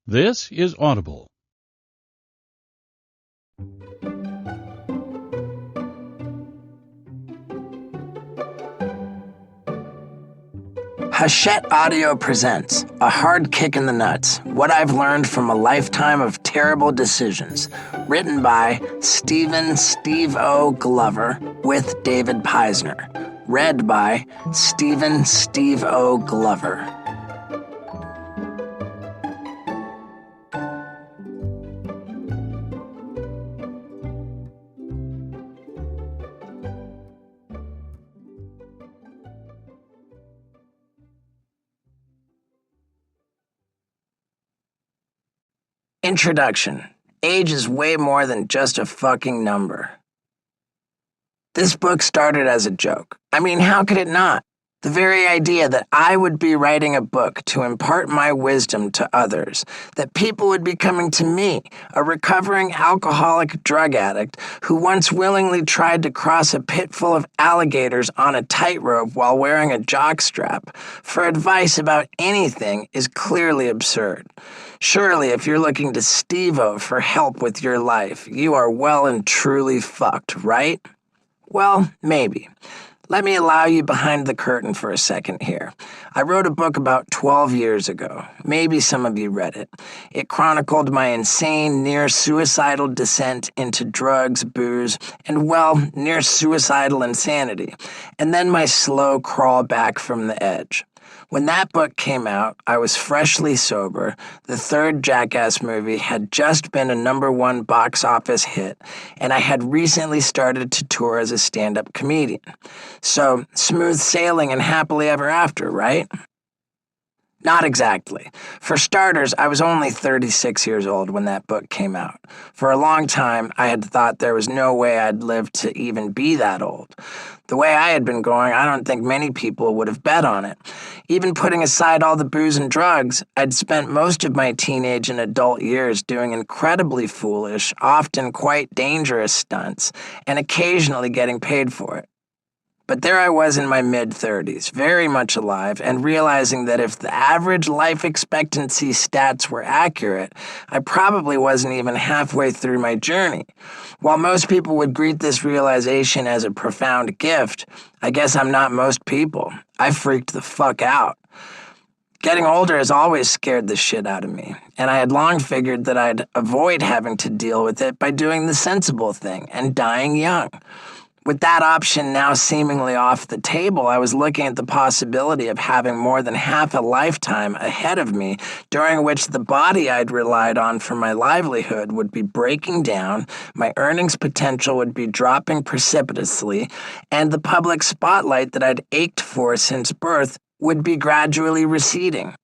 This is Audible. Hachette Audio presents A Hard Kick in the Nuts, What I've Learned from a Lifetime of Terrible Decisions, written by Stephen Steve O. Glover with David Peisner, read by Stephen Steve O. Glover. Introduction. Age is way more than just a fucking number. This book started as a joke. I mean, how could it not? The very idea that I would be writing a book to impart my wisdom to others, that people would be coming to me, a recovering alcoholic drug addict who once willingly tried to cross a pit full of alligators on a tightrope while wearing a jockstrap, for advice about anything is clearly absurd. Surely, if you're looking to Steve-O for help with your life, you are well and truly fucked, right? Well, maybe. Let me allow you behind the curtain for a second here. I wrote a book about 12 years ago. Maybe some of you read it. It chronicled my insane, near-suicidal descent into drugs, booze, and, well, near-suicidal insanity, and then my slow crawl back from the edge. When that book came out, I was freshly sober. The third Jackass movie had just been a #1 box office hit, and I had recently started to tour as a stand-up comedian. So, smooth sailing and happily ever after, right? Not exactly. For starters, I was only 36 years old when that book came out. For a long time, I had thought there was no way I'd live to even be that old. The way I had been going, I don't think many people would have bet on it. Even putting aside all the booze and drugs, I'd spent most of my teenage and adult years doing incredibly foolish, often quite dangerous stunts, and occasionally getting paid for it. But there I was in my mid-30s, very much alive, and realizing that if the average life expectancy stats were accurate, I probably wasn't even halfway through my journey. While most people would greet this realization as a profound gift, I guess I'm not most people. I freaked the fuck out. Getting older has always scared the shit out of me, and I had long figured that I'd avoid having to deal with it by doing the sensible thing and dying young. With that option now seemingly off the table, I was looking at the possibility of having more than half a lifetime ahead of me, during which the body I'd relied on for my livelihood would be breaking down, my earnings potential would be dropping precipitously, and the public spotlight that I'd ached for since birth would be gradually receding.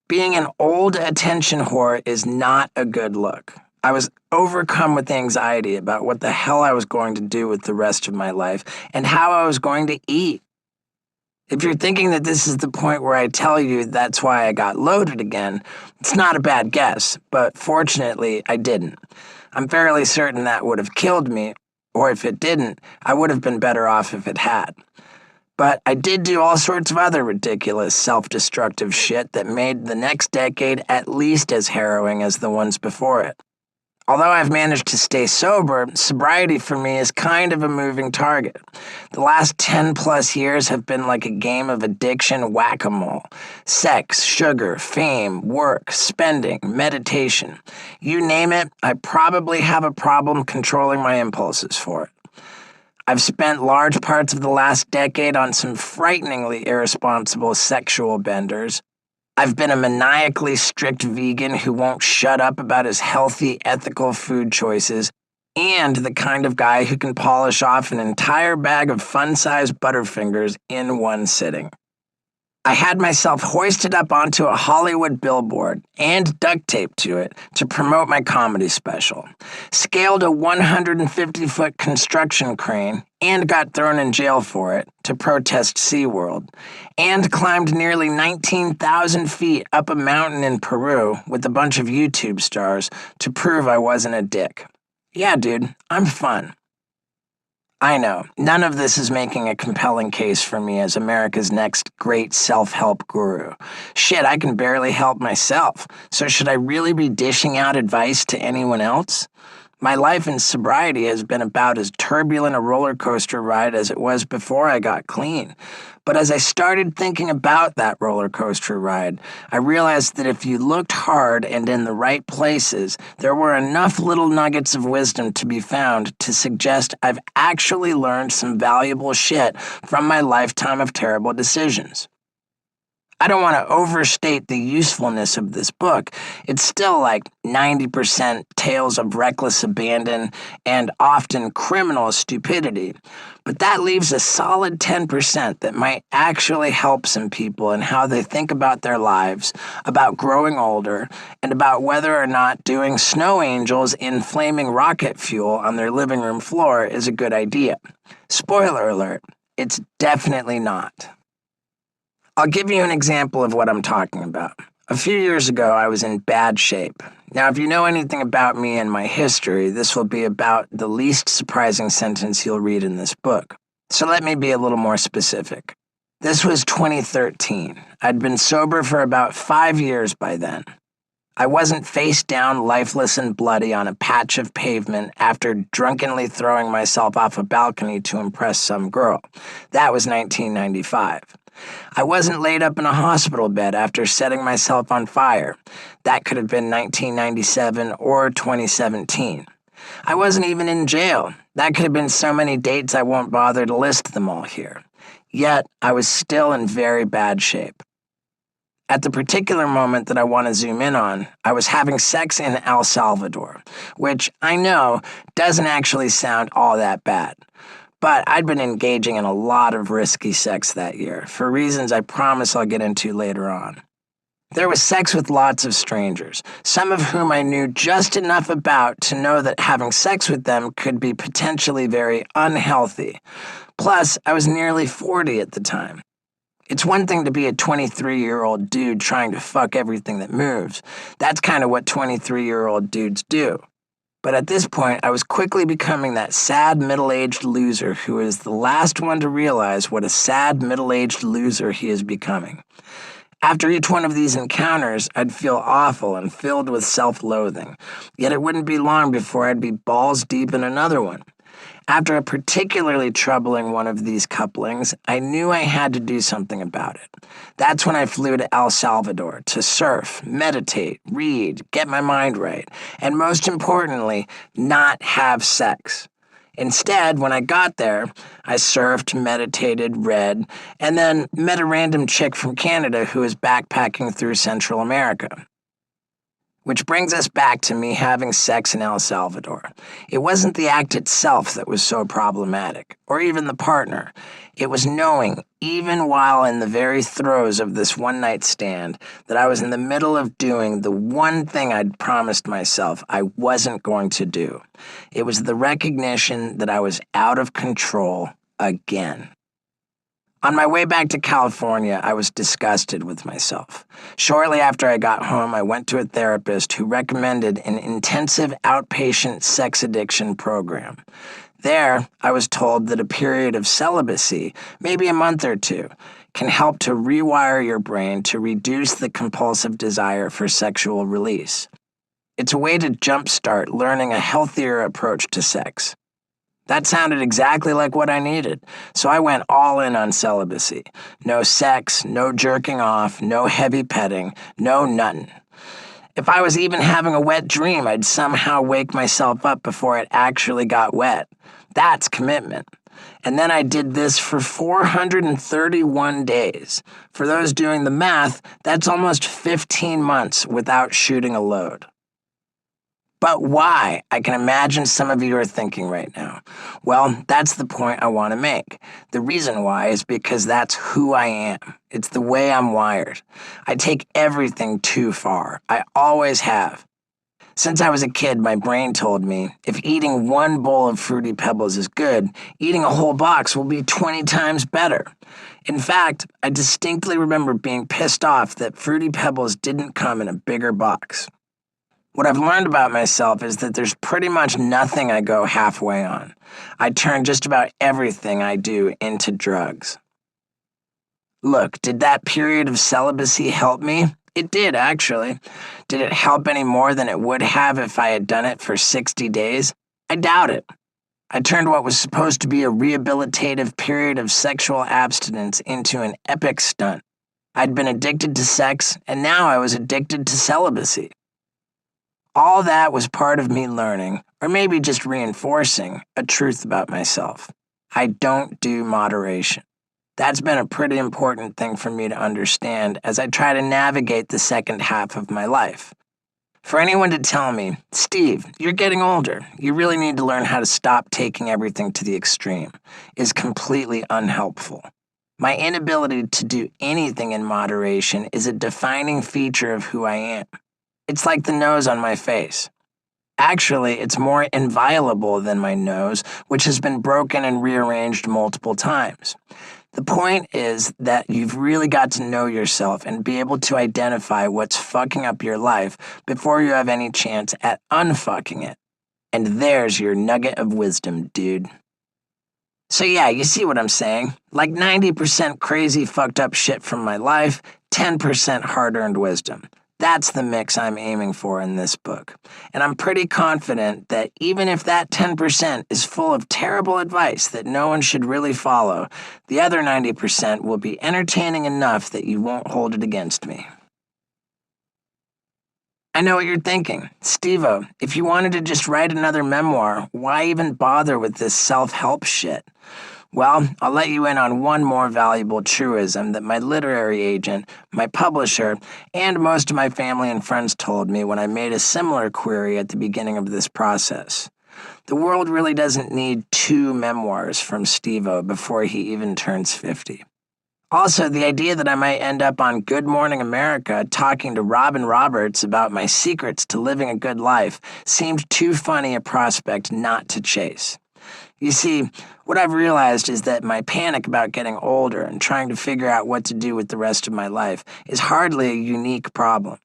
Being an old attention whore is not a good look. I was overcome with anxiety about what the hell I was going to do with the rest of my life and how I was going to eat. If you're thinking that this is the point where I tell you that's why I got loaded again, it's not a bad guess, but fortunately I didn't. I'm fairly certain that would have killed me, or if it didn't, I would have been better off if it had. But I did do all sorts of other ridiculous, self-destructive shit that made the next decade at least as harrowing as the ones before it. Although I've managed to stay sober, sobriety for me is kind of a moving target. The last 10+ years have been like a game of addiction whack-a-mole. Sex, sugar, fame, work, spending, meditation. You name it, I probably have a problem controlling my impulses for it. I've spent large parts of the last decade on some frighteningly irresponsible sexual benders. I've been a maniacally strict vegan who won't shut up about his healthy, ethical food choices, and the kind of guy who can polish off an entire bag of fun-sized Butterfingers in one sitting. I had myself hoisted up onto a Hollywood billboard and duct taped to it to promote my comedy special, scaled a 150-foot construction crane and got thrown in jail for it to protest SeaWorld, and climbed nearly 19,000 feet up a mountain in Peru with a bunch of YouTube stars to prove I wasn't a dick. Yeah, dude, I'm fun. I know, none of this is making a compelling case for me as America's next great self-help guru. Shit, I can barely help myself, so should I really be dishing out advice to anyone else? My life in sobriety has been about as turbulent a roller coaster ride as it was before I got clean. But as I started thinking about that roller coaster ride, I realized that if you looked hard and in the right places, there were enough little nuggets of wisdom to be found to suggest I've actually learned some valuable shit from my lifetime of terrible decisions. I don't want to overstate the usefulness of this book. It's still like 90% tales of reckless abandon and often criminal stupidity. But that leaves a solid 10% that might actually help some people in how they think about their lives, about growing older, and about whether or not doing snow angels in flaming rocket fuel on their living room floor is a good idea. Spoiler alert, it's definitely not. I'll give you an example of what I'm talking about. A few years ago, I was in bad shape. Now, if you know anything about me and my history, this will be about the least surprising sentence you'll read in this book. So let me be a little more specific. This was 2013. I'd been sober for about 5 years by then. I wasn't face down, lifeless and bloody on a patch of pavement after drunkenly throwing myself off a balcony to impress some girl. That was 1995. I wasn't laid up in a hospital bed after setting myself on fire. That could have been 1997 or 2017. I wasn't even in jail. That could have been so many dates I won't bother to list them all here. Yet, I was still in very bad shape. At the particular moment that I want to zoom in on, I was having sex in El Salvador, which I know doesn't actually sound all that bad. But I'd been engaging in a lot of risky sex that year, for reasons I promise I'll get into later on. There was sex with lots of strangers, some of whom I knew just enough about to know that having sex with them could be potentially very unhealthy. Plus, I was nearly 40 at the time. It's one thing to be a 23-year-old dude trying to fuck everything that moves. That's kind of what 23-year-old dudes do. But at this point, I was quickly becoming that sad middle-aged loser who is the last one to realize what a sad middle-aged loser he is becoming. After each one of these encounters, I'd feel awful and filled with self-loathing, yet it wouldn't be long before I'd be balls deep in another one. After a particularly troubling one of these couplings, I knew I had to do something about it. That's when I flew to El Salvador to surf, meditate, read, get my mind right, and most importantly, not have sex. Instead, when I got there, I surfed, meditated, read, and then met a random chick from Canada who was backpacking through Central America. Which brings us back to me having sex in El Salvador. It wasn't the act itself that was so problematic, or even the partner. It was knowing, even while in the very throes of this one-night stand, that I was in the middle of doing the one thing I'd promised myself I wasn't going to do. It was the recognition that I was out of control again. On my way back to California, I was disgusted with myself. Shortly after I got home, I went to a therapist who recommended an intensive outpatient sex addiction program. There, I was told that a period of celibacy, maybe a month or two, can help to rewire your brain to reduce the compulsive desire for sexual release. It's a way to jumpstart learning a healthier approach to sex. That sounded exactly like what I needed, so I went all in on celibacy. No sex, no jerking off, no heavy petting, no nothing. If I was even having a wet dream, I'd somehow wake myself up before it actually got wet. That's commitment. And then I did this for 431 days. For those doing the math, that's almost 15 months without shooting a load. But why? I can imagine some of you are thinking right now. Well, that's the point I want to make. The reason why is because that's who I am. It's the way I'm wired. I take everything too far. I always have. Since I was a kid, my brain told me, if eating one bowl of Fruity Pebbles is good, eating a whole box will be 20 times better. In fact, I distinctly remember being pissed off that Fruity Pebbles didn't come in a bigger box. What I've learned about myself is that there's pretty much nothing I go halfway on. I turn just about everything I do into drugs. Look, did that period of celibacy help me? It did, actually. Did it help any more than it would have if I had done it for 60 days? I doubt it. I turned what was supposed to be a rehabilitative period of sexual abstinence into an epic stunt. I'd been addicted to sex, and now I was addicted to celibacy. All that was part of me learning, or maybe just reinforcing, a truth about myself. I don't do moderation. That's been a pretty important thing for me to understand as I try to navigate the second half of my life. For anyone to tell me, Steve, you're getting older, you really need to learn how to stop taking everything to the extreme, is completely unhelpful. My inability to do anything in moderation is a defining feature of who I am. It's like the nose on my face. Actually, it's more inviolable than my nose, which has been broken and rearranged multiple times. The point is that you've really got to know yourself and be able to identify what's fucking up your life before you have any chance at unfucking it. And there's your nugget of wisdom, dude. So yeah, you see what I'm saying? Like 90% crazy fucked up shit from my life, 10% hard-earned wisdom. That's the mix I'm aiming for in this book. And I'm pretty confident that even if that 10% is full of terrible advice that no one should really follow, the other 90% will be entertaining enough that you won't hold it against me. I know what you're thinking. Steve-O, if you wanted to just write another memoir, why even bother with this self-help shit? Well, I'll let you in on one more valuable truism that my literary agent, my publisher, and most of my family and friends told me when I made a similar query at the beginning of this process. The world really doesn't need 2 memoirs from Steve-O before he even turns 50. Also, the idea that I might end up on Good Morning America talking to Robin Roberts about my secrets to living a good life seemed too funny a prospect not to chase. You see, what I've realized is that my panic about getting older and trying to figure out what to do with the rest of my life is hardly a unique problem.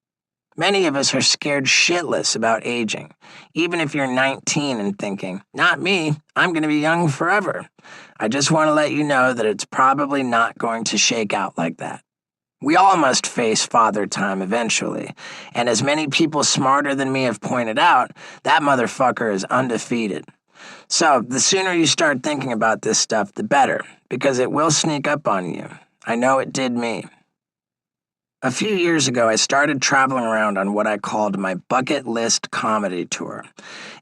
Many of us are scared shitless about aging, even if you're 19 and thinking, not me, I'm going to be young forever. I just want to let you know that it's probably not going to shake out like that. We all must face father time eventually, and as many people smarter than me have pointed out, that motherfucker is undefeated. So, the sooner you start thinking about this stuff, the better, because it will sneak up on you. I know it did me. A few years ago, I started traveling around on what I called my bucket list comedy tour.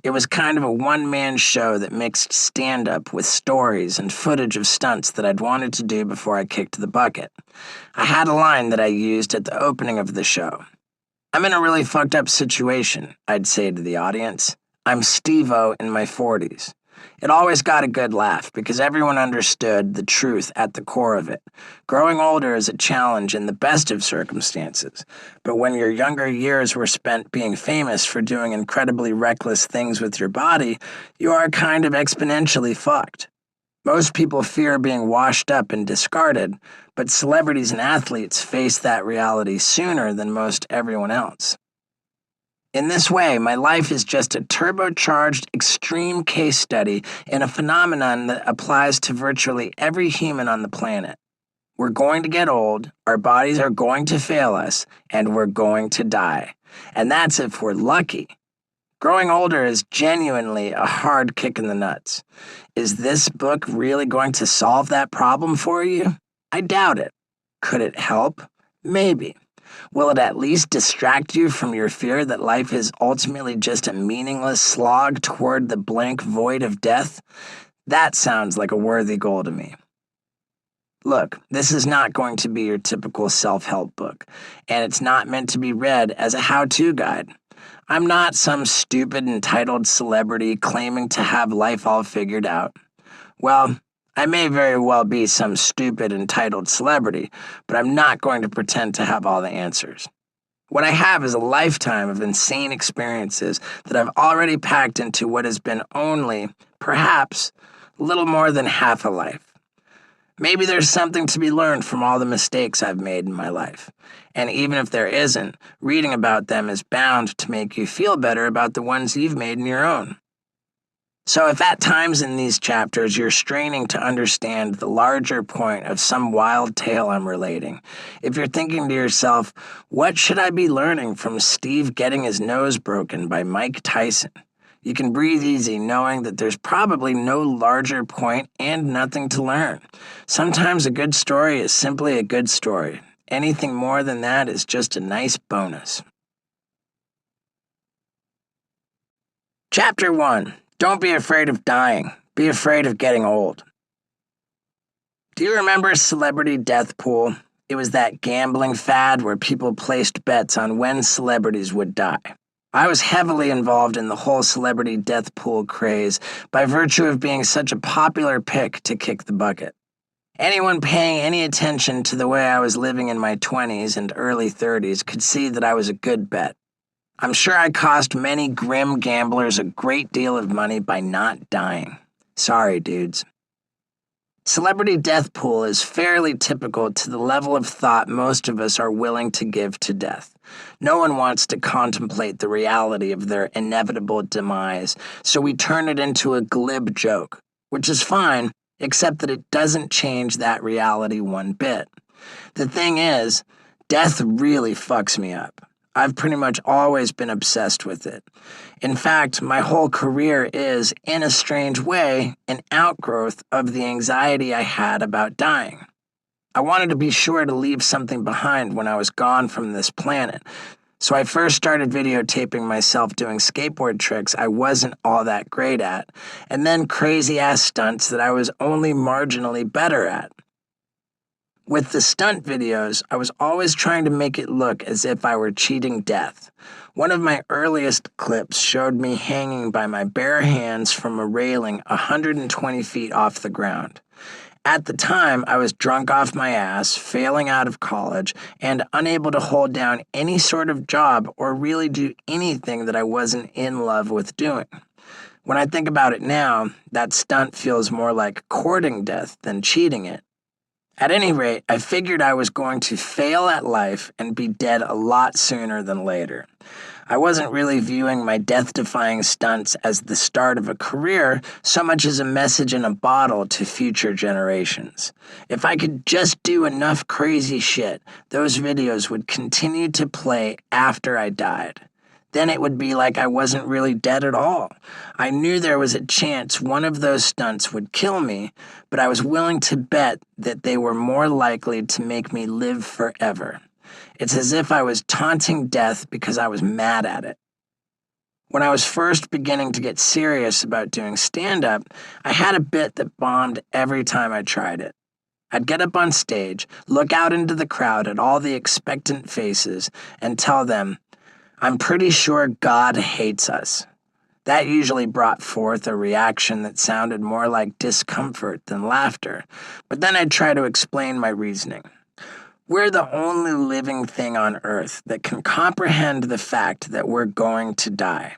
It was kind of a one-man show that mixed stand-up with stories and footage of stunts that I'd wanted to do before I kicked the bucket. I had a line that I used at the opening of the show. I'm in a really fucked up situation, I'd say to the audience. I'm Steve-O in my 40s. It always got a good laugh because everyone understood the truth at the core of it. Growing older is a challenge in the best of circumstances, but when your younger years were spent being famous for doing incredibly reckless things with your body, you are kind of exponentially fucked. Most people fear being washed up and discarded, but celebrities and athletes face that reality sooner than most everyone else. In this way, my life is just a turbocharged extreme case study in a phenomenon that applies to virtually every human on the planet. We're going to get old, our bodies are going to fail us, and we're going to die. And that's if we're lucky. Growing older is genuinely a hard kick in the nuts. Is this book really going to solve that problem for you? I doubt it. Could it help? Maybe. Will it at least distract you from your fear that life is ultimately just a meaningless slog toward the blank void of death? That sounds like a worthy goal to me. Look, this is not going to be your typical self-help book, and it's not meant to be read as a how-to guide. I'm not some stupid entitled celebrity claiming to have life all figured out. Well, I may very well be some stupid entitled celebrity, but I'm not going to pretend to have all the answers. What I have is a lifetime of insane experiences that I've already packed into what has been only, perhaps, a little more than half a life. Maybe there's something to be learned from all the mistakes I've made in my life. And even if there isn't, reading about them is bound to make you feel better about the ones you've made in your own. So if at times in these chapters you're straining to understand the larger point of some wild tale I'm relating, if you're thinking to yourself, what should I be learning from Steve getting his nose broken by Mike Tyson? You can breathe easy knowing that there's probably no larger point and nothing to learn. Sometimes a good story is simply a good story. Anything more than that is just a nice bonus. Chapter 1. Don't be afraid of dying. Be afraid of getting old. Do you remember Celebrity Death Pool? It was that gambling fad where people placed bets on when celebrities would die. I was heavily involved in the whole celebrity death pool craze by virtue of being such a popular pick to kick the bucket. Anyone paying any attention to the way I was living in my 20s and early 30s could see that I was a good bet. I'm sure I cost many grim gamblers a great deal of money by not dying. Sorry, dudes. Celebrity death pool is fairly typical to the level of thought most of us are willing to give to death. No one wants to contemplate the reality of their inevitable demise, so we turn it into a glib joke, which is fine, except that it doesn't change that reality one bit. The thing is, death really fucks me up. I've pretty much always been obsessed with it. In fact, my whole career is, in a strange way, an outgrowth of the anxiety I had about dying. I wanted to be sure to leave something behind when I was gone from this planet, so I first started videotaping myself doing skateboard tricks I wasn't all that great at, and then crazy-ass stunts that I was only marginally better at. With the stunt videos, I was always trying to make it look as if I were cheating death. One of my earliest clips showed me hanging by my bare hands from a railing 120 feet off the ground. At the time, I was drunk off my ass, failing out of college, and unable to hold down any sort of job or really do anything that I wasn't in love with doing. When I think about it now, that stunt feels more like courting death than cheating it. At any rate, I figured I was going to fail at life and be dead a lot sooner than later. I wasn't really viewing my death-defying stunts as the start of a career so much as a message in a bottle to future generations. If I could just do enough crazy shit, those videos would continue to play after I died. Then it would be like I wasn't really dead at all. I knew there was a chance one of those stunts would kill me, but I was willing to bet that they were more likely to make me live forever. It's as if I was taunting death because I was mad at it. When I was first beginning to get serious about doing stand-up, I had a bit that bombed every time I tried it. I'd get up on stage, look out into the crowd at all the expectant faces, and tell them, "I'm pretty sure God hates us." That usually brought forth a reaction that sounded more like discomfort than laughter, but then I'd try to explain my reasoning. We're the only living thing on Earth that can comprehend the fact that we're going to die.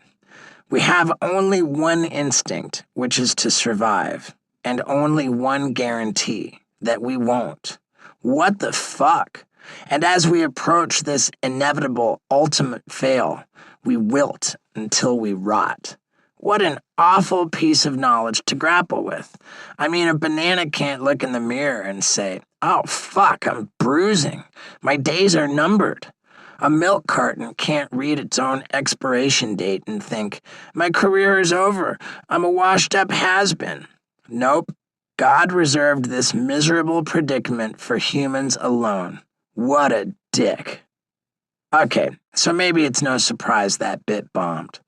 We have only one instinct, which is to survive, and only one guarantee, that we won't. What the fuck? And as we approach this inevitable ultimate fail, we wilt until we rot. What an awful piece of knowledge to grapple with. I mean, a banana can't look in the mirror and say, "Oh, fuck, I'm bruising. My days are numbered." A milk carton can't read its own expiration date and think, "My career is over. I'm a washed-up has-been." Nope. God reserved this miserable predicament for humans alone. What a dick. Okay, so maybe it's no surprise that bit bombed.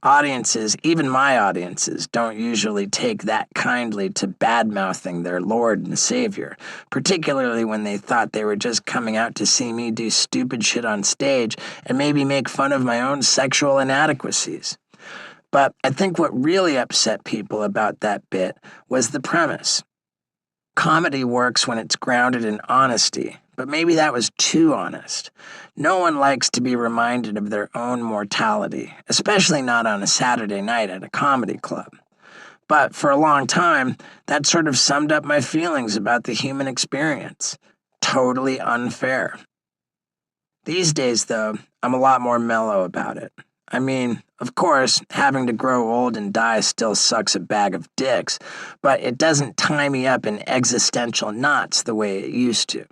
Audiences, even my audiences, don't usually take that kindly to bad-mouthing their Lord and Savior, particularly when they thought they were just coming out to see me do stupid shit on stage and maybe make fun of my own sexual inadequacies. But I think what really upset people about that bit was the premise. Comedy works when it's grounded in honesty, but maybe that was too honest. No one likes to be reminded of their own mortality, especially not on a Saturday night at a comedy club. But for a long time, that sort of summed up my feelings about the human experience. Totally unfair. These days, though, I'm a lot more mellow about it. I mean, of course, having to grow old and die still sucks a bag of dicks, but it doesn't tie me up in existential knots the way it used to.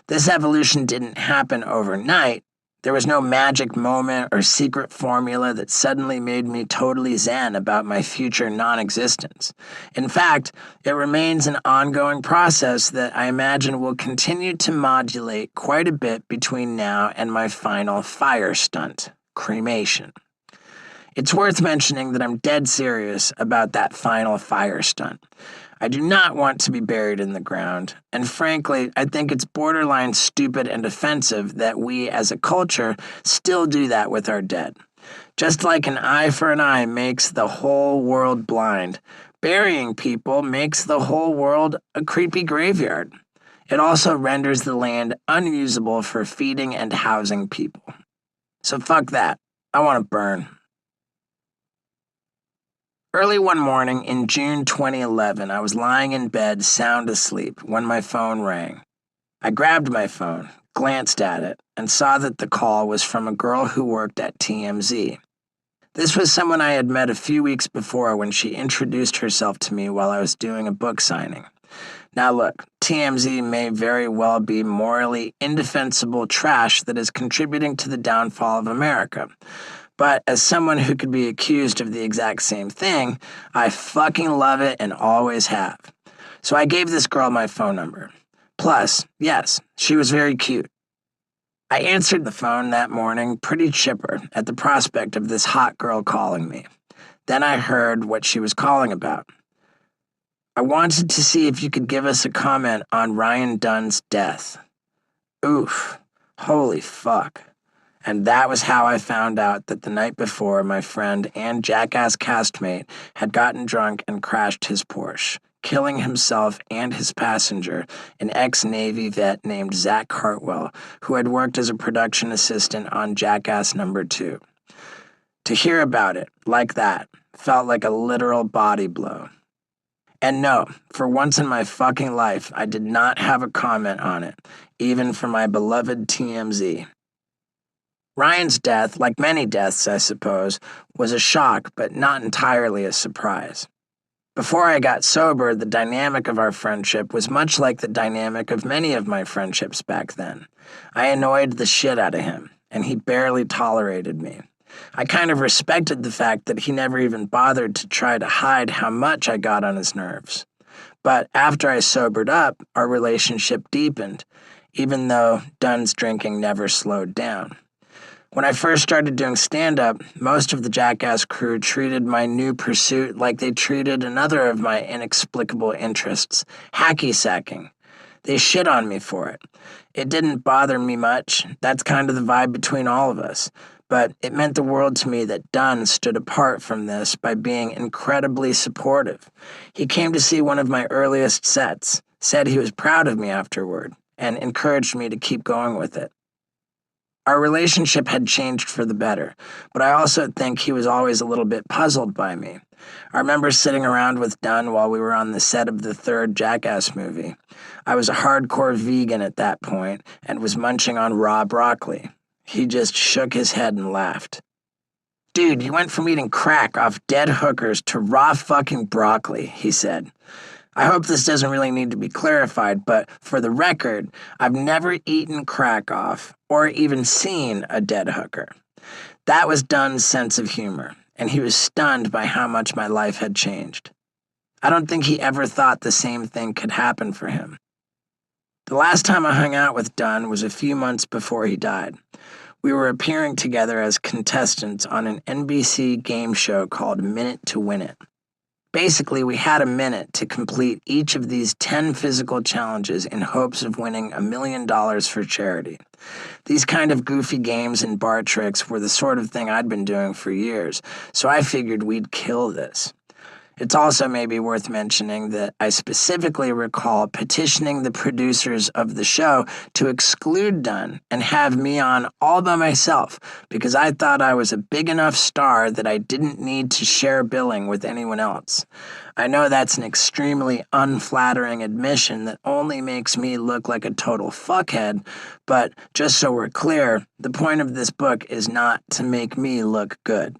This evolution didn't happen overnight. There was no magic moment or secret formula that suddenly made me totally zen about my future non-existence. In fact, it remains an ongoing process that I imagine will continue to modulate quite a bit between now and my final fire stunt, cremation. It's worth mentioning that I'm dead serious about that final fire stunt. I do not want to be buried in the ground, and frankly, I think it's borderline stupid and offensive that we as a culture still do that with our dead. Just like an eye for an eye makes the whole world blind, burying people makes the whole world a creepy graveyard. It also renders the land unusable for feeding and housing people. So fuck that. I want to burn. Early one morning in June 2011, I was lying in bed sound asleep when my phone rang. I grabbed my phone, glanced at it, and saw that the call was from a girl who worked at TMZ. This was someone I had met a few weeks before when she introduced herself to me while I was doing a book signing. Now look, TMZ may very well be morally indefensible trash that is contributing to the downfall of America. But as someone who could be accused of the exact same thing, I fucking love it and always have. So I gave this girl my phone number. Plus, yes, she was very cute. I answered the phone that morning pretty chipper at the prospect of this hot girl calling me. Then I heard what she was calling about. I wanted to see if you could give us a comment on Ryan Dunn's death. Oof, holy fuck. And that was how I found out that the night before, my friend and Jackass castmate had gotten drunk and crashed his Porsche, killing himself and his passenger, an ex-Navy vet named Zach Hartwell, who had worked as a production assistant on Jackass #2. To hear about it, like that, felt like a literal body blow. And no, for once in my fucking life, I did not have a comment on it, even for my beloved TMZ. Ryan's death, like many deaths, I suppose, was a shock, but not entirely a surprise. Before I got sober, the dynamic of our friendship was much like the dynamic of many of my friendships back then. I annoyed the shit out of him, and he barely tolerated me. I kind of respected the fact that he never even bothered to try to hide how much I got on his nerves. But after I sobered up, our relationship deepened, even though Dunn's drinking never slowed down. When I first started doing stand-up, most of the Jackass crew treated my new pursuit like they treated another of my inexplicable interests, hacky-sacking. They shit on me for it. It didn't bother me much. That's kind of the vibe between all of us. But it meant the world to me that Dunn stood apart from this by being incredibly supportive. He came to see one of my earliest sets, said he was proud of me afterward, and encouraged me to keep going with it. Our relationship had changed for the better, but I also think he was always a little bit puzzled by me. I remember sitting around with Dunn while we were on the set of the third Jackass movie. I was a hardcore vegan at that point and was munching on raw broccoli. He just shook his head and laughed. Dude, you went from eating crack off dead hookers to raw fucking broccoli, he said. I hope this doesn't really need to be clarified, but for the record, I've never eaten crack off or even seen a dead hooker. That was Dunn's sense of humor, and he was stunned by how much my life had changed. I don't think he ever thought the same thing could happen for him. The last time I hung out with Dunn was a few months before he died. We were appearing together as contestants on an NBC game show called Minute to Win It. Basically, we had a minute to complete each of these 10 physical challenges in hopes of winning $1 million for charity. These kind of goofy games and bar tricks were the sort of thing I'd been doing for years, so I figured we'd kill this. It's also maybe worth mentioning that I specifically recall petitioning the producers of the show to exclude Dunn and have me on all by myself because I thought I was a big enough star that I didn't need to share billing with anyone else. I know that's an extremely unflattering admission that only makes me look like a total fuckhead, but just so we're clear, the point of this book is not to make me look good.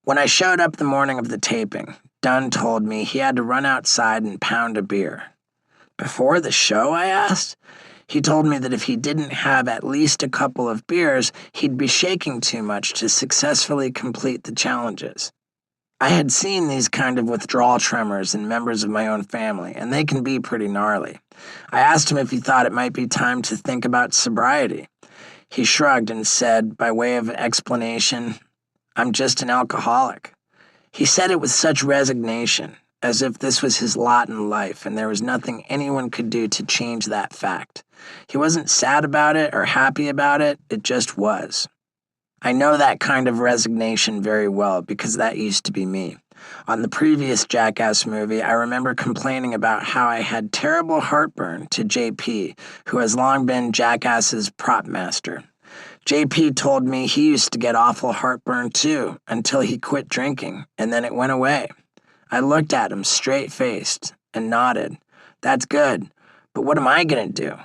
When I showed up the morning of the taping, Dunn told me he had to run outside and pound a beer. Before the show, I asked? He told me that if he didn't have at least a couple of beers, he'd be shaking too much to successfully complete the challenges. I had seen these kind of withdrawal tremors in members of my own family, and they can be pretty gnarly. I asked him if he thought it might be time to think about sobriety. He shrugged and said, by way of explanation, "I'm just an alcoholic." He said it with such resignation, as if this was his lot in life and there was nothing anyone could do to change that fact. He wasn't sad about it or happy about it, it just was. I know that kind of resignation very well because that used to be me. On the previous Jackass movie, I remember complaining about how I had terrible heartburn to JP, who has long been Jackass's prop master. JP told me he used to get awful heartburn too, until he quit drinking, and then it went away. I looked at him straight-faced and nodded. That's good, but what am I gonna do?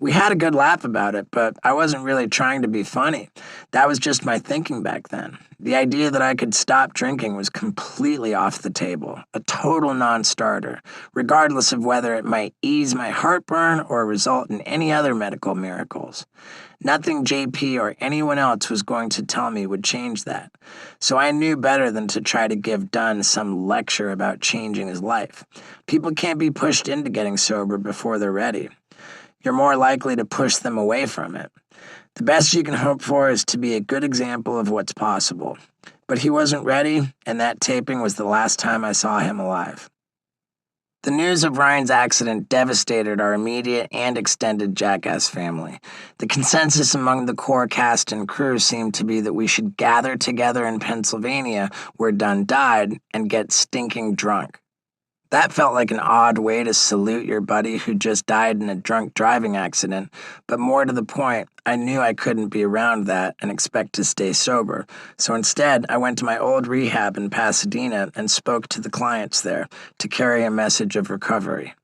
We had a good laugh about it, but I wasn't really trying to be funny. That was just my thinking back then. The idea that I could stop drinking was completely off the table, a total non-starter, regardless of whether it might ease my heartburn or result in any other medical miracles. Nothing JP or anyone else was going to tell me would change that. So I knew better than to try to give Dunn some lecture about changing his life. People can't be pushed into getting sober before they're ready. You're more likely to push them away from it. The best you can hope for is to be a good example of what's possible. But he wasn't ready, and that taping was the last time I saw him alive. The news of Ryan's accident devastated our immediate and extended Jackass family. The consensus among the core cast and crew seemed to be that we should gather together in Pennsylvania, where Dunn died, and get stinking drunk. That felt like an odd way to salute your buddy who just died in a drunk driving accident, but more to the point, I knew I couldn't be around that and expect to stay sober, so instead I went to my old rehab in Pasadena and spoke to the clients there to carry a message of recovery.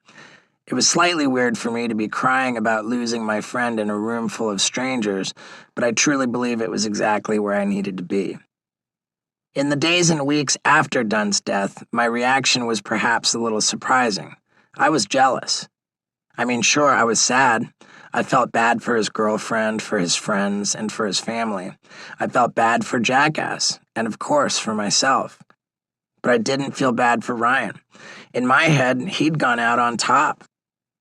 It was slightly weird for me to be crying about losing my friend in a room full of strangers, but I truly believe it was exactly where I needed to be. In the days and weeks after Dunn's death, my reaction was perhaps a little surprising. I was jealous. I mean, sure, I was sad. I felt bad for his girlfriend, for his friends, and for his family. I felt bad for Jackass, and of course, for myself. But I didn't feel bad for Ryan. In my head, he'd gone out on top.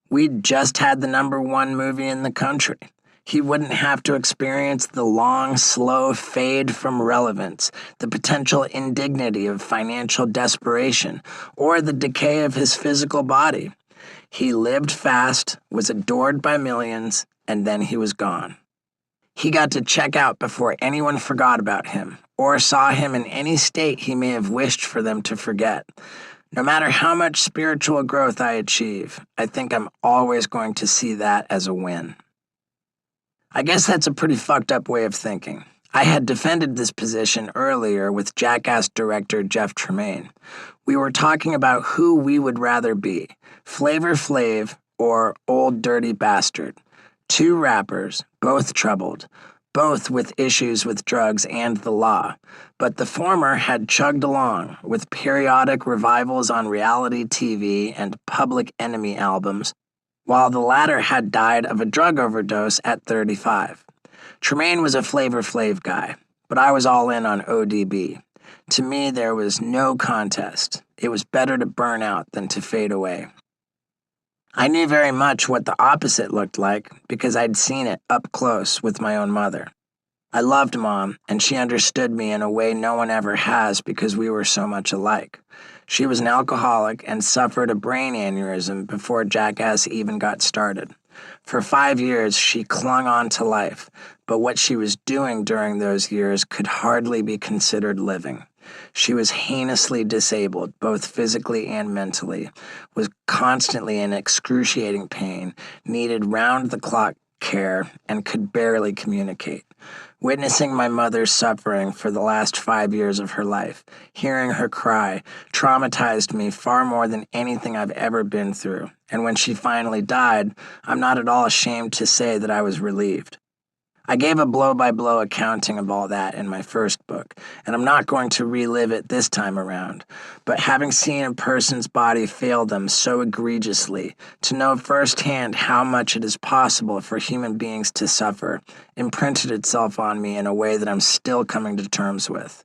We'd just had the #1 movie in the country. He wouldn't have to experience the long, slow fade from relevance, the potential indignity of financial desperation, or the decay of his physical body. He lived fast, was adored by millions, and then he was gone. He got to check out before anyone forgot about him, or saw him in any state he may have wished for them to forget. No matter how much spiritual growth I achieve, I think I'm always going to see that as a win. I guess that's a pretty fucked up way of thinking. I had defended this position earlier with Jackass director Jeff Tremaine. We were talking about who we would rather be, Flavor Flav or Old Dirty Bastard. Two rappers, both troubled, both with issues with drugs and the law, but the former had chugged along with periodic revivals on reality TV and Public Enemy albums, while the latter had died of a drug overdose at 35. Tremaine was a Flavor Flav guy, but I was all in on ODB. To me, there was no contest. It was better to burn out than to fade away. I knew very much what the opposite looked like because I'd seen it up close with my own mother. I loved Mom, and she understood me in a way no one ever has because we were so much alike. She was an alcoholic and suffered a brain aneurysm before Jackass even got started. For 5 years, she clung on to life, but what she was doing during those years could hardly be considered living. She was heinously disabled, both physically and mentally, was constantly in excruciating pain, needed round-the-clock care, and could barely communicate. Witnessing my mother's suffering for the last 5 years of her life, hearing her cry, traumatized me far more than anything I've ever been through. And when she finally died, I'm not at all ashamed to say that I was relieved. I gave a blow-by-blow accounting of all that in my first book, and I'm not going to relive it this time around. But having seen a person's body fail them so egregiously, to know firsthand how much it is possible for human beings to suffer, imprinted itself on me in a way that I'm still coming to terms with.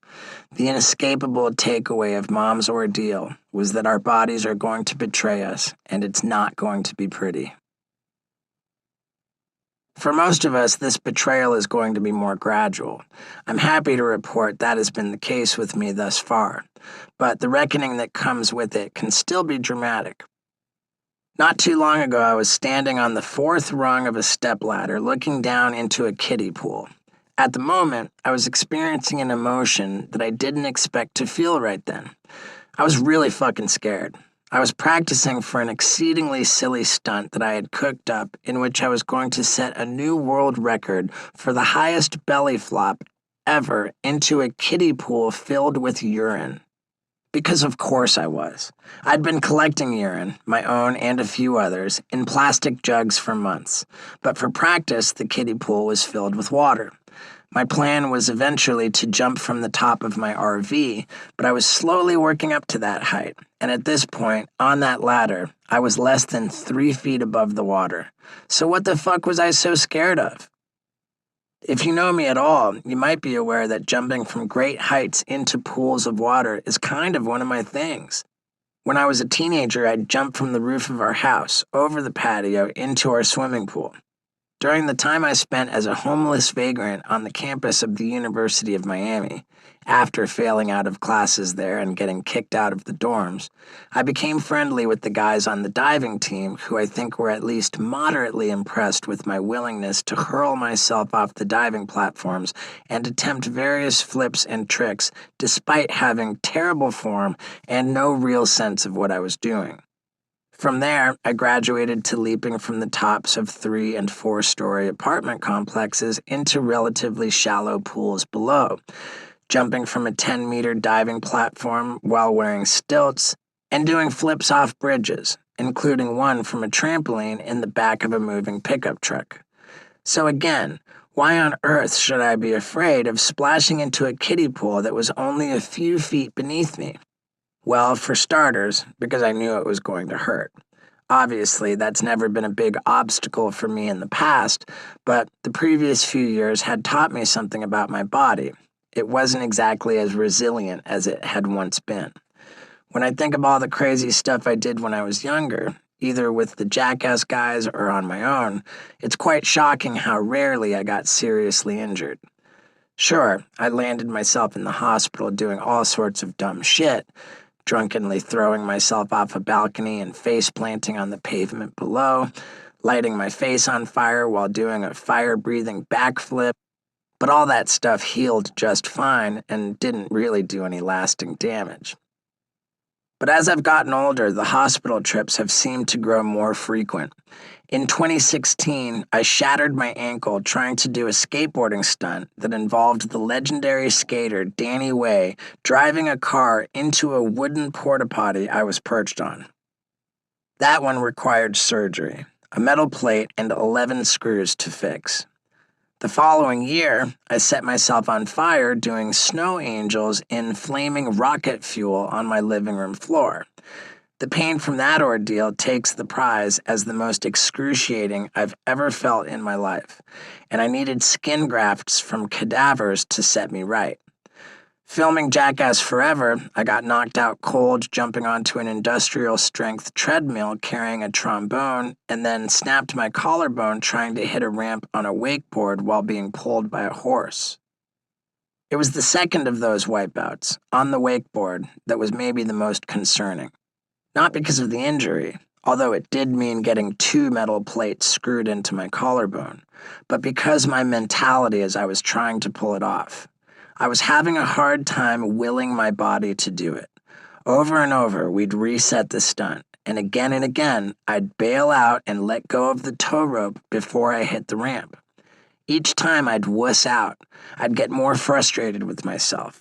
The inescapable takeaway of Mom's ordeal was that our bodies are going to betray us, and it's not going to be pretty. For most of us, this betrayal is going to be more gradual. I'm happy to report that has been the case with me thus far, but the reckoning that comes with it can still be dramatic. Not too long ago, I was standing on the 4th rung of a stepladder looking down into a kiddie pool. At the moment, I was experiencing an emotion that I didn't expect to feel right then. I was really fucking scared. I was practicing for an exceedingly silly stunt that I had cooked up in which I was going to set a new world record for the highest belly flop ever into a kiddie pool filled with urine. Because of course I was. I'd been collecting urine, my own and a few others, in plastic jugs for months, but for practice the kiddie pool was filled with water. My plan was eventually to jump from the top of my RV, but I was slowly working up to that height, and at this point, on that ladder, I was less than 3 feet above the water. So what the fuck was I so scared of? If you know me at all, you might be aware that jumping from great heights into pools of water is kind of one of my things. When I was a teenager, I'd jump from the roof of our house, over the patio, into our swimming pool. During the time I spent as a homeless vagrant on the campus of the University of Miami, after failing out of classes there and getting kicked out of the dorms, I became friendly with the guys on the diving team who I think were at least moderately impressed with my willingness to hurl myself off the diving platforms and attempt various flips and tricks despite having terrible form and no real sense of what I was doing. From there, I graduated to leaping from the tops of 3- and 4-story apartment complexes into relatively shallow pools below, jumping from a 10-meter diving platform while wearing stilts, and doing flips off bridges, including one from a trampoline in the back of a moving pickup truck. So again, why on earth should I be afraid of splashing into a kiddie pool that was only a few feet beneath me? Well, for starters, because I knew it was going to hurt. Obviously, that's never been a big obstacle for me in the past, but the previous few years had taught me something about my body. It wasn't exactly as resilient as it had once been. When I think of all the crazy stuff I did when I was younger, either with the Jackass guys or on my own, it's quite shocking how rarely I got seriously injured. Sure, I landed myself in the hospital doing all sorts of dumb shit, drunkenly throwing myself off a balcony and face-planting on the pavement below, lighting my face on fire while doing a fire-breathing backflip, but all that stuff healed just fine and didn't really do any lasting damage. But as I've gotten older, the hospital trips have seemed to grow more frequent. In 2016, I shattered my ankle trying to do a skateboarding stunt that involved the legendary skater Danny Way driving a car into a wooden porta potty I was perched on. That one required surgery, a metal plate, and 11 screws to fix. The following year, I set myself on fire doing snow angels in flaming rocket fuel on my living room floor. The pain from that ordeal takes the prize as the most excruciating I've ever felt in my life, and I needed skin grafts from cadavers to set me right. Filming Jackass Forever, I got knocked out cold jumping onto an industrial-strength treadmill carrying a trombone, and then snapped my collarbone trying to hit a ramp on a wakeboard while being pulled by a horse. It was the second of those wipeouts, on the wakeboard, that was maybe the most concerning. Not because of the injury, although it did mean getting 2 metal plates screwed into my collarbone, but because my mentality as I was trying to pull it off. I was having a hard time willing my body to do it. Over and over, we'd reset the stunt, and again, I'd bail out and let go of the tow rope before I hit the ramp. Each time I'd wuss out, I'd get more frustrated with myself.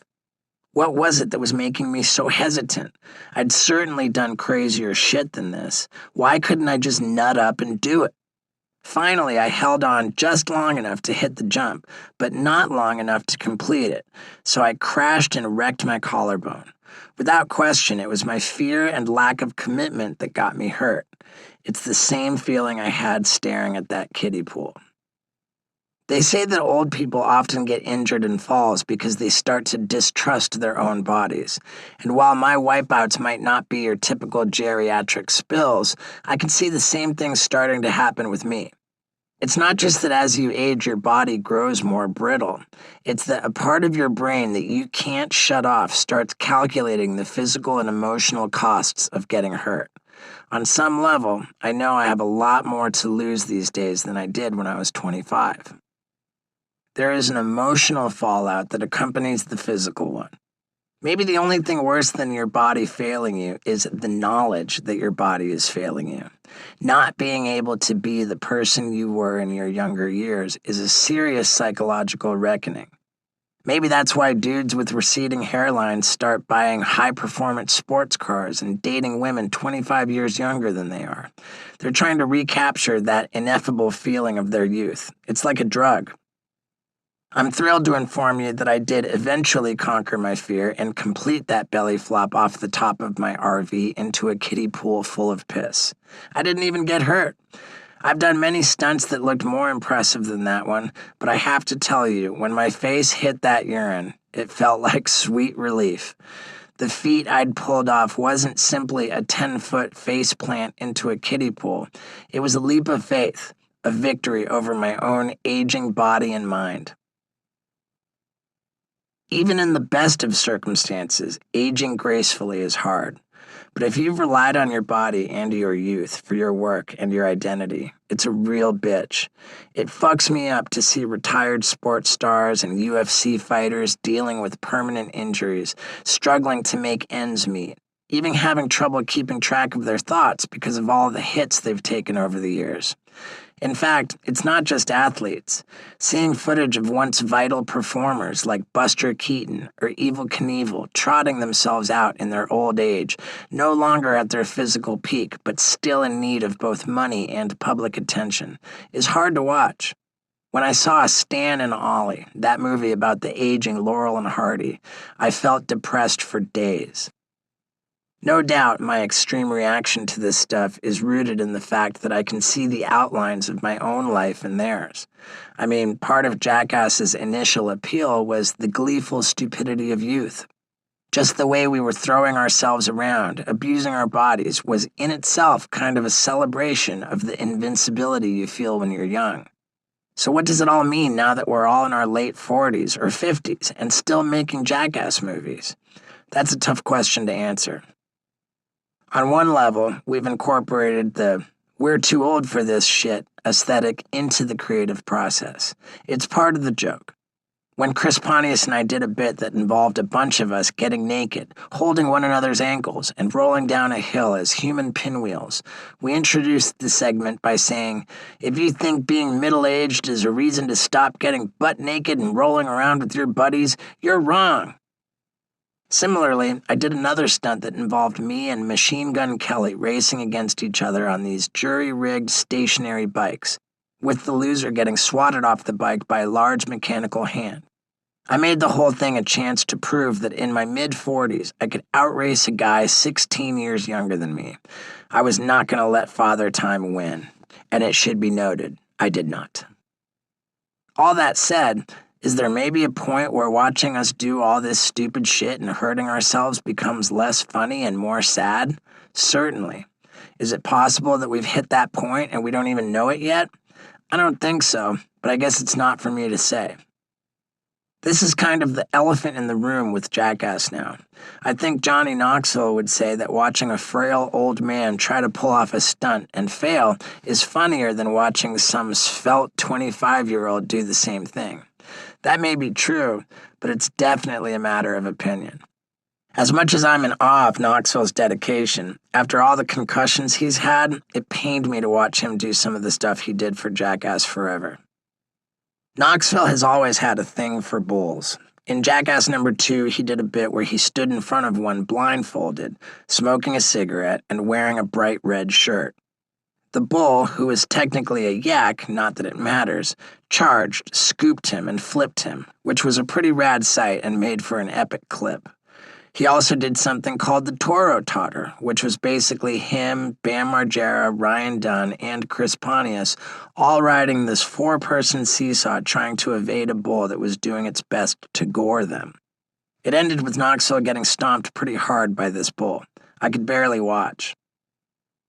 What was it that was making me so hesitant? I'd certainly done crazier shit than this. Why couldn't I just nut up and do it? Finally, I held on just long enough to hit the jump, but not long enough to complete it, so I crashed and wrecked my collarbone. Without question, it was my fear and lack of commitment that got me hurt. It's the same feeling I had staring at that kiddie pool. They say that old people often get injured in falls because they start to distrust their own bodies. And while my wipeouts might not be your typical geriatric spills, I can see the same thing starting to happen with me. It's not just that as you age, your body grows more brittle. It's that a part of your brain that you can't shut off starts calculating the physical and emotional costs of getting hurt. On some level, I know I have a lot more to lose these days than I did when I was 25. There is an emotional fallout that accompanies the physical one. Maybe the only thing worse than your body failing you is the knowledge that your body is failing you. Not being able to be the person you were in your younger years is a serious psychological reckoning. Maybe that's why dudes with receding hairlines start buying high-performance sports cars and dating women 25 years younger than they are. They're trying to recapture that ineffable feeling of their youth. It's like a drug. I'm thrilled to inform you that I did eventually conquer my fear and complete that belly flop off the top of my RV into a kiddie pool full of piss. I didn't even get hurt. I've done many stunts that looked more impressive than that one, but I have to tell you, when my face hit that urine, it felt like sweet relief. The feat I'd pulled off wasn't simply a 10-foot face plant into a kiddie pool. It was a leap of faith, a victory over my own aging body and mind. Even in the best of circumstances, aging gracefully is hard. But if you've relied on your body and your youth for your work and your identity, it's a real bitch. It fucks me up to see retired sports stars and UFC fighters dealing with permanent injuries, struggling to make ends meet, even having trouble keeping track of their thoughts because of all the hits they've taken over the years. In fact, it's not just athletes. Seeing footage of once vital performers like Buster Keaton or Evel Knievel trotting themselves out in their old age, no longer at their physical peak, but still in need of both money and public attention, is hard to watch. When I saw Stan and Ollie, that movie about the aging Laurel and Hardy, I felt depressed for days. No doubt my extreme reaction to this stuff is rooted in the fact that I can see the outlines of my own life and theirs. I mean, part of Jackass's initial appeal was the gleeful stupidity of youth. Just the way we were throwing ourselves around, abusing our bodies, was in itself kind of a celebration of the invincibility you feel when you're young. So what does it all mean now that we're all in our late 40s or 50s and still making Jackass movies? That's a tough question to answer. On one level, we've incorporated the "we're too old for this shit" aesthetic into the creative process. It's part of the joke. When Chris Pontius and I did a bit that involved a bunch of us getting naked, holding one another's ankles, and rolling down a hill as human pinwheels, we introduced the segment by saying, "If you think being middle-aged is a reason to stop getting butt naked and rolling around with your buddies, you're wrong." Similarly, I did another stunt that involved me and Machine Gun Kelly racing against each other on these jury-rigged stationary bikes, with the loser getting swatted off the bike by a large mechanical hand. I made the whole thing a chance to prove that in my mid-40s, I could outrace a guy 16 years younger than me. I was not going to let Father Time win, and it should be noted, I did not. All that said, is there maybe a point where watching us do all this stupid shit and hurting ourselves becomes less funny and more sad? Certainly. Is it possible that we've hit that point and we don't even know it yet? I don't think so, but I guess it's not for me to say. This is kind of the elephant in the room with Jackass now. I think Johnny Knoxville would say that watching a frail old man try to pull off a stunt and fail is funnier than watching some svelte 25-year-old do the same thing. That may be true, but it's definitely a matter of opinion. As much as I'm in awe of Knoxville's dedication, after all the concussions he's had, it pained me to watch him do some of the stuff he did for Jackass Forever. Knoxville has always had a thing for bulls. In Jackass #2, he did a bit where he stood in front of one blindfolded, smoking a cigarette and wearing a bright red shirt. The bull, who was technically a yak, not that it matters, charged, scooped him, and flipped him, which was a pretty rad sight and made for an epic clip. He also did something called the Toro Totter, which was basically him, Bam Margera, Ryan Dunn, and Chris Pontius all riding this 4-person seesaw trying to evade a bull that was doing its best to gore them. It ended with Knoxville getting stomped pretty hard by this bull. I could barely watch.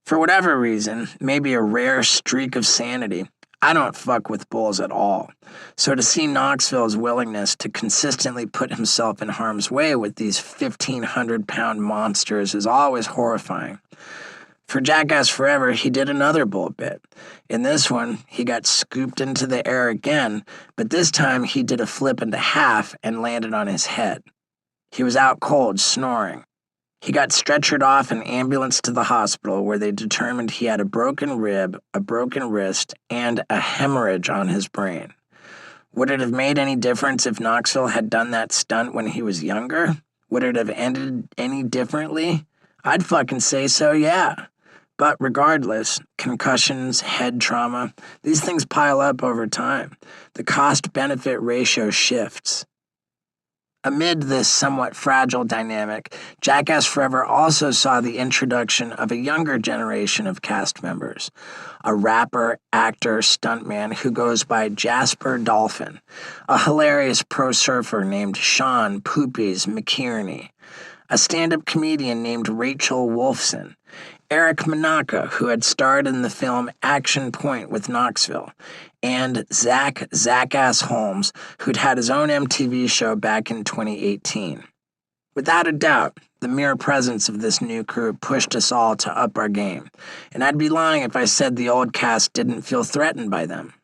For whatever reason, maybe a rare streak of sanity, I don't fuck with bulls at all. So to see Knoxville's willingness to consistently put himself in harm's way with these 1,500-pound monsters is always horrifying. For Jackass Forever, he did another bull bit. In this one, he got scooped into the air again, but this time he did a flip into half and landed on his head. He was out cold, snoring. He got stretchered off and ambulanced to the hospital where they determined he had a broken rib, a broken wrist, and a hemorrhage on his brain. Would it have made any difference if Knoxville had done that stunt when he was younger? Would it have ended any differently? I'd fucking say so, yeah. But regardless, concussions, head trauma, these things pile up over time. The cost-benefit ratio shifts. Amid this somewhat fragile dynamic, Jackass Forever also saw the introduction of a younger generation of cast members, a rapper, actor, stuntman who goes by Jasper Dolphin, a hilarious pro surfer named Sean Poopies McKierney, a stand-up comedian named Rachel Wolfson, Eric Manaka, who had starred in the film Action Point with Knoxville, and Zackass Holmes, who'd had his own MTV show back in 2018. Without a doubt, the mere presence of this new crew pushed us all to up our game, and I'd be lying if I said the old cast didn't feel threatened by them.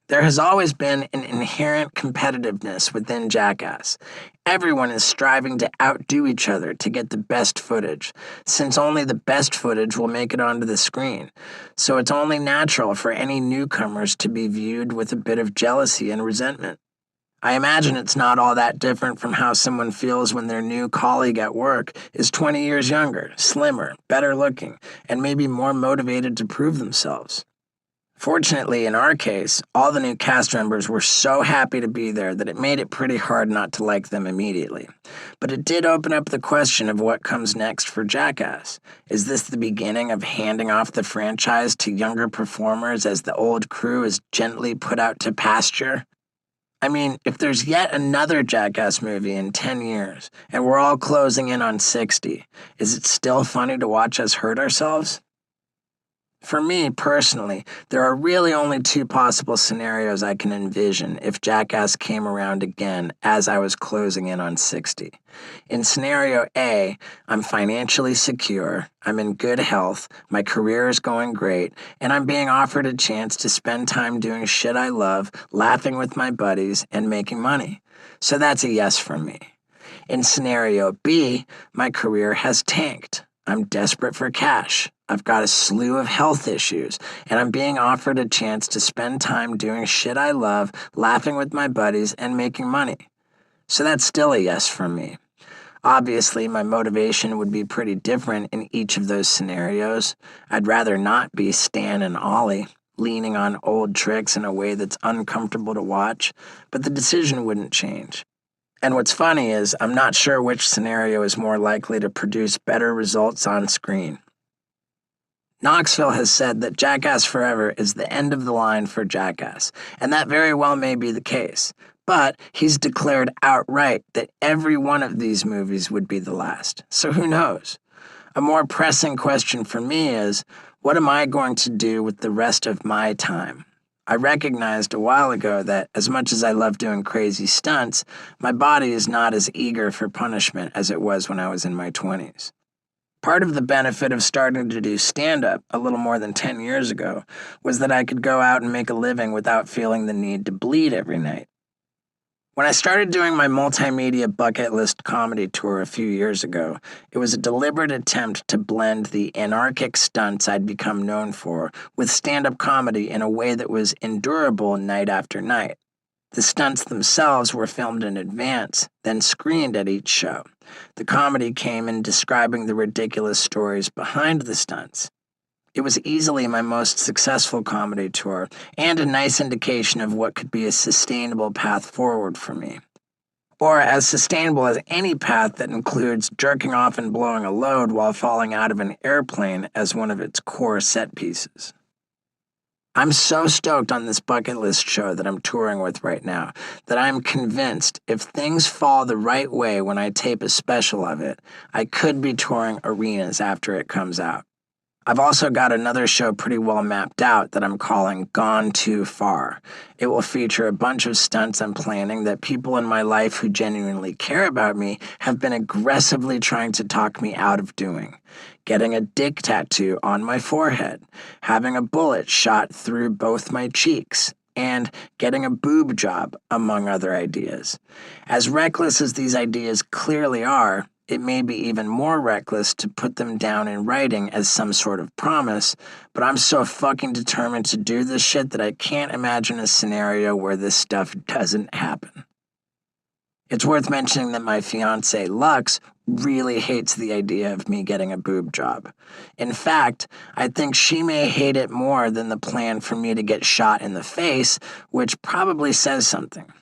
There has always been an inherent competitiveness within Jackass. Everyone is striving to outdo each other to get the best footage, since only the best footage will make it onto the screen. So it's only natural for any newcomers to be viewed with a bit of jealousy and resentment. I imagine it's not all that different from how someone feels when their new colleague at work is 20 years younger, slimmer, better looking, and maybe more motivated to prove themselves. Fortunately, in our case, all the new cast members were so happy to be there that it made it pretty hard not to like them immediately. But it did open up the question of what comes next for Jackass. Is this the beginning of handing off the franchise to younger performers as the old crew is gently put out to pasture? I mean, if there's yet another Jackass movie in 10 years, and we're all closing in on 60, is it still funny to watch us hurt ourselves? For me, personally, there are really only 2 possible scenarios I can envision if Jackass came around again as I was closing in on 60. In scenario A, I'm financially secure, I'm in good health, my career is going great, and I'm being offered a chance to spend time doing shit I love, laughing with my buddies, and making money. So that's a yes from me. In scenario B, my career has tanked. I'm desperate for cash. I've got a slew of health issues, and I'm being offered a chance to spend time doing shit I love, laughing with my buddies, and making money. So that's still a yes from me. Obviously, my motivation would be pretty different in each of those scenarios. I'd rather not be Stan and Ollie, leaning on old tricks in a way that's uncomfortable to watch, but the decision wouldn't change. And what's funny is I'm not sure which scenario is more likely to produce better results on screen. Knoxville has said that Jackass Forever is the end of the line for Jackass, and that very well may be the case. But he's declared outright that every one of these movies would be the last. So who knows? A more pressing question for me is, what am I going to do with the rest of my time? I recognized a while ago that as much as I love doing crazy stunts, my body is not as eager for punishment as it was when I was in my 20s. Part of the benefit of starting to do stand-up a little more than 10 years ago was that I could go out and make a living without feeling the need to bleed every night. When I started doing my multimedia bucket list comedy tour a few years ago, it was a deliberate attempt to blend the anarchic stunts I'd become known for with stand-up comedy in a way that was endurable night after night. The stunts themselves were filmed in advance, then screened at each show. The comedy came in describing the ridiculous stories behind the stunts. It was easily my most successful comedy tour and a nice indication of what could be a sustainable path forward for me. Or as sustainable as any path that includes jerking off and blowing a load while falling out of an airplane as one of its core set pieces. I'm so stoked on this bucket list show that I'm touring with right now that I'm convinced if things fall the right way when I tape a special of it, I could be touring arenas after it comes out. I've also got another show pretty well mapped out that I'm calling Gone Too Far. It will feature a bunch of stunts I'm planning that people in my life who genuinely care about me have been aggressively trying to talk me out of doing. Getting a dick tattoo on my forehead, having a bullet shot through both my cheeks, and getting a boob job, among other ideas. As reckless as these ideas clearly are, it may be even more reckless to put them down in writing as some sort of promise, but I'm so fucking determined to do this shit that I can't imagine a scenario where this stuff doesn't happen. It's worth mentioning that my fiancée, Lux, really hates the idea of me getting a boob job. In fact, I think she may hate it more than the plan for me to get shot in the face, which probably says something.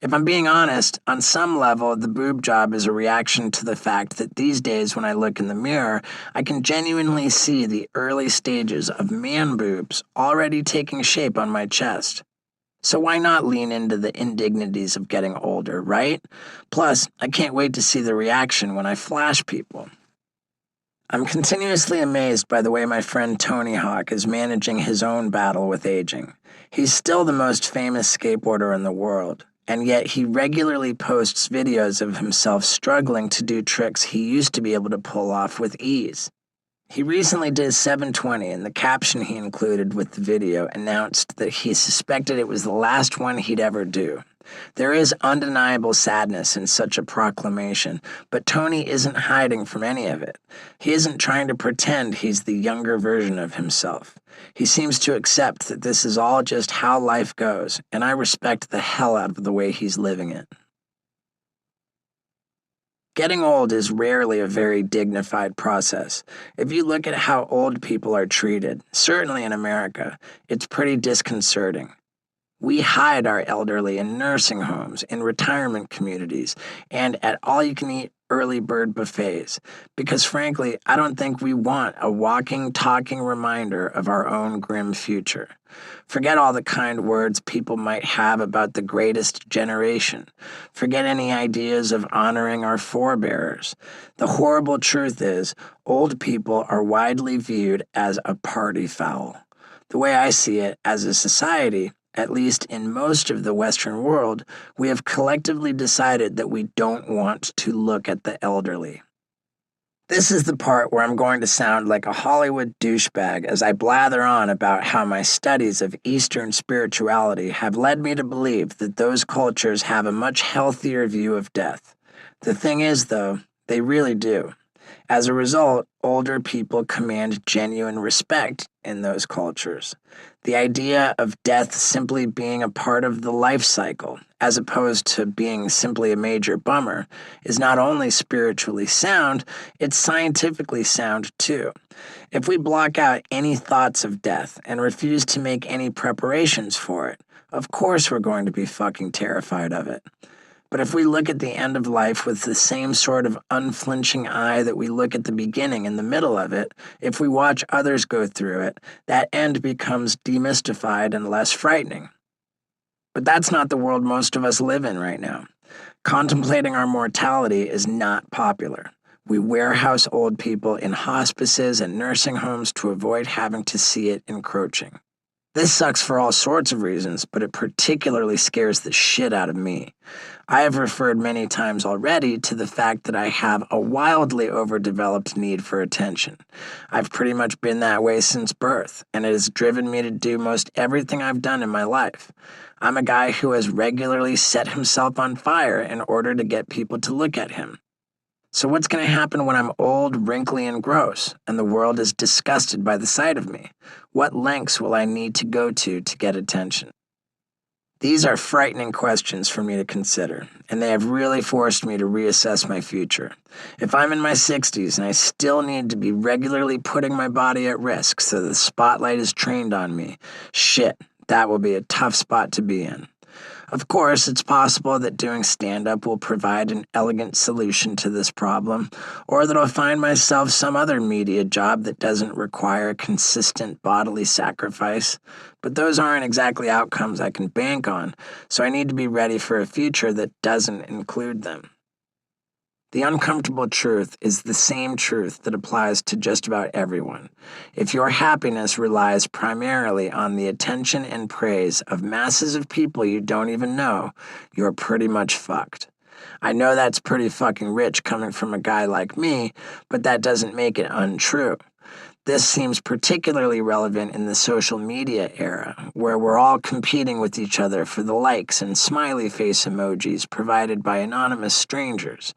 If I'm being honest, on some level, the boob job is a reaction to the fact that these days when I look in the mirror, I can genuinely see the early stages of man boobs already taking shape on my chest. So why not lean into the indignities of getting older, right? Plus, I can't wait to see the reaction when I flash people. I'm continuously amazed by the way my friend Tony Hawk is managing his own battle with aging. He's still the most famous skateboarder in the world, and yet he regularly posts videos of himself struggling to do tricks he used to be able to pull off with ease. He recently did 720, and the caption he included with the video announced that he suspected it was the last one he'd ever do. There is undeniable sadness in such a proclamation, but Tony isn't hiding from any of it. He isn't trying to pretend he's the younger version of himself. He seems to accept that this is all just how life goes, and I respect the hell out of the way he's living it. Getting old is rarely a very dignified process. If you look at how old people are treated, certainly in America, it's pretty disconcerting. We hide our elderly in nursing homes, in retirement communities, and at all-you-can-eat early bird buffets, because frankly, I don't think we want a walking, talking reminder of our own grim future. Forget all the kind words people might have about the greatest generation. Forget any ideas of honoring our forebears. The horrible truth is, old people are widely viewed as a party foul. The way I see it, as a society, at least in most of the Western world, we have collectively decided that we don't want to look at the elderly. This is the part where I'm going to sound like a Hollywood douchebag as I blather on about how my studies of Eastern spirituality have led me to believe that those cultures have a much healthier view of death. The thing is, though, they really do. As a result, older people command genuine respect in those cultures. The idea of death simply being a part of the life cycle, as opposed to being simply a major bummer, is not only spiritually sound, it's scientifically sound too. If we block out any thoughts of death and refuse to make any preparations for it, of course we're going to be fucking terrified of it. But if we look at the end of life with the same sort of unflinching eye that we look at the beginning and the middle of it, if we watch others go through it, that end becomes demystified and less frightening. But that's not the world most of us live in right now. Contemplating our mortality is not popular. We warehouse old people in hospices and nursing homes to avoid having to see it encroaching. This sucks for all sorts of reasons, but it particularly scares the shit out of me. I have referred many times already to the fact that I have a wildly overdeveloped need for attention. I've pretty much been that way since birth, and it has driven me to do most everything I've done in my life. I'm a guy who has regularly set himself on fire in order to get people to look at him. So what's going to happen when I'm old, wrinkly, and gross, and the world is disgusted by the sight of me? What lengths will I need to go to get attention? These are frightening questions for me to consider, and they have really forced me to reassess my future. If I'm in my 60s and I still need to be regularly putting my body at risk so the spotlight is trained on me, shit, that will be a tough spot to be in. Of course, it's possible that doing stand-up will provide an elegant solution to this problem, or that I'll find myself some other media job that doesn't require consistent bodily sacrifice. But those aren't exactly outcomes I can bank on, so I need to be ready for a future that doesn't include them. The uncomfortable truth is the same truth that applies to just about everyone. If your happiness relies primarily on the attention and praise of masses of people you don't even know, you're pretty much fucked. I know that's pretty fucking rich coming from a guy like me, but that doesn't make it untrue. This seems particularly relevant in the social media era, where we're all competing with each other for the likes and smiley face emojis provided by anonymous strangers.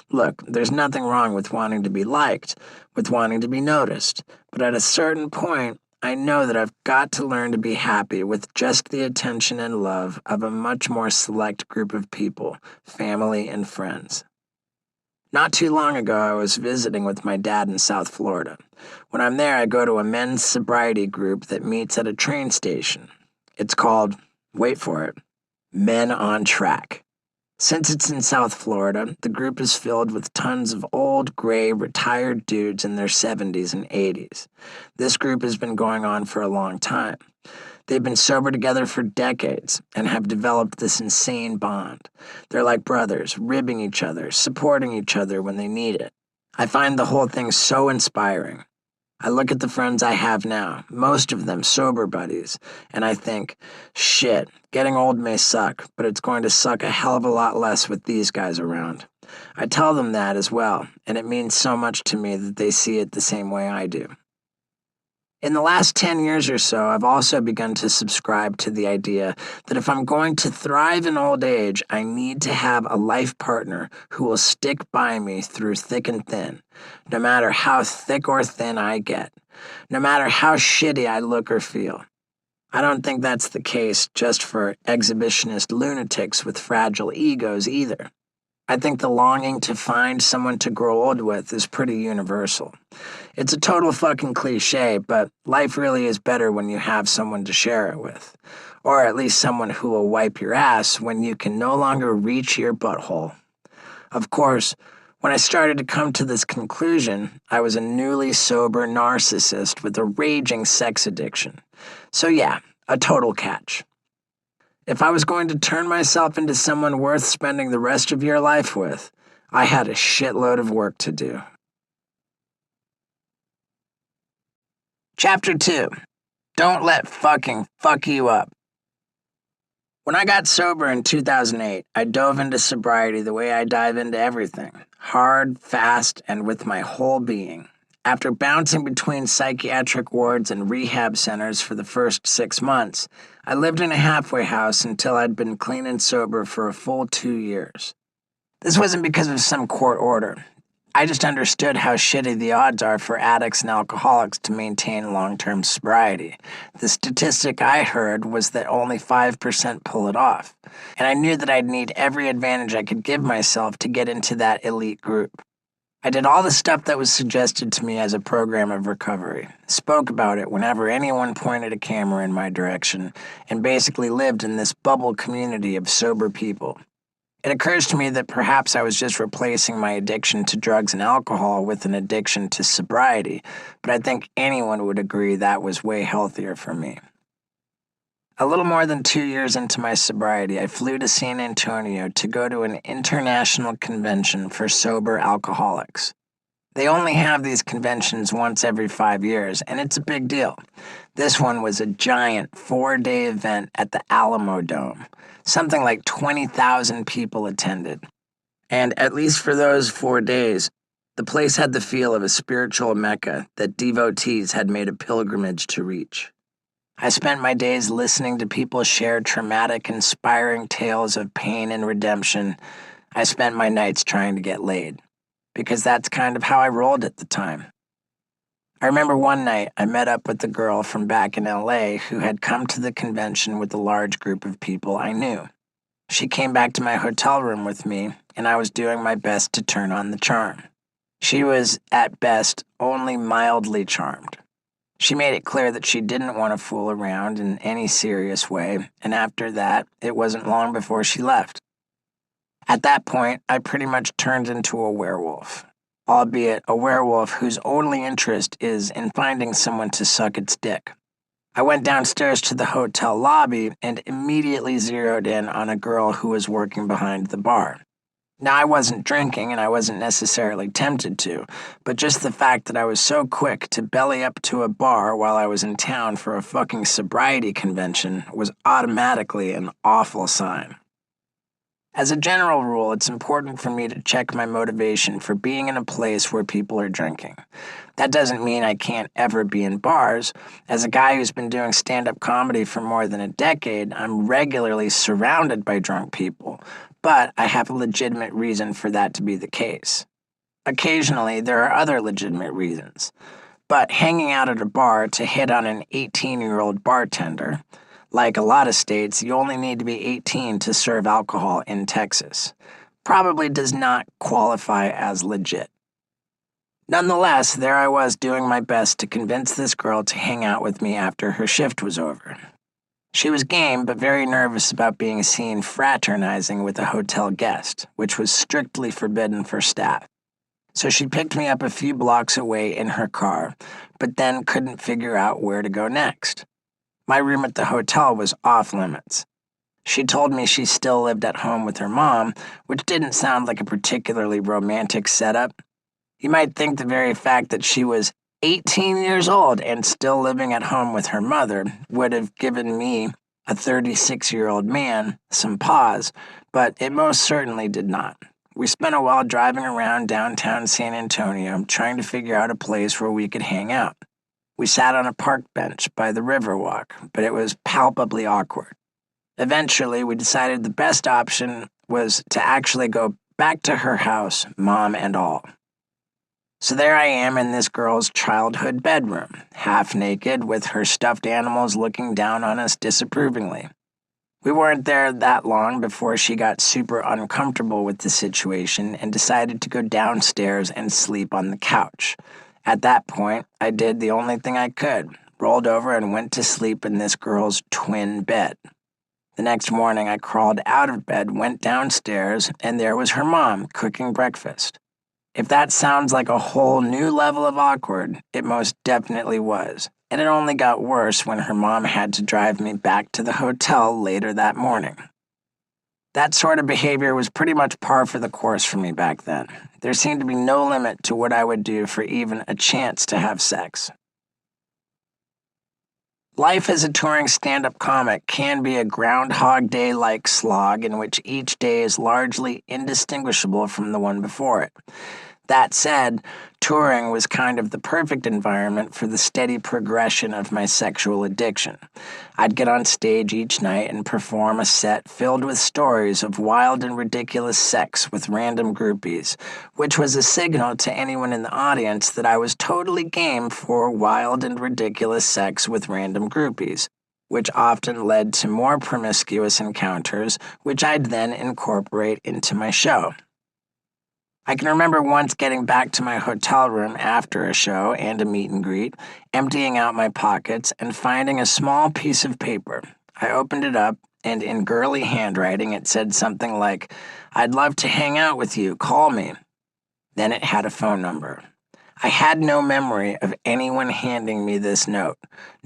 Look, there's nothing wrong with wanting to be liked, with wanting to be noticed, but at a certain point, I know that I've got to learn to be happy with just the attention and love of a much more select group of people, family and friends. Not too long ago, I was visiting with my dad in South Florida. When I'm there, I go to a men's sobriety group that meets at a train station. It's called, wait for it, Men on Track. Since it's in South Florida, the group is filled with tons of old, gray, retired dudes in their 70s and 80s. This group has been going on for a long time. They've been sober together for decades and have developed this insane bond. They're like brothers, ribbing each other, supporting each other when they need it. I find the whole thing so inspiring. I look at the friends I have now, most of them sober buddies, and I think, shit, getting old may suck, but it's going to suck a hell of a lot less with these guys around. I tell them that as well, and it means so much to me that they see it the same way I do. In the last 10 years or so, I've also begun to subscribe to the idea that if I'm going to thrive in old age, I need to have a life partner who will stick by me through thick and thin, no matter how thick or thin I get, no matter how shitty I look or feel. I don't think that's the case just for exhibitionist lunatics with fragile egos either. I think the longing to find someone to grow old with is pretty universal. It's a total fucking cliche, but life really is better when you have someone to share it with. Or at least someone who will wipe your ass when you can no longer reach your butthole. Of course, when I started to come to this conclusion, I was a newly sober narcissist with a raging sex addiction. So yeah, a total catch. If I was going to turn myself into someone worth spending the rest of your life with, I had a shitload of work to do. Chapter 2. Don't let fucking fuck you up. When I got sober in 2008, I dove into sobriety the way I dive into everything. Hard, fast, and with my whole being. After bouncing between psychiatric wards and rehab centers for the first 6 months, I lived in a halfway house until I'd been clean and sober for a full 2 years. This wasn't because of some court order. I just understood how shitty the odds are for addicts and alcoholics to maintain long-term sobriety. The statistic I heard was that only 5% pull it off, and I knew that I'd need every advantage I could give myself to get into that elite group. I did all the stuff that was suggested to me as a program of recovery, spoke about it whenever anyone pointed a camera in my direction, and basically lived in this bubble community of sober people. It occurs to me that perhaps I was just replacing my addiction to drugs and alcohol with an addiction to sobriety, but I think anyone would agree that was way healthier for me. A little more than 2 years into my sobriety, I flew to San Antonio to go to an international convention for sober alcoholics. They only have these conventions once every 5 years, and it's a big deal. This one was a giant 4-day event at the Alamo Dome. Something like 20,000 people attended. And at least for those 4 days, the place had the feel of a spiritual mecca that devotees had made a pilgrimage to reach. I spent my days listening to people share traumatic, inspiring tales of pain and redemption. I spent my nights trying to get laid, because that's kind of how I rolled at the time. I remember one night I met up with a girl from back in LA who had come to the convention with a large group of people I knew. She came back to my hotel room with me, and I was doing my best to turn on the charm. She was, at best, only mildly charmed. She made it clear that she didn't want to fool around in any serious way, and after that, it wasn't long before she left. At that point, I pretty much turned into a werewolf, albeit a werewolf whose only interest is in finding someone to suck its dick. I went downstairs to the hotel lobby and immediately zeroed in on a girl who was working behind the bar. Now, I wasn't drinking and I wasn't necessarily tempted to, but just the fact that I was so quick to belly up to a bar while I was in town for a fucking sobriety convention was automatically an awful sign. As a general rule, it's important for me to check my motivation for being in a place where people are drinking. That doesn't mean I can't ever be in bars. As a guy who's been doing stand-up comedy for more than a decade, I'm regularly surrounded by drunk people, but I have a legitimate reason for that to be the case. Occasionally, there are other legitimate reasons, but hanging out at a bar to hit on an 18-year-old bartender, like a lot of states, you only need to be 18 to serve alcohol in Texas, probably does not qualify as legit. Nonetheless, there I was doing my best to convince this girl to hang out with me after her shift was over. She was game, but very nervous about being seen fraternizing with a hotel guest, which was strictly forbidden for staff. So she picked me up a few blocks away in her car, but then couldn't figure out where to go next. My room at the hotel was off limits. She told me she still lived at home with her mom, which didn't sound like a particularly romantic setup. You might think the very fact that she was 18 years old and still living at home with her mother would have given me, a 36-year-old man, some pause, but it most certainly did not. We spent a while driving around downtown San Antonio trying to figure out a place where we could hang out. We sat on a park bench by the Riverwalk, but it was palpably awkward. Eventually, we decided the best option was to actually go back to her house, mom and all. So there I am in this girl's childhood bedroom, half naked, with her stuffed animals looking down on us disapprovingly. We weren't there that long before she got super uncomfortable with the situation and decided to go downstairs and sleep on the couch. At that point, I did the only thing I could, rolled over and went to sleep in this girl's twin bed. The next morning, I crawled out of bed, went downstairs, and there was her mom cooking breakfast. If that sounds like a whole new level of awkward, it most definitely was, and it only got worse when her mom had to drive me back to the hotel later that morning. That sort of behavior was pretty much par for the course for me back then. There seemed to be no limit to what I would do for even a chance to have sex. Life as a touring stand-up comic can be a Groundhog Day-like slog in which each day is largely indistinguishable from the one before it. That said, touring was kind of the perfect environment for the steady progression of my sexual addiction. I'd get on stage each night and perform a set filled with stories of wild and ridiculous sex with random groupies, which was a signal to anyone in the audience that I was totally game for wild and ridiculous sex with random groupies, which often led to more promiscuous encounters, which I'd then incorporate into my show. I can remember once getting back to my hotel room after a show and a meet and greet, emptying out my pockets, and finding a small piece of paper. I opened it up, and in girly handwriting it said something like, "I'd love to hang out with you, call me." Then it had a phone number. I had no memory of anyone handing me this note,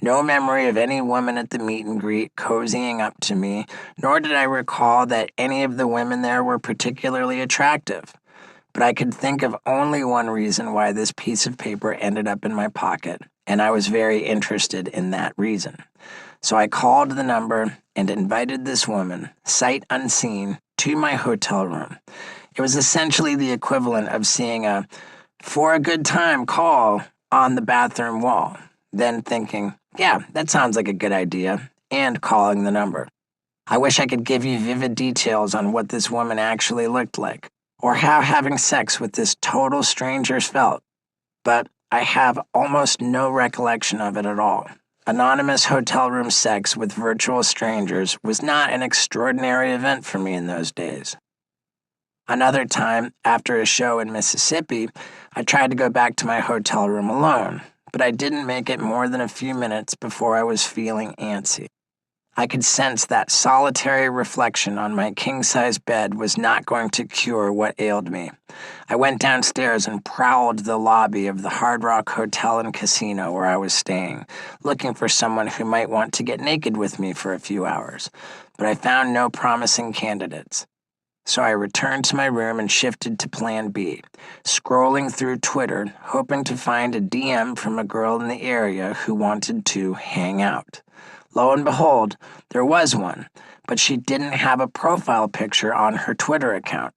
no memory of any woman at the meet and greet cozying up to me, nor did I recall that any of the women there were particularly attractive. But I could think of only one reason why this piece of paper ended up in my pocket, and I was very interested in that reason. So I called the number and invited this woman, sight unseen, to my hotel room. It was essentially the equivalent of seeing a "for a good time" call on the bathroom wall, then thinking, Yeah, that sounds like a good idea. And calling the number. I wish I could give you vivid details on what this woman actually looked like, or how having sex with this total stranger felt, but I have almost no recollection of it at all. Anonymous hotel room sex with virtual strangers was not an extraordinary event for me in those days. Another time, after a show in Mississippi, I tried to go back to my hotel room alone, but I didn't make it more than a few minutes before I was feeling antsy. I could sense that solitary reflection on my king-size bed was not going to cure what ailed me. I went downstairs and prowled the lobby of the Hard Rock Hotel and Casino where I was staying, looking for someone who might want to get naked with me for a few hours, but I found no promising candidates. So I returned to my room and shifted to plan B, scrolling through Twitter, hoping to find a DM from a girl in the area who wanted to hang out. Lo and behold, there was one, but she didn't have a profile picture on her Twitter account.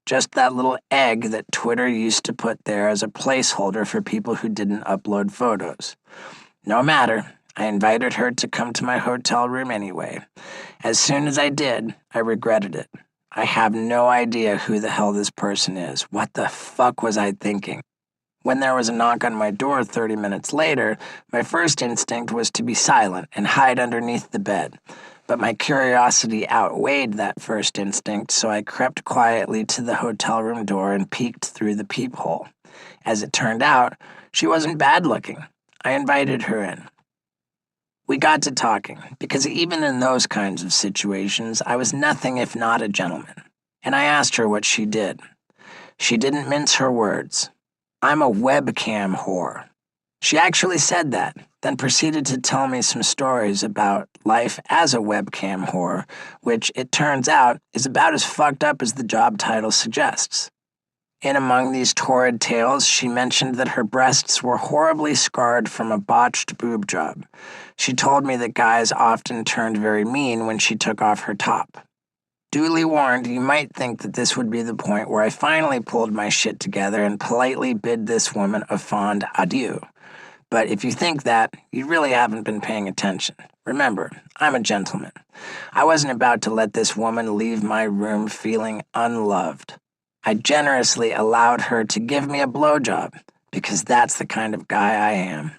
Just that little egg that Twitter used to put there as a placeholder for people who didn't upload photos. No matter, I invited her to come to my hotel room anyway. As soon as I did, I regretted it. I have no idea who the hell this person is. What the fuck was I thinking? When there was a knock on my door 30 minutes later, my first instinct was to be silent and hide underneath the bed. But my curiosity outweighed that first instinct, so I crept quietly to the hotel room door and peeked through the peephole. As it turned out, she wasn't bad looking. I invited her in. We got to talking, because even in those kinds of situations, I was nothing if not a gentleman. And I asked her what she did. She didn't mince her words. I'm a webcam whore. She actually said that, then proceeded to tell me some stories about life as a webcam whore, which, it turns out, is about as fucked up as the job title suggests. In among these torrid tales, she mentioned that her breasts were horribly scarred from a botched boob job. She told me that guys often turned very mean when she took off her top. Duly warned, you might think that this would be the point where I finally pulled my shit together and politely bid this woman a fond adieu. But if you think that, you really haven't been paying attention. Remember, I'm a gentleman. I wasn't about to let this woman leave my room feeling unloved. I generously allowed her to give me a blowjob, because that's the kind of guy I am.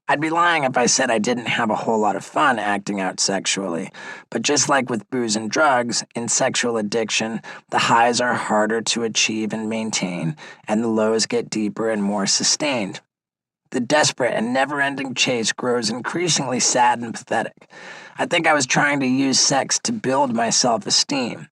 I'd be lying if I said I didn't have a whole lot of fun acting out sexually, but just like with booze and drugs, in sexual addiction, the highs are harder to achieve and maintain, and the lows get deeper and more sustained. The desperate and never-ending chase grows increasingly sad and pathetic. I think I was trying to use sex to build my self-esteem.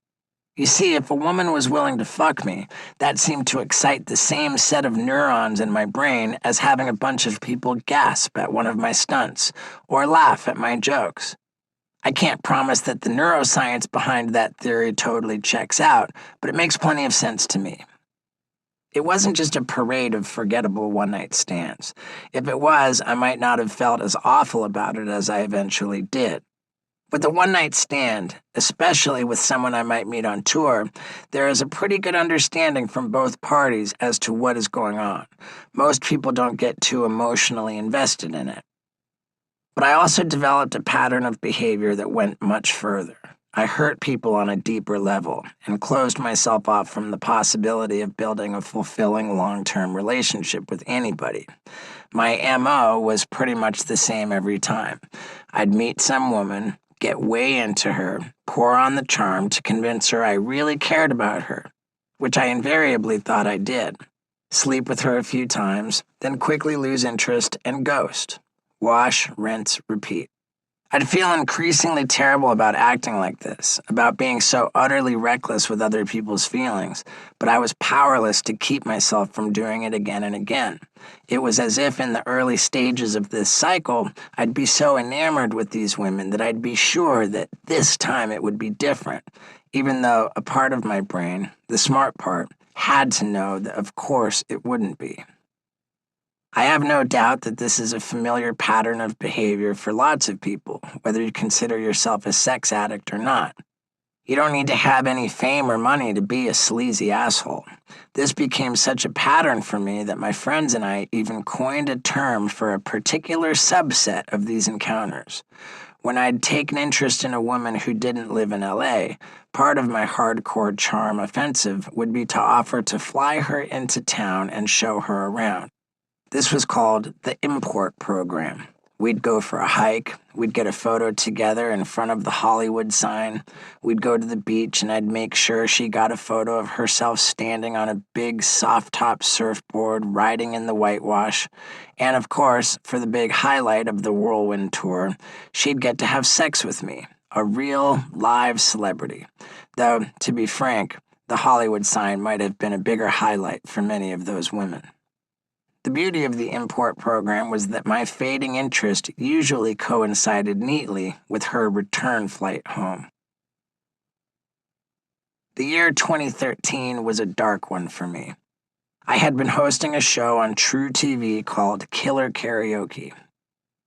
You see, if a woman was willing to fuck me, that seemed to excite the same set of neurons in my brain as having a bunch of people gasp at one of my stunts or laugh at my jokes. I can't promise that the neuroscience behind that theory totally checks out, but it makes plenty of sense to me. It wasn't just a parade of forgettable one-night stands. If it was, I might not have felt as awful about it as I eventually did. With a one-night stand, especially with someone I might meet on tour, there is a pretty good understanding from both parties as to what is going on. Most people don't get too emotionally invested in it. But I also developed a pattern of behavior that went much further. I hurt people on a deeper level and closed myself off from the possibility of building a fulfilling long-term relationship with anybody. My MO was pretty much the same every time. I'd meet some woman, get way into her, pour on the charm to convince her I really cared about her, which I invariably thought I did. Sleep with her a few times, then quickly lose interest and ghost. Wash, rinse, repeat. I'd feel increasingly terrible about acting like this, about being so utterly reckless with other people's feelings, but I was powerless to keep myself from doing it again and again. It was as if in the early stages of this cycle, I'd be so enamored with these women that I'd be sure that this time it would be different, even though a part of my brain, the smart part, had to know that of course it wouldn't be. I have no doubt that this is a familiar pattern of behavior for lots of people, whether you consider yourself a sex addict or not. You don't need to have any fame or money to be a sleazy asshole. This became such a pattern for me that my friends and I even coined a term for a particular subset of these encounters. When I'd taken interest in a woman who didn't live in LA, part of my hardcore charm offensive would be to offer to fly her into town and show her around. This was called the import program. We'd go for a hike, we'd get a photo together in front of the Hollywood sign, we'd go to the beach and I'd make sure she got a photo of herself standing on a big soft-top surfboard riding in the whitewash, and of course, for the big highlight of the whirlwind tour, she'd get to have sex with me, a real, live celebrity. Though, to be frank, the Hollywood sign might have been a bigger highlight for many of those women. The beauty of the import program was that my fading interest usually coincided neatly with her return flight home. The year 2013 was a dark one for me. I had been hosting a show on True TV called Killer Karaoke.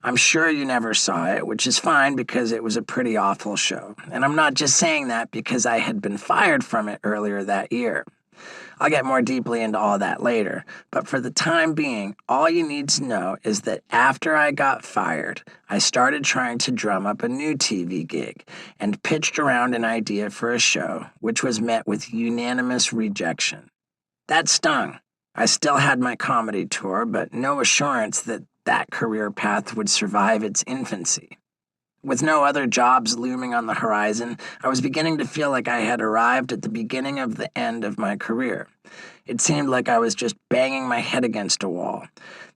I'm sure you never saw it, which is fine because it was a pretty awful show. And I'm not just saying that because I had been fired from it earlier that year. I'll get more deeply into all that later, but for the time being, all you need to know is that after I got fired, I started trying to drum up a new TV gig and pitched around an idea for a show, which was met with unanimous rejection. That stung. I still had my comedy tour, but no assurance that that career path would survive its infancy. With no other jobs looming on the horizon, I was beginning to feel like I had arrived at the beginning of the end of my career. It seemed like I was just banging my head against a wall.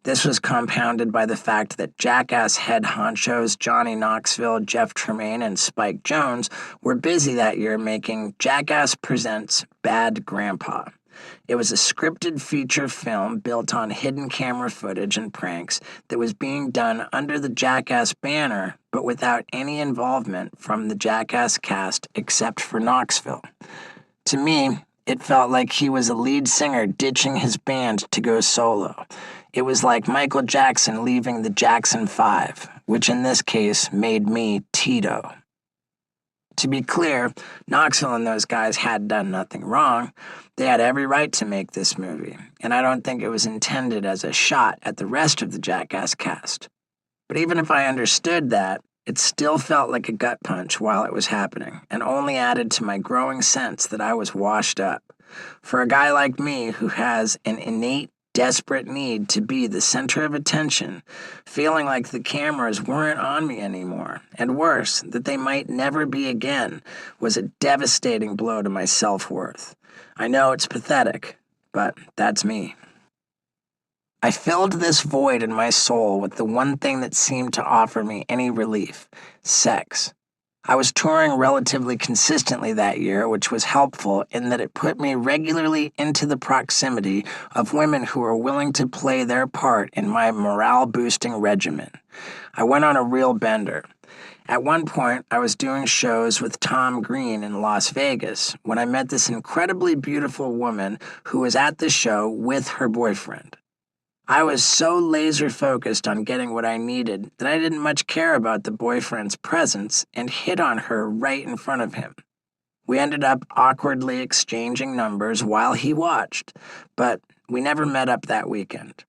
This was compounded by the fact that Jackass head honchos Johnny Knoxville, Jeff Tremaine, and Spike Jonze were busy that year making Jackass Presents Bad Grandpa. It was a scripted feature film built on hidden camera footage and pranks that was being done under the Jackass banner, but without any involvement from the Jackass cast except for Knoxville. To me, it felt like he was a lead singer ditching his band to go solo. It was like Michael Jackson leaving the Jackson 5, which in this case made me Tito. To be clear, Knoxville and those guys had done nothing wrong. They had every right to make this movie, and I don't think it was intended as a shot at the rest of the Jackass cast. But even if I understood that, it still felt like a gut punch while it was happening, and only added to my growing sense that I was washed up. For a guy like me who has an innate, desperate need to be the center of attention, feeling like the cameras weren't on me anymore, and worse, that they might never be again, was a devastating blow to my self-worth. I know it's pathetic, but that's me. I filled this void in my soul with the one thing that seemed to offer me any relief: sex. I was touring relatively consistently that year, which was helpful in that it put me regularly into the proximity of women who were willing to play their part in my morale-boosting regimen. I went on a real bender. At one point, I was doing shows with Tom Green in Las Vegas when I met this incredibly beautiful woman who was at the show with her boyfriend. I was so laser-focused on getting what I needed that I didn't much care about the boyfriend's presence and hit on her right in front of him. We ended up awkwardly exchanging numbers while he watched, but we never met up that weekend.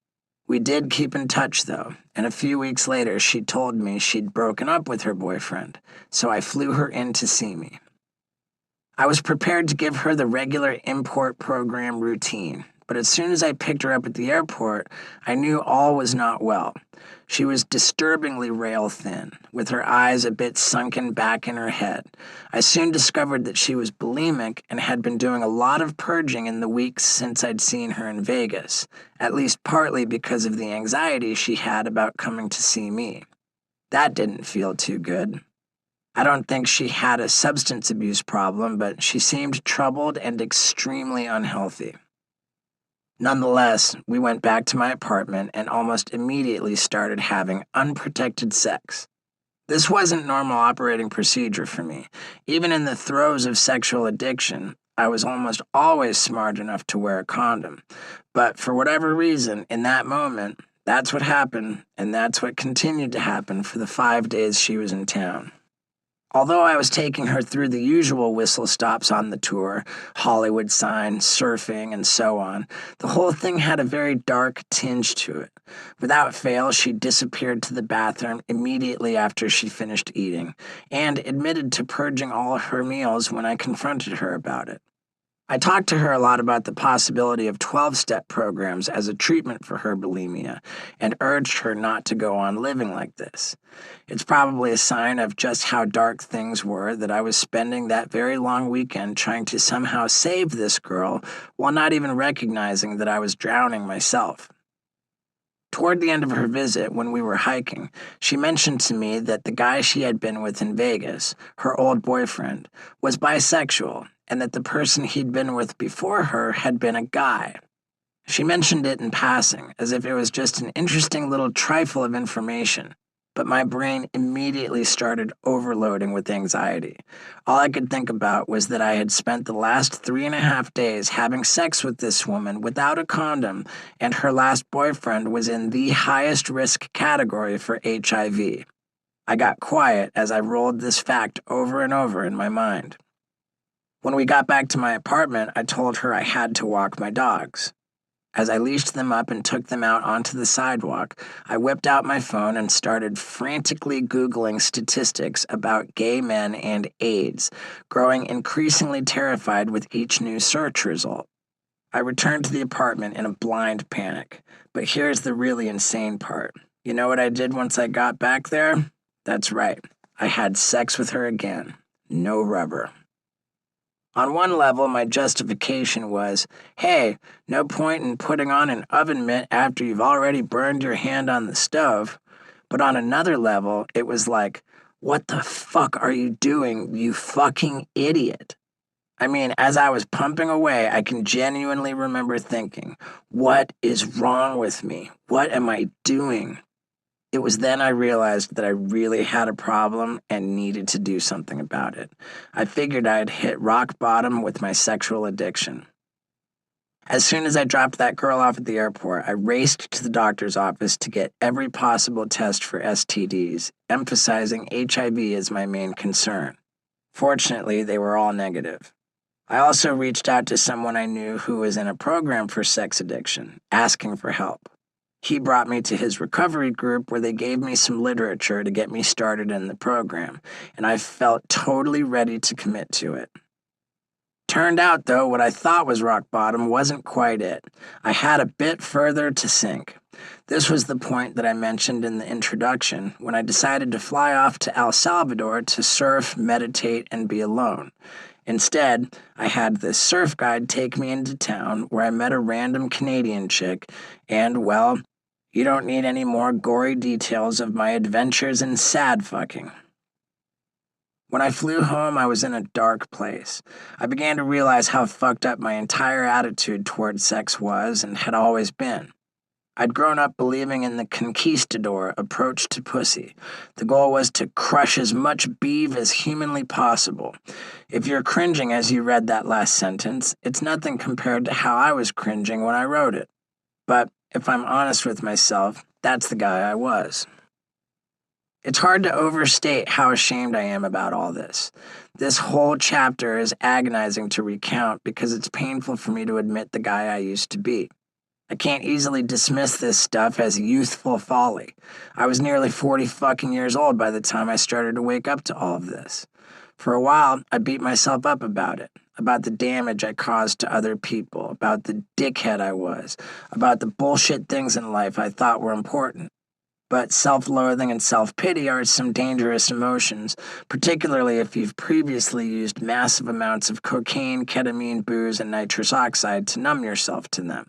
We did keep in touch, though, and a few weeks later she told me she'd broken up with her boyfriend, so I flew her in to see me. I was prepared to give her the regular import program routine, but as soon as I picked her up at the airport, I knew all was not well. She was disturbingly rail-thin, with her eyes a bit sunken back in her head. I soon discovered that she was bulimic and had been doing a lot of purging in the weeks since I'd seen her in Vegas, at least partly because of the anxiety she had about coming to see me. That didn't feel too good. I don't think she had a substance abuse problem, but she seemed troubled and extremely unhealthy. Nonetheless, we went back to my apartment and almost immediately started having unprotected sex. This wasn't normal operating procedure for me. Even in the throes of sexual addiction, I was almost always smart enough to wear a condom. But for whatever reason, in that moment, that's what happened, and that's what continued to happen for the 5 days she was in town. Although I was taking her through the usual whistle stops on the tour, Hollywood sign, surfing, and so on, the whole thing had a very dark tinge to it. Without fail, she disappeared to the bathroom immediately after she finished eating, and admitted to purging all of her meals when I confronted her about it. I talked to her a lot about the possibility of 12-step programs as a treatment for her bulimia and urged her not to go on living like this. It's probably a sign of just how dark things were that I was spending that very long weekend trying to somehow save this girl while not even recognizing that I was drowning myself. Toward the end of her visit, when we were hiking, she mentioned to me that the guy she had been with in Vegas, her old boyfriend, was bisexual, and that the person he'd been with before her had been a guy. She mentioned it in passing, as if it was just an interesting little trifle of information, but my brain immediately started overloading with anxiety. All I could think about was that I had spent the last 3.5 days having sex with this woman without a condom, and her last boyfriend was in the highest risk category for HIV. I got quiet as I rolled this fact over and over in my mind. When we got back to my apartment, I told her I had to walk my dogs. As I leashed them up and took them out onto the sidewalk, I whipped out my phone and started frantically Googling statistics about gay men and AIDS, growing increasingly terrified with each new search result. I returned to the apartment in a blind panic. But here's the really insane part. You know what I did once I got back there? That's right. I had sex with her again. No rubber. On one level, my justification was, hey, no point in putting on an oven mitt after you've already burned your hand on the stove. But on another level, it was like, what the fuck are you doing, you fucking idiot? I mean, as I was pumping away, I can genuinely remember thinking, what is wrong with me? What am I doing? It was then I realized that I really had a problem and needed to do something about it. I figured I'd hit rock bottom with my sexual addiction. As soon as I dropped that girl off at the airport, I raced to the doctor's office to get every possible test for STDs, emphasizing HIV as my main concern. Fortunately, they were all negative. I also reached out to someone I knew who was in a program for sex addiction, asking for help. He brought me to his recovery group where they gave me some literature to get me started in the program, and I felt totally ready to commit to it. Turned out, though, what I thought was rock bottom wasn't quite it. I had a bit further to sink. This was the point that I mentioned in the introduction when I decided to fly off to El Salvador to surf, meditate, and be alone. Instead, I had this surf guide take me into town where I met a random Canadian chick, and, well, you don't need any more gory details of my adventures in sad fucking. When I flew home, I was in a dark place. I began to realize how fucked up my entire attitude toward sex was and had always been. I'd grown up believing in the conquistador approach to pussy. The goal was to crush as much beef as humanly possible. If you're cringing as you read that last sentence, it's nothing compared to how I was cringing when I wrote it. But if I'm honest with myself, that's the guy I was. It's hard to overstate how ashamed I am about all this. This whole chapter is agonizing to recount because it's painful for me to admit the guy I used to be. I can't easily dismiss this stuff as youthful folly. I was nearly 40 fucking years old by the time I started to wake up to all of this. For a while, I beat myself up about it, about the damage I caused to other people, about the dickhead I was, about the bullshit things in life I thought were important. But self-loathing and self-pity are some dangerous emotions, particularly if you've previously used massive amounts of cocaine, ketamine, booze, and nitrous oxide to numb yourself to them.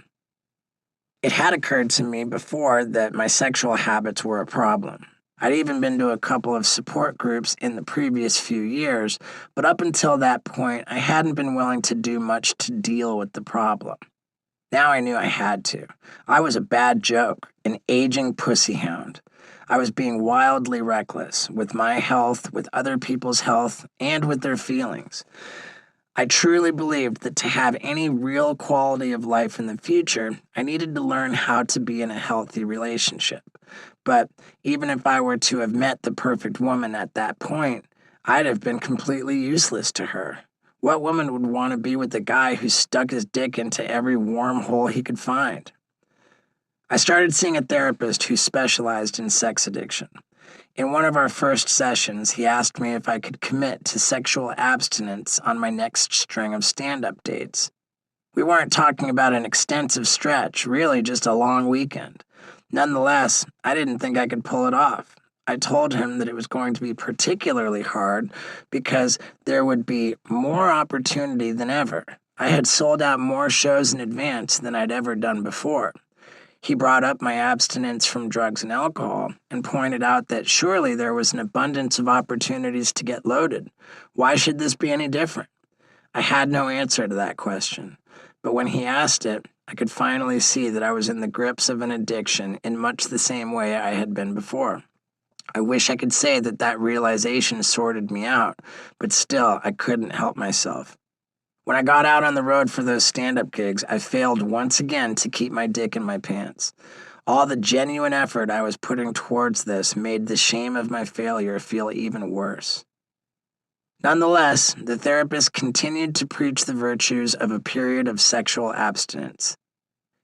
It had occurred to me before that my sexual habits were a problem. I'd even been to a couple of support groups in the previous few years, but up until that point, I hadn't been willing to do much to deal with the problem. Now I knew I had to. I was a bad joke, an aging pussy hound. I was being wildly reckless with my health, with other people's health, and with their feelings. I truly believed that to have any real quality of life in the future, I needed to learn how to be in a healthy relationship. But even if I were to have met the perfect woman at that point, I'd have been completely useless to her. What woman would want to be with a guy who stuck his dick into every wormhole he could find? I started seeing a therapist who specialized in sex addiction. In one of our first sessions, he asked me if I could commit to sexual abstinence on my next string of stand-up dates. We weren't talking about an extensive stretch, really just a long weekend. Nonetheless, I didn't think I could pull it off. I told him that it was going to be particularly hard because there would be more opportunity than ever. I had sold out more shows in advance than I'd ever done before. He brought up my abstinence from drugs and alcohol and pointed out that surely there was an abundance of opportunities to get loaded. Why should this be any different? I had no answer to that question, but when he asked it, I could finally see that I was in the grips of an addiction in much the same way I had been before. I wish I could say that that realization sorted me out, but still, I couldn't help myself. When I got out on the road for those stand-up gigs, I failed once again to keep my dick in my pants. All the genuine effort I was putting towards this made the shame of my failure feel even worse. Nonetheless, the therapist continued to preach the virtues of a period of sexual abstinence.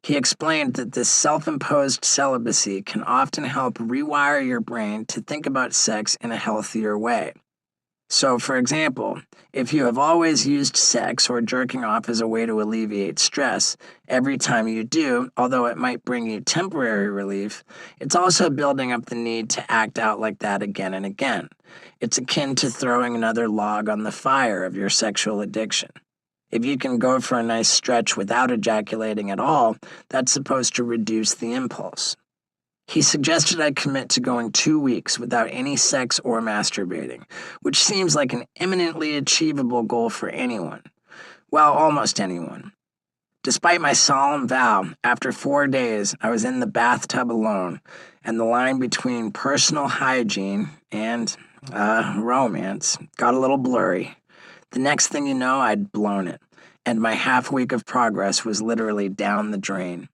He explained that this self-imposed celibacy can often help rewire your brain to think about sex in a healthier way. So, for example, if you have always used sex or jerking off as a way to alleviate stress, every time you do, although it might bring you temporary relief, it's also building up the need to act out like that again and again. It's akin to throwing another log on the fire of your sexual addiction. If you can go for a nice stretch without ejaculating at all, that's supposed to reduce the impulse. He suggested I commit to going 2 weeks without any sex or masturbating, which seems like an eminently achievable goal for anyone. Well, almost anyone. Despite my solemn vow, after 4 days, I was in the bathtub alone, and the line between personal hygiene and, romance got a little blurry. The next thing you know, I'd blown it, and my half week of progress was literally down the drain.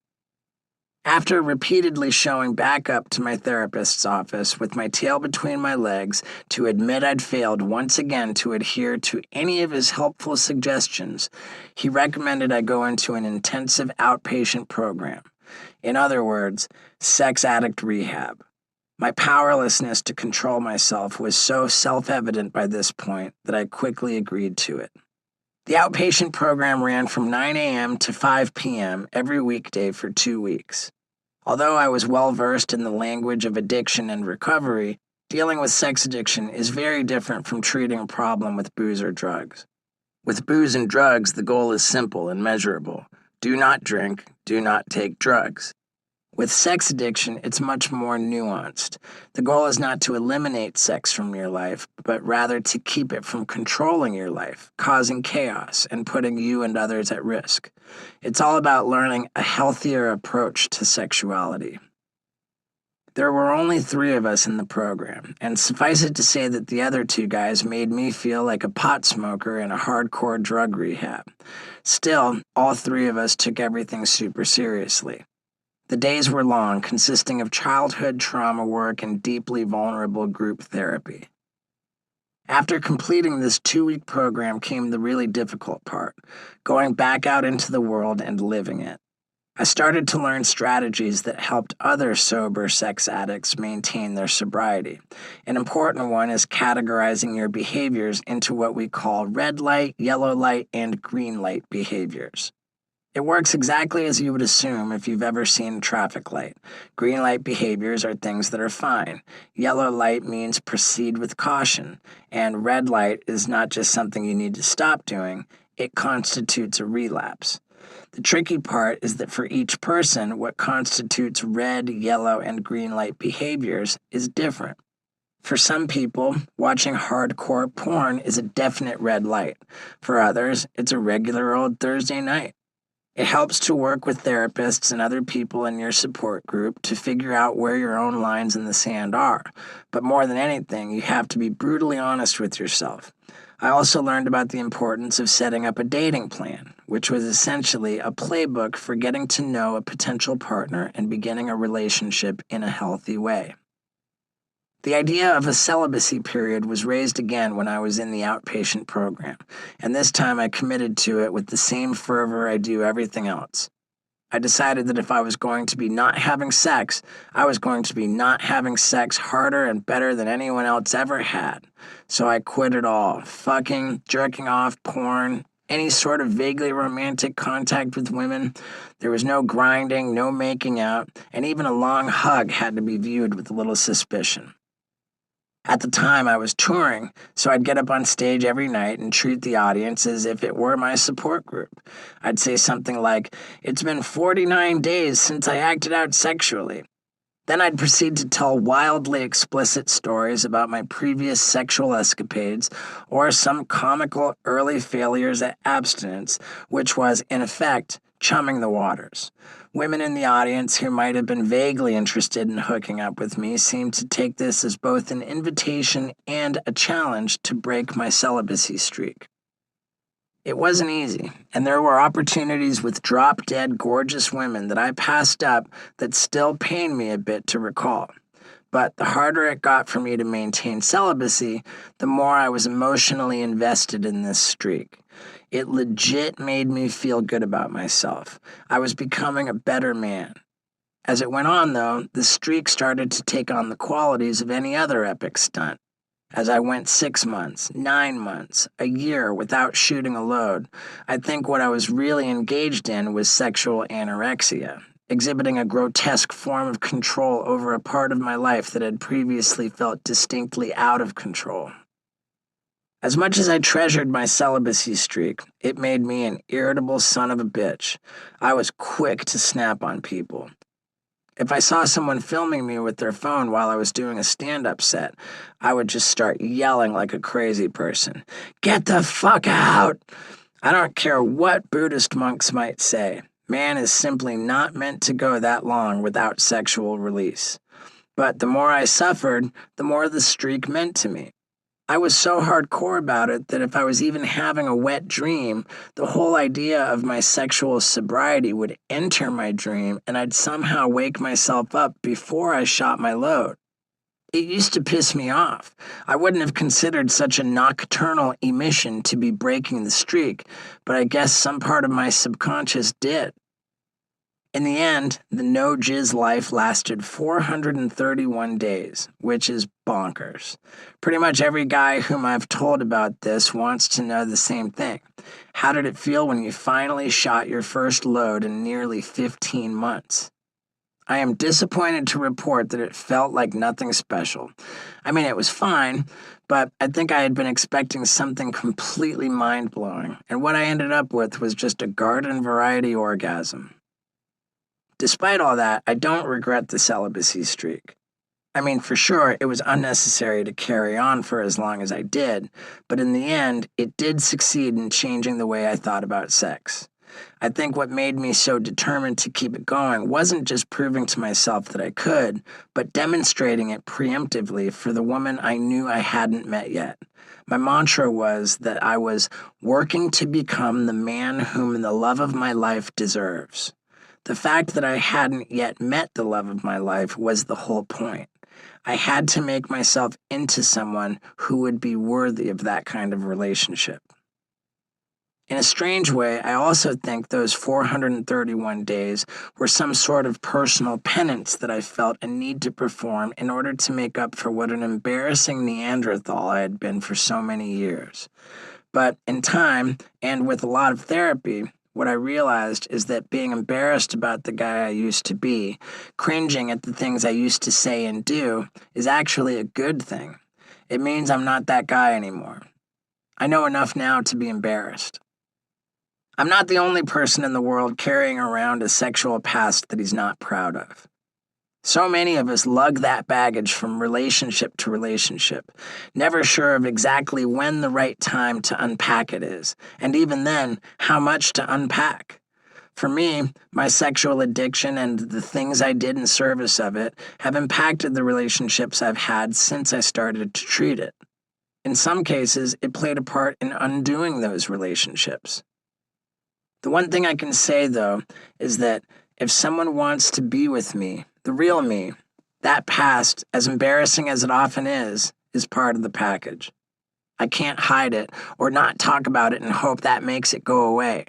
After repeatedly showing back up to my therapist's office with my tail between my legs to admit I'd failed once again to adhere to any of his helpful suggestions, he recommended I go into an intensive outpatient program. In other words, sex addict rehab. My powerlessness to control myself was so self-evident by this point that I quickly agreed to it. The outpatient program ran from 9 a.m. to 5 p.m. every weekday for 2 weeks. Although I was well-versed in the language of addiction and recovery, dealing with sex addiction is very different from treating a problem with booze or drugs. With booze and drugs, the goal is simple and measurable. Do not drink, do not take drugs. With sex addiction, it's much more nuanced. The goal is not to eliminate sex from your life, but rather to keep it from controlling your life, causing chaos, and putting you and others at risk. It's all about learning a healthier approach to sexuality. There were only 3 of us in the program, and suffice it to say that the other 2 guys made me feel like a pot smoker in a hardcore drug rehab. Still, all 3 of us took everything super seriously. The days were long, consisting of childhood trauma work and deeply vulnerable group therapy. After completing this 2-week program came the really difficult part, going back out into the world and living it. I started to learn strategies that helped other sober sex addicts maintain their sobriety. An important one is categorizing your behaviors into what we call red light, yellow light, and green light behaviors. It works exactly as you would assume if you've ever seen a traffic light. Green light behaviors are things that are fine. Yellow light means proceed with caution. And red light is not just something you need to stop doing, it constitutes a relapse. The tricky part is that for each person, what constitutes red, yellow, and green light behaviors is different. For some people, watching hardcore porn is a definite red light. For others, it's a regular old Thursday night. It helps to work with therapists and other people in your support group to figure out where your own lines in the sand are. But more than anything, you have to be brutally honest with yourself. I also learned about the importance of setting up a dating plan, which was essentially a playbook for getting to know a potential partner and beginning a relationship in a healthy way. The idea of a celibacy period was raised again when I was in the outpatient program, and this time I committed to it with the same fervor I do everything else. I decided that if I was going to be not having sex, I was going to be not having sex harder and better than anyone else ever had. So I quit it all. Fucking, jerking off, porn, any sort of vaguely romantic contact with women. There was no grinding, no making out, and even a long hug had to be viewed with a little suspicion. At the time, I was touring, so I'd get up on stage every night and treat the audience as if it were my support group. I'd say something like, "It's been 49 days since I acted out sexually." Then I'd proceed to tell wildly explicit stories about my previous sexual escapades or some comical early failures at abstinence, which was, in effect, chumming the waters. Women in the audience who might have been vaguely interested in hooking up with me seemed to take this as both an invitation and a challenge to break my celibacy streak. It wasn't easy, and there were opportunities with drop-dead gorgeous women that I passed up that still pain me a bit to recall. But the harder it got for me to maintain celibacy, the more I was emotionally invested in this streak. It legit made me feel good about myself. I was becoming a better man. As it went on, though, the streak started to take on the qualities of any other epic stunt. As I went 6 months, 9 months, a year without shooting a load, I think what I was really engaged in was sexual anorexia, exhibiting a grotesque form of control over a part of my life that had previously felt distinctly out of control. As much as I treasured my celibacy streak, it made me an irritable son of a bitch. I was quick to snap on people. If I saw someone filming me with their phone while I was doing a stand-up set, I would just start yelling like a crazy person. "Get the fuck out!" I don't care what Buddhist monks might say. Man is simply not meant to go that long without sexual release. But the more I suffered, the more the streak meant to me. I was so hardcore about it that if I was even having a wet dream, the whole idea of my sexual sobriety would enter my dream and I'd somehow wake myself up before I shot my load. It used to piss me off. I wouldn't have considered such a nocturnal emission to be breaking the streak, but I guess some part of my subconscious did. In the end, the no-jizz life lasted 431 days, which is bonkers. Pretty much every guy whom I've told about this wants to know the same thing. How did it feel when you finally shot your first load in nearly 15 months? I am disappointed to report that it felt like nothing special. I mean, it was fine, but I think I had been expecting something completely mind-blowing, and what I ended up with was just a garden variety orgasm. Despite all that, I don't regret the celibacy streak. I mean, for sure, it was unnecessary to carry on for as long as I did, but in the end, it did succeed in changing the way I thought about sex. I think what made me so determined to keep it going wasn't just proving to myself that I could, but demonstrating it preemptively for the woman I knew I hadn't met yet. My mantra was that I was working to become the man whom the love of my life deserves. The fact that I hadn't yet met the love of my life was the whole point. I had to make myself into someone who would be worthy of that kind of relationship. In a strange way, I also think those 431 days were some sort of personal penance that I felt a need to perform in order to make up for what an embarrassing Neanderthal I had been for so many years. But in time, and with a lot of therapy, what I realized is that being embarrassed about the guy I used to be, cringing at the things I used to say and do, is actually a good thing. It means I'm not that guy anymore. I know enough now to be embarrassed. I'm not the only person in the world carrying around a sexual past that he's not proud of. So many of us lug that baggage from relationship to relationship, never sure of exactly when the right time to unpack it is, and even then, how much to unpack. For me, my sexual addiction and the things I did in service of it have impacted the relationships I've had since I started to treat it. In some cases, it played a part in undoing those relationships. The one thing I can say, though, is that if someone wants to be with me, the real me, That past, as embarrassing as it often is part of the package. I can't hide it or not talk about it and hope that makes it go away.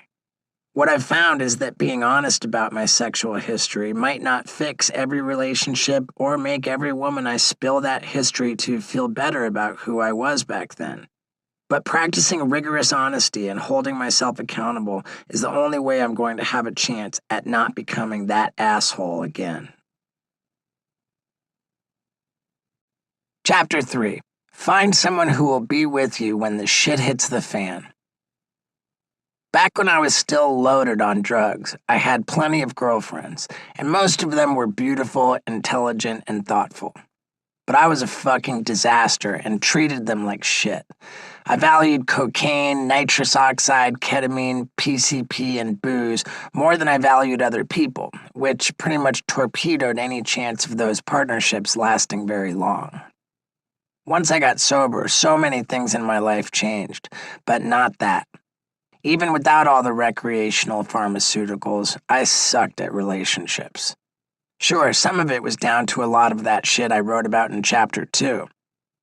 What I've found is that being honest about my sexual history might not fix every relationship or make every woman I spill that history to feel better about who I was back then. But practicing rigorous honesty and holding myself accountable is the only way I'm going to have a chance at not becoming that asshole again. Chapter 3. Find someone who will be with you when the shit hits the fan. Back when I was still loaded on drugs, I had plenty of girlfriends, and most of them were beautiful, intelligent, and thoughtful. But I was a fucking disaster and treated them like shit. I valued cocaine, nitrous oxide, ketamine, PCP, and booze more than I valued other people, which pretty much torpedoed any chance of those partnerships lasting very long. Once I got sober, so many things in my life changed, but not that. Even without all the recreational pharmaceuticals, I sucked at relationships. Sure, some of it was down to a lot of that shit I wrote about in Chapter 2.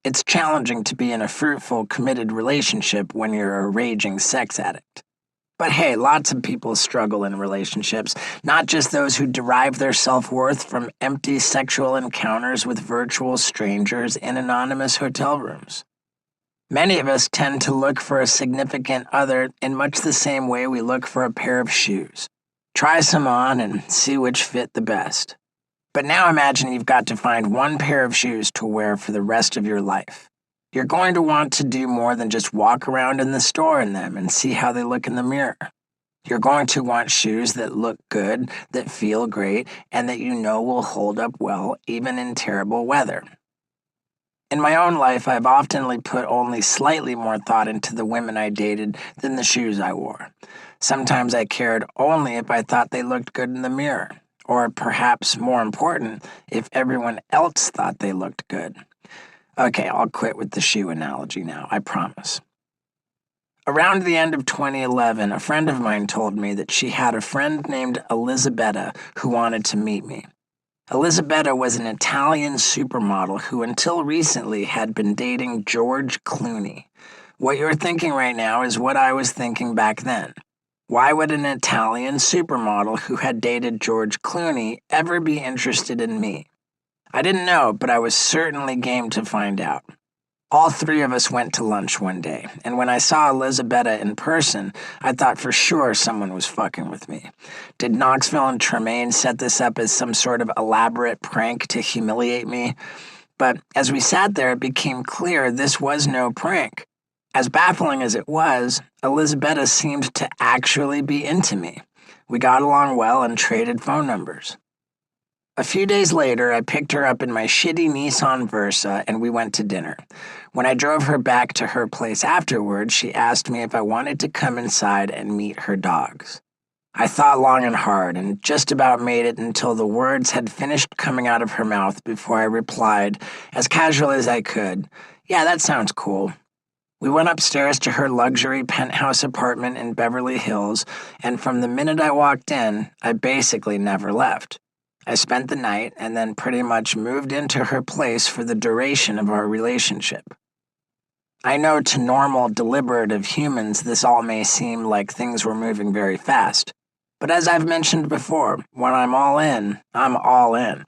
It's challenging to be in a fruitful, committed relationship when you're a raging sex addict. But hey, lots of people struggle in relationships, not just those who derive their self-worth from empty sexual encounters with virtual strangers in anonymous hotel rooms. Many of us tend to look for a significant other in much the same way we look for a pair of shoes. Try some on and see which fit the best. But now imagine you've got to find one pair of shoes to wear for the rest of your life. You're going to want to do more than just walk around in the store in them and see how they look in the mirror. You're going to want shoes that look good, that feel great, and that you know will hold up well even in terrible weather. In my own life, I've often put only slightly more thought into the women I dated than the shoes I wore. Sometimes I cared only if I thought they looked good in the mirror, or perhaps more important, if everyone else thought they looked good. Okay, I'll quit with the shoe analogy now, I promise. Around the end of 2011, a friend of mine told me that she had a friend named Elisabetta who wanted to meet me. Elisabetta was an Italian supermodel who until recently had been dating George Clooney. What you're thinking right now is what I was thinking back then. Why would an Italian supermodel who had dated George Clooney ever be interested in me? I didn't know, but I was certainly game to find out. All three of us went to lunch one day, and when I saw Elisabetta in person, I thought for sure someone was fucking with me. Did Knoxville and Tremaine set this up as some sort of elaborate prank to humiliate me? But as we sat there, it became clear this was no prank. As baffling as it was, Elisabetta seemed to actually be into me. We got along well and traded phone numbers. A few days later, I picked her up in my shitty Nissan Versa and we went to dinner. When I drove her back to her place afterwards, she asked me if I wanted to come inside and meet her dogs. I thought long and hard and just about made it until the words had finished coming out of her mouth before I replied, as casual as I could, "Yeah, that sounds cool." We went upstairs to her luxury penthouse apartment in Beverly Hills, and from the minute I walked in, I basically never left. I spent the night and then pretty much moved into her place for the duration of our relationship. I know to normal, deliberative humans this all may seem like things were moving very fast, but as I've mentioned before, when I'm all in, I'm all in.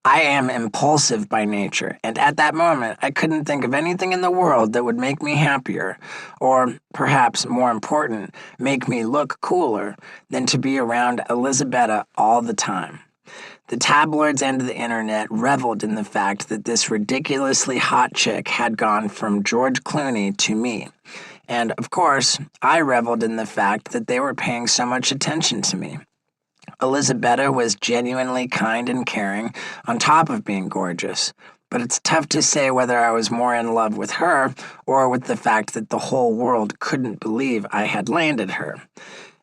I am impulsive by nature, and at that moment, I couldn't think of anything in the world that would make me happier, or, perhaps more important, make me look cooler, than to be around Elisabetta all the time. The tabloids and the internet reveled in the fact that this ridiculously hot chick had gone from George Clooney to me. And, of course, I reveled in the fact that they were paying so much attention to me. Elisabetta was genuinely kind and caring, on top of being gorgeous. But it's tough to say whether I was more in love with her or with the fact that the whole world couldn't believe I had landed her.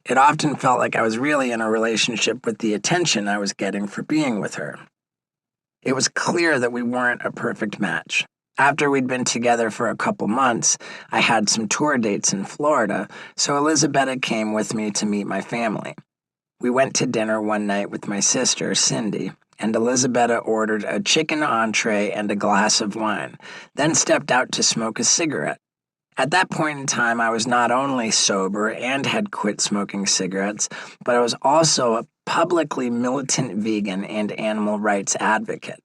It often felt like I was really in a relationship with the attention I was getting for being with her. It was clear that we weren't a perfect match. After we'd been together for a couple months, I had some tour dates in Florida, so Elisabetta came with me to meet my family. We went to dinner one night with my sister, Cindy, and Elisabetta ordered a chicken entree and a glass of wine, then stepped out to smoke a cigarette. At that point in time, I was not only sober and had quit smoking cigarettes, but I was also a publicly militant vegan and animal rights advocate.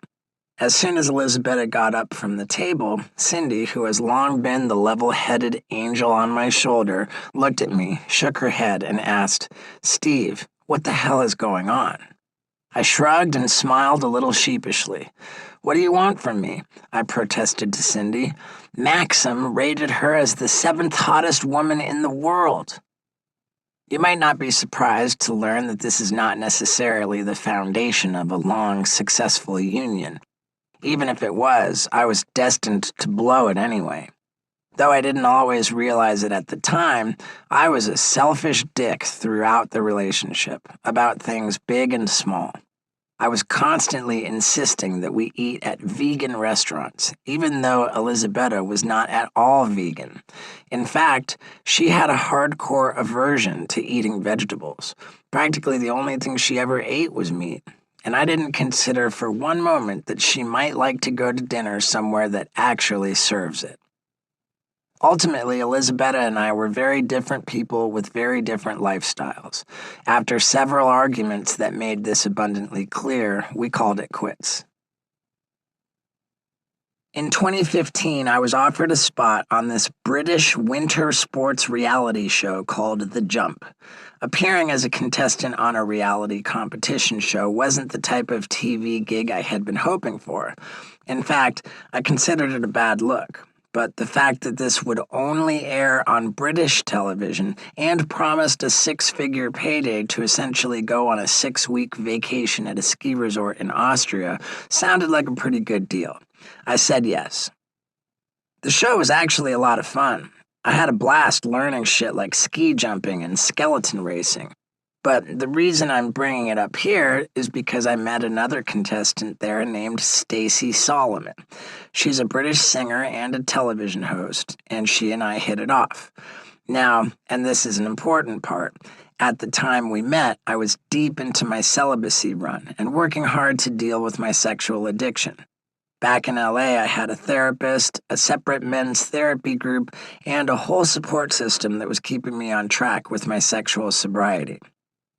As soon as Elisabetta got up from the table, Cindy, who has long been the level-headed angel on my shoulder, looked at me, shook her head, and asked, "Steve, what the hell is going on?" I shrugged and smiled a little sheepishly. "What do you want from me?" I protested to Cindy. "Maxim rated her as the 7th hottest woman in the world." You might not be surprised to learn that this is not necessarily the foundation of a long, successful union. Even if it was, I was destined to blow it anyway. Though I didn't always realize it at the time, I was a selfish dick throughout the relationship, about things big and small. I was constantly insisting that we eat at vegan restaurants, even though Elisabetta was not at all vegan. In fact, she had a hardcore aversion to eating vegetables. Practically the only thing she ever ate was meat. And I didn't consider for one moment that she might like to go to dinner somewhere that actually serves it. Ultimately, Elisabetta and I were very different people with very different lifestyles. After several arguments that made this abundantly clear, we called it quits. In 2015, I was offered a spot on this British winter sports reality show called The Jump. Appearing as a contestant on a reality competition show wasn't the type of TV gig I had been hoping for. In fact, I considered it a bad look. But the fact that this would only air on British television and promised a 6-figure payday to essentially go on a 6-week vacation at a ski resort in Austria sounded like a pretty good deal. I said yes. The show was actually a lot of fun. I had a blast learning shit like ski jumping and skeleton racing. But the reason I'm bringing it up here is because I met another contestant there named Stacey Solomon. She's a British singer and a television host, and she and I hit it off. Now, and this is an important part, at the time we met, I was deep into my celibacy run and working hard to deal with my sexual addiction. Back in LA, I had a therapist, a separate men's therapy group, and a whole support system that was keeping me on track with my sexual sobriety.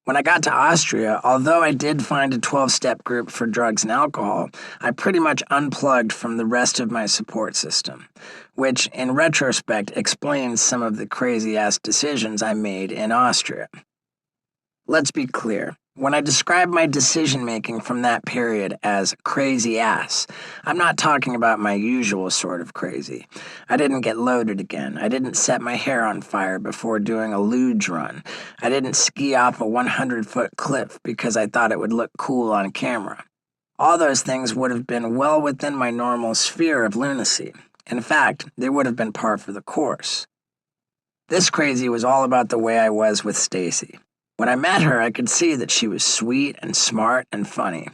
When I got to Austria, although I did find a 12-step group for drugs and alcohol, I pretty much unplugged from the rest of my support system, which, in retrospect, explains some of the crazy-ass decisions I made in Austria. Let's be clear. When I describe my decision-making from that period as crazy ass, I'm not talking about my usual sort of crazy. I didn't get loaded again. I didn't set my hair on fire before doing a luge run. I didn't ski off a 100-foot cliff because I thought it would look cool on camera. All those things would have been well within my normal sphere of lunacy. In fact, they would have been par for the course. This crazy was all about the way I was with Stacey. When I met her, I could see that she was sweet and smart and funny.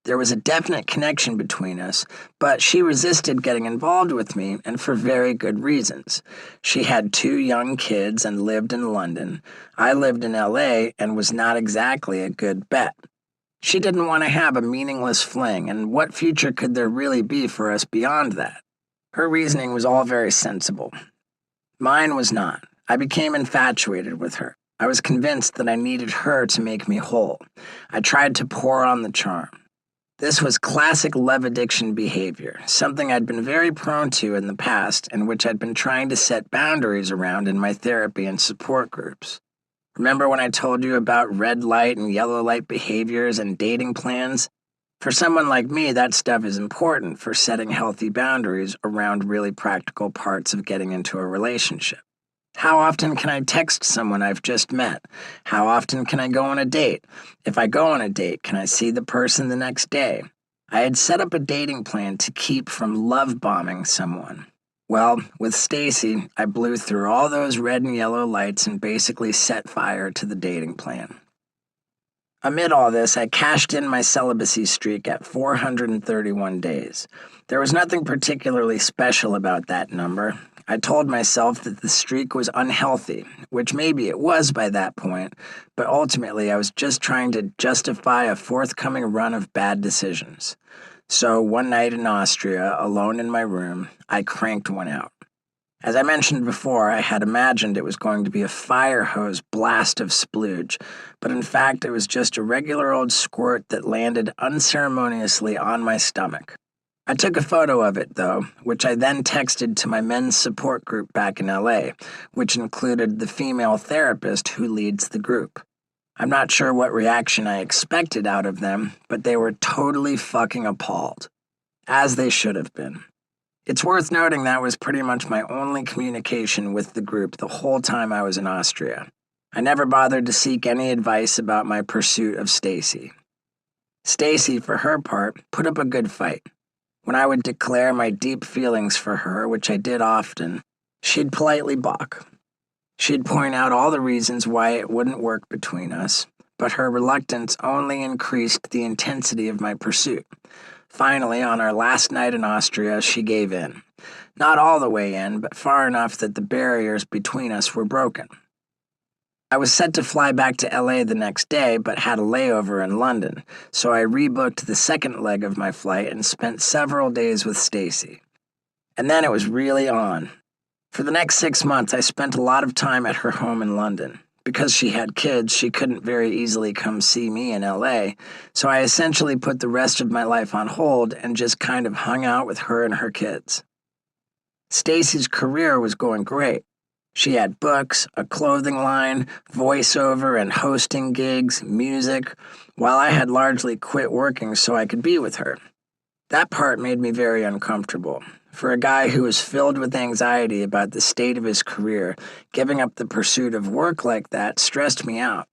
There was a definite connection between us, but she resisted getting involved with me, and for very good reasons. She had 2 young kids and lived in London. I lived in LA and was not exactly a good bet. She didn't want to have a meaningless fling, and what future could there really be for us beyond that? Her reasoning was all very sensible. Mine was not. I became infatuated with her. I was convinced that I needed her to make me whole. I tried to pour on the charm. This was classic love addiction behavior, something I'd been very prone to in the past and which I'd been trying to set boundaries around in my therapy and support groups. Remember when I told you about red light and yellow light behaviors and dating plans? For someone like me, that stuff is important for setting healthy boundaries around really practical parts of getting into a relationship. How often can I text someone I've just met? How often can I go on a date? If I go on a date, can I see the person the next day? I had set up a dating plan to keep from love bombing someone. Well, with Stacey, I blew through all those red and yellow lights and basically set fire to the dating plan. Amid all this, I cashed in my celibacy streak at 431 days. There was nothing particularly special about that number. I told myself that the streak was unhealthy, which maybe it was by that point, but ultimately I was just trying to justify a forthcoming run of bad decisions. So one night in Austria, alone in my room, I cranked one out. As I mentioned before, I had imagined it was going to be a fire hose blast of splooge, but in fact it was just a regular old squirt that landed unceremoniously on my stomach. I took a photo of it, though, which I then texted to my men's support group back in LA, which included the female therapist who leads the group. I'm not sure what reaction I expected out of them, but they were totally fucking appalled. As they should have been. It's worth noting that was pretty much my only communication with the group the whole time I was in Austria. I never bothered to seek any advice about my pursuit of Stacy. Stacy, for her part, put up a good fight. When I would declare my deep feelings for her, which I did often, she'd politely balk. She'd point out all the reasons why it wouldn't work between us, but her reluctance only increased the intensity of my pursuit. Finally, on our last night in Austria, she gave in. Not all the way in, but far enough that the barriers between us were broken. I was set to fly back to LA the next day, but had a layover in London, so I rebooked the second leg of my flight and spent several days with Stacy. And then it was really on. For the next 6 months, I spent a lot of time at her home in London. Because she had kids, she couldn't very easily come see me in LA, so I essentially put the rest of my life on hold and just kind of hung out with her and her kids. Stacy's career was going great. She had books, a clothing line, voiceover and hosting gigs, music, while I had largely quit working so I could be with her. That part made me very uncomfortable. For a guy who was filled with anxiety about the state of his career, giving up the pursuit of work like that stressed me out.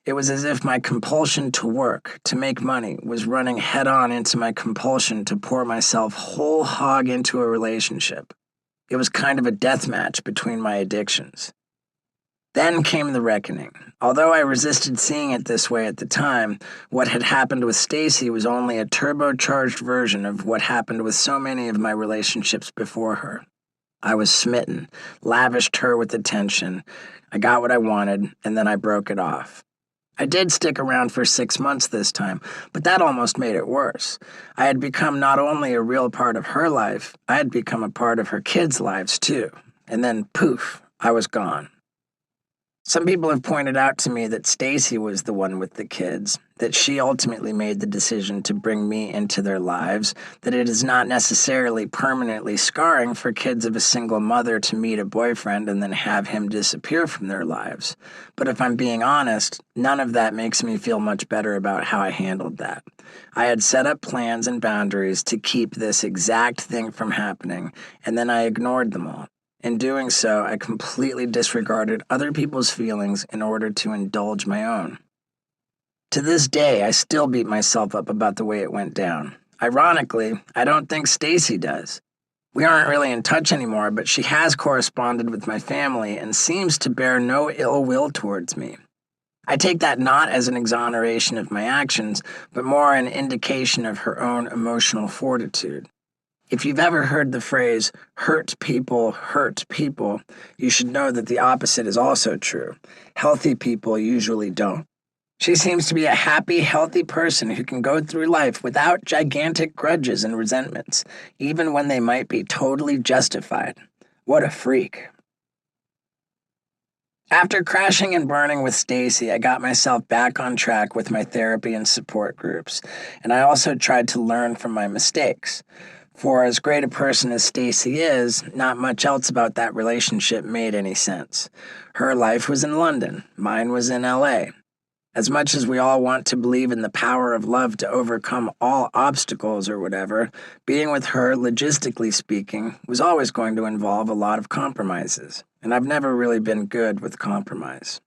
It was as if my compulsion to work, to make money, was running head-on into my compulsion to pour myself whole hog into a relationship. It was kind of a death match between my addictions. Then came the reckoning. Although I resisted seeing it this way at the time, what had happened with Stacy was only a turbocharged version of what happened with so many of my relationships before her. I was smitten, lavished her with attention, I got what I wanted, and then I broke it off. I did stick around for 6 months this time, but that almost made it worse. I had become not only a real part of her life, I had become a part of her kids' lives too. And then, poof, I was gone. Some people have pointed out to me that Stacy was the one with the kids, that she ultimately made the decision to bring me into their lives, that it is not necessarily permanently scarring for kids of a single mother to meet a boyfriend and then have him disappear from their lives. But if I'm being honest, none of that makes me feel much better about how I handled that. I had set up plans and boundaries to keep this exact thing from happening, and then I ignored them all. In doing so, I completely disregarded other people's feelings in order to indulge my own. To this day, I still beat myself up about the way it went down. Ironically, I don't think Stacy does. We aren't really in touch anymore, but she has corresponded with my family and seems to bear no ill will towards me. I take that not as an exoneration of my actions, but more an indication of her own emotional fortitude. If you've ever heard the phrase, hurt people, you should know that the opposite is also true. Healthy people usually don't. She seems to be a happy, healthy person who can go through life without gigantic grudges and resentments, even when they might be totally justified. What a freak. After crashing and burning with Stacy, I got myself back on track with my therapy and support groups, and I also tried to learn from my mistakes. For as great a person as Stacy is, not much else about that relationship made any sense. Her life was in London, mine was in LA. As much as we all want to believe in the power of love to overcome all obstacles or whatever, being with her, logistically speaking, was always going to involve a lot of compromises, and I've never really been good with compromise.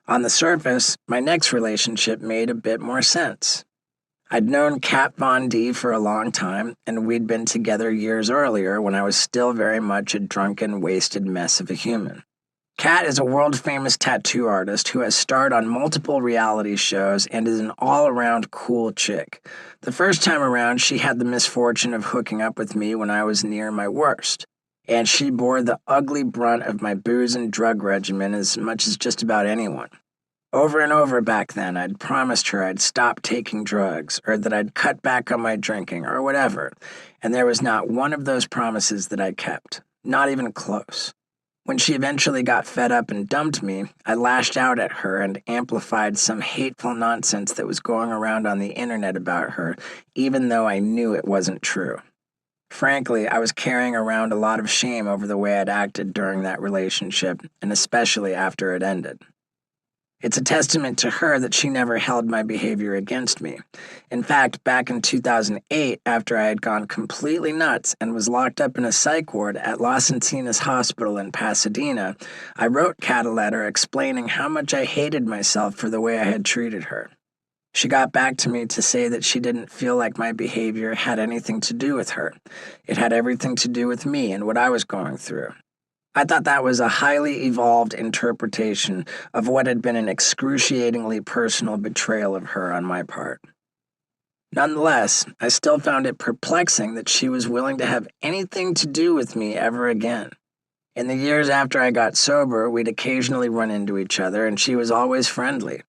On the surface, my next relationship made a bit more sense. I'd known Kat Von D for a long time, and we'd been together years earlier when I was still very much a drunken, wasted mess of a human. Kat is a world-famous tattoo artist who has starred on multiple reality shows and is an all-around cool chick. The first time around, she had the misfortune of hooking up with me when I was near my worst. and she bore the ugly brunt of my booze and drug regimen as much as just about anyone. Over and over back then, I'd promised her I'd stop taking drugs, or that I'd cut back on my drinking, or whatever, and there was not one of those promises that I kept, not even close. When she eventually got fed up and dumped me, I lashed out at her and amplified some hateful nonsense that was going around on the internet about her, even though I knew it wasn't true. Frankly, I was carrying around a lot of shame over the way I'd acted during that relationship, and especially after it ended. It's a testament to her that she never held my behavior against me. In fact, back in 2008, after I had gone completely nuts and was locked up in a psych ward at Los Encinas Hospital in Pasadena, I wrote Kat a letter explaining how much I hated myself for the way I had treated her. She got back to me to say that she didn't feel like my behavior had anything to do with her. It had everything to do with me and what I was going through. I thought that was a highly evolved interpretation of what had been an excruciatingly personal betrayal of her on my part. Nonetheless, I still found it perplexing that she was willing to have anything to do with me ever again. In the years after I got sober, we'd occasionally run into each other, and she was always friendly.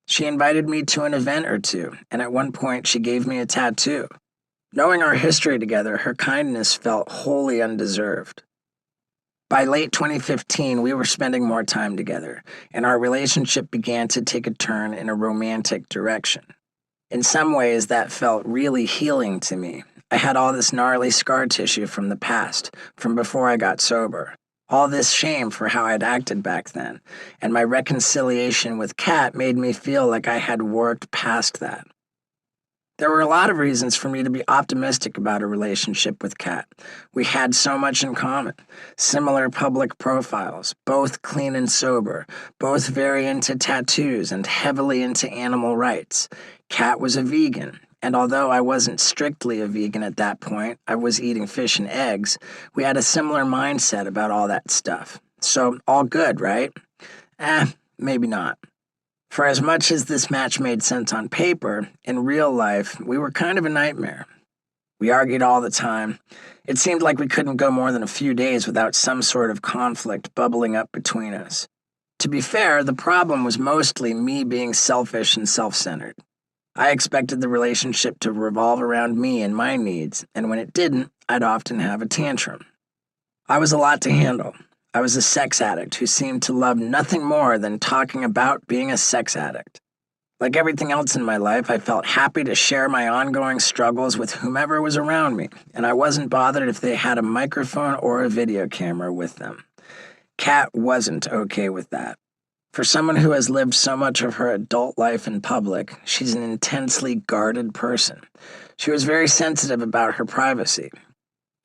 She invited me to an event or two, and at one point she gave me a tattoo. Knowing our history together, her kindness felt wholly undeserved. By late 2015, we were spending more time together, and our relationship began to take a turn in a romantic direction. In some ways, that felt really healing to me. I had all this gnarly scar tissue from the past, from before I got sober. All this shame for how I'd acted back then, and my reconciliation with Kat made me feel like I had worked past that. There were a lot of reasons for me to be optimistic about a relationship with Kat. We had so much in common. Similar public profiles, both clean and sober, both very into tattoos and heavily into animal rights. Kat was a vegan, and although I wasn't strictly a vegan at that point, I was eating fish and eggs, we had a similar mindset about all that stuff. So, all good, right? Maybe not. For as much as this match made sense on paper, in real life, we were kind of a nightmare. We argued all the time. It seemed like we couldn't go more than a few days without some sort of conflict bubbling up between us. To be fair, the problem was mostly me being selfish and self-centered. I expected the relationship to revolve around me and my needs, and when it didn't, I'd often have a tantrum. I was a lot to handle. I was a sex addict who seemed to love nothing more than talking about being a sex addict. Like everything else in my life, I felt happy to share my ongoing struggles with whomever was around me, and I wasn't bothered if they had a microphone or a video camera with them. Kat wasn't okay with that. For someone who has lived so much of her adult life in public, she's an intensely guarded person. She was very sensitive about her privacy.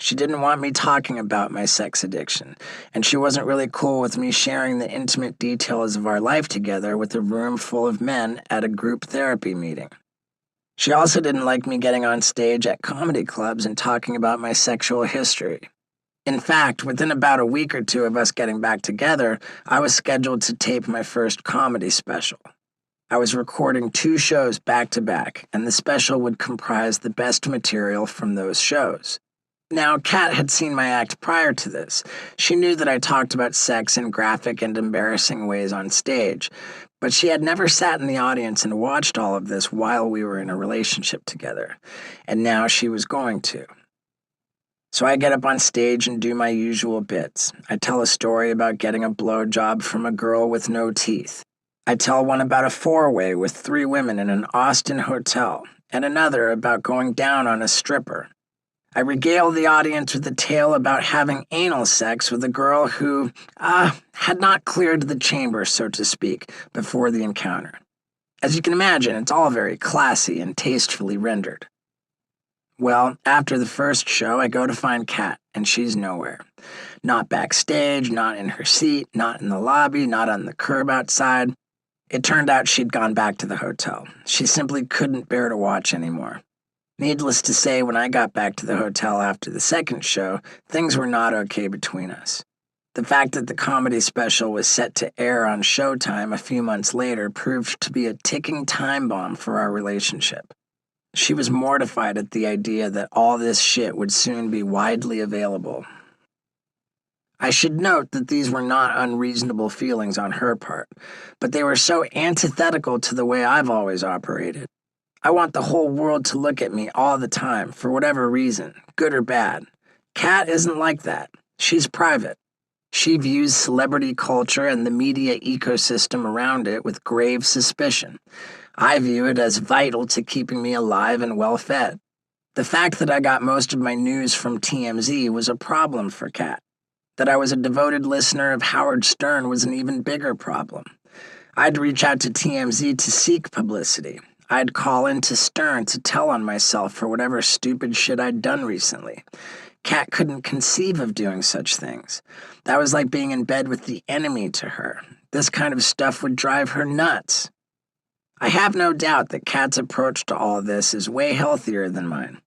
She didn't want me talking about my sex addiction, and she wasn't really cool with me sharing the intimate details of our life together with a room full of men at a group therapy meeting. She also didn't like me getting on stage at comedy clubs and talking about my sexual history. In fact, within about a week or two of us getting back together, I was scheduled to tape my first comedy special. I was recording 2 shows back to back, and the special would comprise the best material from those shows. Now, Kat had seen my act prior to this. She knew that I talked about sex in graphic and embarrassing ways on stage, but she had never sat in the audience and watched all of this while we were in a relationship together, and now she was going to. So I get up on stage and do my usual bits. I tell a story about getting a blowjob from a girl with no teeth. I tell one about a 4-way with 3 women in an Austin hotel, and another about going down on a stripper. I regale the audience with a tale about having anal sex with a girl who, had not cleared the chamber, so to speak, before the encounter. As you can imagine, it's all very classy and tastefully rendered. Well, after the first show, I go to find Kat, and she's nowhere. Not backstage, not in her seat, not in the lobby, not on the curb outside. It turned out she'd gone back to the hotel. She simply couldn't bear to watch anymore. Needless to say, when I got back to the hotel after the second show, things were not okay between us. The fact that the comedy special was set to air on Showtime a few months later proved to be a ticking time bomb for our relationship. She was mortified at the idea that all this shit would soon be widely available. I should note that these were not unreasonable feelings on her part, but they were so antithetical to the way I've always operated. I want the whole world to look at me all the time, for whatever reason, good or bad. Kat isn't like that. She's private. She views celebrity culture and the media ecosystem around it with grave suspicion. I view it as vital to keeping me alive and well-fed. The fact that I got most of my news from TMZ was a problem for Kat. That I was a devoted listener of Howard Stern was an even bigger problem. I'd reach out to TMZ to seek publicity. I'd call into Stern to tell on myself for whatever stupid shit I'd done recently. Kat couldn't conceive of doing such things. That was like being in bed with the enemy to her. This kind of stuff would drive her nuts. I have no doubt that Kat's approach to all this is way healthier than mine.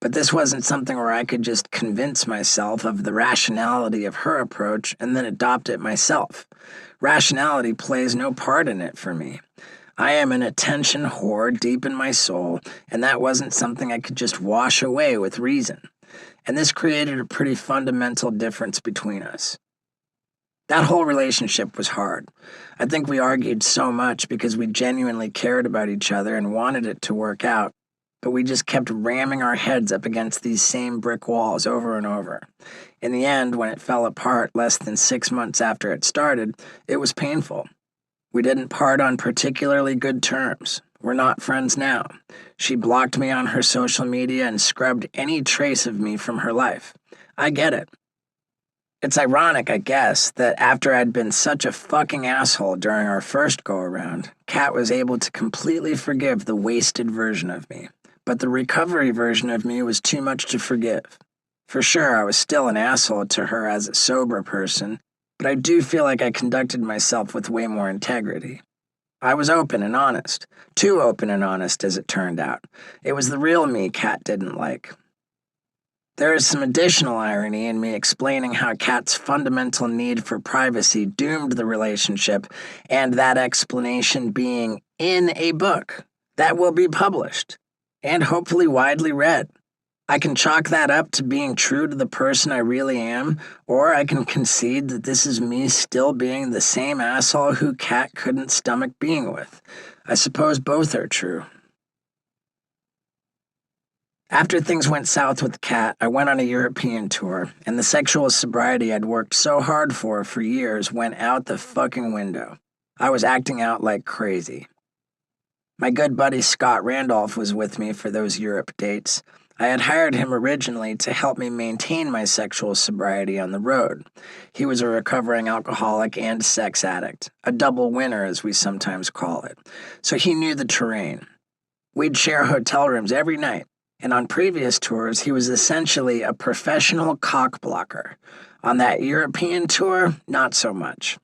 But this wasn't something where I could just convince myself of the rationality of her approach and then adopt it myself. Rationality plays no part in it for me. I am an attention whore deep in my soul, and that wasn't something I could just wash away with reason. And this created a pretty fundamental difference between us. That whole relationship was hard. I think we argued so much because we genuinely cared about each other and wanted it to work out, but we just kept ramming our heads up against these same brick walls over and over. In the end, when it fell apart less than 6 months after it started, it was painful. We didn't part on particularly good terms. We're not friends now. She blocked me on her social media and scrubbed any trace of me from her life. I get it. It's ironic, I guess, that after I'd been such a fucking asshole during our first go-around, Kat was able to completely forgive the wasted version of me. But the recovery version of me was too much to forgive. For sure, I was still an asshole to her as a sober person, but I do feel like I conducted myself with way more integrity. I was open and honest. Too open and honest, as it turned out. It was the real me Kat didn't like. There is some additional irony in me explaining how Kat's fundamental need for privacy doomed the relationship, and that explanation being in a book that will be published and hopefully widely read. I can chalk that up to being true to the person I really am, or I can concede that this is me still being the same asshole who Kat couldn't stomach being with. I suppose both are true. After things went south with Kat, I went on a European tour, and the sexual sobriety I'd worked so hard for years went out the fucking window. I was acting out like crazy. My good buddy Scott Randolph was with me for those Europe dates. I had hired him originally to help me maintain my sexual sobriety on the road. He was a recovering alcoholic and sex addict, a double winner as we sometimes call it, so he knew the terrain. We'd share hotel rooms every night, and on previous tours he was essentially a professional cock blocker. On that European tour, not so much.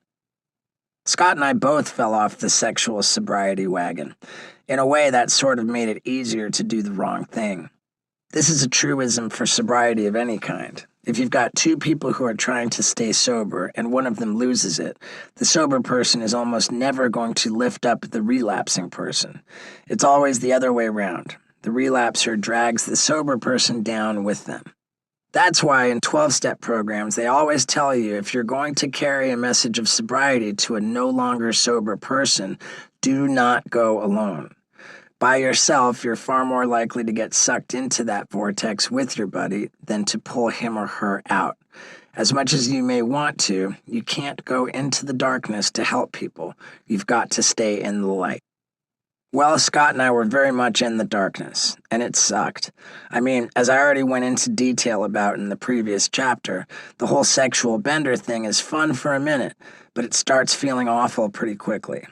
Scott and I both fell off the sexual sobriety wagon. In a way, that sort of made it easier to do the wrong thing. This is a truism for sobriety of any kind. If you've got two people who are trying to stay sober and one of them loses it, the sober person is almost never going to lift up the relapsing person. It's always the other way around. The relapser drags the sober person down with them. That's why in 12-step programs, they always tell you if you're going to carry a message of sobriety to a no longer sober person, do not go alone. By yourself, you're far more likely to get sucked into that vortex with your buddy than to pull him or her out. As much as you may want to, you can't go into the darkness to help people. You've got to stay in the light. Well, Scott and I were very much in the darkness, and it sucked. I mean, as I already went into detail about in the previous chapter, the whole sexual bender thing is fun for a minute, but it starts feeling awful pretty quickly.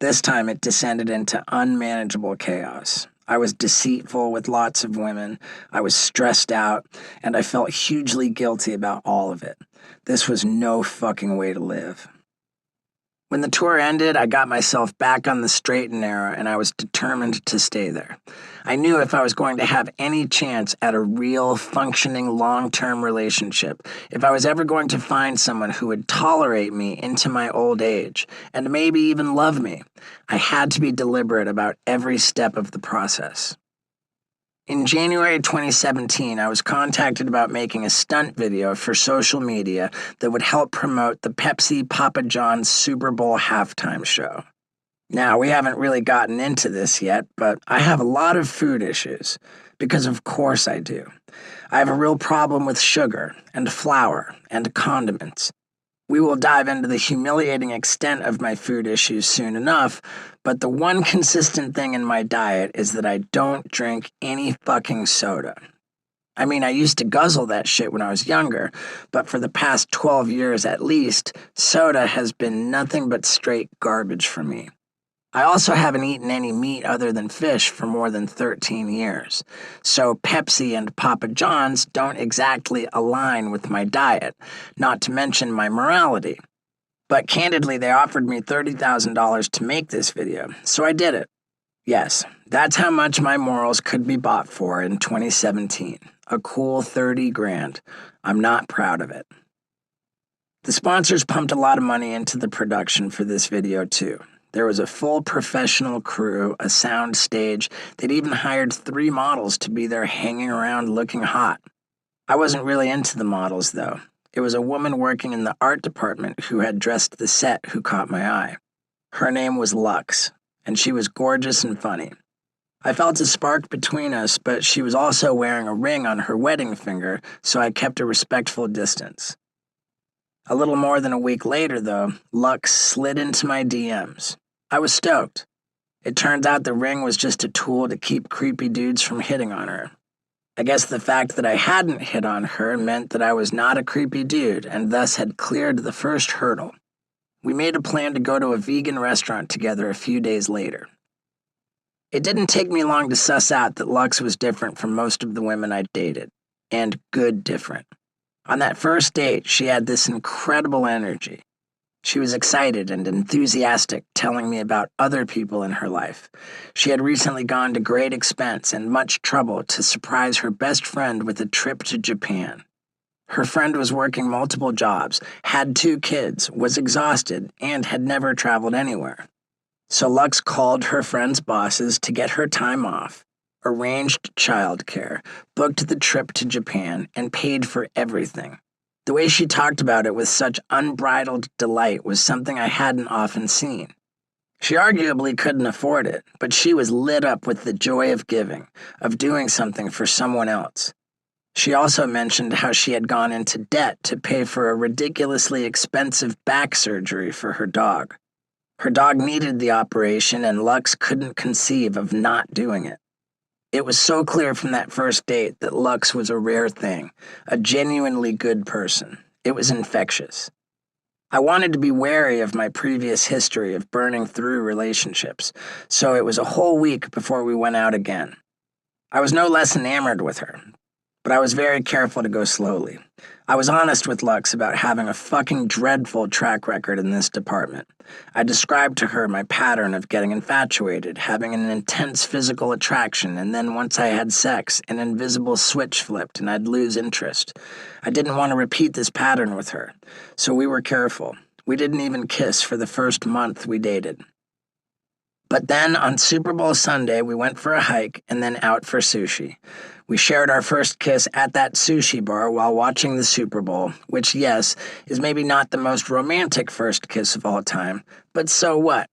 This time it descended into unmanageable chaos. I was deceitful with lots of women, I was stressed out, and I felt hugely guilty about all of it. This was no fucking way to live. When the tour ended, I got myself back on the straight and narrow, and I was determined to stay there. I knew if I was going to have any chance at a real, functioning, long-term relationship, if I was ever going to find someone who would tolerate me into my old age, and maybe even love me, I had to be deliberate about every step of the process. In January 2017, I was contacted about making a stunt video for social media that would help promote the Pepsi Papa John's Super Bowl halftime show. Now, we haven't really gotten into this yet, but I have a lot of food issues, because of course I do. I have a real problem with sugar and flour and condiments. We will dive into the humiliating extent of my food issues soon enough, but the one consistent thing in my diet is that I don't drink any fucking soda. I mean, I used to guzzle that shit when I was younger, but for the past 12 years at least, soda has been nothing but straight garbage for me. I also haven't eaten any meat other than fish for more than 13 years, so Pepsi and Papa John's don't exactly align with my diet, not to mention my morality. But candidly, they offered me $30,000 to make this video, so I did it. Yes, that's how much my morals could be bought for in 2017. A cool 30 grand. I'm not proud of it. The sponsors pumped a lot of money into the production for this video too. There was a full professional crew, a sound stage. They'd even hired 3 models to be there hanging around looking hot. I wasn't really into the models, though. It was a woman working in the art department who had dressed the set who caught my eye. Her name was Lux, and she was gorgeous and funny. I felt a spark between us, but she was also wearing a ring on her wedding finger, so I kept a respectful distance. A little more than a week later, though, Lux slid into my DMs. I was stoked. It turns out the ring was just a tool to keep creepy dudes from hitting on her. I guess the fact that I hadn't hit on her meant that I was not a creepy dude and thus had cleared the first hurdle. We made a plan to go to a vegan restaurant together a few days later. It didn't take me long to suss out that Lux was different from most of the women I'd dated, and good different. On that first date, she had this incredible energy. She was excited and enthusiastic, telling me about other people in her life. She had recently gone to great expense and much trouble to surprise her best friend with a trip to Japan. Her friend was working multiple jobs, had 2 kids, was exhausted, and had never traveled anywhere. So Lux called her friend's bosses to get her time off, arranged childcare, booked the trip to Japan, and paid for everything. The way she talked about it with such unbridled delight was something I hadn't often seen. She arguably couldn't afford it, but she was lit up with the joy of giving, of doing something for someone else. She also mentioned how she had gone into debt to pay for a ridiculously expensive back surgery for her dog. Her dog needed the operation, and Lux couldn't conceive of not doing it. It was so clear from that first date that Lux was a rare thing, a genuinely good person. It was infectious. I wanted to be wary of my previous history of burning through relationships, so it was a whole week before we went out again. I was no less enamored with her, but I was very careful to go slowly. I was honest with Lux about having a fucking dreadful track record in this department. I described to her my pattern of getting infatuated, having an intense physical attraction, and then once I had sex, an invisible switch flipped and I'd lose interest. I didn't want to repeat this pattern with her, so we were careful. We didn't even kiss for the first month we dated. But then, on Super Bowl Sunday, we went for a hike and then out for sushi. We shared our first kiss at that sushi bar while watching the Super Bowl, which, yes, is maybe not the most romantic first kiss of all time, but so what?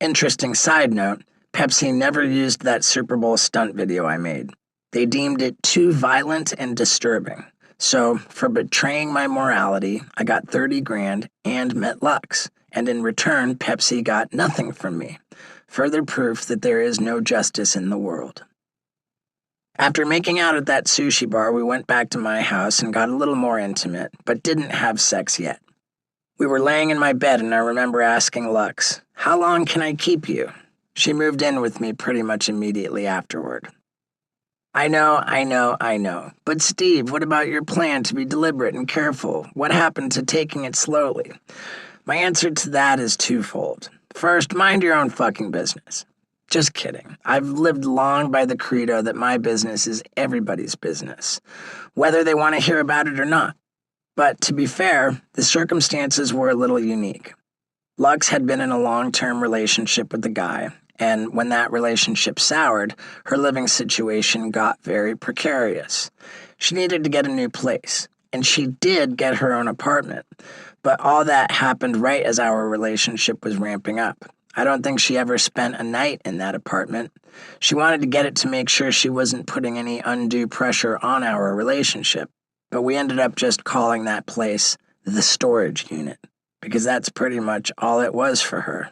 Interesting side note, Pepsi never used that Super Bowl stunt video I made. They deemed it too violent and disturbing. So, for betraying my morality, I got 30 grand and met Lux, and in return, Pepsi got nothing from me. Further proof that there is no justice in the world. After making out at that sushi bar, we went back to my house and got a little more intimate, but didn't have sex yet. We were laying in my bed and I remember asking Lux, "How long can I keep you?" She moved in with me pretty much immediately afterward. I know. But Steve, what about your plan to be deliberate and careful? What happened to taking it slowly? My answer to that is twofold. First, mind your own fucking business. Just kidding. I've lived long by the credo that my business is everybody's business, whether they want to hear about it or not. But to be fair, the circumstances were a little unique. Lux had been in a long-term relationship with the guy, And when that relationship soured, her living situation got very precarious. She needed to get a new place, and she did get her own apartment. But all that happened right as our relationship was ramping up. I don't think she ever spent a night in that apartment. She wanted to get it to make sure she wasn't putting any undue pressure on our relationship. But we ended up just calling that place the storage unit, because that's pretty much all it was for her.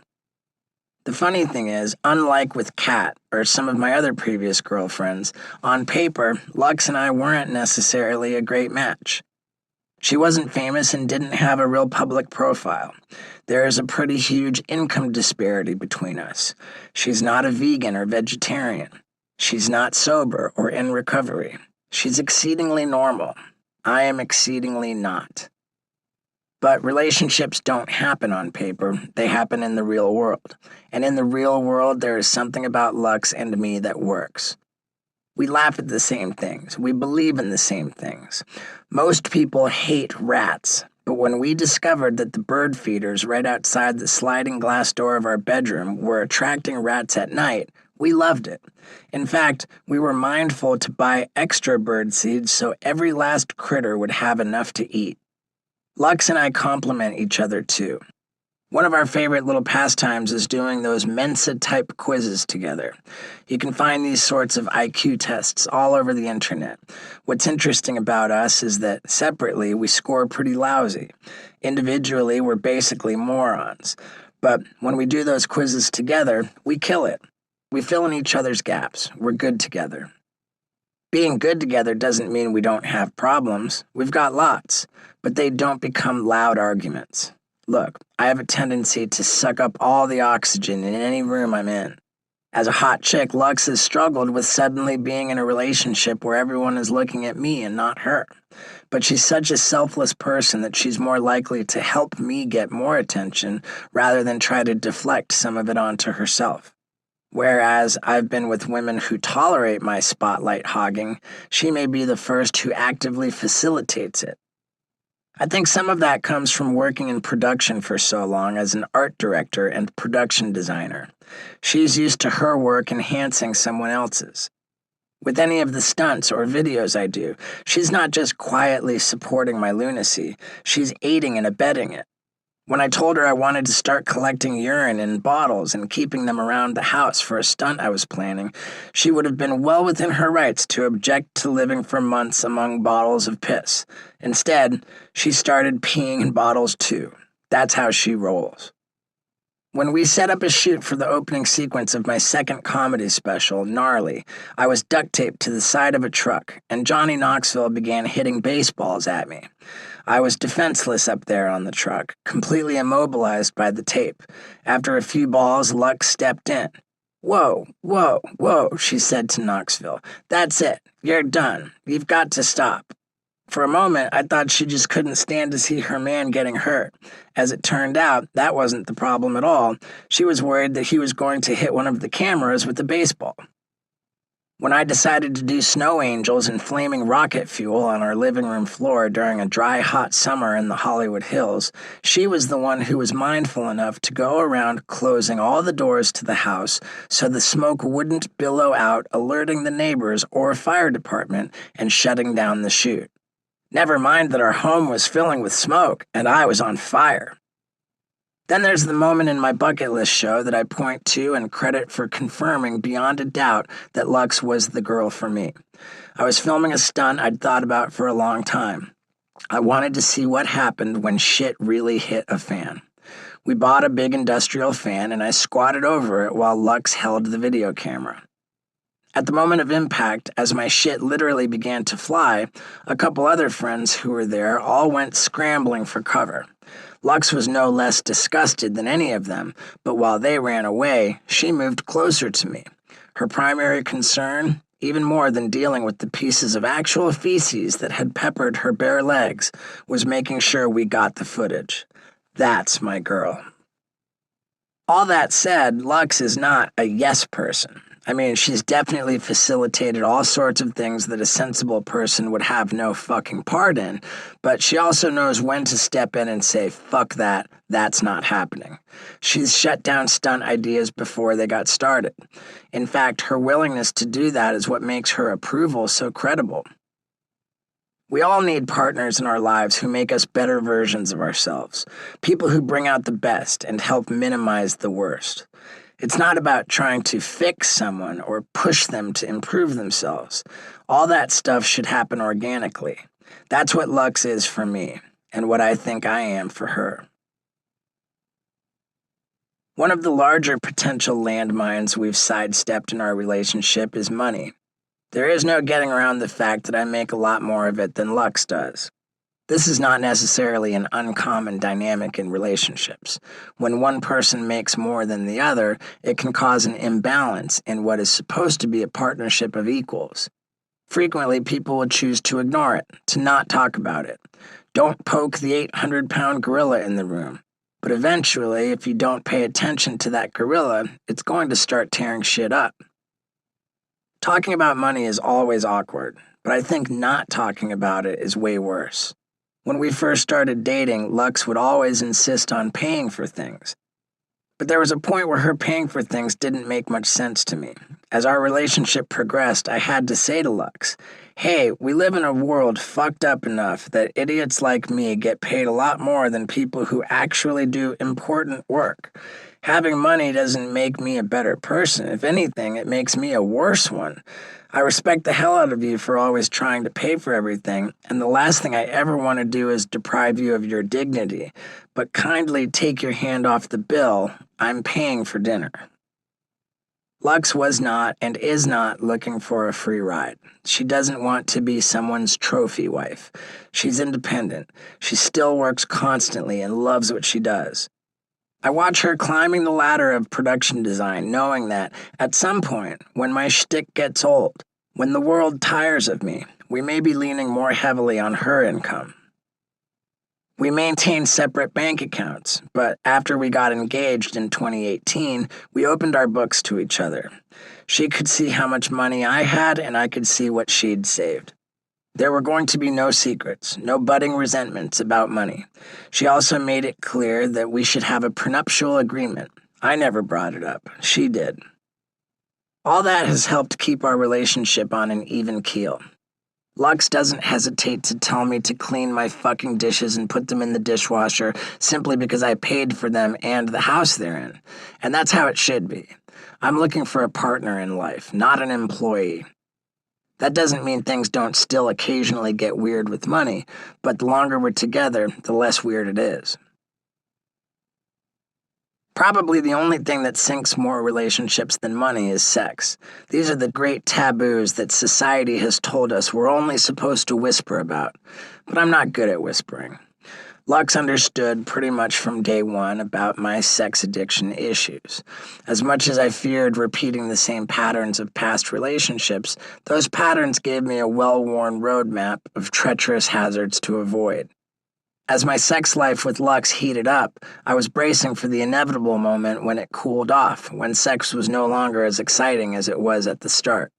The funny thing is, unlike with Kat or some of my other previous girlfriends, on paper, Lux and I weren't necessarily a great match. She wasn't famous and didn't have a real public profile. There is a pretty huge income disparity between us. She's not a vegan or vegetarian. She's not sober or in recovery. She's exceedingly normal. I am exceedingly not. But relationships don't happen on paper. They happen in the real world. And in the real world, there is something about Lux and me that works. We laugh at the same things. We believe in the same things. Most people hate rats, but when we discovered that the bird feeders right outside the sliding glass door of our bedroom were attracting rats at night, we loved it. In fact, we were mindful to buy extra bird seeds so every last critter would have enough to eat. Lux and I complement each other too. One of our favorite little pastimes is doing those Mensa-type quizzes together. You can find these sorts of IQ tests all over the internet. What's interesting about us is that separately we score pretty lousy. Individually, we're basically morons. But when we do those quizzes together, we kill it. We fill in each other's gaps. We're good together. Being good together doesn't mean we don't have problems. We've got lots, but they don't become loud arguments. Look, I have a tendency to suck up all the oxygen in any room I'm in. As a hot chick, Lux has struggled with suddenly being in a relationship where everyone is looking at me and not her. But she's such a selfless person that she's more likely to help me get more attention rather than try to deflect some of it onto herself. Whereas I've been with women who tolerate my spotlight hogging, she may be the first who actively facilitates it. I think some of that comes from working in production for so long as an art director and production designer. She's used to her work enhancing someone else's. With any of the stunts or videos I do, she's not just quietly supporting my lunacy, she's aiding and abetting it. When I told her I wanted to start collecting urine in bottles and keeping them around the house for a stunt I was planning, she would have been well within her rights to object to living for months among bottles of piss. Instead, she started peeing in bottles too. That's how she rolls. When we set up a shoot for the opening sequence of my second comedy special, Gnarly, I was duct taped to the side of a truck, and Johnny Knoxville began hitting baseballs at me. I was defenseless up there on the truck, completely immobilized by the tape. After a few balls, Lux stepped in. "Whoa, whoa, whoa," she said to Knoxville. "That's it. You're done. You've got to stop." For a moment, I thought she just couldn't stand to see her man getting hurt. As it turned out, that wasn't the problem at all. She was worried that he was going to hit one of the cameras with a baseball. When I decided to do snow angels and flaming rocket fuel on our living room floor during a dry, hot summer in the Hollywood Hills, she was the one who was mindful enough to go around closing all the doors to the house so the smoke wouldn't billow out, alerting the neighbors or fire department and shutting down the shoot. Never mind that our home was filling with smoke and I was on fire. Then there's the moment in my bucket list show that I point to and credit for confirming beyond a doubt that Lux was the girl for me. I was filming a stunt I'd thought about for a long time. I wanted to see what happened when shit really hit a fan. We bought a big industrial fan and I squatted over it while Lux held the video camera. At the moment of impact, as my shit literally began to fly, a couple other friends who were there all went scrambling for cover. Lux was no less disgusted than any of them, but while they ran away, she moved closer to me. Her primary concern, even more than dealing with the pieces of actual feces that had peppered her bare legs, was making sure we got the footage. That's my girl. All that said, Lux is not a yes person. I mean, she's definitely facilitated all sorts of things that a sensible person would have no fucking part in, but she also knows when to step in and say, fuck that, that's not happening. She's shut down stunt ideas before they got started. In fact, her willingness to do that is what makes her approval so credible. We all need partners in our lives who make us better versions of ourselves, people who bring out the best and help minimize the worst. It's not about trying to fix someone or push them to improve themselves. All that stuff should happen organically. That's what Lux is for me, and what I think I am for her. One of the larger potential landmines we've sidestepped in our relationship is money. There is no getting around the fact that I make a lot more of it than Lux does. This is not necessarily an uncommon dynamic in relationships. When one person makes more than the other, it can cause an imbalance in what is supposed to be a partnership of equals. Frequently, people will choose to ignore it, to not talk about it. Don't poke the 800-pound gorilla in the room. But eventually, if you don't pay attention to that gorilla, it's going to start tearing shit up. Talking about money is always awkward, but I think not talking about it is way worse. When we first started dating, Lux would always insist on paying for things. But there was a point where her paying for things didn't make much sense to me. As our relationship progressed, I had to say to Lux, hey, we live in a world fucked up enough that idiots like me get paid a lot more than people who actually do important work. Having money doesn't make me a better person. If anything, it makes me a worse one. I respect the hell out of you for always trying to pay for everything, and the last thing I ever want to do is deprive you of your dignity. But kindly take your hand off the bill. I'm paying for dinner. Lux was not and is not looking for a free ride. She doesn't want to be someone's trophy wife. She's independent. She still works constantly and loves what she does. I watch her climbing the ladder of production design, knowing that, at some point, when my shtick gets old, when the world tires of me, we may be leaning more heavily on her income. We maintain separate bank accounts, but after we got engaged in 2018, we opened our books to each other. She could see how much money I had, and I could see what she'd saved. There were going to be no secrets, no budding resentments about money. She also made it clear that we should have a prenuptial agreement. I never brought it up. She did. All that has helped keep our relationship on an even keel. Lux doesn't hesitate to tell me to clean my fucking dishes and put them in the dishwasher simply because I paid for them and the house they're in. And that's how it should be. I'm looking for a partner in life, not an employee. That doesn't mean things don't still occasionally get weird with money, but the longer we're together, the less weird it is. Probably the only thing that sinks more relationships than money is sex. These are the great taboos that society has told us we're only supposed to whisper about, but I'm not good at whispering. Lux understood pretty much from day one about my sex addiction issues. As much as I feared repeating the same patterns of past relationships, those patterns gave me a well-worn roadmap of treacherous hazards to avoid. As my sex life with Lux heated up, I was bracing for the inevitable moment when it cooled off, when sex was no longer as exciting as it was at the start.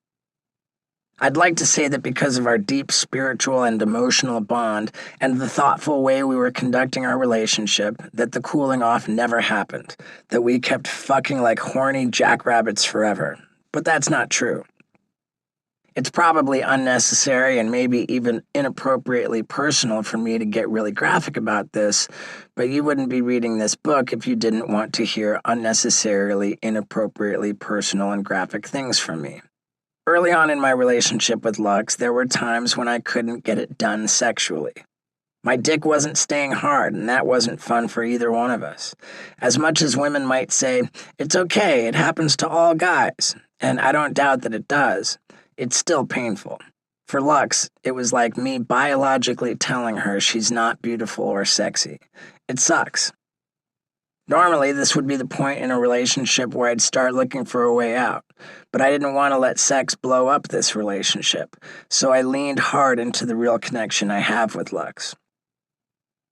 I'd like to say that because of our deep spiritual and emotional bond and the thoughtful way we were conducting our relationship, that the cooling off never happened, that we kept fucking like horny jackrabbits forever. But that's not true. It's probably unnecessary and maybe even inappropriately personal for me to get really graphic about this, but you wouldn't be reading this book if you didn't want to hear unnecessarily, inappropriately personal and graphic things from me. Early on in my relationship with Lux, there were times when I couldn't get it done sexually. My dick wasn't staying hard, and that wasn't fun for either one of us. As much as women might say, it's okay, it happens to all guys, and I don't doubt that it does, it's still painful. For Lux, it was like me biologically telling her she's not beautiful or sexy. It sucks. Normally, this would be the point in a relationship where I'd start looking for a way out, but I didn't want to let sex blow up this relationship, so I leaned hard into the real connection I have with Lux.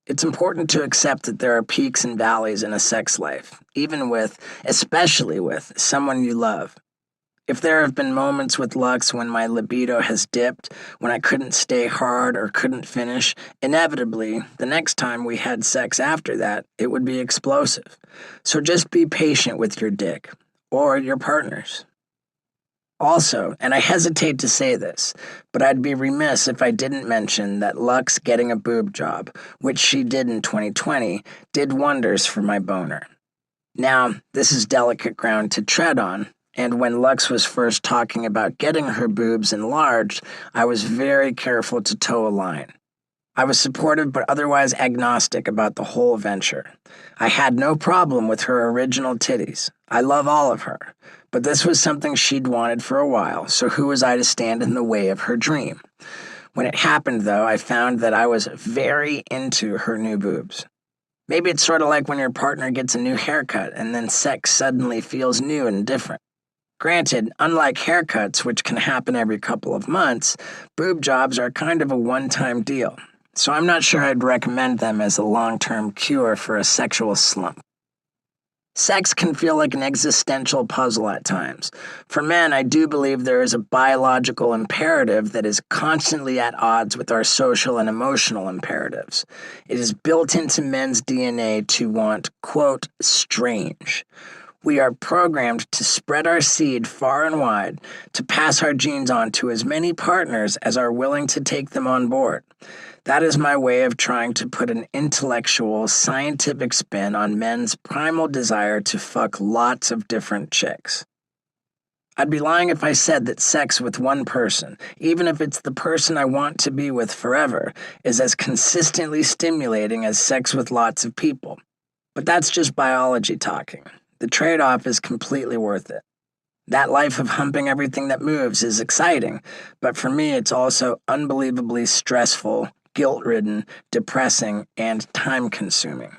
It's important to accept that there are peaks and valleys in a sex life, especially with, someone you love. If there have been moments with Lux when my libido has dipped, when I couldn't stay hard or couldn't finish, inevitably, the next time we had sex after that, it would be explosive. So just be patient with your dick, or your partners. Also, and I hesitate to say this, but I'd be remiss if I didn't mention that Lux getting a boob job, which she did in 2020, did wonders for my boner. Now, this is delicate ground to tread on, and when Lux was first talking about getting her boobs enlarged, I was very careful to toe a line. I was supportive but otherwise agnostic about the whole venture. I had no problem with her original titties. I love all of her. But this was something she'd wanted for a while, so who was I to stand in the way of her dream? When it happened, though, I found that I was very into her new boobs. Maybe it's sort of like when your partner gets a new haircut and then sex suddenly feels new and different. Granted, unlike haircuts, which can happen every couple of months, boob jobs are kind of a one-time deal, so I'm not sure I'd recommend them as a long-term cure for a sexual slump. Sex can feel like an existential puzzle at times. For men, I do believe there is a biological imperative that is constantly at odds with our social and emotional imperatives. It is built into men's DNA to want, quote, strange. We are programmed to spread our seed far and wide, to pass our genes on to as many partners as are willing to take them on board. That is my way of trying to put an intellectual, scientific spin on men's primal desire to fuck lots of different chicks. I'd be lying if I said that sex with one person, even if it's the person I want to be with forever, is as consistently stimulating as sex with lots of people. But that's just biology talking. The trade-off is completely worth it. That life of humping everything that moves is exciting, but for me it's also unbelievably stressful, guilt-ridden, depressing, and time-consuming.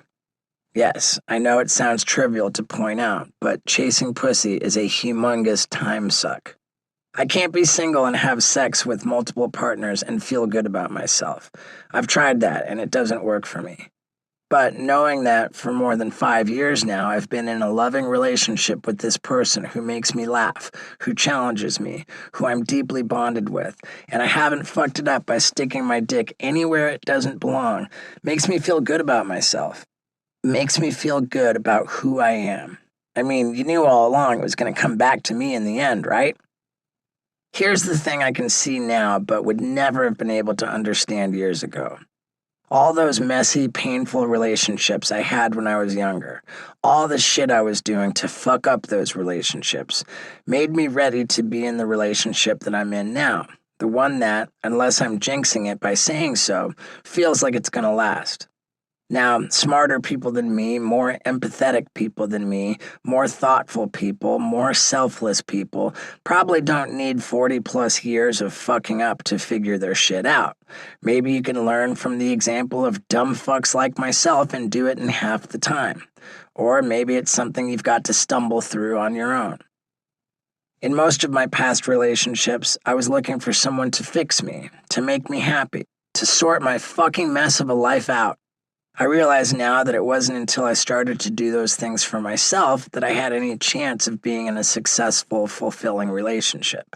Yes, I know it sounds trivial to point out, but chasing pussy is a humongous time suck. I can't be single and have sex with multiple partners and feel good about myself. I've tried that, and it doesn't work for me. But knowing that for more than 5 years now, I've been in a loving relationship with this person who makes me laugh, who challenges me, who I'm deeply bonded with, and I haven't fucked it up by sticking my dick anywhere it doesn't belong, makes me feel good about myself. Makes me feel good about who I am. I mean, you knew all along it was going to come back to me in the end, right? Here's the thing I can see now, but would never have been able to understand years ago. All those messy, painful relationships I had when I was younger, all the shit I was doing to fuck up those relationships, made me ready to be in the relationship that I'm in now. The one that, unless I'm jinxing it by saying so, feels like it's gonna last. Now, smarter people than me, more empathetic people than me, more thoughtful people, more selfless people probably don't need 40 plus years of fucking up to figure their shit out. Maybe you can learn from the example of dumb fucks like myself and do it in half the time. Or maybe it's something you've got to stumble through on your own. In most of my past relationships, I was looking for someone to fix me, to make me happy, to sort my fucking mess of a life out. I realize now that it wasn't until I started to do those things for myself that I had any chance of being in a successful, fulfilling relationship.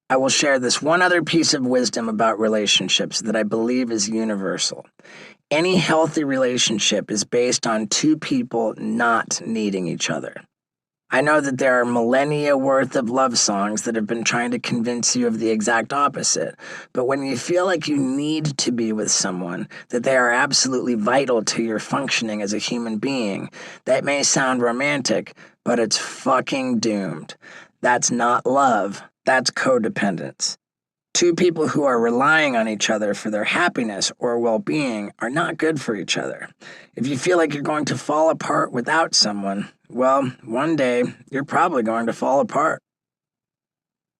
I will share this one other piece of wisdom about relationships that I believe is universal. Any healthy relationship is based on two people not needing each other. I know that there are millennia worth of love songs that have been trying to convince you of the exact opposite, but when you feel like you need to be with someone, that they are absolutely vital to your functioning as a human being, that may sound romantic, but it's fucking doomed. That's not love, that's codependence. Two people who are relying on each other for their happiness or well-being are not good for each other. If you feel like you're going to fall apart without someone, well, one day you're probably going to fall apart.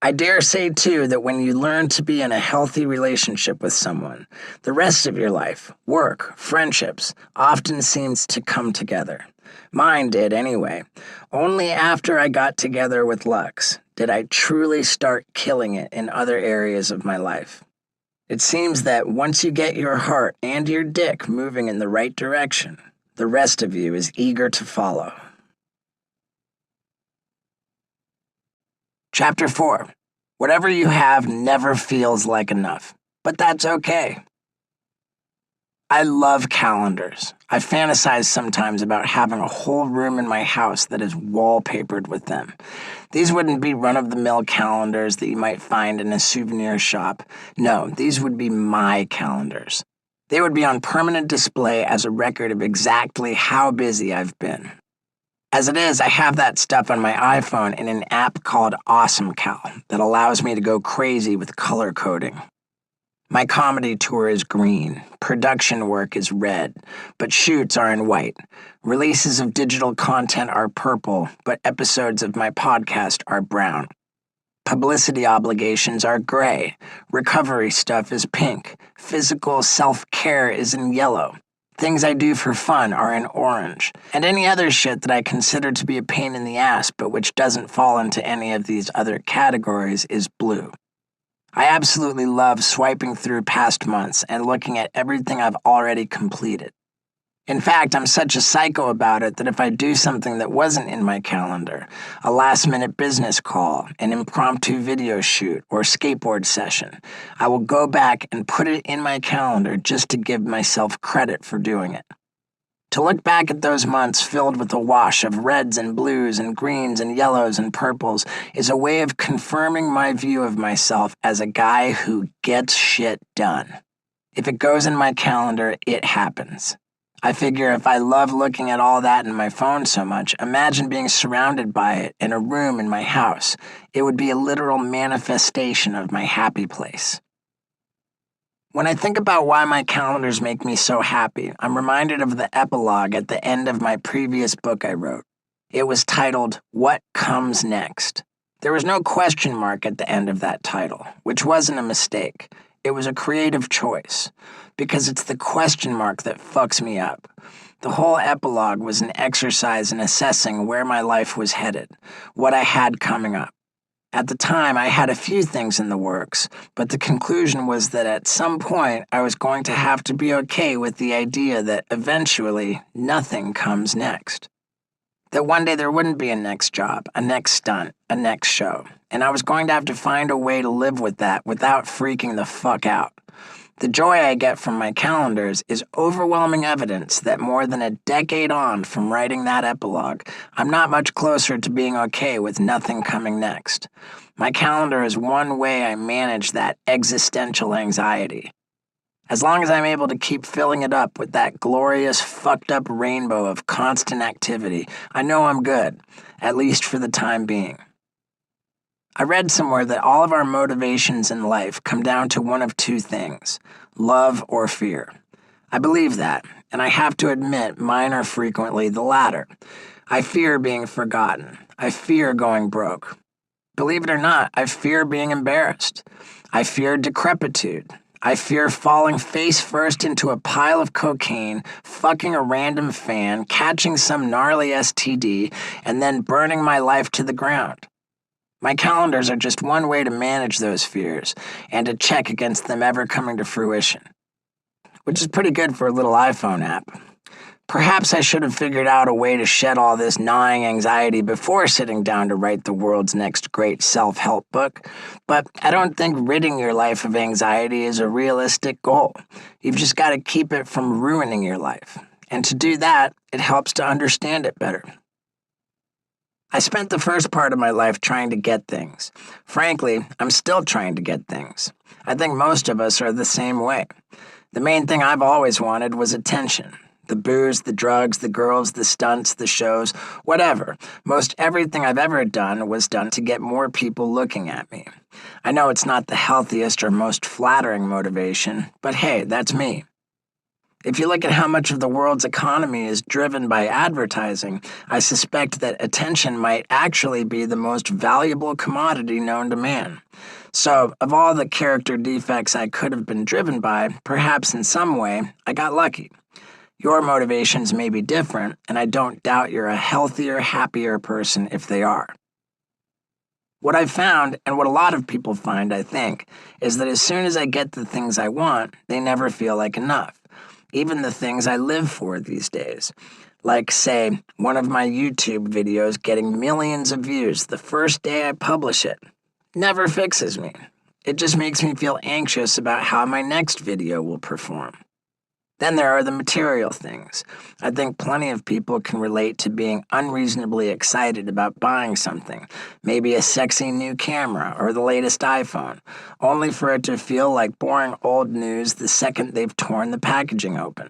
I dare say, too, that when you learn to be in a healthy relationship with someone, the rest of your life, work, friendships, often seems to come together. Mine did anyway. Only after I got together with Lux did I truly start killing it in other areas of my life. It seems that once you get your heart and your dick moving in the right direction, the rest of you is eager to follow. Chapter 4. Whatever you have never feels like enough, but that's okay. I love calendars. I fantasize sometimes about having a whole room in my house that is wallpapered with them. These wouldn't be run-of-the-mill calendars that you might find in a souvenir shop. No, these would be my calendars. They would be on permanent display as a record of exactly how busy I've been. As it is, I have that stuff on my iPhone in an app called AwesomeCal that allows me to go crazy with color coding. My comedy tour is green, production work is red, but shoots are in white. Releases of digital content are purple, but episodes of my podcast are brown. Publicity obligations are gray. Recovery stuff is pink. Physical self-care is in yellow. Things I do for fun are in orange. And any other shit that I consider to be a pain in the ass, but which doesn't fall into any of these other categories, is blue. I absolutely love swiping through past months and looking at everything I've already completed. In fact, I'm such a psycho about it that if I do something that wasn't in my calendar, a last-minute business call, an impromptu video shoot, or skateboard session, I will go back and put it in my calendar just to give myself credit for doing it. To look back at those months filled with a wash of reds and blues and greens and yellows and purples is a way of confirming my view of myself as a guy who gets shit done. If it goes in my calendar, it happens. I figure if I love looking at all that in my phone so much, imagine being surrounded by it in a room in my house. It would be a literal manifestation of my happy place. When I think about why my calendars make me so happy, I'm reminded of the epilogue at the end of my previous book I wrote. It was titled, What Comes Next? There was no question mark at the end of that title, which wasn't a mistake. It was a creative choice, because it's the question mark that fucks me up. The whole epilogue was an exercise in assessing where my life was headed, what I had coming up. At the time, I had a few things in the works, but the conclusion was that at some point I was going to have to be okay with the idea that eventually nothing comes next. That one day there wouldn't be a next job, a next stunt, a next show, and I was going to have to find a way to live with that without freaking the fuck out. The joy I get from my calendars is overwhelming evidence that more than a decade on from writing that epilogue, I'm not much closer to being okay with nothing coming next. My calendar is one way I manage that existential anxiety. As long as I'm able to keep filling it up with that glorious, fucked up rainbow of constant activity, I know I'm good, at least for the time being. I read somewhere that all of our motivations in life come down to one of two things, love or fear. I believe that, and I have to admit mine are frequently the latter. I fear being forgotten. I fear going broke. Believe it or not, I fear being embarrassed. I fear decrepitude. I fear falling face first into a pile of cocaine, fucking a random fan, catching some gnarly STD, and then burning my life to the ground. My calendars are just one way to manage those fears and to check against them ever coming to fruition, which is pretty good for a little iPhone app. Perhaps I should have figured out a way to shed all this gnawing anxiety before sitting down to write the world's next great self-help book, but I don't think ridding your life of anxiety is a realistic goal. You've just got to keep it from ruining your life, and to do that, it helps to understand it better. I spent the first part of my life trying to get things. Frankly, I'm still trying to get things. I think most of us are the same way. The main thing I've always wanted was attention. The booze, the drugs, the girls, the stunts, the shows, whatever. Most everything I've ever done was done to get more people looking at me. I know it's not the healthiest or most flattering motivation, but hey, that's me. If you look at how much of the world's economy is driven by advertising, I suspect that attention might actually be the most valuable commodity known to man. So, of all the character defects I could have been driven by, perhaps in some way, I got lucky. Your motivations may be different, and I don't doubt you're a healthier, happier person if they are. What I've found, and what a lot of people find, I think, is that as soon as I get the things I want, they never feel like enough. Even the things I live for these days. Like, say, one of my YouTube videos getting millions of views the first day I publish it. Never fixes me. It just makes me feel anxious about how my next video will perform. Then there are the material things. I think plenty of people can relate to being unreasonably excited about buying something, maybe a sexy new camera or the latest iPhone, only for it to feel like boring old news the second they've torn the packaging open.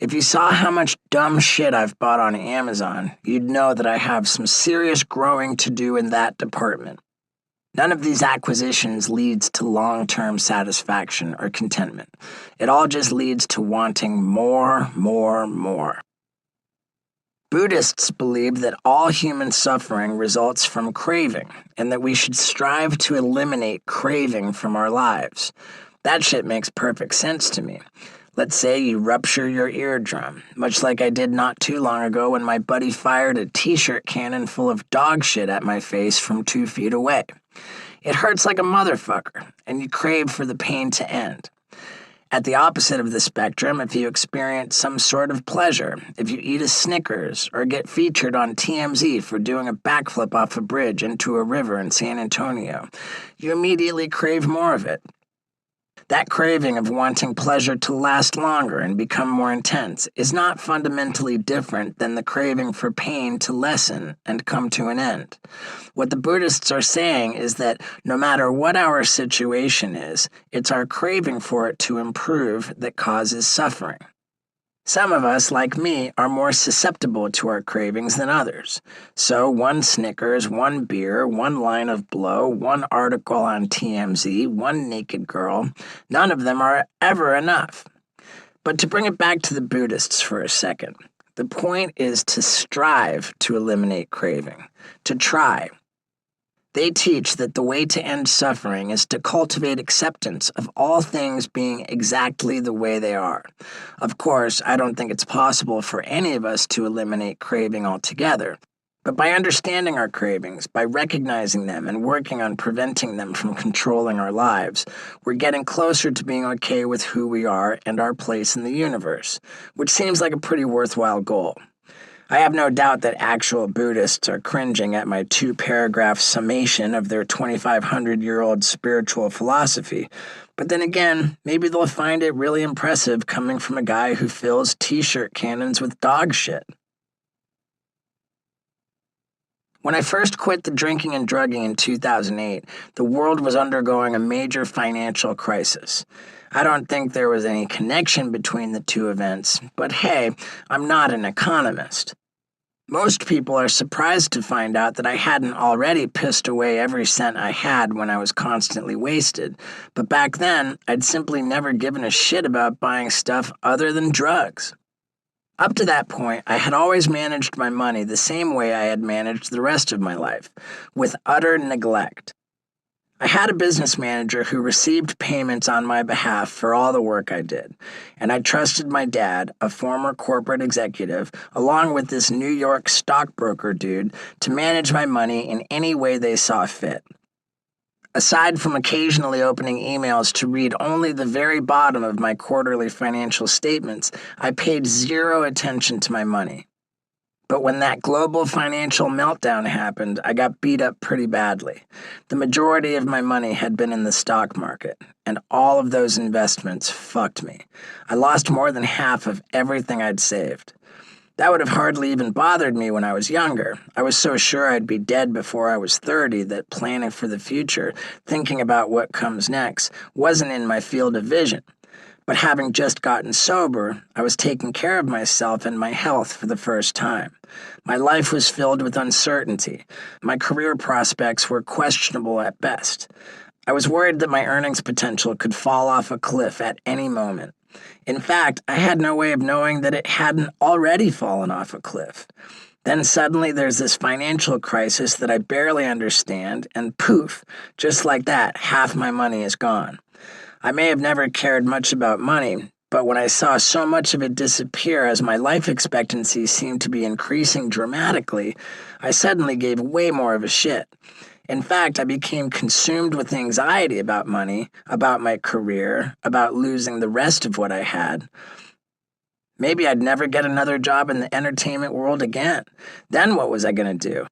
If you saw how much dumb shit I've bought on Amazon, you'd know that I have some serious growing to do in that department. None of these acquisitions leads to long-term satisfaction or contentment. It all just leads to wanting more. Buddhists believe that all human suffering results from craving, and that we should strive to eliminate craving from our lives. That shit makes perfect sense to me. Let's say you rupture your eardrum, much like I did not too long ago when my buddy fired a t-shirt cannon full of dog shit at my face from 2 feet away. It hurts like a motherfucker, and you crave for the pain to end. At the opposite of the spectrum, if you experience some sort of pleasure, if you eat a Snickers or get featured on TMZ for doing a backflip off a bridge into a river in San Antonio, you immediately crave more of it. That craving of wanting pleasure to last longer and become more intense is not fundamentally different than the craving for pain to lessen and come to an end. What the Buddhists are saying is that no matter what our situation is, it's our craving for it to improve that causes suffering. Some of us, like me, are more susceptible to our cravings than others. So one Snickers, one beer, one line of blow, one article on TMZ, one naked girl, none of them are ever enough. But to bring it back to the Buddhists for a second, the point is to strive to eliminate craving, to try. They teach that the way to end suffering is to cultivate acceptance of all things being exactly the way they are. Of course, I don't think it's possible for any of us to eliminate craving altogether, but by understanding our cravings, by recognizing them and working on preventing them from controlling our lives, we're getting closer to being okay with who we are and our place in the universe, which seems like a pretty worthwhile goal. I have no doubt that actual Buddhists are cringing at my 2-paragraph summation of their 2,500-year-old spiritual philosophy, but then again, maybe they'll find it really impressive coming from a guy who fills t-shirt cannons with dog shit. When I first quit the drinking and drugging in 2008, the world was undergoing a major financial crisis. I don't think there was any connection between the two events, but hey, I'm not an economist. Most people are surprised to find out that I hadn't already pissed away every cent I had when I was constantly wasted, but back then, I'd simply never given a shit about buying stuff other than drugs. Up to that point, I had always managed my money the same way I had managed the rest of my life, with utter neglect. I had a business manager who received payments on my behalf for all the work I did, and I trusted my dad, a former corporate executive, along with this New York stockbroker dude, to manage my money in any way they saw fit. Aside from occasionally opening emails to read only the very bottom of my quarterly financial statements, I paid zero attention to my money. But when that global financial meltdown happened, I got beat up pretty badly. The majority of my money had been in the stock market, and all of those investments fucked me. I lost more than half of everything I'd saved. That would have hardly even bothered me when I was younger. I was so sure I'd be dead before I was 30 that planning for the future, thinking about what comes next, wasn't in my field of vision. But having just gotten sober, I was taking care of myself and my health for the first time. My life was filled with uncertainty. My career prospects were questionable at best. I was worried that my earnings potential could fall off a cliff at any moment. In fact, I had no way of knowing that it hadn't already fallen off a cliff. Then suddenly there's this financial crisis that I barely understand, and poof, just like that, half my money is gone. I may have never cared much about money, but when I saw so much of it disappear as my life expectancy seemed to be increasing dramatically, I suddenly gave way more of a shit. In fact, I became consumed with anxiety about money, about my career, about losing the rest of what I had. Maybe I'd never get another job in the entertainment world again. Then what was I going to do?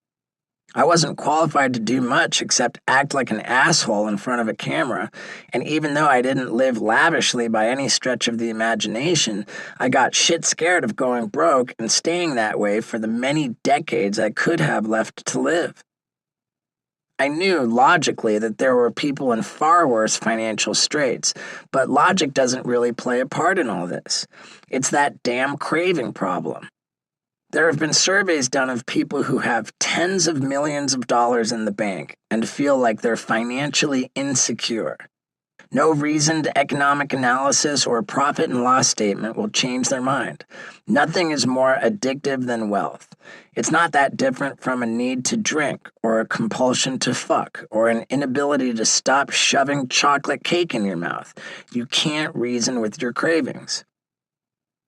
I wasn't qualified to do much except act like an asshole in front of a camera, and even though I didn't live lavishly by any stretch of the imagination, I got shit scared of going broke and staying that way for the many decades I could have left to live. I knew logically that there were people in far worse financial straits, but logic doesn't really play a part in all this. It's that damn craving problem. There have been surveys done of people who have tens of millions of dollars in the bank and feel like they're financially insecure. No reasoned economic analysis or profit and loss statement will change their mind. Nothing is more addictive than wealth. It's not that different from a need to drink, or a compulsion to fuck, or an inability to stop shoving chocolate cake in your mouth. You can't reason with your cravings.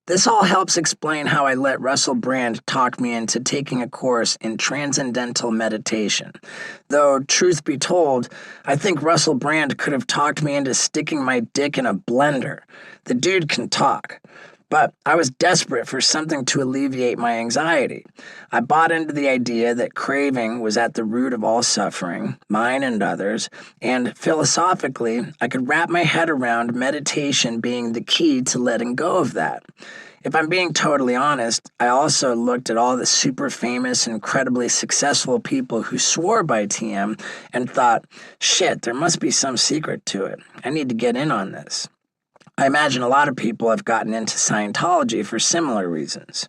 This all helps explain how I let Russell Brand talk me into taking a course in transcendental meditation. Though, truth be told, I think Russell Brand could have talked me into sticking my dick in a blender. The dude can talk. But I was desperate for something to alleviate my anxiety. I bought into the idea that craving was at the root of all suffering, mine and others, and philosophically, I could wrap my head around meditation being the key to letting go of that. If I'm being totally honest, I also looked at all the super famous, incredibly successful people who swore by TM and thought, shit, there must be some secret to it. I need to get in on this. I imagine a lot of people have gotten into Scientology for similar reasons.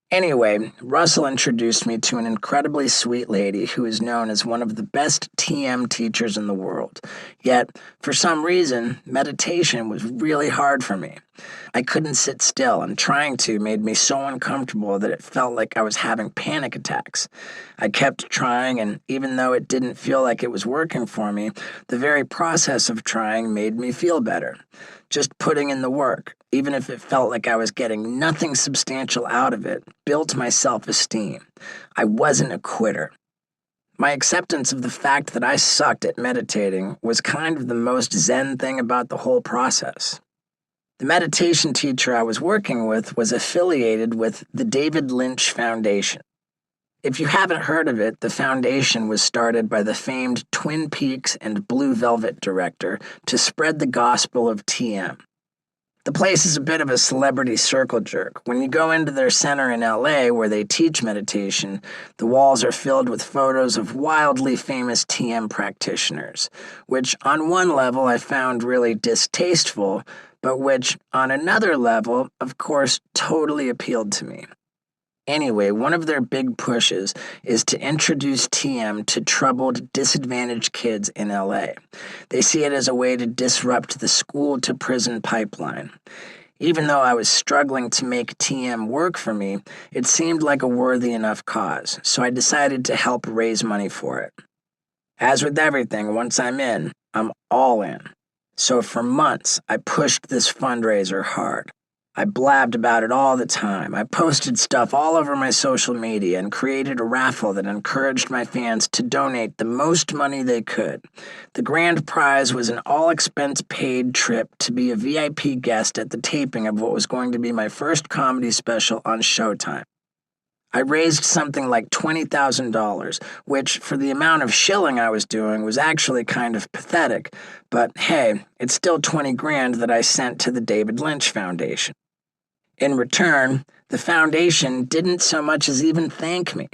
Anyway, Russell introduced me to an incredibly sweet lady who is known as one of the best TM teachers in the world. Yet, for some reason, meditation was really hard for me. I couldn't sit still, and trying to made me so uncomfortable that it felt like I was having panic attacks. I kept trying, and even though it didn't feel like it was working for me, the very process of trying made me feel better. Just putting in the work, even if it felt like I was getting nothing substantial out of it, built my self-esteem. I wasn't a quitter. My acceptance of the fact that I sucked at meditating was kind of the most zen thing about the whole process. The meditation teacher I was working with was affiliated with the David Lynch Foundation. If you haven't heard of it, the foundation was started by the famed Twin Peaks and Blue Velvet director to spread the gospel of TM. The place is a bit of a celebrity circle jerk. When you go into their center in LA where they teach meditation, the walls are filled with photos of wildly famous TM practitioners, which on one level I found really distasteful, but which on another level, of course, totally appealed to me. Anyway, one of their big pushes is to introduce TM to troubled, disadvantaged kids in LA. They see it as a way to disrupt the school-to-prison pipeline. Even though I was struggling to make TM work for me, it seemed like a worthy enough cause, so I decided to help raise money for it. As with everything, once I'm in, I'm all in. So for months, I pushed this fundraiser hard. I blabbed about it all the time. I posted stuff all over my social media and created a raffle that encouraged my fans to donate the most money they could. The grand prize was an all-expense-paid trip to be a VIP guest at the taping of what was going to be my first comedy special on Showtime. I raised something like $20,000, which, for the amount of shilling I was doing, was actually kind of pathetic. But hey, it's still 20 grand that I sent to the David Lynch Foundation. In return, the foundation didn't so much as even thank me.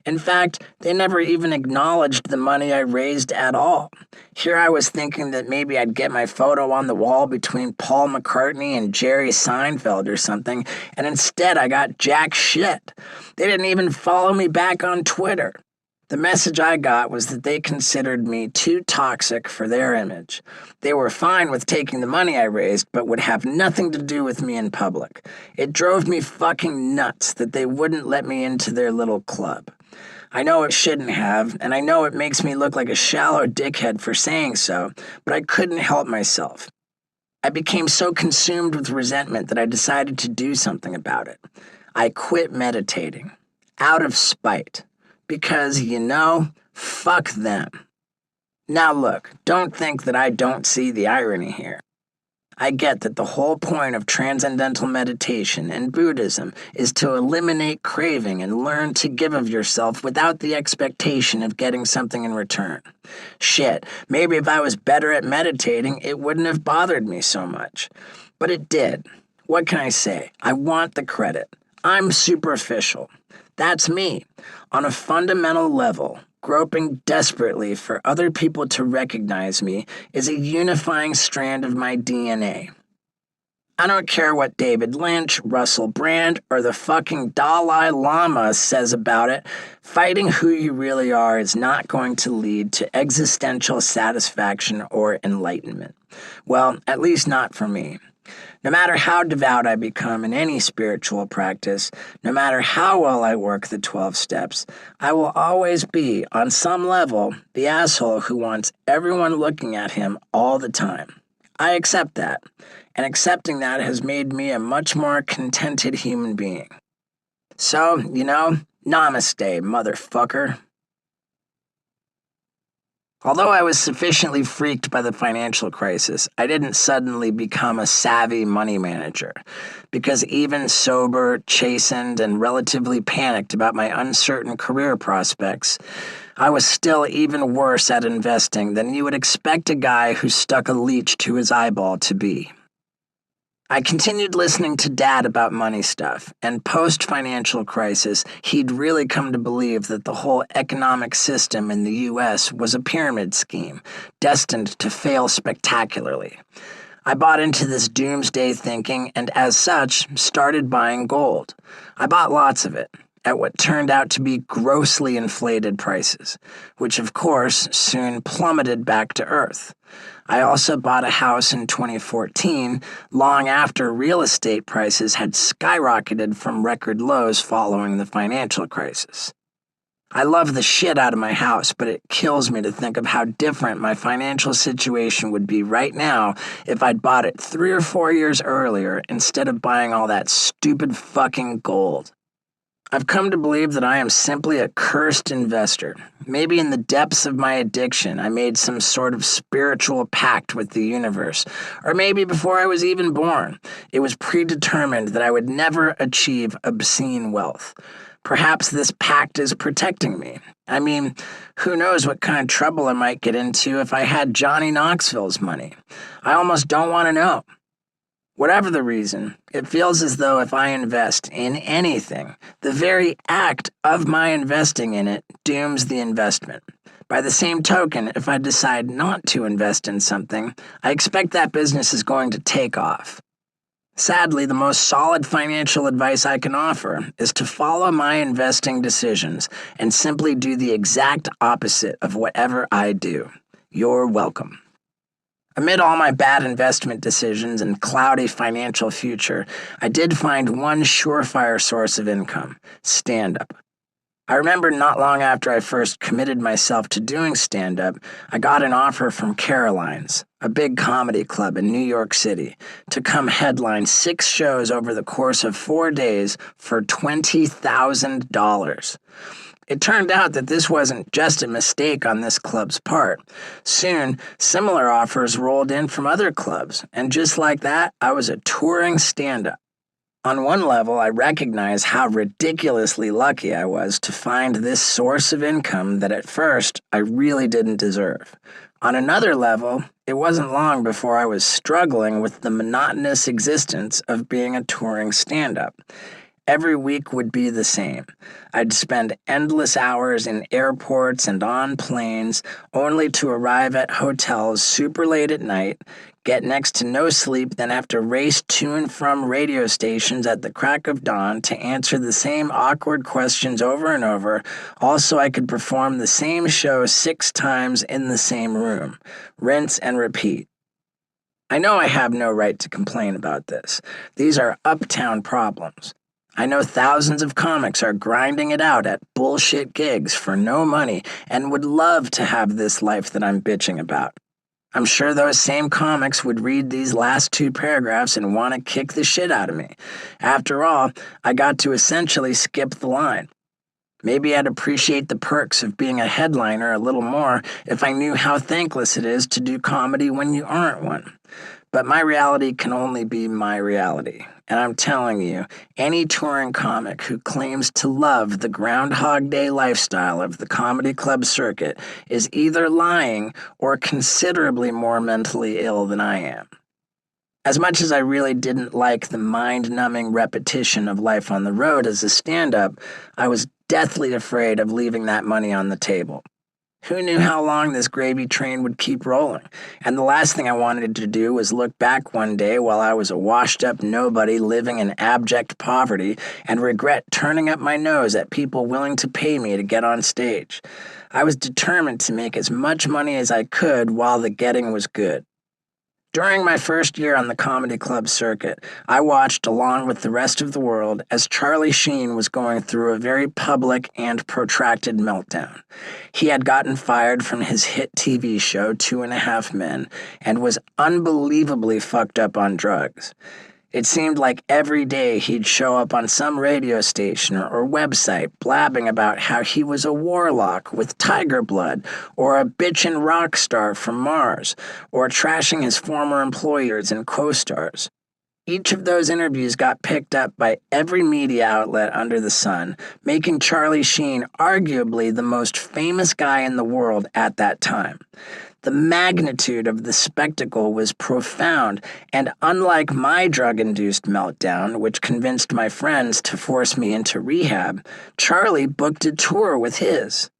In fact, they never even acknowledged the money I raised at all. Here I was thinking that maybe I'd get my photo on the wall between Paul McCartney and Jerry Seinfeld or something, and instead I got jack shit. They didn't even follow me back on Twitter. The message I got was that they considered me too toxic for their image. They were fine with taking the money I raised, but would have nothing to do with me in public. It drove me fucking nuts that they wouldn't let me into their little club. I know it shouldn't have, and I know it makes me look like a shallow dickhead for saying so, but I couldn't help myself. I became so consumed with resentment that I decided to do something about it. I quit meditating, out of spite. Because, fuck them. Now look, don't think that I don't see the irony here. I get that the whole point of transcendental meditation and Buddhism is to eliminate craving and learn to give of yourself without the expectation of getting something in return. Shit, maybe if I was better at meditating, it wouldn't have bothered me so much. But it did. What can I say? I want the credit. I'm superficial. That's me. On a fundamental level, groping desperately for other people to recognize me is a unifying strand of my DNA. I don't care what David Lynch, Russell Brand, or the fucking Dalai Lama says about it. Fighting who you really are is not going to lead to existential satisfaction or enlightenment. Well, at least not for me. No matter how devout I become in any spiritual practice, no matter how well I work the 12 steps, I will always be, on some level, the asshole who wants everyone looking at him all the time. I accept that, and accepting that has made me a much more contented human being. So, namaste, motherfucker. Although I was sufficiently freaked by the financial crisis, I didn't suddenly become a savvy money manager, because even sober, chastened, and relatively panicked about my uncertain career prospects, I was still even worse at investing than you would expect a guy who stuck a leech to his eyeball to be. I continued listening to Dad about money stuff, and post-financial crisis, he'd really come to believe that the whole economic system in the U.S. was a pyramid scheme, destined to fail spectacularly. I bought into this doomsday thinking, and as such, started buying gold. I bought lots of it, at what turned out to be grossly inflated prices, which of course soon plummeted back to earth. I also bought a house in 2014, long after real estate prices had skyrocketed from record lows following the financial crisis. I love the shit out of my house, but it kills me to think of how different my financial situation would be right now if I'd bought it 3 or 4 years earlier instead of buying all that stupid fucking gold. I've come to believe that I am simply a cursed investor. Maybe in the depths of my addiction, I made some sort of spiritual pact with the universe. Or maybe before I was even born, it was predetermined that I would never achieve obscene wealth. Perhaps this pact is protecting me. I mean, who knows what kind of trouble I might get into if I had Johnny Knoxville's money. I almost don't want to know. Whatever the reason, it feels as though if I invest in anything, the very act of my investing in it dooms the investment. By the same token, if I decide not to invest in something, I expect that business is going to take off. Sadly, the most solid financial advice I can offer is to follow my investing decisions and simply do the exact opposite of whatever I do. You're welcome. Amid all my bad investment decisions and cloudy financial future, I did find one surefire source of income: stand-up. I remember not long after I first committed myself to doing stand-up, I got an offer from Caroline's, a big comedy club in New York City, to come headline 6 shows over the course of 4 days for $20,000. It turned out that this wasn't just a mistake on this club's part. Soon, similar offers rolled in from other clubs, and just like that, I was a touring stand-up. On one level, I recognize how ridiculously lucky I was to find this source of income that at first I really didn't deserve. On another level, it wasn't long before I was struggling with the monotonous existence of being a touring stand-up. Every week would be the same. I'd spend endless hours in airports and on planes, only to arrive at hotels super late at night, get next to no sleep, then have to race to and from radio stations at the crack of dawn to answer the same awkward questions over and over, also I could perform the same show 6 times in the same room. Rinse and repeat. I know I have no right to complain about this. These are uptown problems. I know thousands of comics are grinding it out at bullshit gigs for no money and would love to have this life that I'm bitching about. I'm sure those same comics would read these last 2 paragraphs and want to kick the shit out of me. After all, I got to essentially skip the line. Maybe I'd appreciate the perks of being a headliner a little more if I knew how thankless it is to do comedy when you aren't one. But my reality can only be my reality. And I'm telling you, any touring comic who claims to love the Groundhog Day lifestyle of the comedy club circuit is either lying or considerably more mentally ill than I am. As much as I really didn't like the mind-numbing repetition of life on the road as a stand-up, I was deathly afraid of leaving that money on the table. Who knew how long this gravy train would keep rolling? And the last thing I wanted to do was look back one day while I was a washed-up nobody living in abject poverty and regret turning up my nose at people willing to pay me to get on stage. I was determined to make as much money as I could while the getting was good. During my first year on the comedy club circuit, I watched, along with the rest of the world, as Charlie Sheen was going through a very public and protracted meltdown. He had gotten fired from his hit TV show, 2.5 Men, and was unbelievably fucked up on drugs. It seemed like every day he'd show up on some radio station or website blabbing about how he was a warlock with tiger blood, or a bitchin' rock star from Mars, or trashing his former employers and co-stars. Each of those interviews got picked up by every media outlet under the sun, making Charlie Sheen arguably the most famous guy in the world at that time. The magnitude of the spectacle was profound, and unlike my drug-induced meltdown, which convinced my friends to force me into rehab, Charlie booked a tour with his.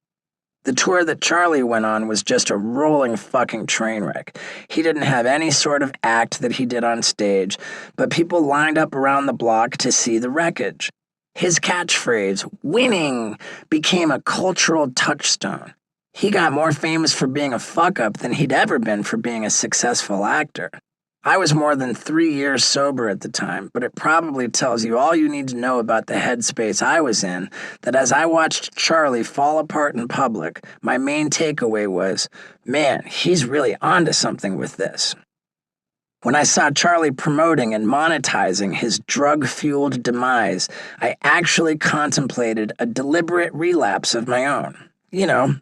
The tour that Charlie went on was just a rolling fucking train wreck. He didn't have any sort of act that he did on stage, but people lined up around the block to see the wreckage. His catchphrase, "winning," became a cultural touchstone. He got more famous for being a fuck-up than he'd ever been for being a successful actor. I was more than 3 years sober at the time, but it probably tells you all you need to know about the headspace I was in, that as I watched Charlie fall apart in public, my main takeaway was, man, he's really onto something with this. When I saw Charlie promoting and monetizing his drug-fueled demise, I actually contemplated a deliberate relapse of my own.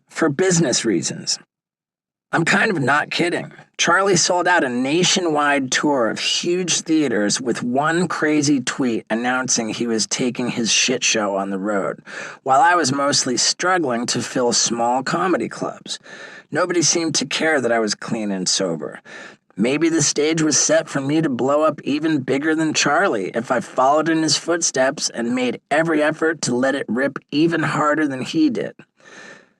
For business reasons. I'm kind of not kidding. Charlie sold out a nationwide tour of huge theaters with one crazy tweet announcing he was taking his shit show on the road, while I was mostly struggling to fill small comedy clubs. Nobody seemed to care that I was clean and sober. Maybe the stage was set for me to blow up even bigger than Charlie if I followed in his footsteps and made every effort to let it rip even harder than he did.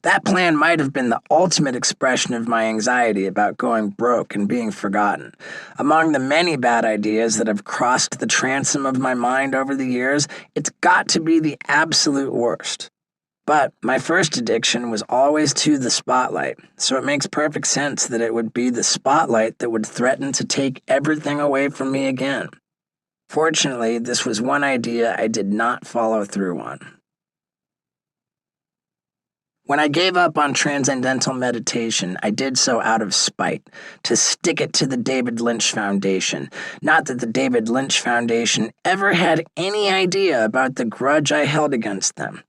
That plan might have been the ultimate expression of my anxiety about going broke and being forgotten. Among the many bad ideas that have crossed the transom of my mind over the years, it's got to be the absolute worst. But my first addiction was always to the spotlight, so it makes perfect sense that it would be the spotlight that would threaten to take everything away from me again. Fortunately, this was one idea I did not follow through on. When I gave up on transcendental meditation, I did so out of spite, to stick it to the David Lynch Foundation. Not that the David Lynch Foundation ever had any idea about the grudge I held against them.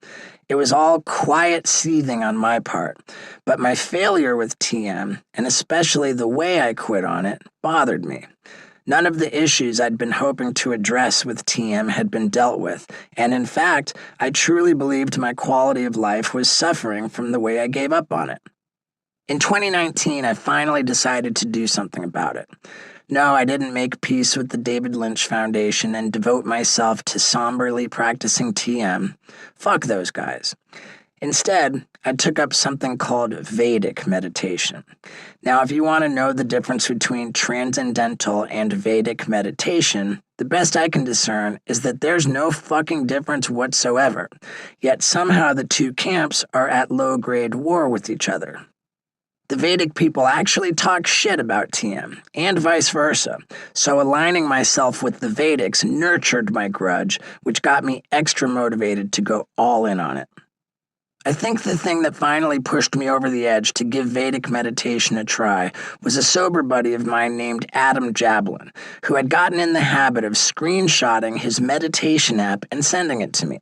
It was all quiet seething on my part, but my failure with TM, and especially the way I quit on it, bothered me. None of the issues I'd been hoping to address with TM had been dealt with, and in fact, I truly believed my quality of life was suffering from the way I gave up on it. In 2019, I finally decided to do something about it. No, I didn't make peace with the David Lynch Foundation and devote myself to somberly practicing TM. Fuck those guys. Instead, I took up something called Vedic meditation. Now, if you want to know the difference between transcendental and Vedic meditation, the best I can discern is that there's no fucking difference whatsoever, yet somehow the two camps are at low-grade war with each other. The Vedic people actually talk shit about TM, and vice versa, so aligning myself with the Vedics nurtured my grudge, which got me extra motivated to go all in on it. I think the thing that finally pushed me over the edge to give Vedic meditation a try was a sober buddy of mine named Adam Jablin, who had gotten in the habit of screenshotting his meditation app and sending it to me.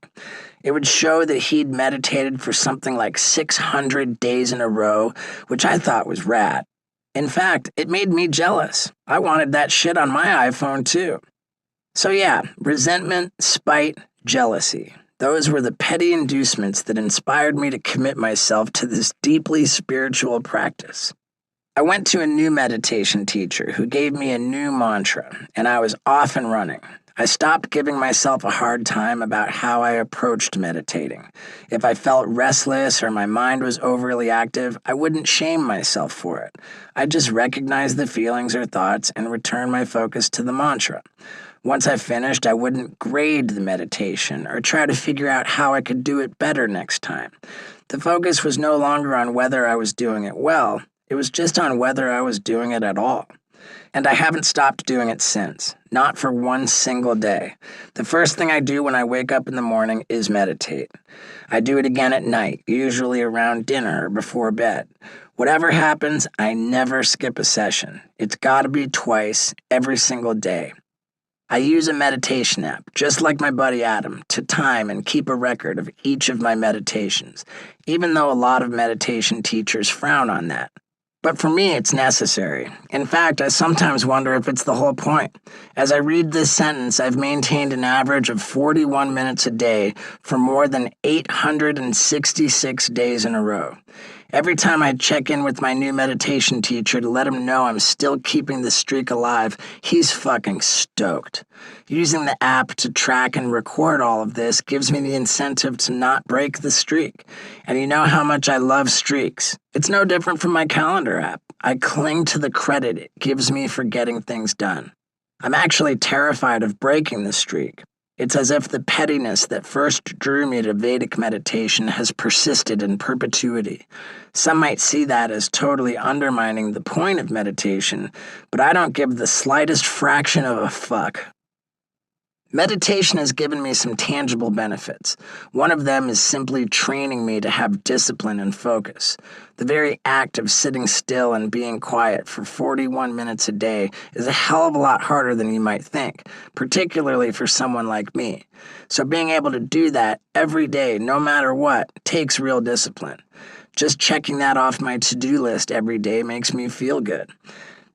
It would show that he'd meditated for something like 600 days in a row, which I thought was rad. In fact, it made me jealous. I wanted that shit on my iPhone too. So yeah, resentment, spite, jealousy. Those were the petty inducements that inspired me to commit myself to this deeply spiritual practice. I went to a new meditation teacher who gave me a new mantra, and I was off and running. I stopped giving myself a hard time about how I approached meditating. If I felt restless or my mind was overly active, I wouldn't shame myself for it. I'd just recognize the feelings or thoughts and return my focus to the mantra. Once I finished, I wouldn't grade the meditation or try to figure out how I could do it better next time. The focus was no longer on whether I was doing it well, it was just on whether I was doing it at all. And I haven't stopped doing it since, not for one single day. The first thing I do when I wake up in the morning is meditate. I do it again at night, usually around dinner or before bed. Whatever happens, I never skip a session. It's gotta be twice, every single day. I use a meditation app, just like my buddy Adam, to time and keep a record of each of my meditations, even though a lot of meditation teachers frown on that. But for me, it's necessary. In fact, I sometimes wonder if it's the whole point. As I read this sentence, I've maintained an average of 41 minutes a day for more than 866 days in a row. Every time I check in with my new meditation teacher to let him know I'm still keeping the streak alive, he's fucking stoked. Using the app to track and record all of this gives me the incentive to not break the streak. And you know how much I love streaks. It's no different from my calendar app. I cling to the credit it gives me for getting things done. I'm actually terrified of breaking the streak. It's as if the pettiness that first drew me to Vedic meditation has persisted in perpetuity. Some might see that as totally undermining the point of meditation, but I don't give the slightest fraction of a fuck. Meditation has given me some tangible benefits. One of them is simply training me to have discipline and focus. The very act of sitting still and being quiet for 41 minutes a day is a hell of a lot harder than you might think, particularly for someone like me. So being able to do that every day, no matter what, takes real discipline. Just checking that off my to-do list every day makes me feel good.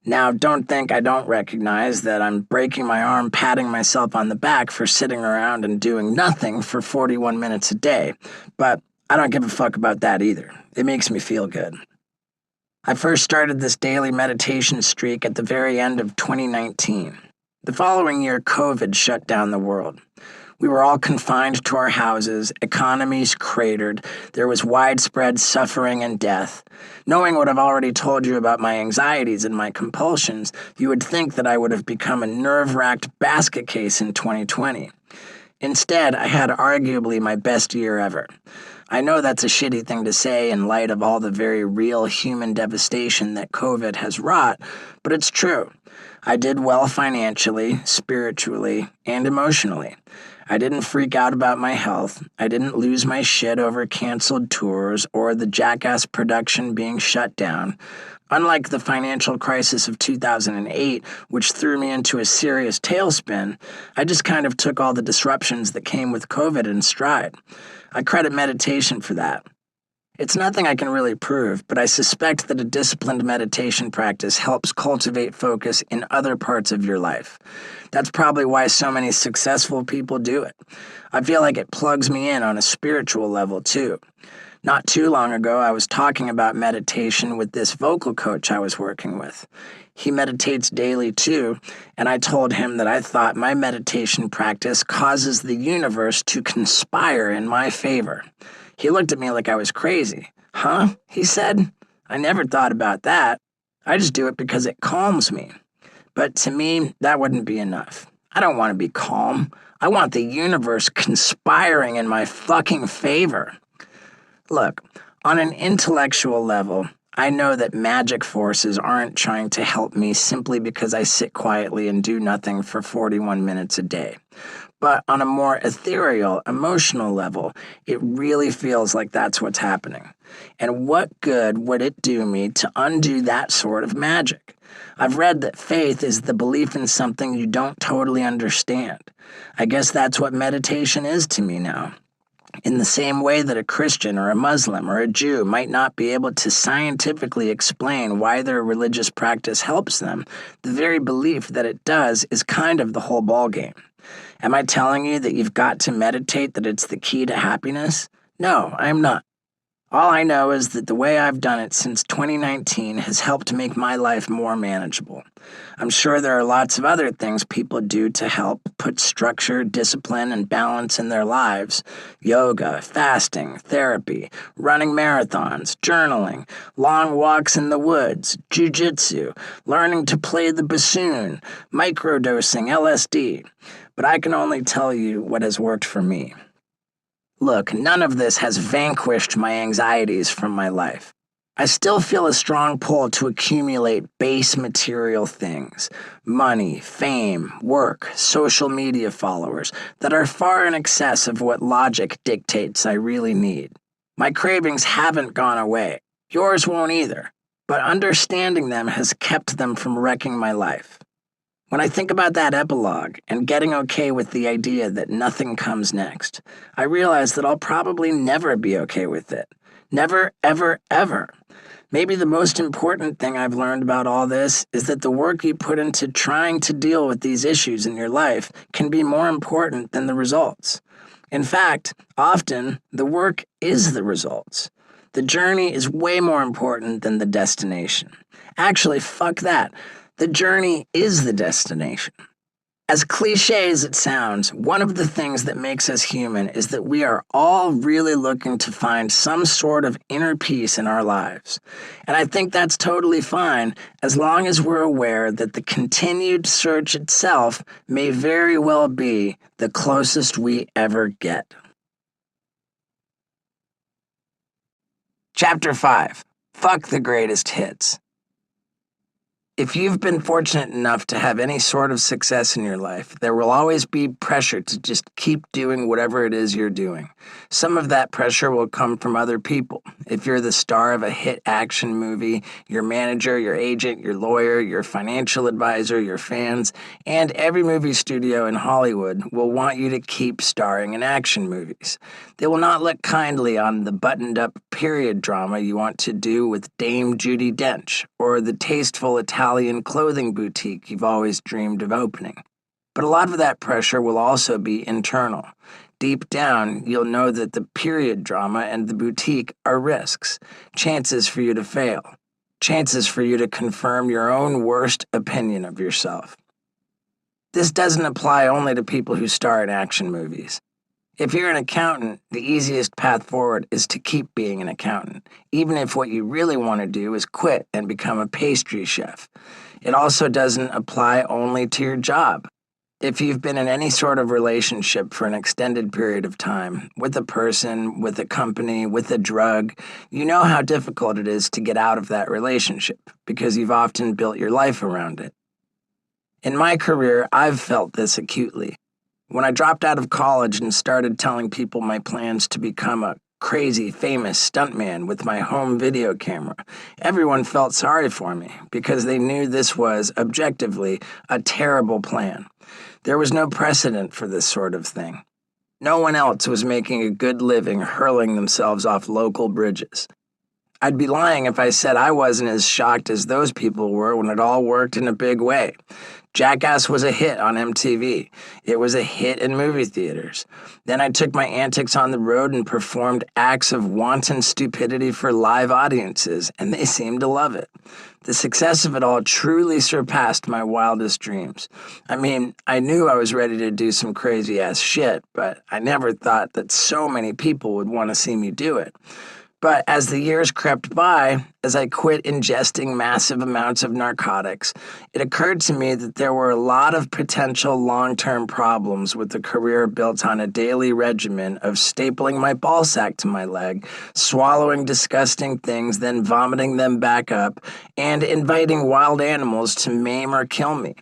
Now, don't think I don't recognize that I'm breaking my arm patting myself on the back for sitting around and doing nothing for 41 minutes a day, but I don't give a fuck about that either. It makes me feel good. I first started this daily meditation streak at the very end of 2019. The following year, COVID shut down the world. We were all confined to our houses, economies cratered, there was widespread suffering and death. Knowing what I've already told you about my anxieties and my compulsions, you would think that I would have become a nerve-wracked basket case in 2020. Instead, I had arguably my best year ever. I know that's a shitty thing to say in light of all the very real human devastation that COVID has wrought, but it's true. I did well financially, spiritually, and emotionally. I didn't freak out about my health. I didn't lose my shit over canceled tours or the Jackass production being shut down. Unlike the financial crisis of 2008, which threw me into a serious tailspin, I just kind of took all the disruptions that came with COVID in stride. I credit meditation for that. It's nothing I can really prove, but I suspect that a disciplined meditation practice helps cultivate focus in other parts of your life. That's probably why so many successful people do it. I feel like it plugs me in on a spiritual level, too. Not too long ago, I was talking about meditation with this vocal coach I was working with. He meditates daily, too, and I told him that I thought my meditation practice causes the universe to conspire in my favor. He looked at me like I was crazy. Huh? He said. I never thought about that. I just do it because it calms me. But to me, that wouldn't be enough. I don't want to be calm. I want the universe conspiring in my fucking favor. Look, on an intellectual level, I know that magic forces aren't trying to help me simply because I sit quietly and do nothing for 41 minutes a day. But on a more ethereal, emotional level, it really feels like that's what's happening. And what good would it do me to undo that sort of magic? I've read that faith is the belief in something you don't totally understand. I guess that's what meditation is to me now. In the same way that a Christian or a Muslim or a Jew might not be able to scientifically explain why their religious practice helps them, the very belief that it does is kind of the whole ballgame. Am I telling you that you've got to meditate, that it's the key to happiness? No, I am not. All I know is that the way I've done it since 2019 has helped make my life more manageable. I'm sure there are lots of other things people do to help put structure, discipline, and balance in their lives. Yoga, fasting, therapy, running marathons, journaling, long walks in the woods, jujitsu, learning to play the bassoon, microdosing LSD. But I can only tell you what has worked for me. Look, none of this has vanquished my anxieties from my life. I still feel a strong pull to accumulate base material things, money, fame, work, social media followers, that are far in excess of what logic dictates I really need. My cravings haven't gone away. Yours won't either. But understanding them has kept them from wrecking my life. When I think about that epilogue and getting okay with the idea that nothing comes next, I realize that I'll probably never be okay with it. Never, ever, ever. Maybe the most important thing I've learned about all this is that the work you put into trying to deal with these issues in your life can be more important than the results. In fact, often, the work is the results. The journey is way more important than the destination. Actually, fuck that. The journey is the destination. As cliché as it sounds, one of the things that makes us human is that we are all really looking to find some sort of inner peace in our lives. And I think that's totally fine as long as we're aware that the continued search itself may very well be the closest we ever get. Chapter 5. Fuck the greatest hits. If you've been fortunate enough to have any sort of success in your life, there will always be pressure to just keep doing whatever it is you're doing. Some of that pressure will come from other people. If you're the star of a hit action movie, your manager, your agent, your lawyer, your financial advisor, your fans, and every movie studio in Hollywood will want you to keep starring in action movies. They will not look kindly on the buttoned-up period drama you want to do with Dame Judi Dench, or the tasteful Italian clothing boutique you've always dreamed of opening. But a lot of that pressure will also be internal. Deep down, you'll know that the period drama and the boutique are risks, chances for you to fail, chances for you to confirm your own worst opinion of yourself. This doesn't apply only to people who star in action movies. If you're an accountant, the easiest path forward is to keep being an accountant, even if what you really want to do is quit and become a pastry chef. It also doesn't apply only to your job. If you've been in any sort of relationship for an extended period of time, with a person, with a company, with a drug, you know how difficult it is to get out of that relationship because you've often built your life around it. In my career, I've felt this acutely. When I dropped out of college and started telling people my plans to become a crazy, famous stuntman with my home video camera, everyone felt sorry for me because they knew this was, objectively, a terrible plan. There was no precedent for this sort of thing. No one else was making a good living hurling themselves off local bridges. I'd be lying if I said I wasn't as shocked as those people were when it all worked in a big way. Jackass was a hit on MTV. It was a hit in movie theaters. Then I took my antics on the road and performed acts of wanton stupidity for live audiences, and they seemed to love it. The success of it all truly surpassed my wildest dreams. I mean, I knew I was ready to do some crazy-ass shit, but I never thought that so many people would want to see me do it. But as the years crept by, as I quit ingesting massive amounts of narcotics, it occurred to me that there were a lot of potential long-term problems with a career built on a daily regimen of stapling my ballsack to my leg, swallowing disgusting things, then vomiting them back up, and inviting wild animals to maim or kill me.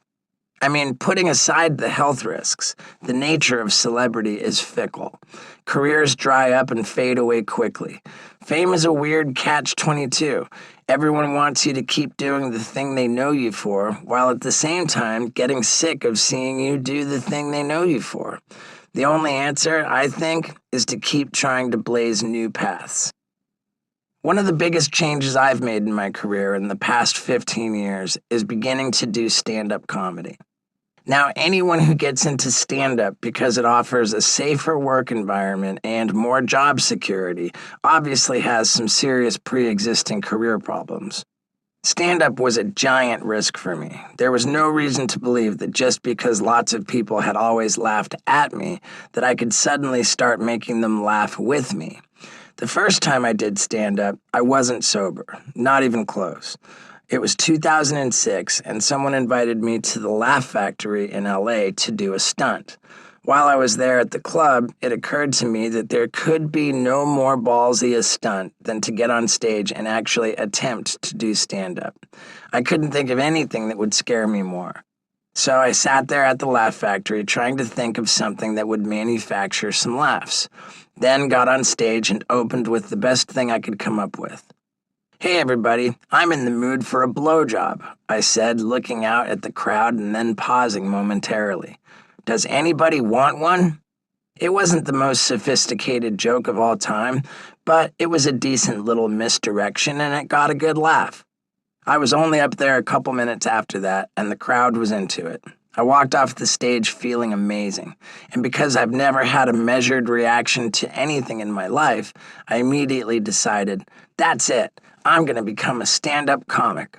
I mean, putting aside the health risks, the nature of celebrity is fickle. Careers dry up and fade away quickly. Fame is a weird catch-22. Everyone wants you to keep doing the thing they know you for, while at the same time getting sick of seeing you do the thing they know you for. The only answer, I think, is to keep trying to blaze new paths. One of the biggest changes I've made in my career in the past 15 years is beginning to do stand-up comedy. Now, anyone who gets into stand-up because it offers a safer work environment and more job security obviously has some serious pre-existing career problems. Stand-up was a giant risk for me. There was no reason to believe that just because lots of people had always laughed at me, that I could suddenly start making them laugh with me. The first time I did stand-up, I wasn't sober, not even close. It was 2006, and someone invited me to the Laugh Factory in LA to do a stunt. While I was there at the club, it occurred to me that there could be no more ballsy a stunt than to get on stage and actually attempt to do stand-up. I couldn't think of anything that would scare me more. So I sat there at the Laugh Factory trying to think of something that would manufacture some laughs. Then got on stage and opened with the best thing I could come up with. "Hey everybody, I'm in the mood for a blowjob," I said, looking out at the crowd and then pausing momentarily. "Does anybody want one?" It wasn't the most sophisticated joke of all time, but it was a decent little misdirection and it got a good laugh. I was only up there a couple minutes after that, and the crowd was into it. I walked off the stage feeling amazing, and because I've never had a measured reaction to anything in my life, I immediately decided, that's it, I'm going to become a stand-up comic.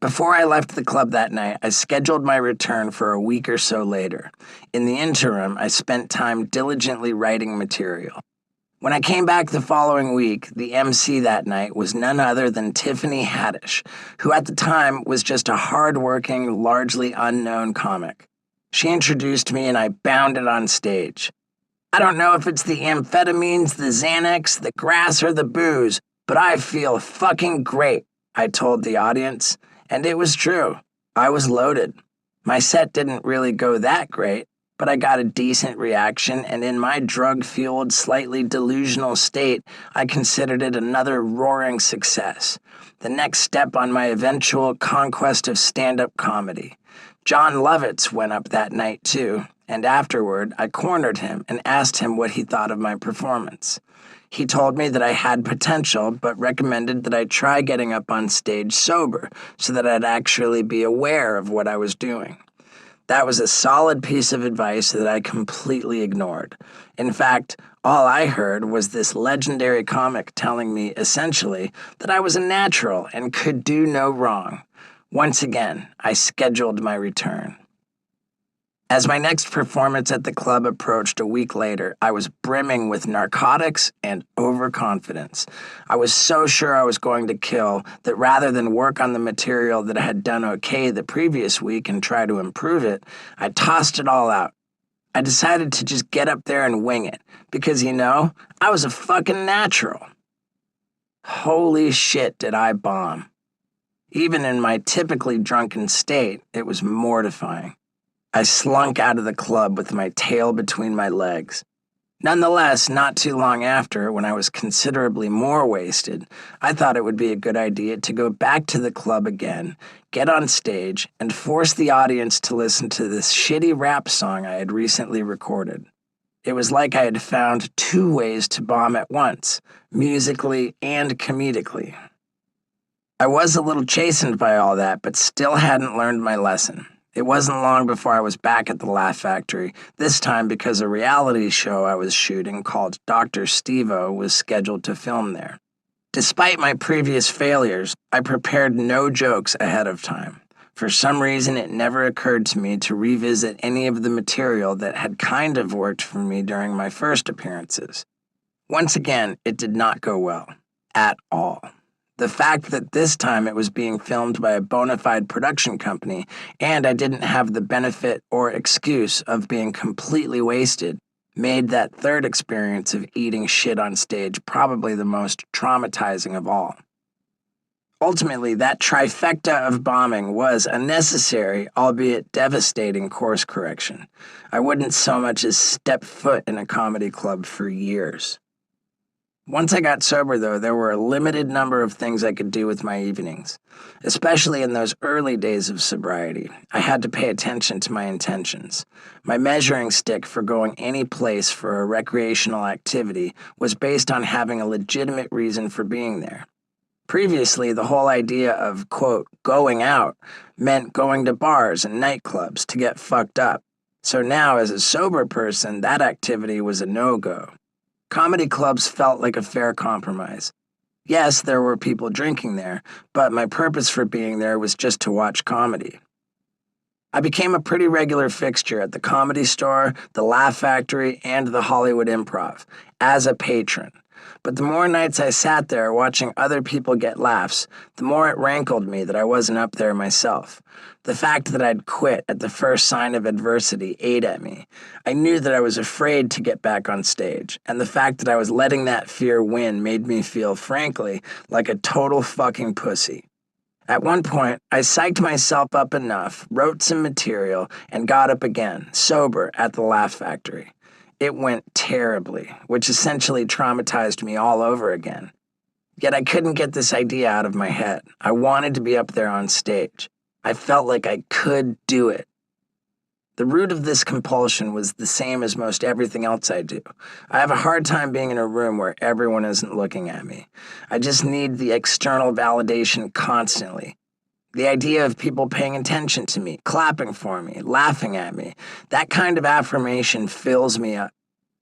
Before I left the club that night, I scheduled my return for a week or so later. In the interim, I spent time diligently writing material. When I came back the following week, the MC that night was none other than Tiffany Haddish, who at the time was just a hard-working, largely unknown comic. She introduced me and I bounded on stage. "I don't know if it's the amphetamines, the Xanax, the grass, or the booze, but I feel fucking great," I told the audience, and it was true. I was loaded. My set didn't really go that great, but I got a decent reaction, and in my drug-fueled, slightly delusional state, I considered it another roaring success. The next step on my eventual conquest of stand-up comedy. John Lovitz went up that night too, and afterward, I cornered him and asked him what he thought of my performance. He told me that I had potential, but recommended that I try getting up on stage sober so that I'd actually be aware of what I was doing. That was a solid piece of advice that I completely ignored. In fact, all I heard was this legendary comic telling me, essentially, that I was a natural and could do no wrong. Once again, I scheduled my return. As my next performance at the club approached a week later, I was brimming with narcotics and overconfidence. I was so sure I was going to kill that rather than work on the material that I had done okay the previous week and try to improve it, I tossed it all out. I decided to just get up there and wing it, because, I was a fucking natural. Holy shit, did I bomb. Even in my typically drunken state, it was mortifying. I slunk out of the club with my tail between my legs. Nonetheless, not too long after, when I was considerably more wasted, I thought it would be a good idea to go back to the club again, get on stage, and force the audience to listen to this shitty rap song I had recently recorded. It was like I had found two ways to bomb at once, musically and comedically. I was a little chastened by all that, but still hadn't learned my lesson. It wasn't long before I was back at the Laugh Factory, this time because a reality show I was shooting called Dr. Steve-O was scheduled to film there. Despite my previous failures, I prepared no jokes ahead of time. For some reason, it never occurred to me to revisit any of the material that had kind of worked for me during my first appearances. Once again, it did not go well. At all. The fact that this time it was being filmed by a bona fide production company, and I didn't have the benefit or excuse of being completely wasted, made that third experience of eating shit on stage probably the most traumatizing of all. Ultimately, that trifecta of bombing was a necessary, albeit devastating, course correction. I wouldn't so much as step foot in a comedy club for years. Once I got sober, though, there were a limited number of things I could do with my evenings. Especially in those early days of sobriety, I had to pay attention to my intentions. My measuring stick for going any place for a recreational activity was based on having a legitimate reason for being there. Previously, the whole idea of, quote, going out meant going to bars and nightclubs to get fucked up. So now, as a sober person, that activity was a no-go. Comedy clubs felt like a fair compromise. Yes, there were people drinking there, but my purpose for being there was just to watch comedy. I became a pretty regular fixture at the Comedy Store, the Laugh Factory, and the Hollywood Improv, as a patron. But the more nights I sat there watching other people get laughs, the more it rankled me that I wasn't up there myself. The fact that I'd quit at the first sign of adversity ate at me. I knew that I was afraid to get back on stage, and the fact that I was letting that fear win made me feel, frankly, like a total fucking pussy. At one point, I psyched myself up enough, wrote some material, and got up again, sober, at the Laugh Factory. It went terribly, which essentially traumatized me all over again. Yet I couldn't get this idea out of my head. I wanted to be up there on stage. I felt like I could do it. The root of this compulsion was the same as most everything else I do. I have a hard time being in a room where everyone isn't looking at me. I just need the external validation constantly. The idea of people paying attention to me, clapping for me, laughing at me, that kind of affirmation fills me up.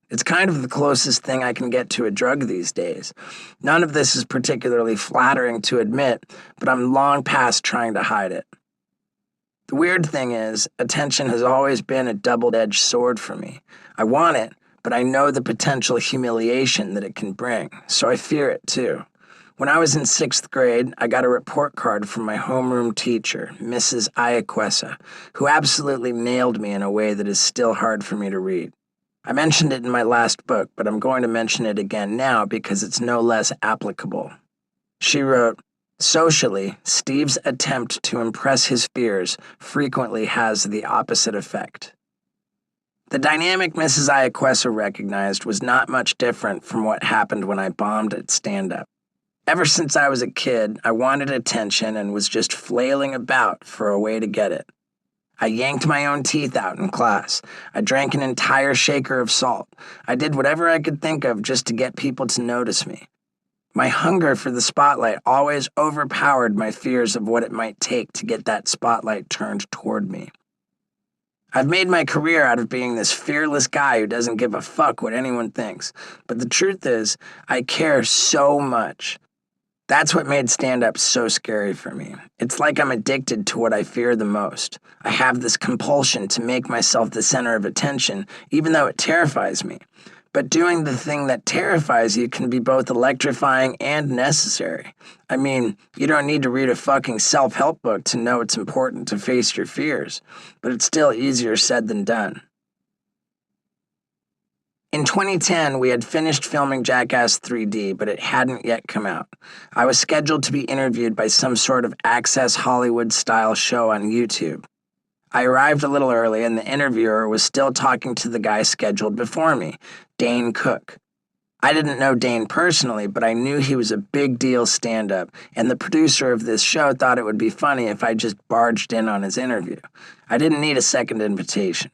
It's kind of the closest thing I can get to a drug these days. None of this is particularly flattering to admit, but I'm long past trying to hide it. The weird thing is, attention has always been a double-edged sword for me. I want it, but I know the potential humiliation that it can bring, so I fear it too. When I was in 6th grade, I got a report card from my homeroom teacher, Mrs. Iaquesa, who absolutely nailed me in a way that is still hard for me to read. I mentioned it in my last book, but I'm going to mention it again now because it's no less applicable. She wrote, "Socially, Steve's attempt to impress his fears frequently has the opposite effect." The dynamic Mrs. Iaquesa recognized was not much different from what happened when I bombed at stand-up. Ever since I was a kid, I wanted attention and was just flailing about for a way to get it. I yanked my own teeth out in class. I drank an entire shaker of salt. I did whatever I could think of just to get people to notice me. My hunger for the spotlight always overpowered my fears of what it might take to get that spotlight turned toward me. I've made my career out of being this fearless guy who doesn't give a fuck what anyone thinks. But the truth is, I care so much. That's what made stand-up so scary for me. It's like I'm addicted to what I fear the most. I have this compulsion to make myself the center of attention, even though it terrifies me. But doing the thing that terrifies you can be both electrifying and necessary. I mean, you don't need to read a fucking self-help book to know it's important to face your fears, but it's still easier said than done. In 2010, we had finished filming Jackass 3D, but it hadn't yet come out. I was scheduled to be interviewed by some sort of Access Hollywood-style show on YouTube. I arrived a little early, and the interviewer was still talking to the guy scheduled before me, Dane Cook. I didn't know Dane personally, but I knew he was a big deal stand-up, and the producer of this show thought it would be funny if I just barged in on his interview. I didn't need a second invitation.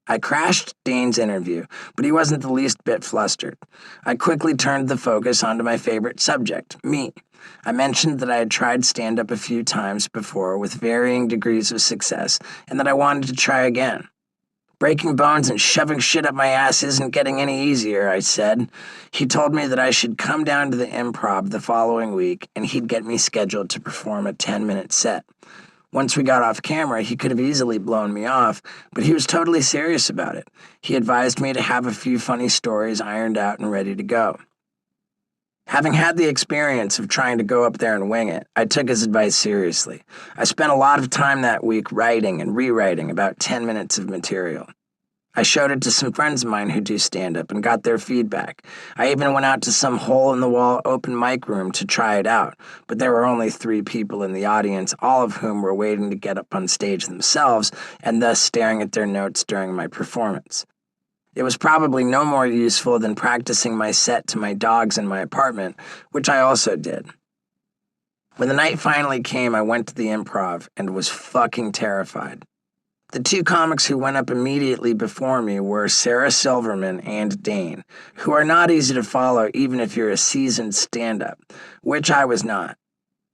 I crashed Dane's interview, but he wasn't the least bit flustered. I quickly turned the focus onto my favorite subject, me. I mentioned that I had tried stand-up a few times before with varying degrees of success, and that I wanted to try again. "Breaking bones and shoving shit up my ass isn't getting any easier," I said. He told me that I should come down to the Improv the following week, and he'd get me scheduled to perform a 10-minute set. Once we got off camera, he could have easily blown me off, but he was totally serious about it. He advised me to have a few funny stories ironed out and ready to go. Having had the experience of trying to go up there and wing it, I took his advice seriously. I spent a lot of time that week writing and rewriting about 10 minutes of material. I showed it to some friends of mine who do stand-up and got their feedback. I even went out to some hole-in-the-wall open mic room to try it out, but there were only 3 people in the audience, all of whom were waiting to get up on stage themselves and thus staring at their notes during my performance. It was probably no more useful than practicing my set to my dogs in my apartment, which I also did. When the night finally came, I went to the Improv and was fucking terrified. The two comics who went up immediately before me were Sarah Silverman and Dane, who are not easy to follow even if you're a seasoned stand-up, which I was not.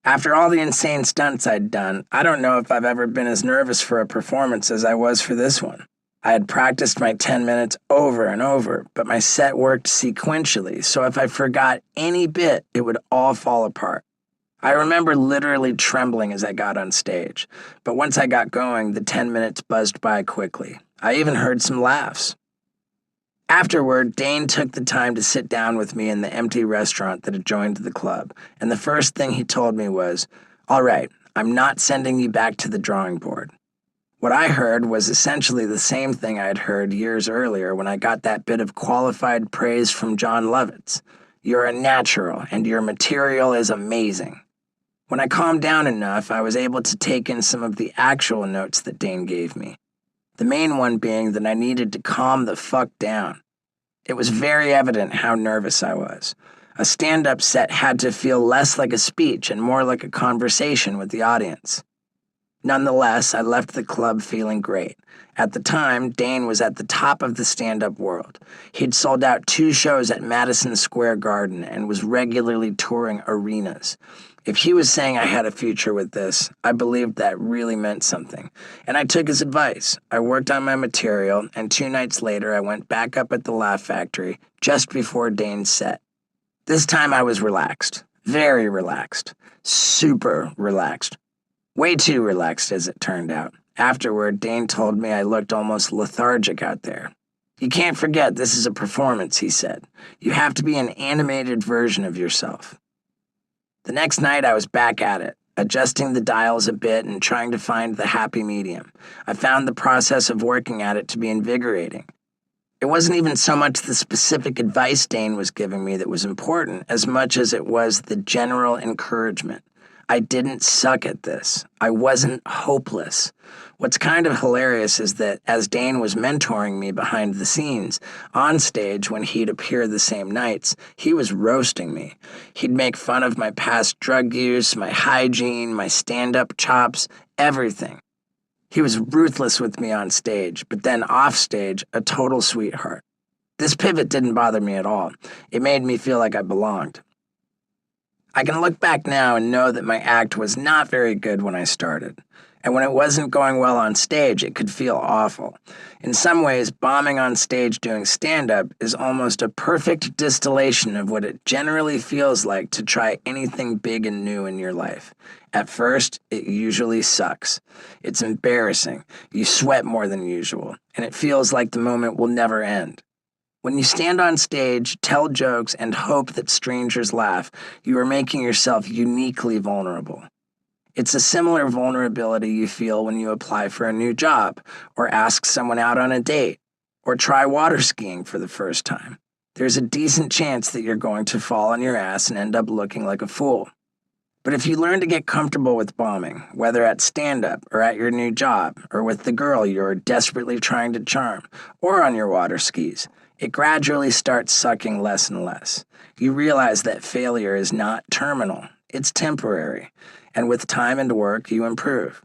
After all the insane stunts I'd done, I don't know if I've ever been as nervous for a performance as I was for this one. I had practiced my 10 minutes over and over, but my set worked sequentially, so if I forgot any bit, it would all fall apart. I remember literally trembling as I got on stage, but once I got going, the 10 minutes buzzed by quickly. I even heard some laughs. Afterward, Dane took the time to sit down with me in the empty restaurant that adjoined the club, and the first thing he told me was, "All right, I'm not sending you back to the drawing board." What I heard was essentially the same thing I'd heard years earlier when I got that bit of qualified praise from John Lovitz. "You're a natural, and your material is amazing." When I calmed down enough, I was able to take in some of the actual notes that Dane gave me. The main one being that I needed to calm the fuck down. It was very evident how nervous I was. A stand-up set had to feel less like a speech and more like a conversation with the audience. Nonetheless, I left the club feeling great. At the time, Dane was at the top of the stand-up world. He'd sold out 2 shows at Madison Square Garden and was regularly touring arenas. If he was saying I had a future with this, I believed that really meant something. And I took his advice. I worked on my material, and 2 nights later I went back up at the Laugh Factory just before Dane's set. This time I was relaxed. Very relaxed. Super relaxed. Way too relaxed, as it turned out. Afterward, Dane told me I looked almost lethargic out there. "You can't forget this is a performance," he said. "You have to be an animated version of yourself." The next night, I was back at it, adjusting the dials a bit and trying to find the happy medium. I found the process of working at it to be invigorating. It wasn't even so much the specific advice Dane was giving me that was important, as much as it was the general encouragement. I didn't suck at this. I wasn't hopeless. What's kind of hilarious is that as Dane was mentoring me behind the scenes, on stage when he'd appear the same nights, he was roasting me. He'd make fun of my past drug use, my hygiene, my stand-up chops, everything. He was ruthless with me on stage, but then off stage, a total sweetheart. This pivot didn't bother me at all. It made me feel like I belonged. I can look back now and know that my act was not very good when I started. And when it wasn't going well on stage, it could feel awful. In some ways, bombing on stage doing stand-up is almost a perfect distillation of what it generally feels like to try anything big and new in your life. At first, it usually sucks. It's embarrassing. You sweat more than usual, and it feels like the moment will never end. When you stand on stage, tell jokes, and hope that strangers laugh, you are making yourself uniquely vulnerable. It's a similar vulnerability you feel when you apply for a new job, or ask someone out on a date, or try water skiing for the first time. There's a decent chance that you're going to fall on your ass and end up looking like a fool. But if you learn to get comfortable with bombing, whether at stand-up or at your new job, or with the girl you're desperately trying to charm, or on your water skis, it gradually starts sucking less and less. You realize that failure is not terminal, it's temporary, and with time and work, you improve.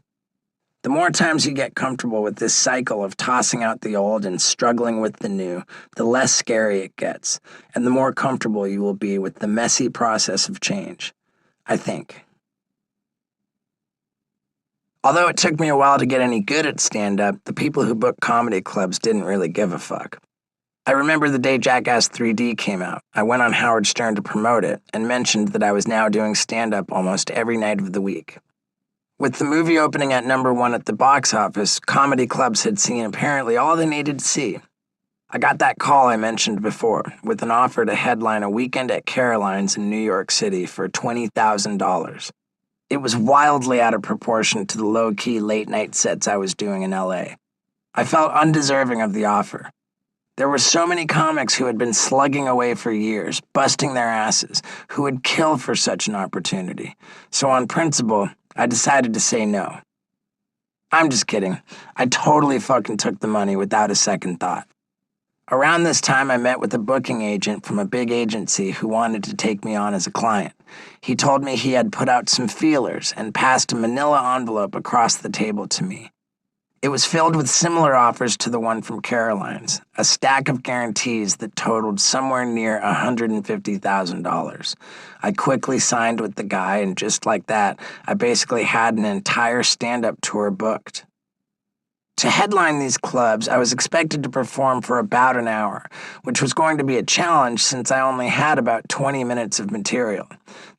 The more times you get comfortable with this cycle of tossing out the old and struggling with the new, the less scary it gets, and the more comfortable you will be with the messy process of change, I think. Although it took me a while to get any good at stand-up, the people who booked comedy clubs didn't really give a fuck. I remember the day Jackass 3D came out. I went on Howard Stern to promote it and mentioned that I was now doing stand-up almost every night of the week. With the movie opening at #1 at the box office, comedy clubs had seen apparently all they needed to see. I got that call I mentioned before, with an offer to headline a weekend at Caroline's in New York City for $20,000. It was wildly out of proportion to the low-key late-night sets I was doing in LA. I felt undeserving of the offer. There were so many comics who had been slugging away for years, busting their asses, who would kill for such an opportunity. So on principle, I decided to say no. I'm just kidding. I totally fucking took the money without a second thought. Around this time, I met with a booking agent from a big agency who wanted to take me on as a client. He told me he had put out some feelers and passed a manila envelope across the table to me. It was filled with similar offers to the one from Caroline's, a stack of guarantees that totaled somewhere near $150,000. I quickly signed with the guy, and just like that, I basically had an entire stand-up tour booked. To headline these clubs, I was expected to perform for about an hour, which was going to be a challenge since I only had about 20 minutes of material.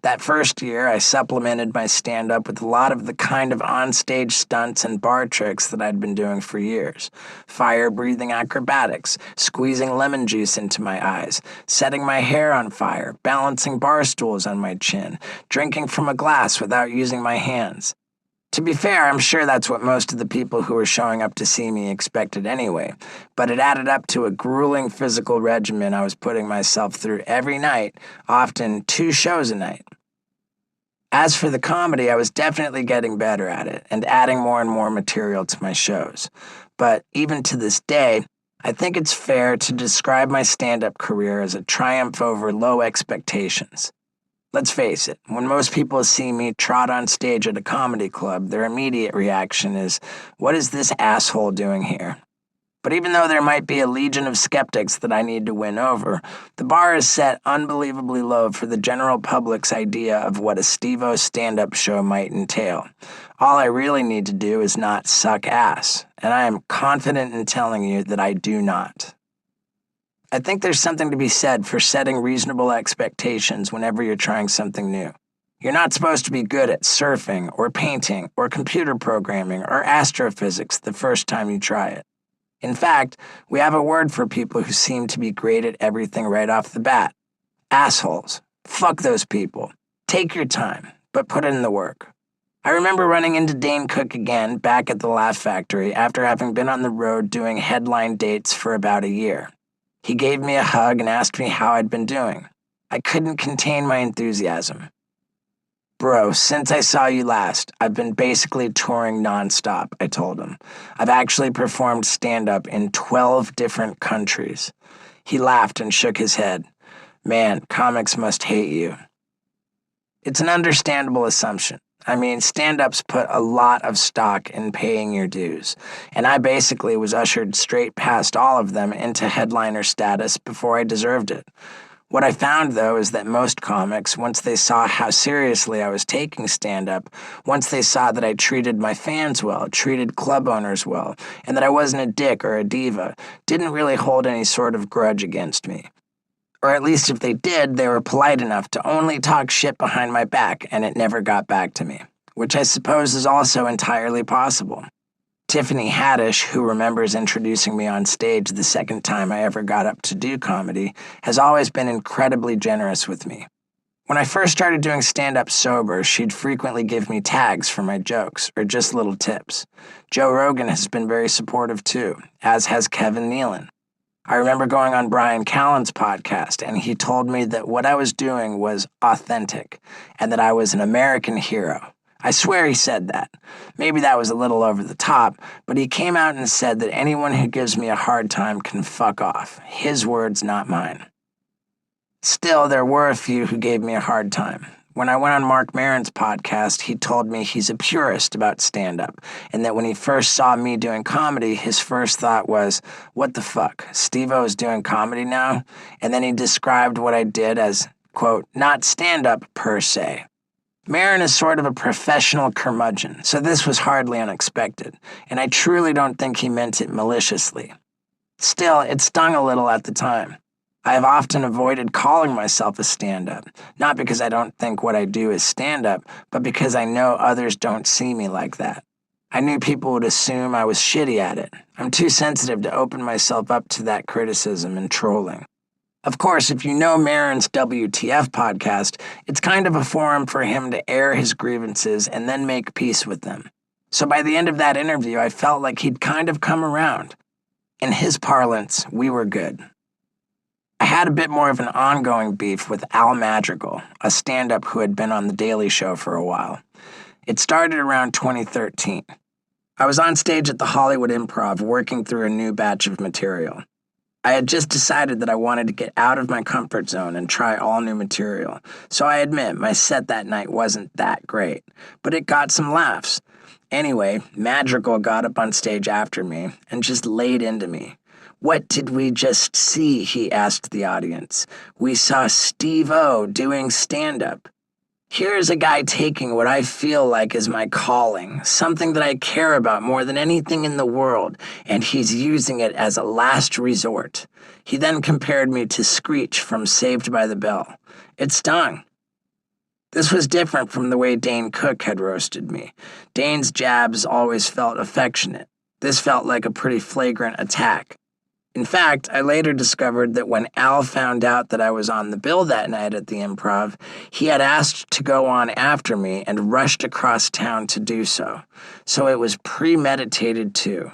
That first year, I supplemented my stand-up with a lot of the kind of on-stage stunts and bar tricks that I'd been doing for years. Fire-breathing acrobatics, squeezing lemon juice into my eyes, setting my hair on fire, balancing bar stools on my chin, drinking from a glass without using my hands. To be fair, I'm sure that's what most of the people who were showing up to see me expected anyway, but it added up to a grueling physical regimen I was putting myself through every night, often 2 shows a night. As for the comedy, I was definitely getting better at it and adding more and more material to my shows. But even to this day, I think it's fair to describe my stand-up career as a triumph over low expectations. Let's face it, when most people see me trot on stage at a comedy club, their immediate reaction is, "What is this asshole doing here?" But even though there might be a legion of skeptics that I need to win over, the bar is set unbelievably low for the general public's idea of what a Steve-O stand-up show might entail. All I really need to do is not suck ass, and I am confident in telling you that I do not. I think there's something to be said for setting reasonable expectations whenever you're trying something new. You're not supposed to be good at surfing or painting or computer programming or astrophysics the first time you try it. In fact, we have a word for people who seem to be great at everything right off the bat. Assholes. Fuck those people. Take your time, but put in the work. I remember running into Dane Cook again back at the Laugh Factory after having been on the road doing headline dates for about a year. He gave me a hug and asked me how I'd been doing. I couldn't contain my enthusiasm. "Bro, since I saw you last, I've been basically touring nonstop," I told him. "I've actually performed stand-up in 12 different countries." He laughed and shook his head. "Man, comics must hate you." It's an understandable assumption. I mean, stand-ups put a lot of stock in paying your dues, and I basically was ushered straight past all of them into headliner status before I deserved it. What I found, though, is that most comics, once they saw how seriously I was taking stand-up, once they saw that I treated my fans well, treated club owners well, and that I wasn't a dick or a diva, didn't really hold any sort of grudge against me. Or at least if they did, they were polite enough to only talk shit behind my back, and it never got back to me, which I suppose is also entirely possible. Tiffany Haddish, who remembers introducing me on stage the second time I ever got up to do comedy, has always been incredibly generous with me. When I first started doing stand-up sober, she'd frequently give me tags for my jokes, or just little tips. Joe Rogan has been very supportive too, as has Kevin Nealon. I remember going on Brian Callen's podcast, and he told me that what I was doing was authentic, and that I was an American hero. I swear he said that. Maybe that was a little over the top, but he came out and said that anyone who gives me a hard time can fuck off. His words, not mine. Still, there were a few who gave me a hard time. When I went on Mark Maron's podcast, he told me he's a purist about stand-up, and that when he first saw me doing comedy, his first thought was, "What the fuck, Steve-O is doing comedy now?" And then he described what I did as, quote, "not stand-up per se." Maron is sort of a professional curmudgeon, so this was hardly unexpected, and I truly don't think he meant it maliciously. Still, it stung a little at the time. I have often avoided calling myself a stand-up, not because I don't think what I do is stand-up, but because I know others don't see me like that. I knew people would assume I was shitty at it. I'm too sensitive to open myself up to that criticism and trolling. Of course, if you know Maron's WTF podcast, it's kind of a forum for him to air his grievances and then make peace with them. So by the end of that interview, I felt like he'd kind of come around. In his parlance, we were good. I had a bit more of an ongoing beef with Al Madrigal, a stand-up who had been on The Daily Show for a while. It started around 2013. I was on stage at the Hollywood Improv working through a new batch of material. I had just decided that I wanted to get out of my comfort zone and try all new material, so I admit my set that night wasn't that great, but it got some laughs. Anyway, Madrigal got up on stage after me and just laid into me. "What did we just see?" he asked the audience. "We saw Steve-O doing stand-up. Here's a guy taking what I feel like is my calling, something that I care about more than anything in the world, and he's using it as a last resort." He then compared me to Screech from Saved by the Bell. It stung. This was different from the way Dane Cook had roasted me. Dane's jabs always felt affectionate. This felt like a pretty flagrant attack. In fact, I later discovered that when Al found out that I was on the bill that night at the Improv, he had asked to go on after me and rushed across town to do so. So it was premeditated too.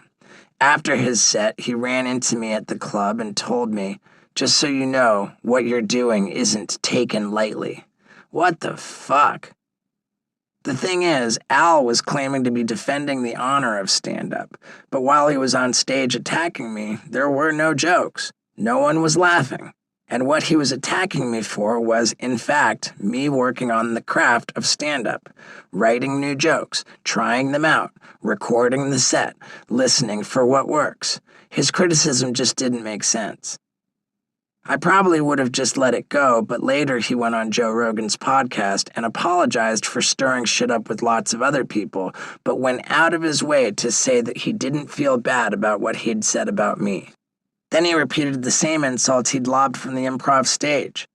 After his set, he ran into me at the club and told me, "Just so you know, what you're doing isn't taken lightly." What the fuck? The thing is, Al was claiming to be defending the honor of stand-up, but while he was on stage attacking me, there were no jokes. No one was laughing. And what he was attacking me for was, in fact, me working on the craft of stand-up, writing new jokes, trying them out, recording the set, listening for what works. His criticism just didn't make sense. I probably would have just let it go, but later he went on Joe Rogan's podcast and apologized for stirring shit up with lots of other people, but went out of his way to say that he didn't feel bad about what he'd said about me. Then he repeated the same insults he'd lobbed from the Improv stage.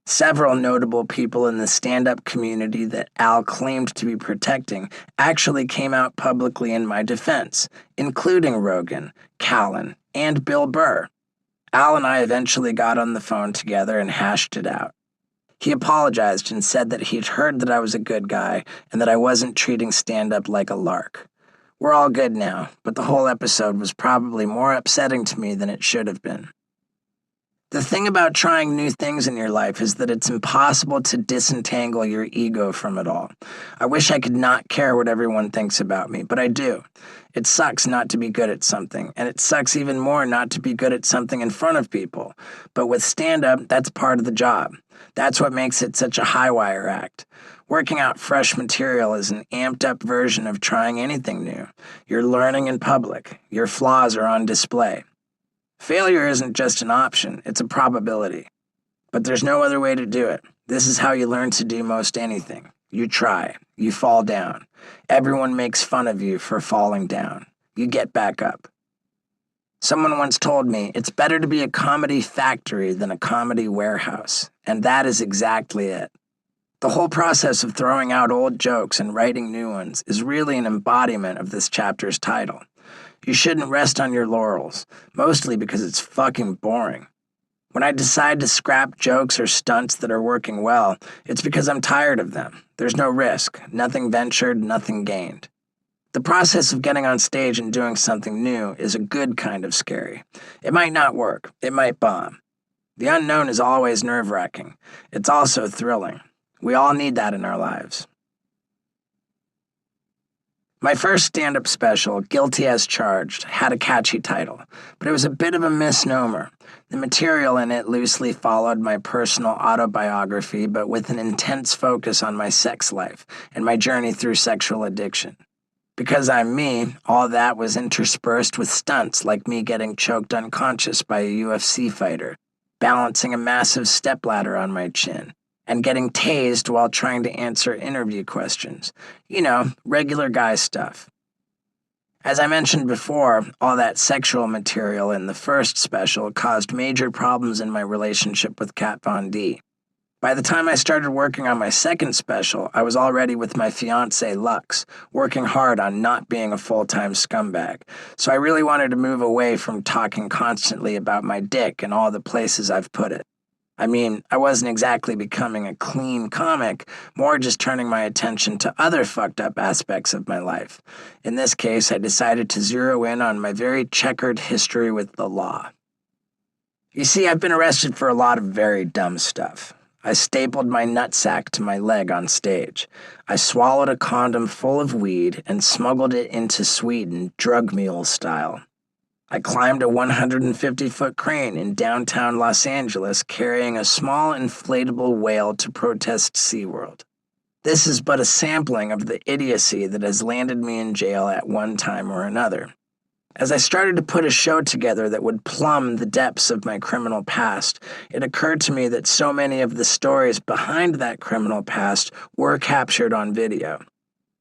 Several notable people in the stand-up community that Al claimed to be protecting actually came out publicly in my defense, including Rogan, Callen, and Bill Burr. Al and I eventually got on the phone together and hashed it out. He apologized and said that he'd heard that I was a good guy and that I wasn't treating stand-up like a lark. We're all good now, but the whole episode was probably more upsetting to me than it should have been. The thing about trying new things in your life is that it's impossible to disentangle your ego from it all. I wish I could not care what everyone thinks about me, but I do. It sucks not to be good at something, and it sucks even more not to be good at something in front of people. But with stand-up, that's part of the job. That's what makes it such a high-wire act. Working out fresh material is an amped-up version of trying anything new. You're learning in public. Your flaws are on display. Failure isn't just an option, it's a probability. But there's no other way to do it. This is how you learn to do most anything. You try. You fall down. Everyone makes fun of you for falling down. You get back up. Someone once told me, it's better to be a comedy factory than a comedy warehouse. And that is exactly it. The whole process of throwing out old jokes and writing new ones is really an embodiment of this chapter's title. You shouldn't rest on your laurels, mostly because it's fucking boring. When I decide to scrap jokes or stunts that are working well, it's because I'm tired of them. There's no risk, nothing ventured, nothing gained. The process of getting on stage and doing something new is a good kind of scary. It might not work, it might bomb. The unknown is always nerve-wracking. It's also thrilling. We all need that in our lives. My first stand-up special, Guilty as Charged, had a catchy title, but it was a bit of a misnomer. The material in it loosely followed my personal autobiography, but with an intense focus on my sex life and my journey through sexual addiction. Because I'm me, all that was interspersed with stunts like me getting choked unconscious by a UFC fighter, balancing a massive stepladder on my chin, and getting tased while trying to answer interview questions. You know, regular guy stuff. As I mentioned before, all that sexual material in the first special caused major problems in my relationship with Kat Von D. By the time I started working on my second special, I was already with my fiancée Lux, working hard on not being a full-time scumbag. So I really wanted to move away from talking constantly about my dick and all the places I've put it. I mean, I wasn't exactly becoming a clean comic, more just turning my attention to other fucked up aspects of my life. In this case, I decided to zero in on my very checkered history with the law. You see, I've been arrested for a lot of very dumb stuff. I stapled my nutsack to my leg on stage. I swallowed a condom full of weed and smuggled it into Sweden, drug mule style. I climbed a 150-foot crane in downtown Los Angeles carrying a small inflatable whale to protest SeaWorld. This is but a sampling of the idiocy that has landed me in jail at one time or another. As I started to put a show together that would plumb the depths of my criminal past, it occurred to me that so many of the stories behind that criminal past were captured on video.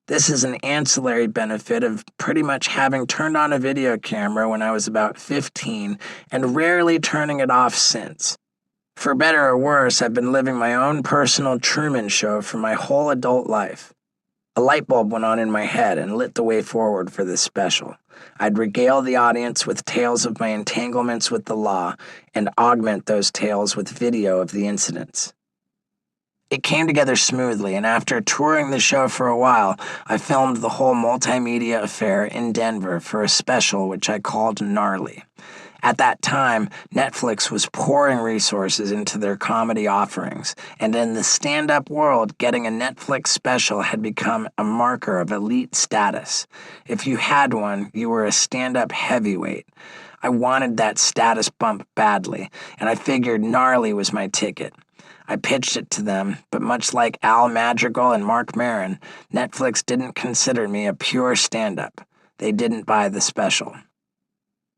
This is an ancillary benefit of pretty much having turned on a video camera when I was about 15 and rarely turning it off since. For better or worse, I've been living my own personal Truman Show for my whole adult life. A light bulb went on in my head and lit the way forward for this special. I'd regale the audience with tales of my entanglements with the law and augment those tales with video of the incidents. It came together smoothly, and after touring the show for a while, I filmed the whole multimedia affair in Denver for a special which I called Gnarly. At that time, Netflix was pouring resources into their comedy offerings, and in the stand-up world, getting a Netflix special had become a marker of elite status. If you had one, you were a stand-up heavyweight. I wanted that status bump badly, and I figured Gnarly was my ticket. I pitched it to them, but much like Al Madrigal and Marc Maron, Netflix didn't consider me a pure stand-up. They didn't buy the special.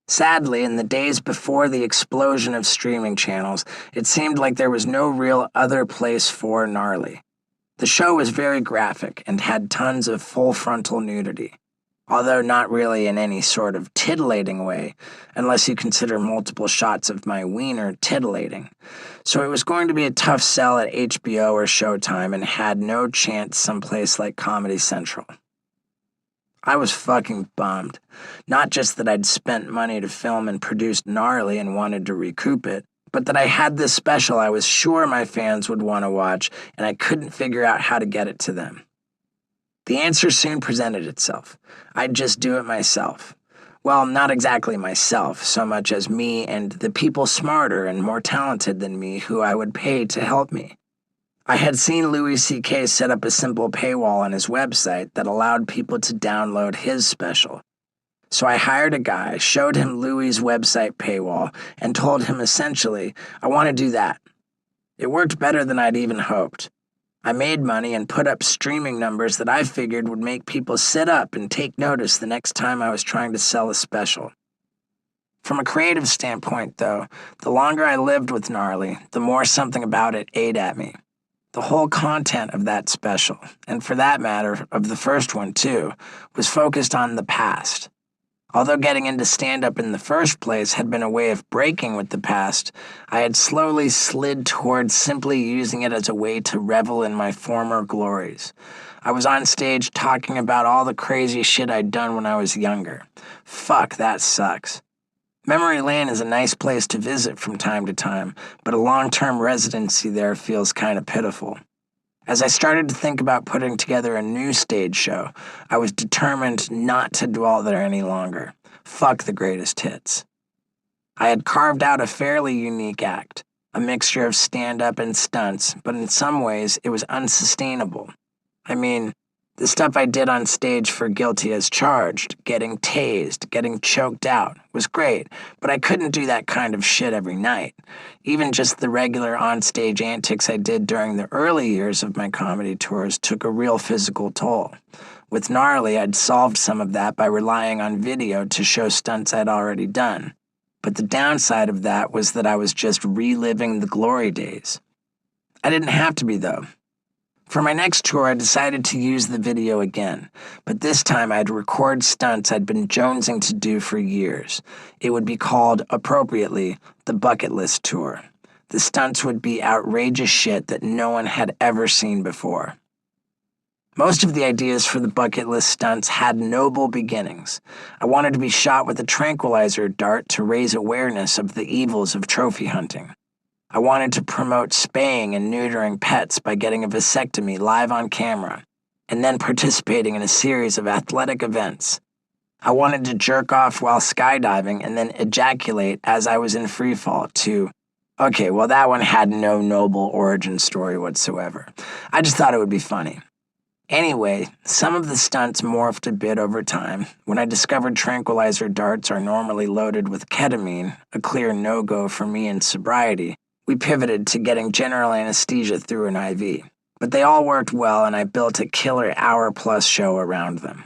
Sadly, in the days before the explosion of streaming channels, it seemed like there was no real other place for Gnarly. The show was very graphic and had tons of full frontal nudity, although not really in any sort of titillating way, unless you consider multiple shots of my wiener titillating. So it was going to be a tough sell at HBO or Showtime and had no chance someplace like Comedy Central. I was fucking bummed. Not just that I'd spent money to film and produce Gnarly and wanted to recoup it, but that I had this special I was sure my fans would want to watch, and I couldn't figure out how to get it to them. The answer soon presented itself. I'd just do it myself. Well, not exactly myself, so much as me and the people smarter and more talented than me who I would pay to help me. I had seen Louis C.K. set up a simple paywall on his website that allowed people to download his special. So I hired a guy, showed him Louis' website paywall, and told him essentially, I want to do that. It worked better than I'd even hoped. I made money and put up streaming numbers that I figured would make people sit up and take notice the next time I was trying to sell a special. From a creative standpoint, though, the longer I lived with Gnarly, the more something about it ate at me. The whole content of that special, and for that matter, of the first one too, was focused on the past. Although getting into stand-up in the first place had been a way of breaking with the past, I had slowly slid towards simply using it as a way to revel in my former glories. I was on stage talking about all the crazy shit I'd done when I was younger. Fuck, that sucks. Memory Lane is a nice place to visit from time to time, but a long-term residency there feels kind of pitiful. As I started to think about putting together a new stage show, I was determined not to dwell there any longer. Fuck the greatest hits. I had carved out a fairly unique act, a mixture of stand-up and stunts, but in some ways it was unsustainable. I mean, the stuff I did on stage for Guilty as Charged, getting tased, getting choked out, was great, but I couldn't do that kind of shit every night. Even just the regular on-stage antics I did during the early years of my comedy tours took a real physical toll. With Gnarly, I'd solved some of that by relying on video to show stunts I'd already done. But the downside of that was that I was just reliving the glory days. I didn't have to be, though. For my next tour, I decided to use the video again, but this time I'd record stunts I'd been jonesing to do for years. It would be called, appropriately, the Bucket List Tour. The stunts would be outrageous shit that no one had ever seen before. Most of the ideas for the bucket list stunts had noble beginnings. I wanted to be shot with a tranquilizer dart to raise awareness of the evils of trophy hunting. I wanted to promote spaying and neutering pets by getting a vasectomy live on camera, and then participating in a series of athletic events. I wanted to jerk off while skydiving and then ejaculate as I was in freefall too. Okay, well that one had no noble origin story whatsoever. I just thought it would be funny. Anyway, some of the stunts morphed a bit over time. When I discovered tranquilizer darts are normally loaded with ketamine, a clear no-go for me in sobriety, we pivoted to getting general anesthesia through an IV. But they all worked well, and I built a killer hour-plus show around them.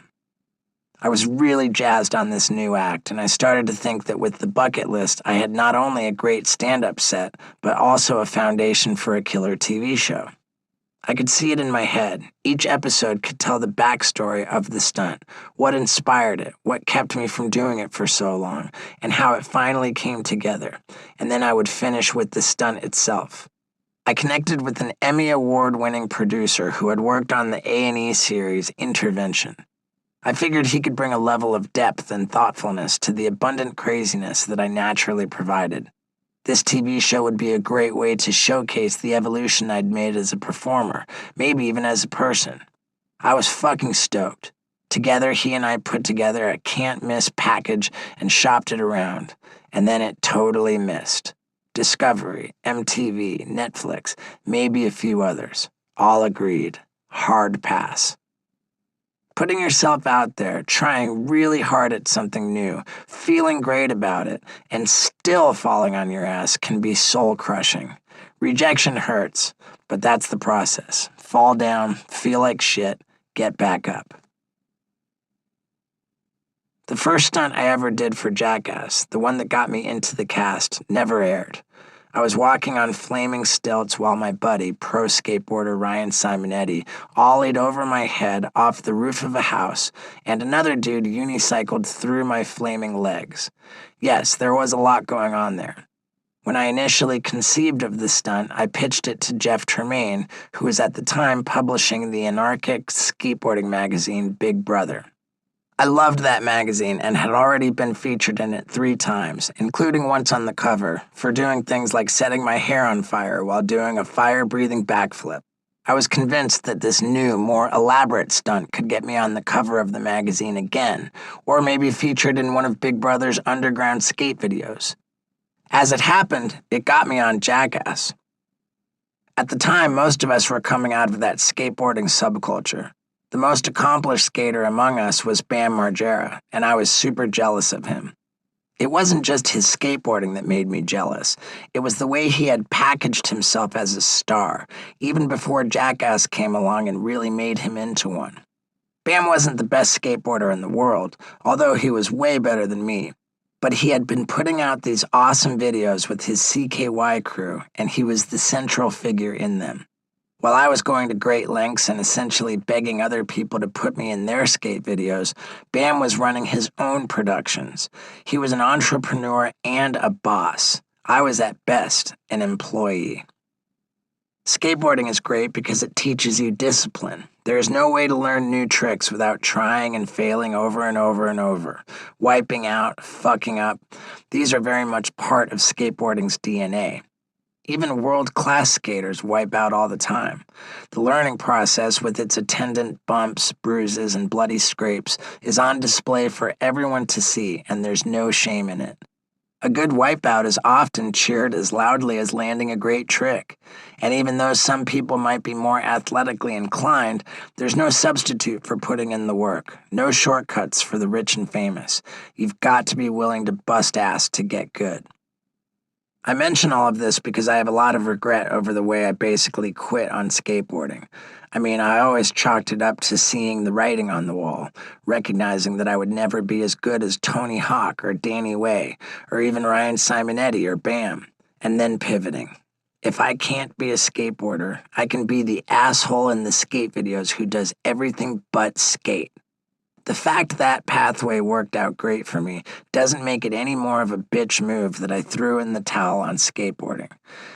I was really jazzed on this new act, and I started to think that with the bucket list, I had not only a great stand-up set, but also a foundation for a killer TV show. I could see it in my head. Each episode could tell the backstory of the stunt, what inspired it, what kept me from doing it for so long, and how it finally came together. And then I would finish with the stunt itself. I connected with an Emmy Award-winning producer who had worked on the A&E series Intervention. I figured he could bring a level of depth and thoughtfulness to the abundant craziness that I naturally provided. This TV show would be a great way to showcase the evolution I'd made as a performer, maybe even as a person. I was fucking stoked. Together, he and I put together a can't-miss package and shopped it around. And then it totally missed. Discovery, MTV, Netflix, maybe a few others. All agreed. Hard pass. Putting yourself out there, trying really hard at something new, feeling great about it, and still falling on your ass can be soul-crushing. Rejection hurts, but that's the process. Fall down, feel like shit, get back up. The first stunt I ever did for Jackass, the one that got me into the cast, never aired. I was walking on flaming stilts while my buddy, pro skateboarder Ryan Simonetti, ollied over my head off the roof of a house, and another dude unicycled through my flaming legs. Yes, there was a lot going on there. When I initially conceived of the stunt, I pitched it to Jeff Tremaine, who was at the time publishing the anarchic skateboarding magazine Big Brother. I loved that magazine and had already been featured in it 3 times, including once on the cover, for doing things like setting my hair on fire while doing a fire-breathing backflip. I was convinced that this new, more elaborate stunt could get me on the cover of the magazine again, or maybe featured in one of Big Brother's underground skate videos. As it happened, it got me on Jackass. At the time, most of us were coming out of that skateboarding subculture. The most accomplished skater among us was Bam Margera, and I was super jealous of him. It wasn't just his skateboarding that made me jealous. It was the way he had packaged himself as a star, even before Jackass came along and really made him into one. Bam wasn't the best skateboarder in the world, although he was way better than me. But he had been putting out these awesome videos with his CKY crew, and he was the central figure in them. While I was going to great lengths and essentially begging other people to put me in their skate videos, Bam was running his own productions. He was an entrepreneur and a boss. I was at best an employee. Skateboarding is great because it teaches you discipline. There is no way to learn new tricks without trying and failing over and over and over. Wiping out, fucking up. These are very much part of skateboarding's DNA. Even world-class skaters wipe out all the time. The learning process, with its attendant bumps, bruises, and bloody scrapes, is on display for everyone to see, and there's no shame in it. A good wipeout is often cheered as loudly as landing a great trick. And even though some people might be more athletically inclined, there's no substitute for putting in the work. No shortcuts for the rich and famous. You've got to be willing to bust ass to get good. I mention all of this because I have a lot of regret over the way I basically quit on skateboarding. I mean, I always chalked it up to seeing the writing on the wall, recognizing that I would never be as good as Tony Hawk or Danny Way, or even Ryan Simonetti or Bam, and then pivoting. If I can't be a skateboarder, I can be the asshole in the skate videos who does everything but skate. The fact that pathway worked out great for me doesn't make it any more of a bitch move that I threw in the towel on skateboarding.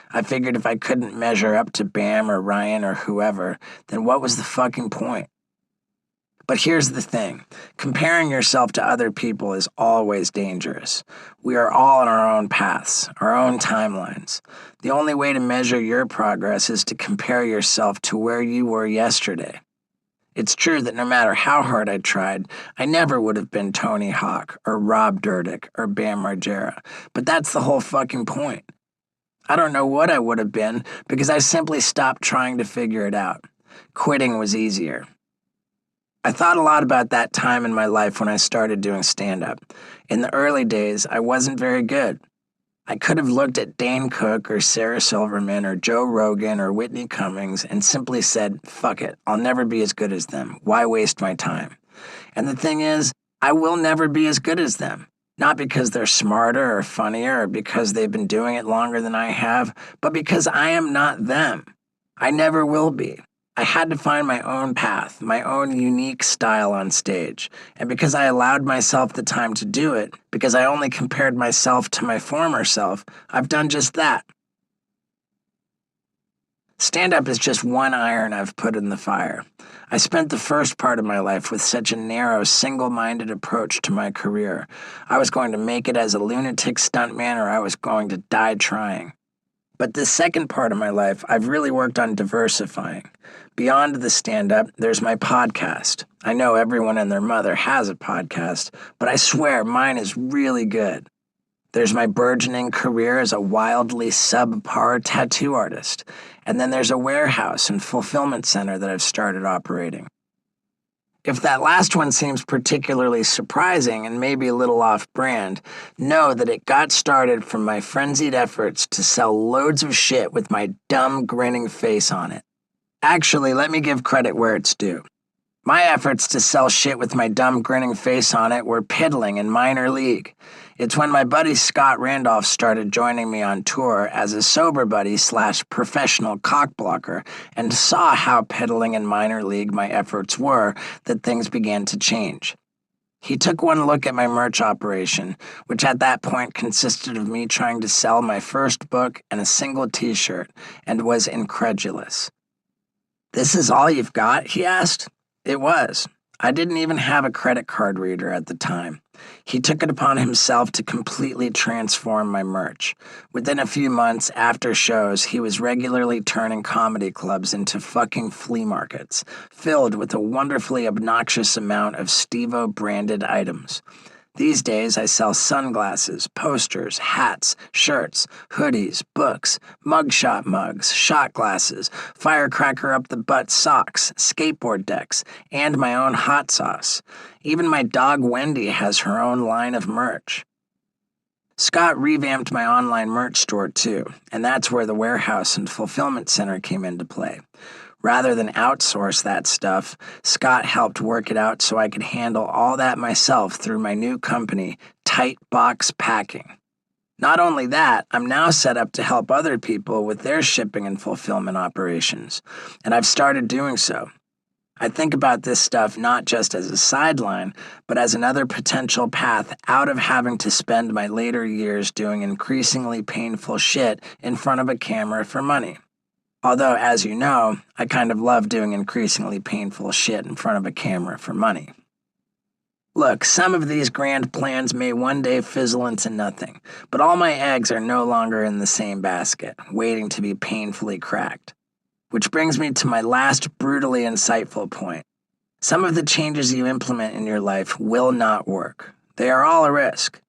I figured if I couldn't measure up to Bam or Ryan or whoever, then what was the fucking point? But here's the thing. Comparing yourself to other people is always dangerous. We are all on our own paths, our own timelines. The only way to measure your progress is to compare yourself to where you were yesterday. It's true that no matter how hard I tried, I never would have been Tony Hawk or Rob Dyrdek or Bam Margera, but that's the whole fucking point. I don't know what I would have been because I simply stopped trying to figure it out. Quitting was easier. I thought a lot about that time in my life when I started doing stand-up. In the early days, I wasn't very good. I could have looked at Dane Cook or Sarah Silverman or Joe Rogan or Whitney Cummings and simply said, fuck it, I'll never be as good as them. Why waste my time? And the thing is, I will never be as good as them. Not because they're smarter or funnier or because they've been doing it longer than I have, but because I am not them. I never will be. I had to find my own path, my own unique style on stage. And because I allowed myself the time to do it, because I only compared myself to my former self, I've done just that. Stand-up is just one iron I've put in the fire. I spent the first part of my life with such a narrow, single-minded approach to my career. I was going to make it as a lunatic stuntman or I was going to die trying. But this second part of my life, I've really worked on diversifying. Beyond the stand-up, there's my podcast. I know everyone and their mother has a podcast, but I swear mine is really good. There's my burgeoning career as a wildly subpar tattoo artist. And then there's a warehouse and fulfillment center that I've started operating. If that last one seems particularly surprising and maybe a little off-brand, know that it got started from my frenzied efforts to sell loads of shit with my dumb, grinning face on it. Actually, let me give credit where it's due. My efforts to sell shit with my dumb, grinning face on it were piddling in minor league. It's when my buddy Scott Randolph started joining me on tour as a sober buddy / professional cockblocker and saw how piddling in minor league my efforts were that things began to change. He took one look at my merch operation, which at that point consisted of me trying to sell my first book and a single t-shirt, and was incredulous. "This is all you've got?" he asked. It was. I didn't even have a credit card reader at the time. He took it upon himself to completely transform my merch. Within a few months after shows, he was regularly turning comedy clubs into fucking flea markets, filled with a wonderfully obnoxious amount of Steve-O-branded items. These days, I sell sunglasses, posters, hats, shirts, hoodies, books, mugshot mugs, shot glasses, firecracker up the butt socks, skateboard decks, and my own hot sauce. Even my dog Wendy has her own line of merch. Scott revamped my online merch store too, and that's where the warehouse and fulfillment center came into play. Rather than outsource that stuff, Scott helped work it out so I could handle all that myself through my new company, Tight Box Packing. Not only that, I'm now set up to help other people with their shipping and fulfillment operations, and I've started doing so. I think about this stuff not just as a sideline, but as another potential path out of having to spend my later years doing increasingly painful shit in front of a camera for money. Although, as you know, I kind of love doing increasingly painful shit in front of a camera for money. Look, some of these grand plans may one day fizzle into nothing, but all my eggs are no longer in the same basket, waiting to be painfully cracked. Which brings me to my last brutally insightful point. Some of the changes you implement in your life will not work. They are all a risk.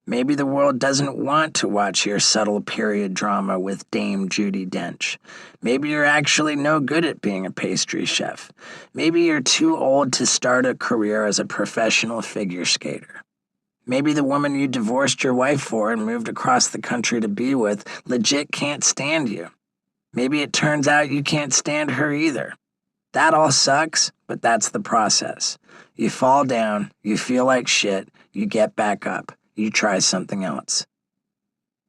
Maybe the world doesn't want to watch your subtle period drama with Dame Judi Dench. Maybe you're actually no good at being a pastry chef. Maybe you're too old to start a career as a professional figure skater. Maybe the woman you divorced your wife for and moved across the country to be with legit can't stand you. Maybe it turns out you can't stand her either. That all sucks, but that's the process. You fall down, you feel like shit, you get back up. You try something else.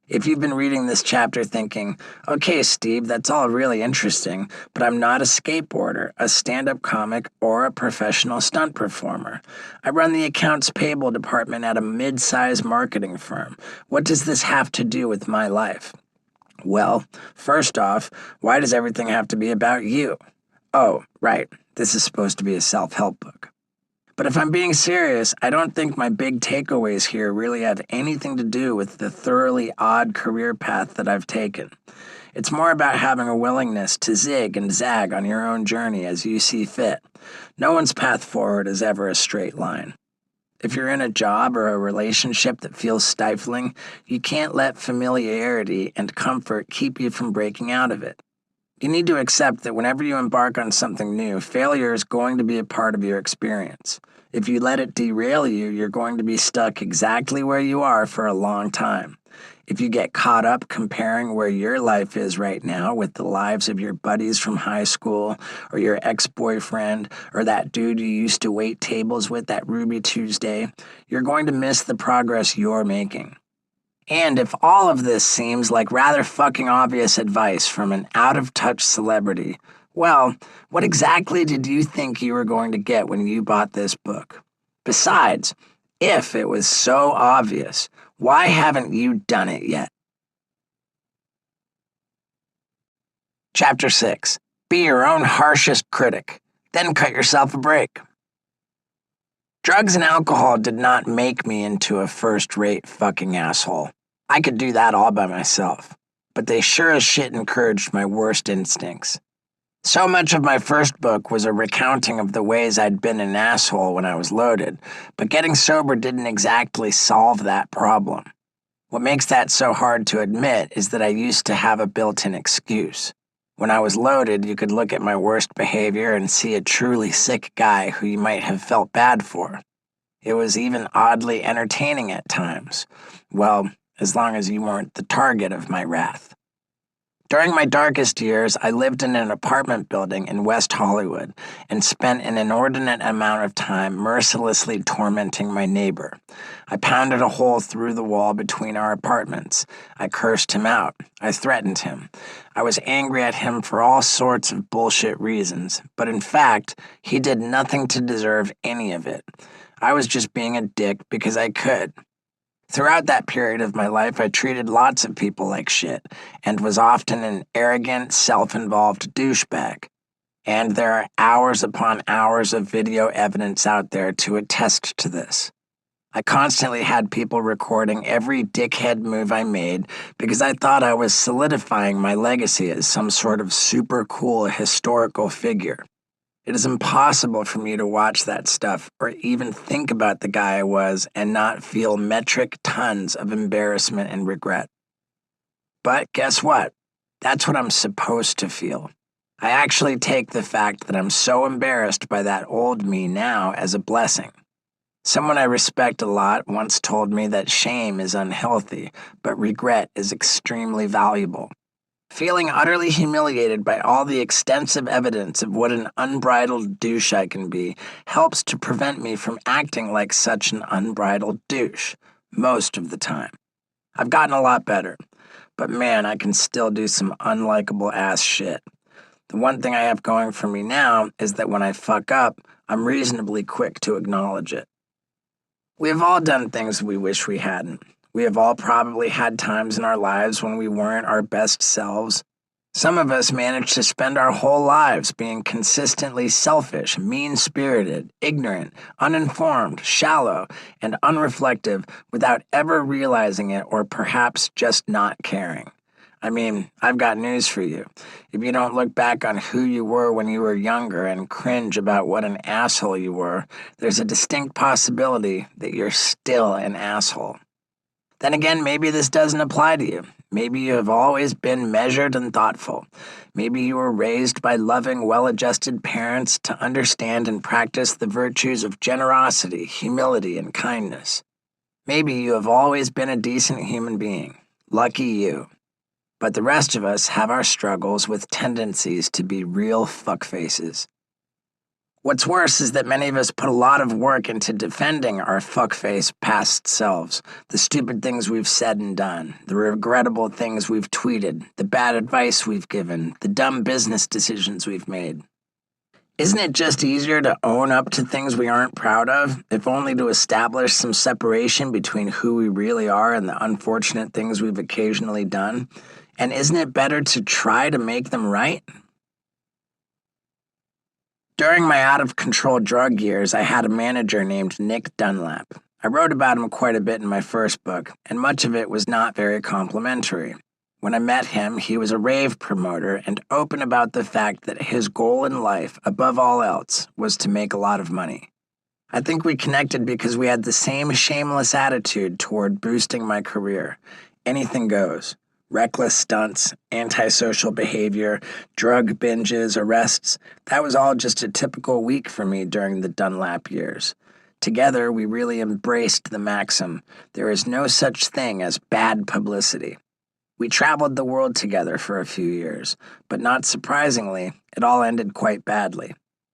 If you've been reading this chapter thinking, okay, Steve, that's all really interesting, but I'm not a skateboarder, a stand-up comic, or a professional stunt performer. I run the accounts payable department at a mid-size marketing firm. What does this have to do with my life? Well, first off, why does everything have to be about you? Oh, right, this is supposed to be a self-help book. But if I'm being serious, I don't think my big takeaways here really have anything to do with the thoroughly odd career path that I've taken. It's more about having a willingness to zig and zag on your own journey as you see fit. No one's path forward is ever a straight line. If you're in a job or a relationship that feels stifling, you can't let familiarity and comfort keep you from breaking out of it. You need to accept that whenever you embark on something new, failure is going to be a part of your experience. If you let it derail you, you're going to be stuck exactly where you are for a long time. If you get caught up comparing where your life is right now with the lives of your buddies from high school, or your ex-boyfriend, or that dude you used to wait tables with that Ruby Tuesday, you're going to miss the progress you're making. And if all of this seems like rather fucking obvious advice from an out-of-touch celebrity, well, what exactly did you think you were going to get when you bought this book? Besides, if it was so obvious, why haven't you done it yet? Chapter 6. Be your own harshest critic. Then cut yourself a break. Drugs and alcohol did not make me into a first-rate fucking asshole. I could do that all by myself. But they sure as shit encouraged my worst instincts. So much of my first book was a recounting of the ways I'd been an asshole when I was loaded, but getting sober didn't exactly solve that problem. What makes that so hard to admit is that I used to have a built-in excuse. When I was loaded, you could look at my worst behavior and see a truly sick guy who you might have felt bad for. It was even oddly entertaining at times. Well, as long as you weren't the target of my wrath. During my darkest years, I lived in an apartment building in West Hollywood and spent an inordinate amount of time mercilessly tormenting my neighbor. I pounded a hole through the wall between our apartments. I cursed him out. I threatened him. I was angry at him for all sorts of bullshit reasons, but in fact, he did nothing to deserve any of it. I was just being a dick because I could. Throughout that period of my life, I treated lots of people like shit and was often an arrogant, self-involved douchebag. And there are hours upon hours of video evidence out there to attest to this. I constantly had people recording every dickhead move I made because I thought I was solidifying my legacy as some sort of super cool historical figure. It is impossible for me to watch that stuff or even think about the guy I was and not feel metric tons of embarrassment and regret. But guess what? That's what I'm supposed to feel. I actually take the fact that I'm so embarrassed by that old me now as a blessing. Someone I respect a lot once told me that shame is unhealthy, but regret is extremely valuable. Feeling utterly humiliated by all the extensive evidence of what an unbridled douche I can be helps to prevent me from acting like such an unbridled douche, most of the time. I've gotten a lot better, but man, I can still do some unlikable ass shit. The one thing I have going for me now is that when I fuck up, I'm reasonably quick to acknowledge it. We have all done things we wish we hadn't. We have all probably had times in our lives when we weren't our best selves. Some of us managed to spend our whole lives being consistently selfish, mean-spirited, ignorant, uninformed, shallow, and unreflective without ever realizing it or perhaps just not caring. I mean, I've got news for you. If you don't look back on who you were when you were younger and cringe about what an asshole you were, there's a distinct possibility that you're still an asshole. Then again, maybe this doesn't apply to you. Maybe you have always been measured and thoughtful. Maybe you were raised by loving, well-adjusted parents to understand and practice the virtues of generosity, humility, and kindness. Maybe you have always been a decent human being. Lucky you. But the rest of us have our struggles with tendencies to be real fuckfaces. What's worse is that many of us put a lot of work into defending our fuckface past selves, the stupid things we've said and done, the regrettable things we've tweeted, the bad advice we've given, the dumb business decisions we've made. Isn't it just easier to own up to things we aren't proud of, if only to establish some separation between who we really are and the unfortunate things we've occasionally done? And isn't it better to try to make them right? During my out-of-control drug years, I had a manager named Nick Dunlap. I wrote about him quite a bit in my first book, and much of it was not very complimentary. When I met him, he was a rave promoter and open about the fact that his goal in life, above all else, was to make a lot of money. I think we connected because we had the same shameless attitude toward boosting my career. Anything goes. Reckless stunts, antisocial behavior, drug binges, arrests. That was all just a typical week for me during the Dunlap years. Together, we really embraced the maxim, there is no such thing as bad publicity. We traveled the world together for a few years, but not surprisingly, it all ended quite badly.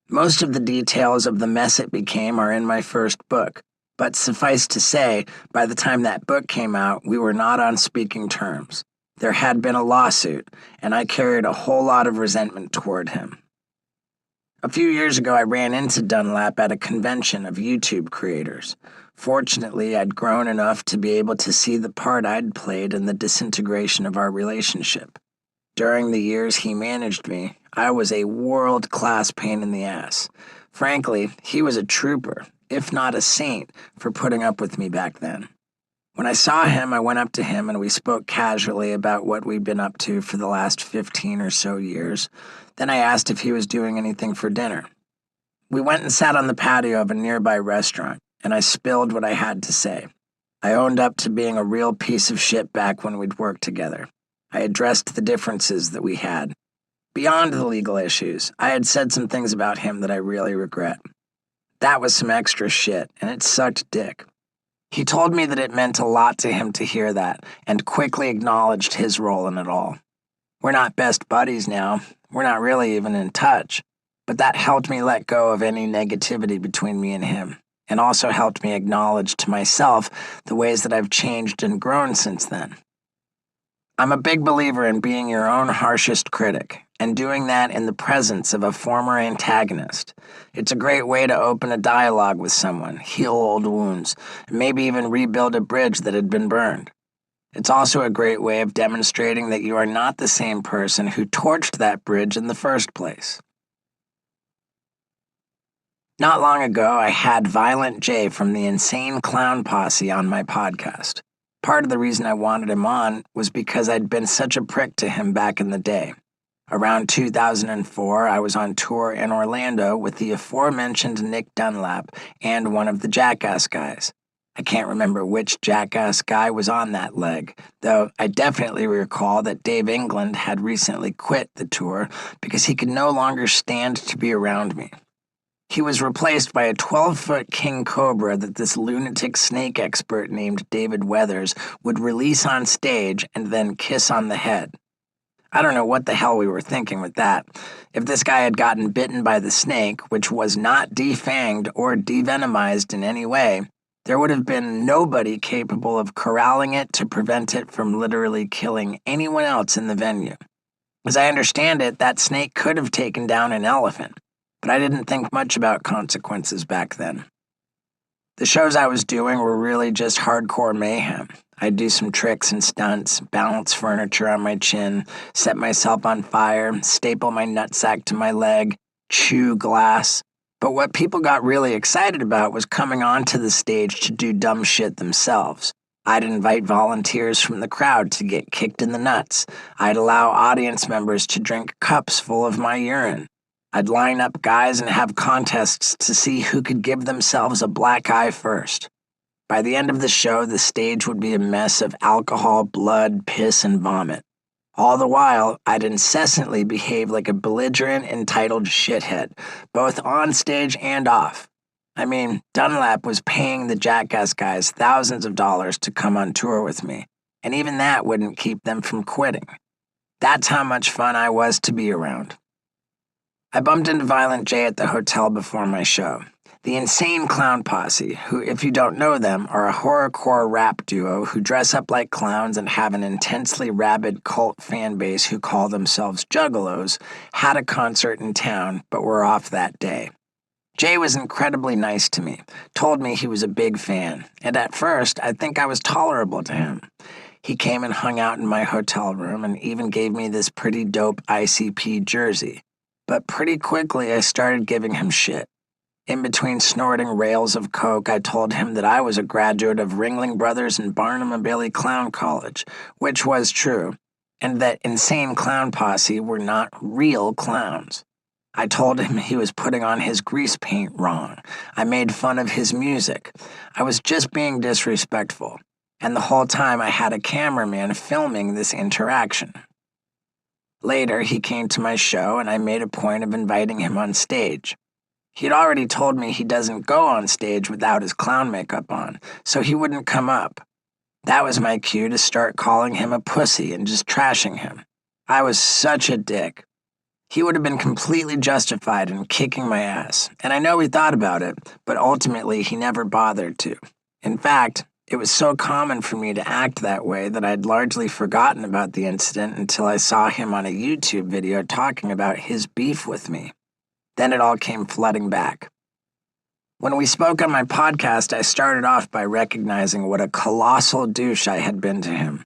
Most of the details of the mess it became are in my first book, but suffice to say, by the time that book came out, we were not on speaking terms. There had been a lawsuit, and I carried a whole lot of resentment toward him. A few years ago, I ran into Dunlap at a convention of YouTube creators. Fortunately, I'd grown enough to be able to see the part I'd played in the disintegration of our relationship. During the years he managed me, I was a world-class pain in the ass. Frankly, he was a trooper, if not a saint, for putting up with me back then. When I saw him, I went up to him and we spoke casually about what we'd been up to for the last 15 or so years. Then I asked if he was doing anything for dinner. We went and sat on the patio of a nearby restaurant, and I spilled what I had to say. I owned up to being a real piece of shit back when we'd worked together. I addressed the differences that we had. Beyond the legal issues, I had said some things about him that I really regret. That was some extra shit, and it sucked dick. He told me that it meant a lot to him to hear that, and quickly acknowledged his role in it all. We're not best buddies now. We're not really even in touch. But that helped me let go of any negativity between me and him, and also helped me acknowledge to myself the ways that I've changed and grown since then. I'm a big believer in being your own harshest critic, and doing that in the presence of a former antagonist. It's a great way to open a dialogue with someone, heal old wounds, and maybe even rebuild a bridge that had been burned. It's also a great way of demonstrating that you are not the same person who torched that bridge in the first place. Not long ago, I had Violent J from the Insane Clown Posse on my podcast. Part of the reason I wanted him on was because I'd been such a prick to him back in the day. Around 2004, I was on tour in Orlando with the aforementioned Nick Dunlap and one of the Jackass guys. I can't remember which Jackass guy was on that leg, though I definitely recall that Dave England had recently quit the tour because he could no longer stand to be around me. He was replaced by a 12-foot king cobra that this lunatic snake expert named David Weathers would release on stage and then kiss on the head. I don't know what the hell we were thinking with that. If this guy had gotten bitten by the snake, which was not defanged or devenomized in any way, there would have been nobody capable of corralling it to prevent it from literally killing anyone else in the venue. As I understand it, that snake could have taken down an elephant. But I didn't think much about consequences back then. The shows I was doing were really just hardcore mayhem. I'd do some tricks and stunts, balance furniture on my chin, set myself on fire, staple my nutsack to my leg, chew glass. But what people got really excited about was coming onto the stage to do dumb shit themselves. I'd invite volunteers from the crowd to get kicked in the nuts. I'd allow audience members to drink cups full of my urine. I'd line up guys and have contests to see who could give themselves a black eye first. By the end of the show, the stage would be a mess of alcohol, blood, piss, and vomit. All the while, I'd incessantly behave like a belligerent, entitled shithead, both on stage and off. I mean, Dunlap was paying the Jackass guys thousands of dollars to come on tour with me, and even that wouldn't keep them from quitting. That's how much fun I was to be around. I bumped into Violent J at the hotel before my show. The Insane Clown Posse, who, if you don't know them, are a horrorcore rap duo who dress up like clowns and have an intensely rabid cult fan base who call themselves Juggalos, had a concert in town, but were off that day. Jay was incredibly nice to me, told me he was a big fan, and at first I think I was tolerable to him. He came and hung out in my hotel room and even gave me this pretty dope ICP jersey. But pretty quickly I started giving him shit. In between snorting rails of coke, I told him that I was a graduate of Ringling Brothers and Barnum and Bailey Clown College, which was true, and that Insane Clown Posse were not real clowns. I told him he was putting on his grease paint wrong. I made fun of his music. I was just being disrespectful. And the whole time I had a cameraman filming this interaction. Later, he came to my show and I made a point of inviting him on stage. He'd already told me he doesn't go on stage without his clown makeup on, so he wouldn't come up. That was my cue to start calling him a pussy and just trashing him. I was such a dick. He would have been completely justified in kicking my ass, and I know he thought about it, but ultimately he never bothered to. In fact, it was so common for me to act that way that I'd largely forgotten about the incident until I saw him on a YouTube video talking about his beef with me. Then it all came flooding back. When we spoke on my podcast, I started off by recognizing what a colossal douche I had been to him.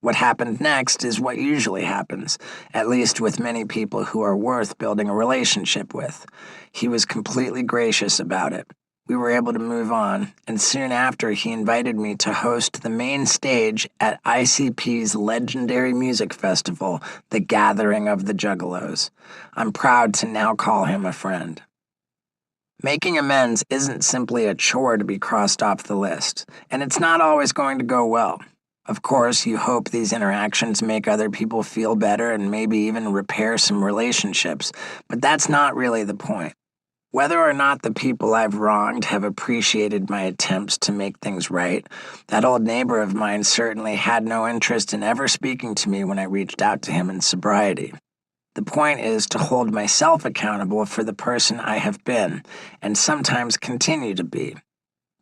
What happened next is what usually happens, at least with many people who are worth building a relationship with. He was completely gracious about it. We were able to move on, and soon after he invited me to host the main stage at ICP's legendary music festival, The Gathering of the Juggalos. I'm proud to now call him a friend. Making amends isn't simply a chore to be crossed off the list, and it's not always going to go well. Of course, you hope these interactions make other people feel better and maybe even repair some relationships, but that's not really the point. Whether or not the people I've wronged have appreciated my attempts to make things right, that old neighbor of mine certainly had no interest in ever speaking to me when I reached out to him in sobriety. The point is to hold myself accountable for the person I have been, and sometimes continue to be.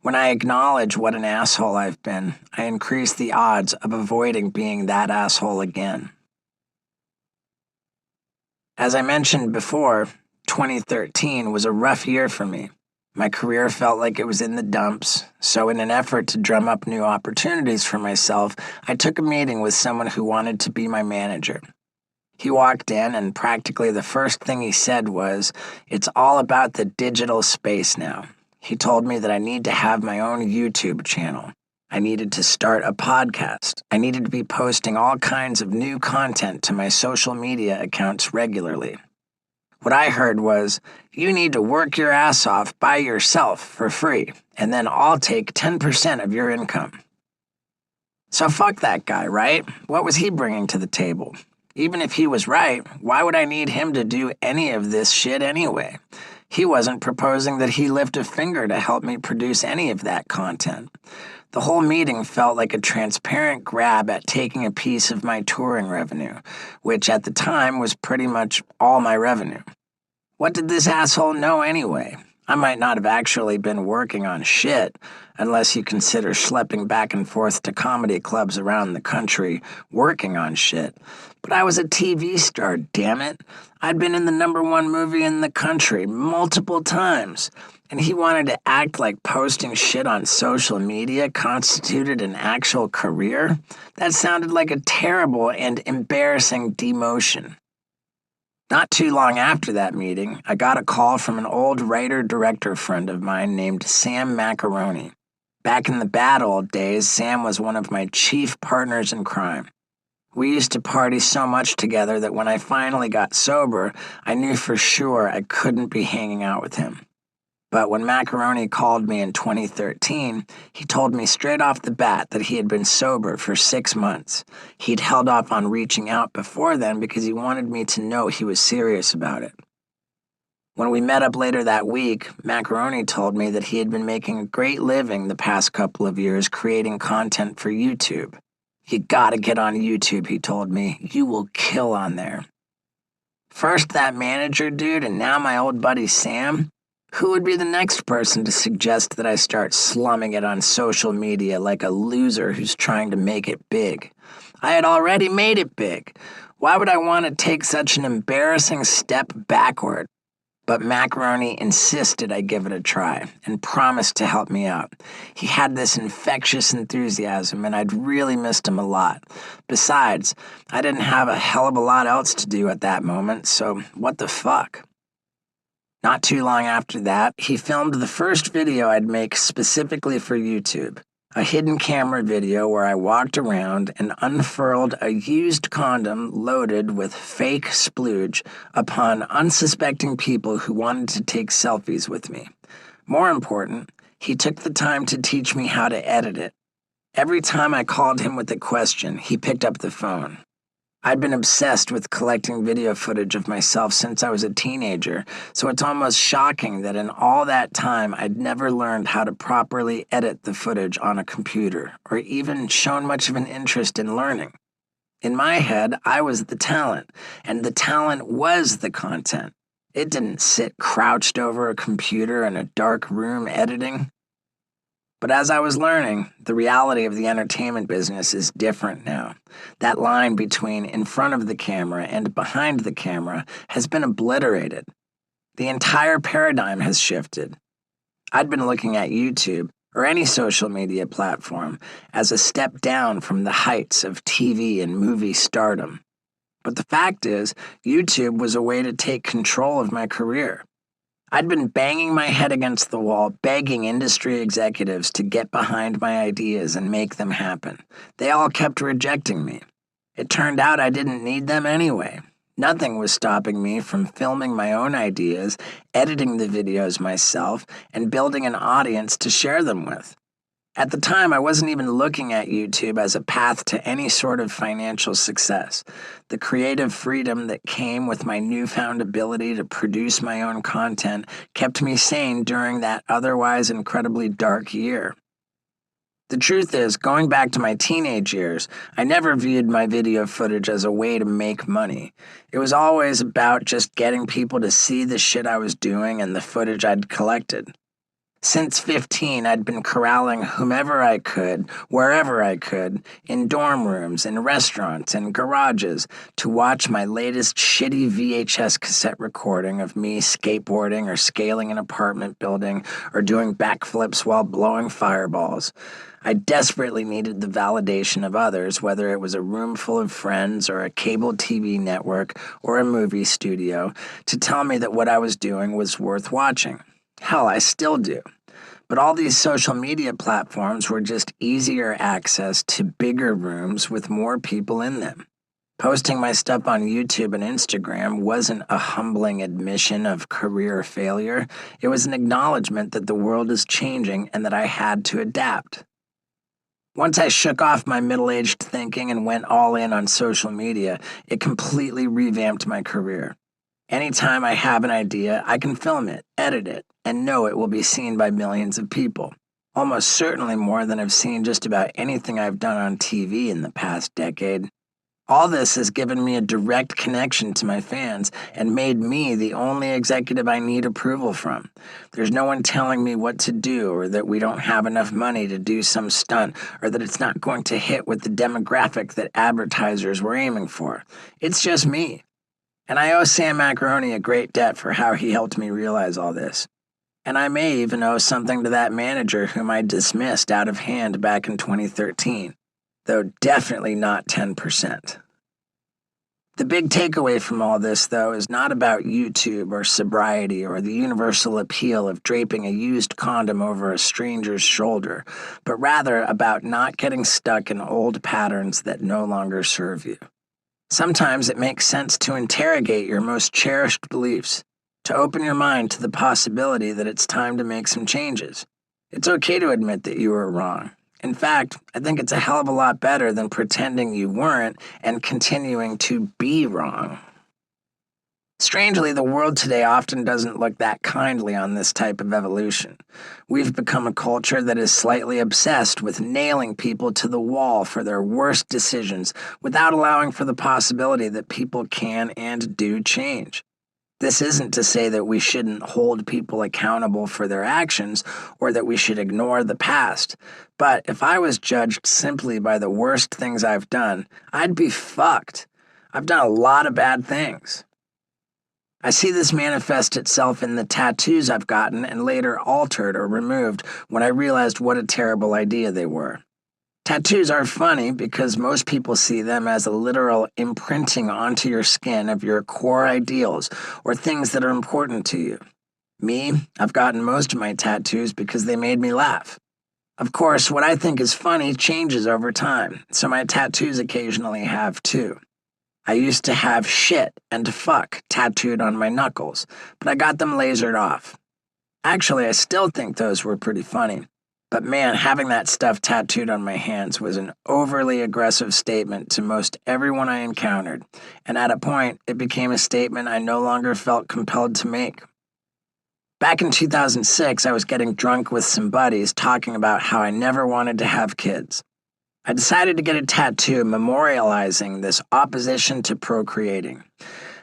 When I acknowledge what an asshole I've been, I increase the odds of avoiding being that asshole again. As I mentioned before, 2013 was a rough year for me. My career felt like it was in the dumps, so in an effort to drum up new opportunities for myself, I took a meeting with someone who wanted to be my manager. He walked in, and practically the first thing he said was, "It's all about the digital space now." He told me that I need to have my own YouTube channel. I needed to start a podcast. I needed to be posting all kinds of new content to my social media accounts regularly. What I heard was, "You need to work your ass off by yourself for free, and then I'll take 10% of your income." So fuck that guy, right? What was he bringing to the table? Even if he was right, why would I need him to do any of this shit anyway? He wasn't proposing that he lift a finger to help me produce any of that content. The whole meeting felt like a transparent grab at taking a piece of my touring revenue, which at the time was pretty much all my revenue. What did this asshole know anyway? I might not have actually been working on shit, unless you consider schlepping back and forth to comedy clubs around the country working on shit. But I was a TV star, damn it. I'd been in the #1 movie in the country multiple times, and he wanted to act like posting shit on social media constituted an actual career? That sounded like a terrible and embarrassing demotion. Not too long after that meeting, I got a call from an old writer-director friend of mine named Sam Macaroni. Back in the bad old days, Sam was one of my chief partners in crime. We used to party so much together that when I finally got sober, I knew for sure I couldn't be hanging out with him. But when Macaroni called me in 2013, he told me straight off the bat that he had been sober for 6 months. He'd held off on reaching out before then because he wanted me to know he was serious about it. When we met up later that week, Macaroni told me that he had been making a great living the past couple of years creating content for YouTube. "You gotta get on YouTube," he told me. "You will kill on there." First that manager dude, and now my old buddy Sam? Who would be the next person to suggest that I start slumming it on social media like a loser who's trying to make it big? I had already made it big. Why would I want to take such an embarrassing step backward? But Macaroni insisted I give it a try and promised to help me out. He had this infectious enthusiasm, and I'd really missed him a lot. Besides, I didn't have a hell of a lot else to do at that moment, so what the fuck? Not too long after that, he filmed the first video I'd make specifically for YouTube, a hidden camera video where I walked around and unfurled a used condom loaded with fake splooge upon unsuspecting people who wanted to take selfies with me. More important, he took the time to teach me how to edit it. Every time I called him with a question, he picked up the phone. I'd been obsessed with collecting video footage of myself since I was a teenager, so it's almost shocking that in all that time I'd never learned how to properly edit the footage on a computer, or even shown much of an interest in learning. In my head, I was the talent, and the talent was the content. It didn't sit crouched over a computer in a dark room editing. But as I was learning, the reality of the entertainment business is different now. That line between in front of the camera and behind the camera has been obliterated. The entire paradigm has shifted. I'd been looking at YouTube, or any social media platform, as a step down from the heights of TV and movie stardom. But the fact is, YouTube was a way to take control of my career. I'd been banging my head against the wall, begging industry executives to get behind my ideas and make them happen. They all kept rejecting me. It turned out I didn't need them anyway. Nothing was stopping me from filming my own ideas, editing the videos myself, and building an audience to share them with. At the time, I wasn't even looking at YouTube as a path to any sort of financial success. The creative freedom that came with my newfound ability to produce my own content kept me sane during that otherwise incredibly dark year. The truth is, going back to my teenage years, I never viewed my video footage as a way to make money. It was always about just getting people to see the shit I was doing and the footage I'd collected. Since 15, I'd been corralling whomever I could, wherever I could, in dorm rooms, in restaurants, in garages, to watch my latest shitty VHS cassette recording of me skateboarding or scaling an apartment building or doing backflips while blowing fireballs. I desperately needed the validation of others, whether it was a room full of friends or a cable TV network or a movie studio, to tell me that what I was doing was worth watching. Hell, I still do. But all these social media platforms were just easier access to bigger rooms with more people in them. Posting my stuff on YouTube and Instagram wasn't a humbling admission of career failure. It was an acknowledgement that the world is changing and that I had to adapt. Once I shook off my middle-aged thinking and went all in on social media, it completely revamped my career. Anytime I have an idea, I can film it, edit it, and know it will be seen by millions of people. Almost certainly more than I've seen just about anything I've done on TV in the past decade. All this has given me a direct connection to my fans and made me the only executive I need approval from. There's no one telling me what to do, or that we don't have enough money to do some stunt, or that it's not going to hit with the demographic that advertisers were aiming for. It's just me. And I owe Sam Macaroni a great debt for how he helped me realize all this. And I may even owe something to that manager whom I dismissed out of hand back in 2013, though definitely not 10%. The big takeaway from all this, though, is not about YouTube or sobriety or the universal appeal of draping a used condom over a stranger's shoulder, but rather about not getting stuck in old patterns that no longer serve you. Sometimes it makes sense to interrogate your most cherished beliefs, to open your mind to the possibility that it's time to make some changes. It's okay to admit that you were wrong. In fact, I think it's a hell of a lot better than pretending you weren't and continuing to be wrong. Strangely, the world today often doesn't look that kindly on this type of evolution. We've become a culture that is slightly obsessed with nailing people to the wall for their worst decisions without allowing for the possibility that people can and do change. This isn't to say that we shouldn't hold people accountable for their actions or that we should ignore the past. But if I was judged simply by the worst things I've done, I'd be fucked. I've done a lot of bad things. I see this manifest itself in the tattoos I've gotten and later altered or removed when I realized what a terrible idea they were. Tattoos are funny because most people see them as a literal imprinting onto your skin of your core ideals or things that are important to you. Me, I've gotten most of my tattoos because they made me laugh. Of course, what I think is funny changes over time, so my tattoos occasionally have too. I used to have shit and fuck tattooed on my knuckles, but I got them lasered off. Actually, I still think those were pretty funny. But man, having that stuff tattooed on my hands was an overly aggressive statement to most everyone I encountered, and at a point, it became a statement I no longer felt compelled to make. Back in 2006, I was getting drunk with some buddies talking about how I never wanted to have kids. I decided to get a tattoo memorializing this opposition to procreating.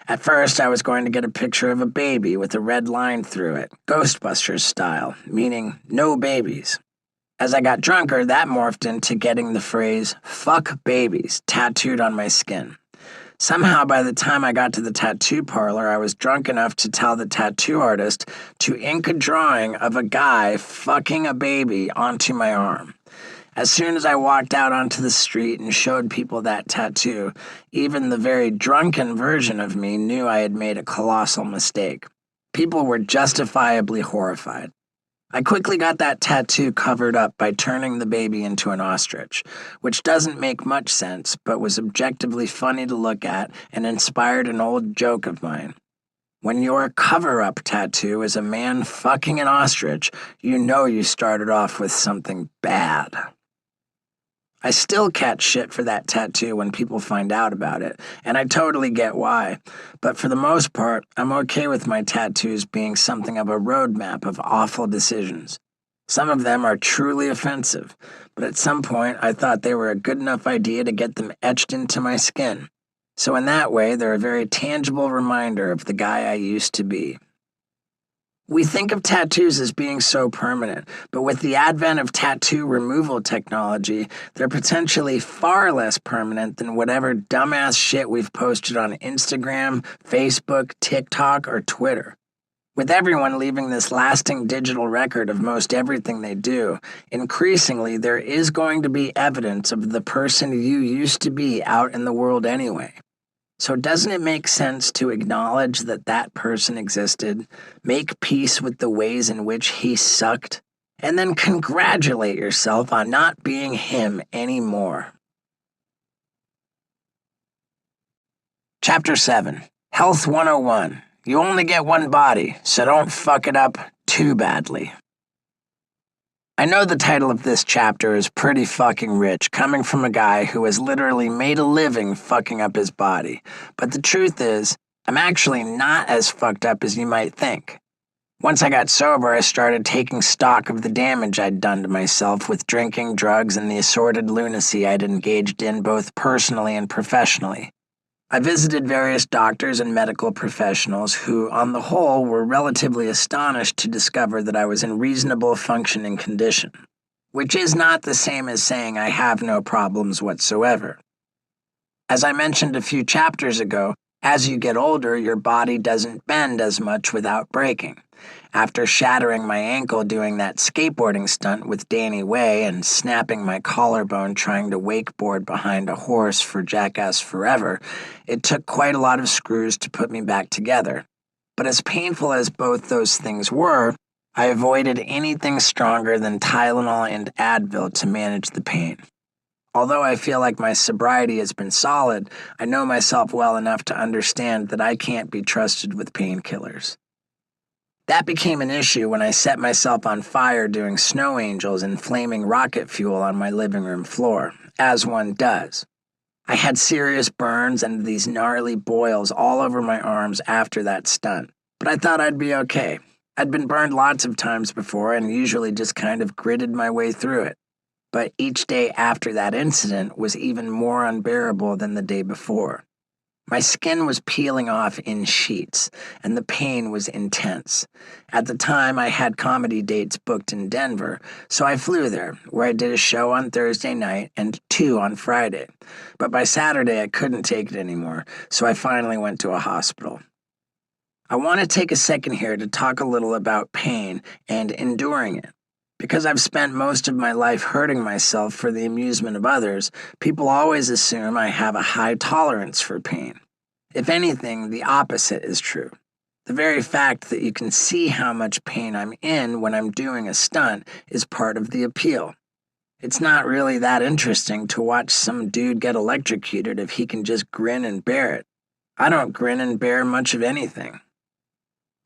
At first, I was going to get a picture of a baby with a red line through it, Ghostbusters style, meaning no babies. As I got drunker, that morphed into getting the phrase, "fuck babies," tattooed on my skin. Somehow, by the time I got to the tattoo parlor, I was drunk enough to tell the tattoo artist to ink a drawing of a guy fucking a baby onto my arm. As soon as I walked out onto the street and showed people that tattoo, even the very drunken version of me knew I had made a colossal mistake. People were justifiably horrified. I quickly got that tattoo covered up by turning the baby into an ostrich, which doesn't make much sense, but was objectively funny to look at and inspired an old joke of mine. When your cover-up tattoo is a man fucking an ostrich, you know you started off with something bad. I still catch shit for that tattoo when people find out about it, and I totally get why. But for the most part, I'm okay with my tattoos being something of a roadmap of awful decisions. Some of them are truly offensive, but at some point I thought they were a good enough idea to get them etched into my skin. So in that way, they're a very tangible reminder of the guy I used to be. We think of tattoos as being so permanent, but with the advent of tattoo removal technology, they're potentially far less permanent than whatever dumbass shit we've posted on Instagram, Facebook, TikTok, or Twitter. With everyone leaving this lasting digital record of most everything they do, increasingly there is going to be evidence of the person you used to be out in the world anyway. So doesn't it make sense to acknowledge that that person existed, make peace with the ways in which he sucked, and then congratulate yourself on not being him anymore? Chapter 7. Health 101. You only get one body, so don't fuck it up too badly. I know the title of this chapter is pretty fucking rich, coming from a guy who has literally made a living fucking up his body. But the truth is, I'm actually not as fucked up as you might think. Once I got sober, I started taking stock of the damage I'd done to myself with drinking, drugs, and the assorted lunacy I'd engaged in both personally and professionally. I visited various doctors and medical professionals who, on the whole, were relatively astonished to discover that I was in reasonable functioning condition, which is not the same as saying I have no problems whatsoever. As I mentioned a few chapters ago, as you get older, your body doesn't bend as much without breaking. After shattering my ankle doing that skateboarding stunt with Danny Way and snapping my collarbone trying to wakeboard behind a horse for Jackass Forever, it took quite a lot of screws to put me back together. But as painful as both those things were, I avoided anything stronger than Tylenol and Advil to manage the pain. Although I feel like my sobriety has been solid, I know myself well enough to understand that I can't be trusted with painkillers. That became an issue when I set myself on fire doing snow angels and flaming rocket fuel on my living room floor, as one does. I had serious burns and these gnarly boils all over my arms after that stunt, but I thought I'd be okay. I'd been burned lots of times before and usually just kind of gritted my way through it. But each day after that incident was even more unbearable than the day before. My skin was peeling off in sheets, and the pain was intense. At the time, I had comedy dates booked in Denver, so I flew there, where I did a show on Thursday night and 2 on Friday. But by Saturday, I couldn't take it anymore, so I finally went to a hospital. I want to take a second here to talk a little about pain and enduring it. Because I've spent most of my life hurting myself for the amusement of others, people always assume I have a high tolerance for pain. If anything, the opposite is true. The very fact that you can see how much pain I'm in when I'm doing a stunt is part of the appeal. It's not really that interesting to watch some dude get electrocuted if he can just grin and bear it. I don't grin and bear much of anything.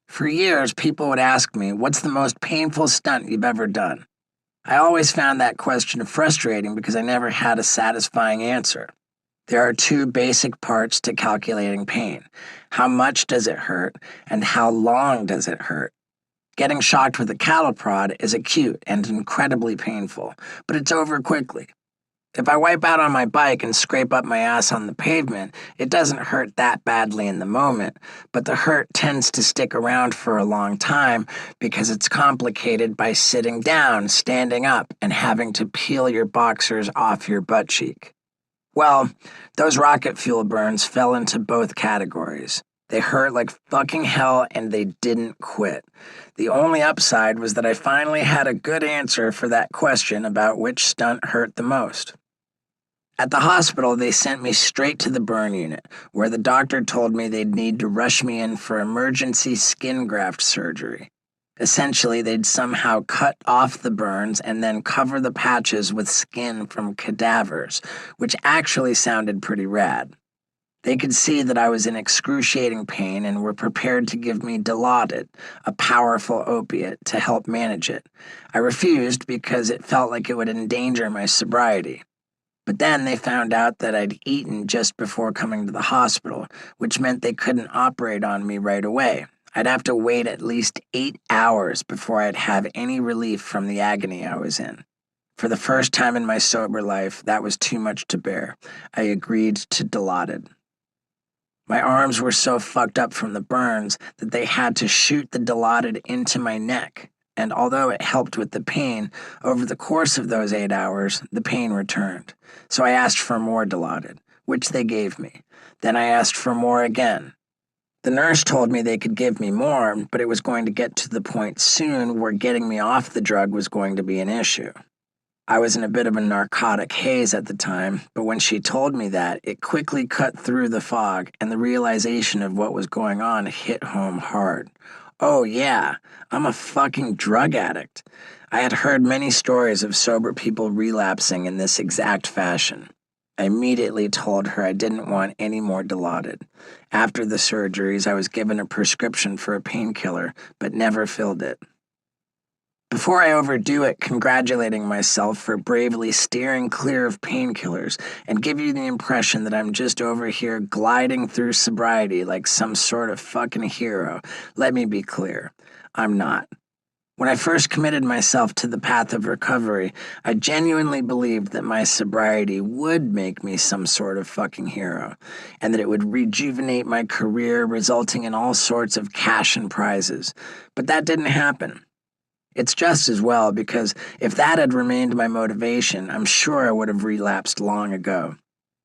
For years, people would ask me, what's the most painful stunt you've ever done? I always found that question frustrating because I never had a satisfying answer. There are two basic parts to calculating pain. How much does it hurt, and how long does it hurt? Getting shocked with a cattle prod is acute and incredibly painful, but it's over quickly. If I wipe out on my bike and scrape up my ass on the pavement, it doesn't hurt that badly in the moment, but the hurt tends to stick around for a long time because it's complicated by sitting down, standing up, and having to peel your boxers off your butt cheek. Well, those rocket fuel burns fell into both categories. They hurt like fucking hell and they didn't quit. The only upside was that I finally had a good answer for that question about which stunt hurt the most. At the hospital, they sent me straight to the burn unit, where the doctor told me they'd need to rush me in for emergency skin graft surgery. Essentially, they'd somehow cut off the burns and then cover the patches with skin from cadavers, which actually sounded pretty rad. They could see that I was in excruciating pain and were prepared to give me Dilaudid, a powerful opiate, to help manage it. I refused because it felt like it would endanger my sobriety. But then they found out that I'd eaten just before coming to the hospital, which meant they couldn't operate on me right away. I'd have to wait at least 8 hours before I'd have any relief from the agony I was in. For the first time in my sober life, that was too much to bear. I agreed to Dilaudid. My arms were so fucked up from the burns that they had to shoot the Dilaudid into my neck. And although it helped with the pain, over the course of those 8 hours, the pain returned. So I asked for more Dilaudid, which they gave me. Then I asked for more again. The nurse told me they could give me more, but it was going to get to the point soon where getting me off the drug was going to be an issue. I was in a bit of a narcotic haze at the time, but when she told me that, it quickly cut through the fog, and the realization of what was going on hit home hard. Oh yeah, I'm a fucking drug addict. I had heard many stories of sober people relapsing in this exact fashion. I immediately told her I didn't want any more Dilaudid. After the surgeries, I was given a prescription for a painkiller, but never filled it. Before I overdo it congratulating myself for bravely steering clear of painkillers and give you the impression that I'm just over here gliding through sobriety like some sort of fucking hero, let me be clear. I'm not. When I first committed myself to the path of recovery, I genuinely believed that my sobriety would make me some sort of fucking hero, and that it would rejuvenate my career, resulting in all sorts of cash and prizes. But that didn't happen. It's just as well, because if that had remained my motivation, I'm sure I would have relapsed long ago.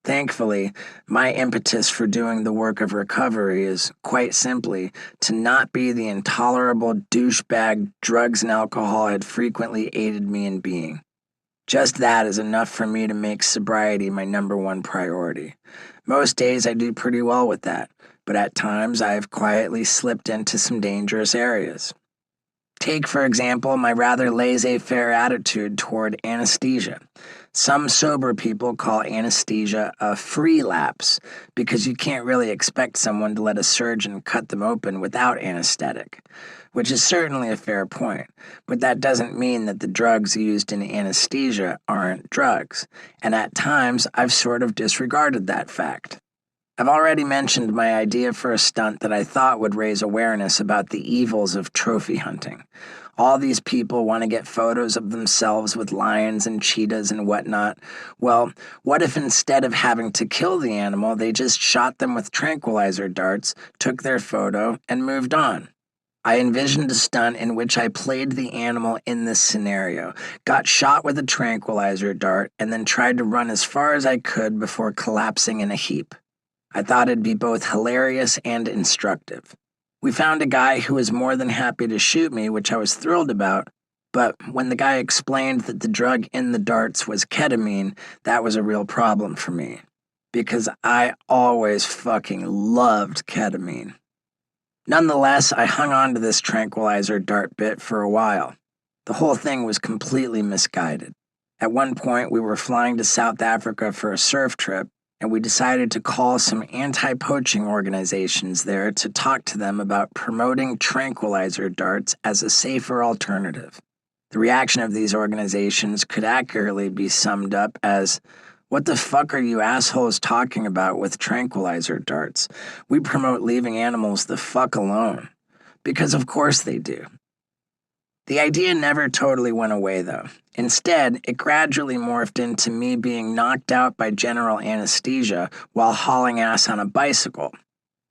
Thankfully, my impetus for doing the work of recovery is, quite simply, to not be the intolerable douchebag drugs and alcohol had frequently aided me in being. Just that is enough for me to make sobriety my number one priority. Most days I do pretty well with that, but at times I have quietly slipped into some dangerous areas. Take, for example, my rather laissez-faire attitude toward anesthesia. Some sober people call anesthesia a free lapse because you can't really expect someone to let a surgeon cut them open without anesthetic, which is certainly a fair point, but that doesn't mean that the drugs used in anesthesia aren't drugs, and at times I've sort of disregarded that fact. I've already mentioned my idea for a stunt that I thought would raise awareness about the evils of trophy hunting. All these people want to get photos of themselves with lions and cheetahs and whatnot. Well, what if instead of having to kill the animal, they just shot them with tranquilizer darts, took their photo, and moved on? I envisioned a stunt in which I played the animal in this scenario, got shot with a tranquilizer dart, and then tried to run as far as I could before collapsing in a heap. I thought it'd be both hilarious and instructive. We found a guy who was more than happy to shoot me, which I was thrilled about, but when the guy explained that the drug in the darts was ketamine, that was a real problem for me, because I always fucking loved ketamine. Nonetheless, I hung on to this tranquilizer dart bit for a while. The whole thing was completely misguided. At one point, we were flying to South Africa for a surf trip, and we decided to call some anti-poaching organizations there to talk to them about promoting tranquilizer darts as a safer alternative. The reaction of these organizations could accurately be summed up as, "What the fuck are you assholes talking about with tranquilizer darts? We promote leaving animals the fuck alone." Because of course they do. The idea never totally went away, though. Instead, it gradually morphed into me being knocked out by general anesthesia while hauling ass on a bicycle.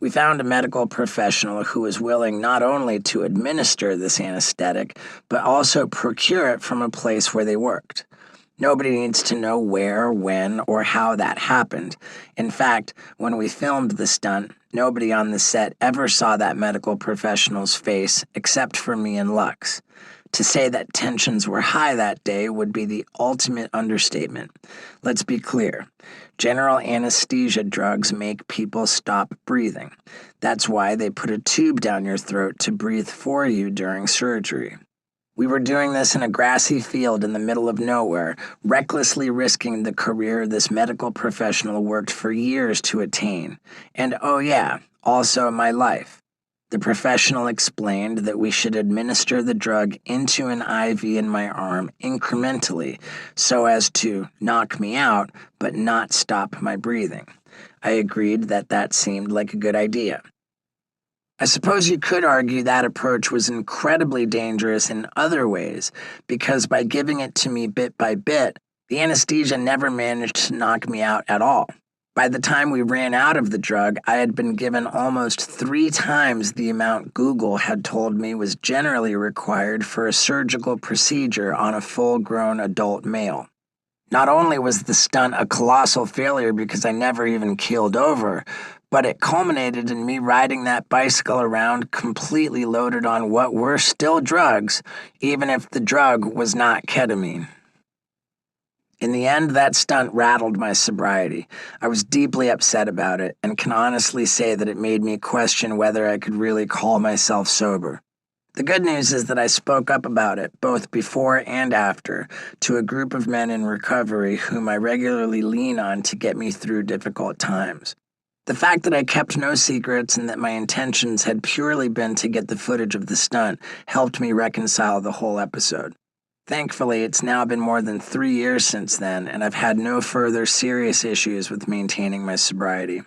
We found a medical professional who was willing not only to administer this anesthetic, but also procure it from a place where they worked. Nobody needs to know where, when, or how that happened. In fact, when we filmed the stunt, nobody on the set ever saw that medical professional's face except for me and Lux. To say that tensions were high that day would be the ultimate understatement. Let's be clear. General anesthesia drugs make people stop breathing. That's why they put a tube down your throat to breathe for you during surgery. We were doing this in a grassy field in the middle of nowhere, recklessly risking the career this medical professional worked for years to attain. And oh yeah, also my life. The professional explained that we should administer the drug into an IV in my arm incrementally so as to knock me out but not stop my breathing. I agreed that that seemed like a good idea. I suppose you could argue that approach was incredibly dangerous in other ways, because by giving it to me bit by bit, the anesthesia never managed to knock me out at all. By the time we ran out of the drug, I had been given almost 3 times the amount Google had told me was generally required for a surgical procedure on a full-grown adult male. Not only was the stunt a colossal failure because I never even keeled over, but it culminated in me riding that bicycle around completely loaded on what were still drugs, even if the drug was not ketamine. In the end, that stunt rattled my sobriety. I was deeply upset about it, and can honestly say that it made me question whether I could really call myself sober. The good news is that I spoke up about it, both before and after, to a group of men in recovery whom I regularly lean on to get me through difficult times. The fact that I kept no secrets and that my intentions had purely been to get the footage of the stunt helped me reconcile the whole episode. Thankfully, it's now been more than 3 years since then, and I've had no further serious issues with maintaining my sobriety.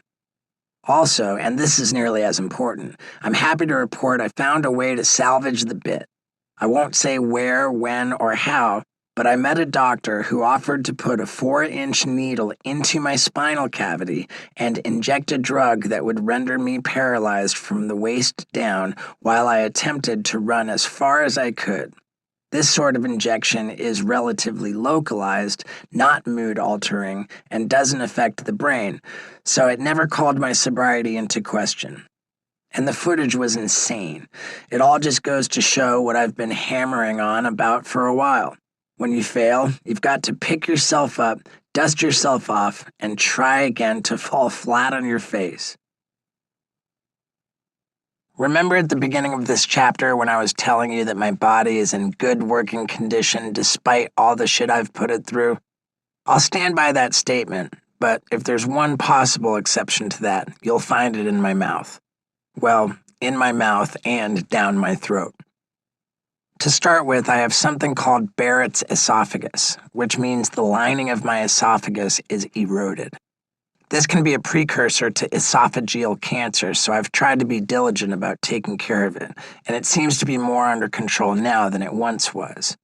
Also, and this is nearly as important, I'm happy to report I found a way to salvage the bit. I won't say where, when, or how, but I met a doctor who offered to put a 4-inch needle into my spinal cavity and inject a drug that would render me paralyzed from the waist down while I attempted to run as far as I could. This sort of injection is relatively localized, not mood-altering, and doesn't affect the brain, so it never called my sobriety into question. And the footage was insane. It all just goes to show what I've been hammering on about for a while. When you fail, you've got to pick yourself up, dust yourself off, and try again to fall flat on your face. Remember at the beginning of this chapter when I was telling you that my body is in good working condition despite all the shit I've put it through? I'll stand by that statement, but if there's one possible exception to that, you'll find it in my mouth. Well, in my mouth and down my throat. To start with, I have something called Barrett's esophagus, which means the lining of my esophagus is eroded. This can be a precursor to esophageal cancer, so I've tried to be diligent about taking care of it, and it seems to be more under control now than it once was.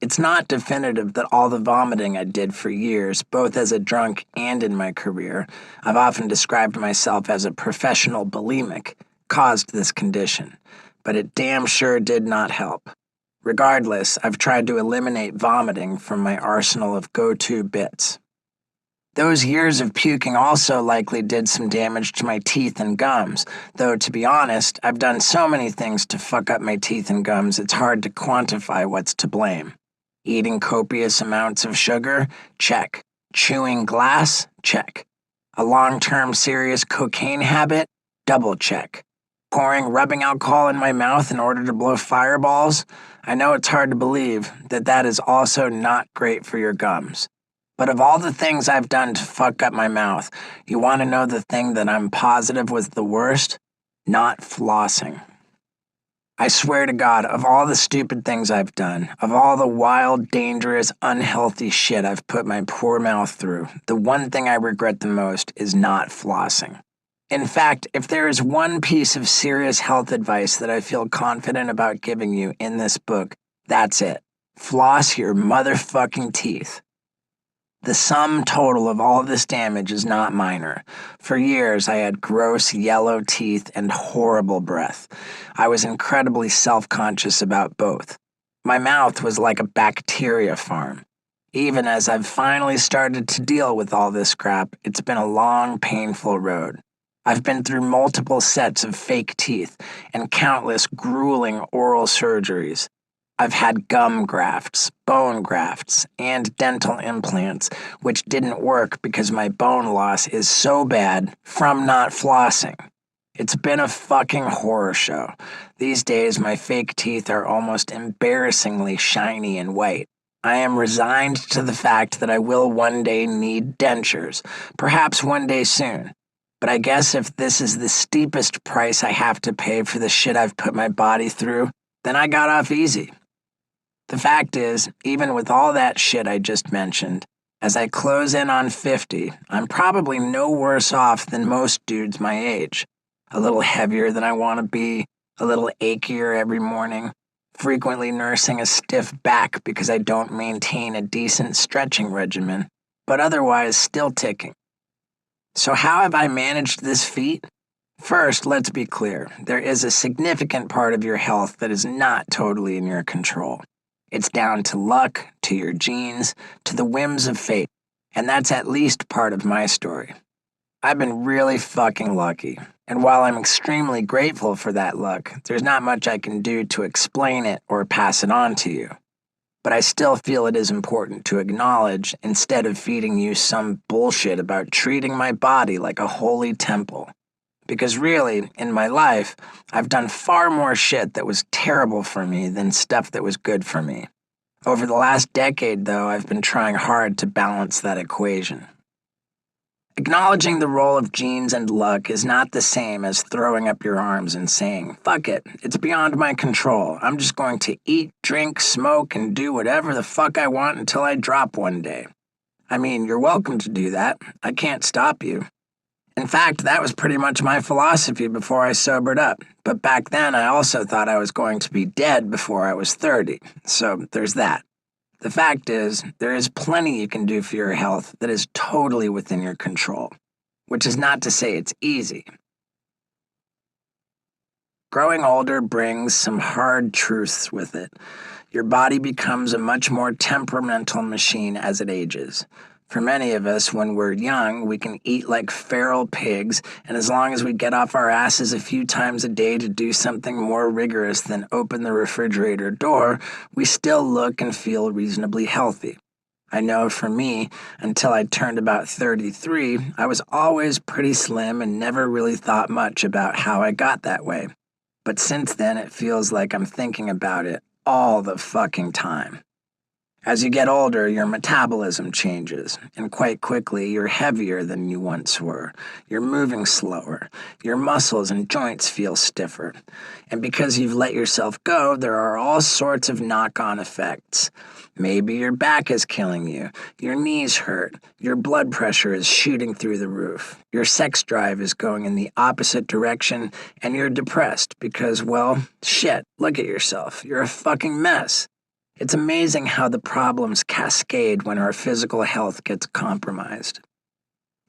It's not definitive that all the vomiting I did for years, both as a drunk and in my career, I've often described myself as a professional bulimic, caused this condition, but it damn sure did not help. Regardless, I've tried to eliminate vomiting from my arsenal of go-to bits. Those years of puking also likely did some damage to my teeth and gums, though to be honest, I've done so many things to fuck up my teeth and gums it's hard to quantify what's to blame. Eating copious amounts of sugar? Check. Chewing glass? Check. A long-term serious cocaine habit? Double check. Pouring rubbing alcohol in my mouth in order to blow fireballs? I know it's hard to believe that that is also not great for your gums. But of all the things I've done to fuck up my mouth, you want to know the thing that I'm positive was the worst? Not flossing. I swear to God, of all the stupid things I've done, of all the wild, dangerous, unhealthy shit I've put my poor mouth through, the one thing I regret the most is not flossing. In fact, if there is one piece of serious health advice that I feel confident about giving you in this book, that's it. Floss your motherfucking teeth. The sum total of all this damage is not minor. For years, I had gross yellow teeth and horrible breath. I was incredibly self-conscious about both. My mouth was like a bacteria farm. Even as I've finally started to deal with all this crap, it's been a long, painful road. I've been through multiple sets of fake teeth and countless grueling oral surgeries. I've had gum grafts, bone grafts, and dental implants, which didn't work because my bone loss is so bad from not flossing. It's been a fucking horror show. These days, my fake teeth are almost embarrassingly shiny and white. I am resigned to the fact that I will one day need dentures, perhaps one day soon. But I guess if this is the steepest price I have to pay for the shit I've put my body through, then I got off easy. The fact is, even with all that shit I just mentioned, as I close in on 50, I'm probably no worse off than most dudes my age. A little heavier than I want to be, a little achier every morning, frequently nursing a stiff back because I don't maintain a decent stretching regimen, but otherwise still ticking. So how have I managed this feat? First, let's be clear. There is a significant part of your health that is not totally in your control. It's down to luck, to your genes, to the whims of fate, and that's at least part of my story. I've been really fucking lucky, and while I'm extremely grateful for that luck, there's not much I can do to explain it or pass it on to you. But I still feel it is important to acknowledge instead of feeding you some bullshit about treating my body like a holy temple. Because really, in my life, I've done far more shit that was terrible for me than stuff that was good for me. Over the last decade, though, I've been trying hard to balance that equation. Acknowledging the role of genes and luck is not the same as throwing up your arms and saying, fuck it, it's beyond my control. I'm just going to eat, drink, smoke, and do whatever the fuck I want until I drop one day. I mean, you're welcome to do that. I can't stop you. In fact, that was pretty much my philosophy before I sobered up. But back then, I also thought I was going to be dead before I was 30. So there's that. The fact is, there is plenty you can do for your health that is totally within your control, which is not to say it's easy. Growing older brings some hard truths with it. Your body becomes a much more temperamental machine as it ages. For many of us, when we're young, we can eat like feral pigs, and as long as we get off our asses a few times a day to do something more rigorous than open the refrigerator door, we still look and feel reasonably healthy. I know for me, until I turned about 33, I was always pretty slim and never really thought much about how I got that way. But since then, it feels like I'm thinking about it all the fucking time. As you get older, your metabolism changes, and quite quickly, you're heavier than you once were. You're moving slower. Your muscles and joints feel stiffer. And because you've let yourself go, there are all sorts of knock-on effects. Maybe your back is killing you, your knees hurt, your blood pressure is shooting through the roof, your sex drive is going in the opposite direction, and you're depressed because, well, shit, look at yourself. You're a fucking mess. It's amazing how the problems cascade when our physical health gets compromised.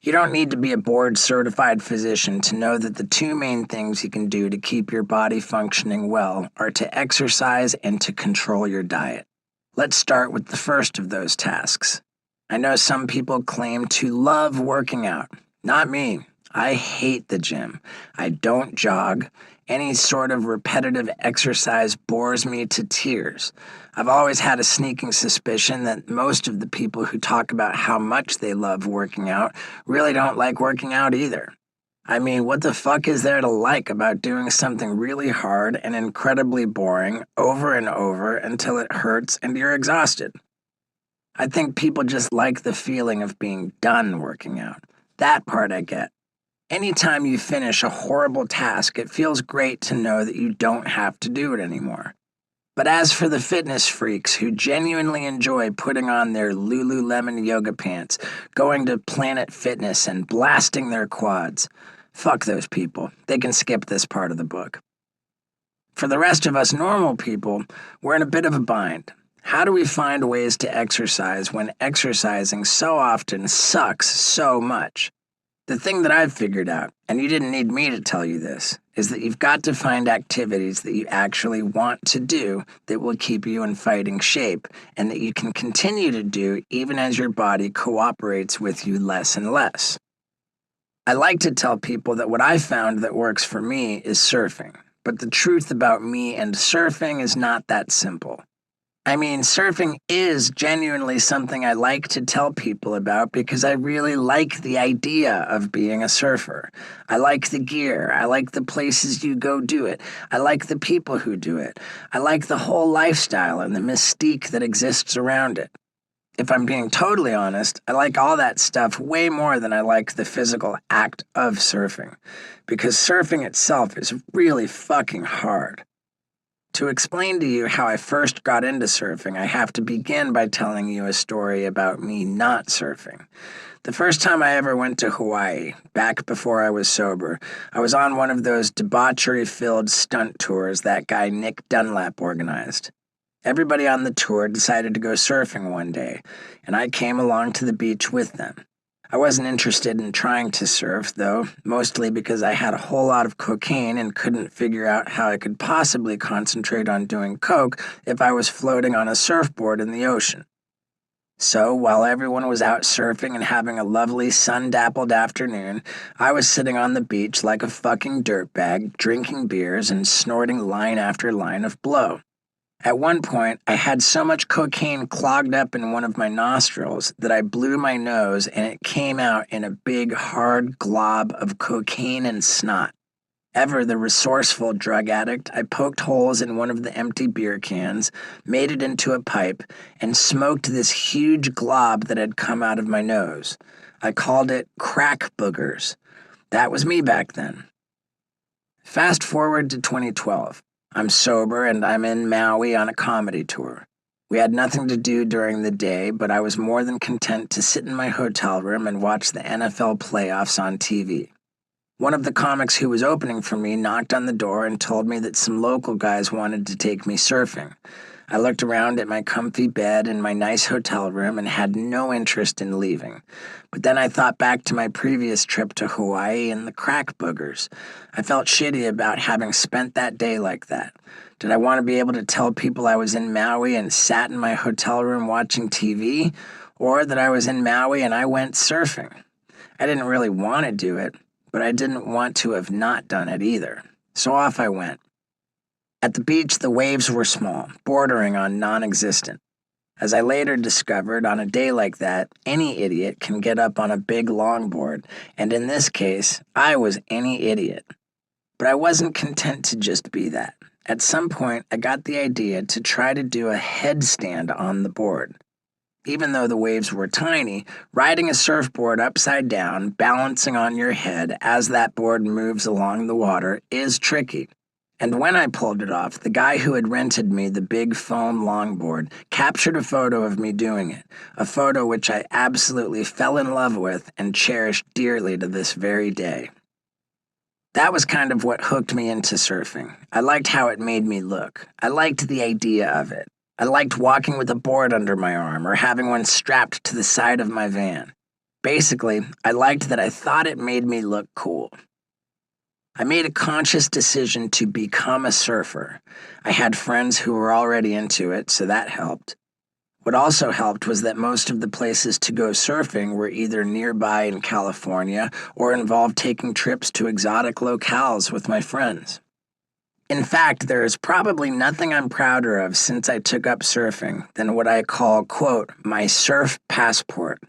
You don't need to be a board-certified physician to know that the two main things you can do to keep your body functioning well are to exercise and to control your diet. Let's start with the first of those tasks. I know some people claim to love working out. Not me. I hate the gym. I don't jog. Any sort of repetitive exercise bores me to tears. I've always had a sneaking suspicion that most of the people who talk about how much they love working out really don't like working out either. I mean, what the fuck is there to like about doing something really hard and incredibly boring over and over until it hurts and you're exhausted? I think people just like the feeling of being done working out. That part I get. Anytime you finish a horrible task, it feels great to know that you don't have to do it anymore. But as for the fitness freaks who genuinely enjoy putting on their Lululemon yoga pants, going to Planet Fitness, and blasting their quads, fuck those people. They can skip this part of the book. For the rest of us normal people, we're in a bit of a bind. How do we find ways to exercise when exercising so often sucks so much? The thing that I've figured out, and you didn't need me to tell you this, is that you've got to find activities that you actually want to do that will keep you in fighting shape and that you can continue to do even as your body cooperates with you less and less. I like to tell people that what I found that works for me is surfing, but the truth about me and surfing is not that simple. I mean, surfing is genuinely something I like to tell people about because I really like the idea of being a surfer. I like the gear. I like the places you go do it. I like the people who do it. I like the whole lifestyle and the mystique that exists around it. If I'm being totally honest, I like all that stuff way more than I like the physical act of surfing, because surfing itself is really fucking hard. To explain to you how I first got into surfing, I have to begin by telling you a story about me not surfing. The first time I ever went to Hawaii, back before I was sober, I was on one of those debauchery-filled stunt tours that guy Nick Dunlap organized. Everybody on the tour decided to go surfing one day, and I came along to the beach with them. I wasn't interested in trying to surf, though, mostly because I had a whole lot of cocaine and couldn't figure out how I could possibly concentrate on doing coke if I was floating on a surfboard in the ocean. So, while everyone was out surfing and having a lovely sun-dappled afternoon, I was sitting on the beach like a fucking dirtbag, drinking beers and snorting line after line of blow. At one point, I had so much cocaine clogged up in one of my nostrils that I blew my nose and it came out in a big, hard glob of cocaine and snot. Ever the resourceful drug addict, I poked holes in one of the empty beer cans, made it into a pipe, and smoked this huge glob that had come out of my nose. I called it crack boogers. That was me back then. Fast forward to 2012. I'm sober and I'm in Maui on a comedy tour. We had nothing to do during the day, but I was more than content to sit in my hotel room and watch the NFL playoffs on TV. One of the comics who was opening for me knocked on the door and told me that some local guys wanted to take me surfing. I looked around at my comfy bed in my nice hotel room and had no interest in leaving. But then I thought back to my previous trip to Hawaii and the crack boogers. I felt shitty about having spent that day like that. Did I want to be able to tell people I was in Maui and sat in my hotel room watching TV? Or that I was in Maui and I went surfing? I didn't really want to do it, but I didn't want to have not done it either. So off I went. At the beach, the waves were small, bordering on non-existent. As I later discovered, on a day like that, any idiot can get up on a big longboard, and in this case, I was any idiot. But I wasn't content to just be that. At some point, I got the idea to try to do a headstand on the board. Even though the waves were tiny, riding a surfboard upside down, balancing on your head as that board moves along the water, is tricky. And when I pulled it off, the guy who had rented me the big foam longboard captured a photo of me doing it, a photo which I absolutely fell in love with and cherish dearly to this very day. That was kind of what hooked me into surfing. I liked how it made me look. I liked the idea of it. I liked walking with a board under my arm or having one strapped to the side of my van. Basically, I liked that I thought it made me look cool. I made a conscious decision to become a surfer. I had friends who were already into it, so that helped. What also helped was that most of the places to go surfing were either nearby in California or involved taking trips to exotic locales with my friends. In fact, there is probably nothing I'm prouder of since I took up surfing than what I call, quote, my surf passport.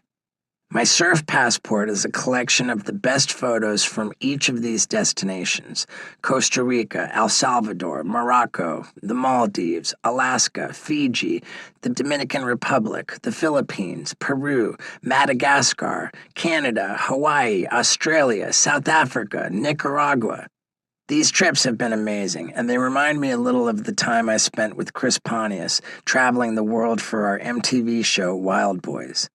My surf passport is a collection of the best photos from each of these destinations: Costa Rica, El Salvador, Morocco, the Maldives, Alaska, Fiji, the Dominican Republic, the Philippines, Peru, Madagascar, Canada, Hawaii, Australia, South Africa, Nicaragua. These trips have been amazing, and they remind me a little of the time I spent with Chris Pontius traveling the world for our MTV show Wild Boys.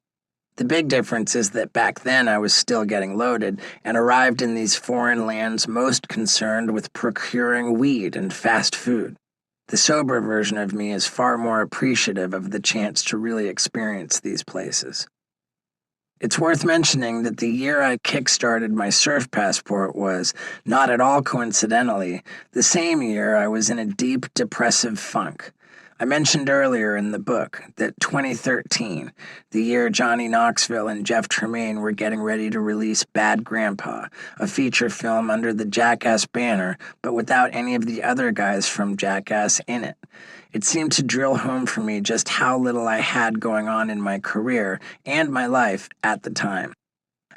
The big difference is that back then I was still getting loaded and arrived in these foreign lands most concerned with procuring weed and fast food. The sober version of me is far more appreciative of the chance to really experience these places. It's worth mentioning that the year I kick-started my surf passport was, not at all coincidentally, the same year I was in a deep depressive funk. I mentioned earlier in the book that 2013, the year Johnny Knoxville and Jeff Tremaine were getting ready to release Bad Grandpa, a feature film under the Jackass banner, but without any of the other guys from Jackass in it. It seemed to drill home for me just how little I had going on in my career and my life at the time.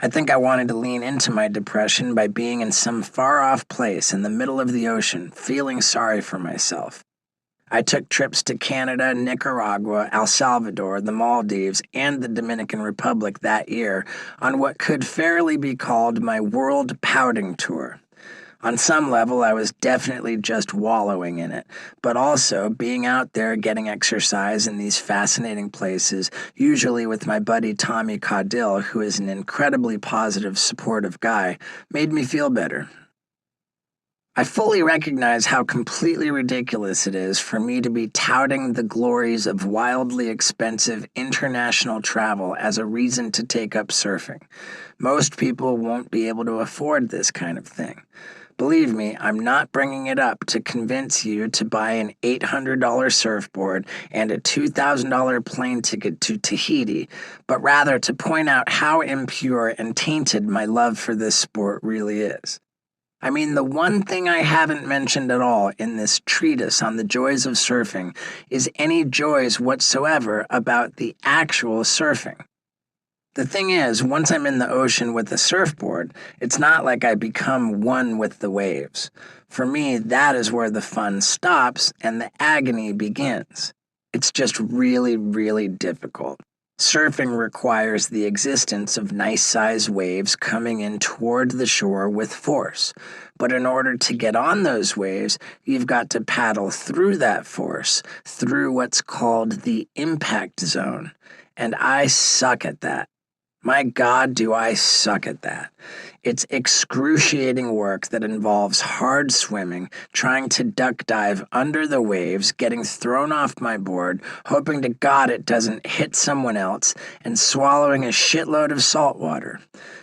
I think I wanted to lean into my depression by being in some far-off place in the middle of the ocean, feeling sorry for myself. I took trips to Canada, Nicaragua, El Salvador, the Maldives, and the Dominican Republic that year on what could fairly be called my world pouting tour. On some level, I was definitely just wallowing in it, but also being out there getting exercise in these fascinating places, usually with my buddy Tommy Caudill, who is an incredibly positive, supportive guy, made me feel better. I fully recognize how completely ridiculous it is for me to be touting the glories of wildly expensive international travel as a reason to take up surfing. Most people won't be able to afford this kind of thing. Believe me, I'm not bringing it up to convince you to buy an $800 surfboard and a $2,000 plane ticket to Tahiti, but rather to point out how impure and tainted my love for this sport really is. I mean, the one thing I haven't mentioned at all in this treatise on the joys of surfing is any joys whatsoever about the actual surfing. The thing is, once I'm in the ocean with a surfboard, it's not like I become one with the waves. For me, that is where the fun stops and the agony begins. It's just really, really difficult. Surfing requires the existence of nice-sized waves coming in toward the shore with force. But in order to get on those waves, you've got to paddle through that force, through what's called the impact zone. And I suck at that. My God, do I suck at that. It's excruciating work that involves hard swimming, trying to duck dive under the waves, getting thrown off my board, hoping to God it doesn't hit someone else, and swallowing a shitload of salt water.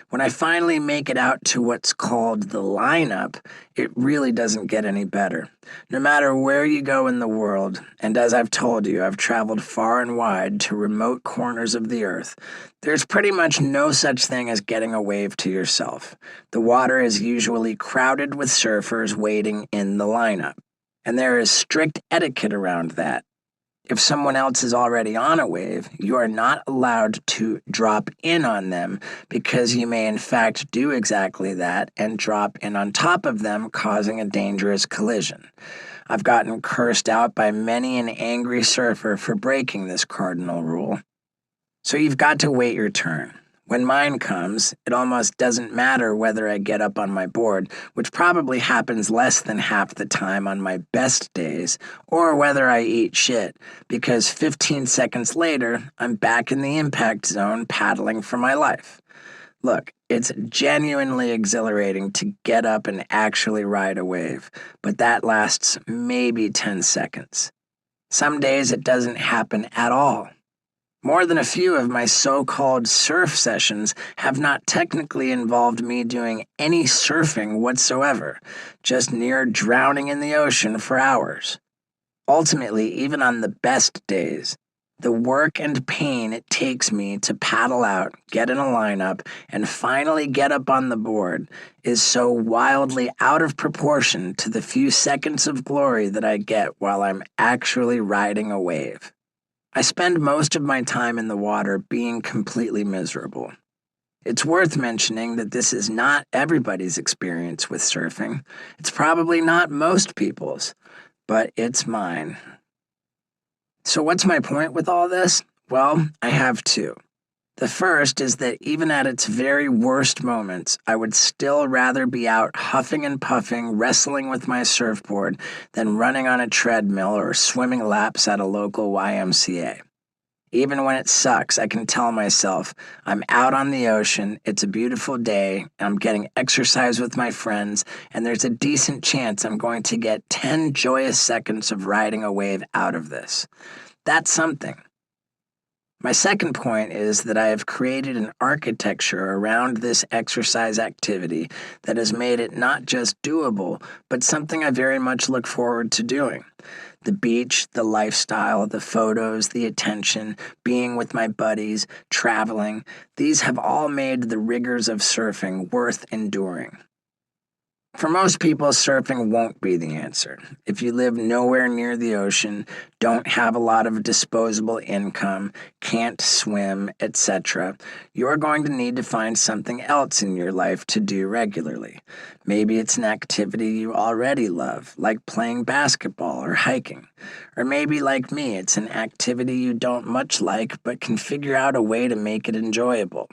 When I finally make it out to what's called the lineup, it really doesn't get any better. No matter where you go in the world, and as I've told you, I've traveled far and wide to remote corners of the earth, there's pretty much no such thing as getting a wave to yourself. The water is usually crowded with surfers waiting in the lineup, and there is strict etiquette around that. If someone else is already on a wave, you are not allowed to drop in on them because you may in fact do exactly that and drop in on top of them, causing a dangerous collision. I've gotten cursed out by many an angry surfer for breaking this cardinal rule. So you've got to wait your turn. When mine comes, it almost doesn't matter whether I get up on my board, which probably happens less than half the time on my best days, or whether I eat shit, because 15 seconds later, I'm back in the impact zone paddling for my life. Look, it's genuinely exhilarating to get up and actually ride a wave, but that lasts maybe 10 seconds. Some days it doesn't happen at all. More than a few of my so-called surf sessions have not technically involved me doing any surfing whatsoever, just near drowning in the ocean for hours. Ultimately, even on the best days, the work and pain it takes me to paddle out, get in a lineup, and finally get up on the board is so wildly out of proportion to the few seconds of glory that I get while I'm actually riding a wave. I spend most of my time in the water being completely miserable. It's worth mentioning that this is not everybody's experience with surfing. It's probably not most people's, but it's mine. So what's my point with all this? Well, I have two. The first is that even at its very worst moments, I would still rather be out huffing and puffing, wrestling with my surfboard, than running on a treadmill or swimming laps at a local YMCA. Even when it sucks, I can tell myself, I'm out on the ocean, it's a beautiful day, I'm getting exercise with my friends, and there's a decent chance I'm going to get 10 joyous seconds of riding a wave out of this. That's something. My second point is that I have created an architecture around this exercise activity that has made it not just doable, but something I very much look forward to doing. The beach, the lifestyle, the photos, the attention, being with my buddies, traveling, these have all made the rigors of surfing worth enduring. For most people, surfing won't be the answer. If you live nowhere near the ocean, don't have a lot of disposable income, can't swim, etc., you're going to need to find something else in your life to do regularly. Maybe it's an activity you already love, like playing basketball or hiking. Or maybe, like me, it's an activity you don't much like but can figure out a way to make it enjoyable.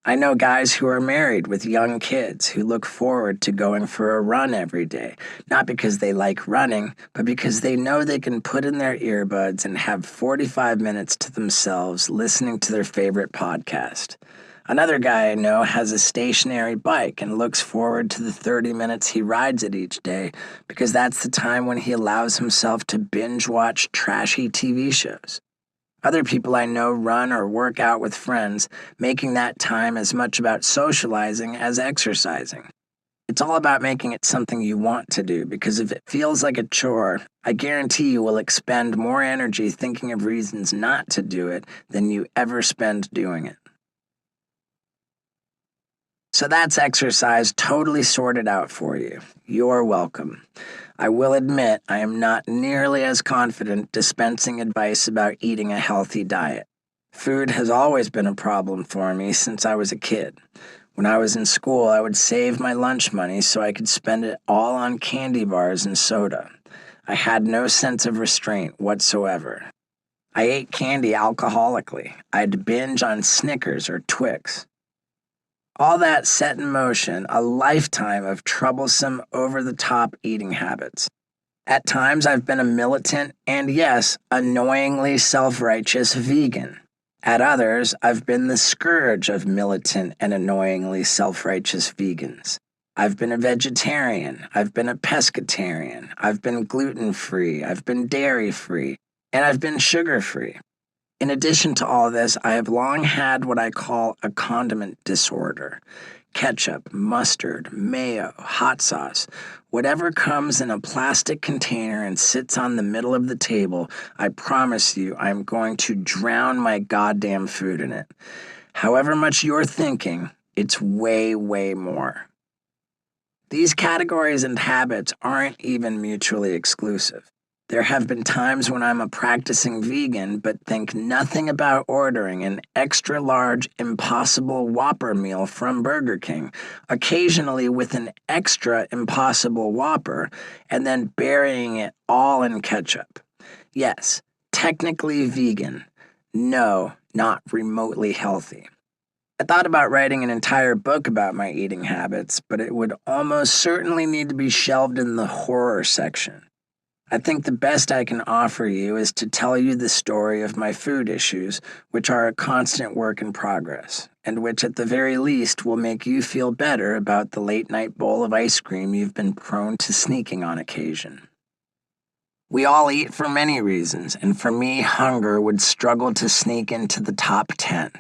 I know guys who are married with young kids who look forward to going for a run every day, not because they like running, but because they know they can put in their earbuds and have 45 minutes to themselves listening to their favorite podcast. Another guy I know has a stationary bike and looks forward to the 30 minutes he rides it each day because that's the time when he allows himself to binge watch trashy TV shows. Other people I know run or work out with friends, making that time as much about socializing as exercising. It's all about making it something you want to do, because if it feels like a chore, I guarantee you will expend more energy thinking of reasons not to do it than you ever spend doing it. So that's exercise totally sorted out for you. You're welcome. I will admit I am not nearly as confident dispensing advice about eating a healthy diet. Food has always been a problem for me since I was a kid. When I was in school, I would save my lunch money so I could spend it all on candy bars and soda. I had no sense of restraint whatsoever. I ate candy alcoholically. I'd binge on Snickers or Twix. All that set in motion a lifetime of troublesome, over-the-top eating habits. At times, I've been a militant and, yes, annoyingly self-righteous vegan. At others, I've been the scourge of militant and annoyingly self-righteous vegans. I've been a vegetarian. I've been a pescatarian. I've been gluten-free. I've been dairy-free. And I've been sugar-free. In addition to all this, I have long had what I call a condiment disorder. Ketchup, mustard, mayo, hot sauce, whatever comes in a plastic container and sits on the middle of the table, I promise you I'm going to drown my goddamn food in it. However much you're thinking, it's way, way more. These categories and habits aren't even mutually exclusive. There have been times when I'm a practicing vegan but think nothing about ordering an extra-large Impossible Whopper meal from Burger King, occasionally with an extra Impossible Whopper, and then burying it all in ketchup. Yes, technically vegan. No, not remotely healthy. I thought about writing an entire book about my eating habits, but it would almost certainly need to be shelved in the horror section. I think the best I can offer you is to tell you the story of my food issues, which are a constant work in progress, and which at the very least will make you feel better about the late-night bowl of ice cream you've been prone to sneaking on occasion. We all eat for many reasons, and for me, hunger would struggle to sneak into the top 10.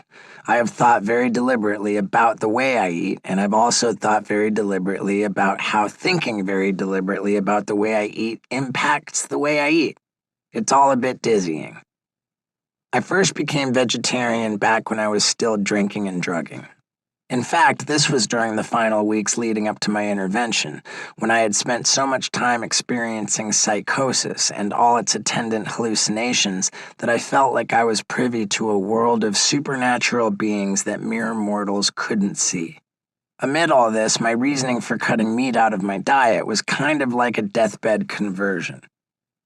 I have thought very deliberately about the way I eat, and I've also thought very deliberately about how thinking very deliberately about the way I eat impacts the way I eat. It's all a bit dizzying. I first became vegetarian back when I was still drinking and drugging. In fact, this was during the final weeks leading up to my intervention, when I had spent so much time experiencing psychosis and all its attendant hallucinations that I felt like I was privy to a world of supernatural beings that mere mortals couldn't see. Amid all this, my reasoning for cutting meat out of my diet was kind of like a deathbed conversion.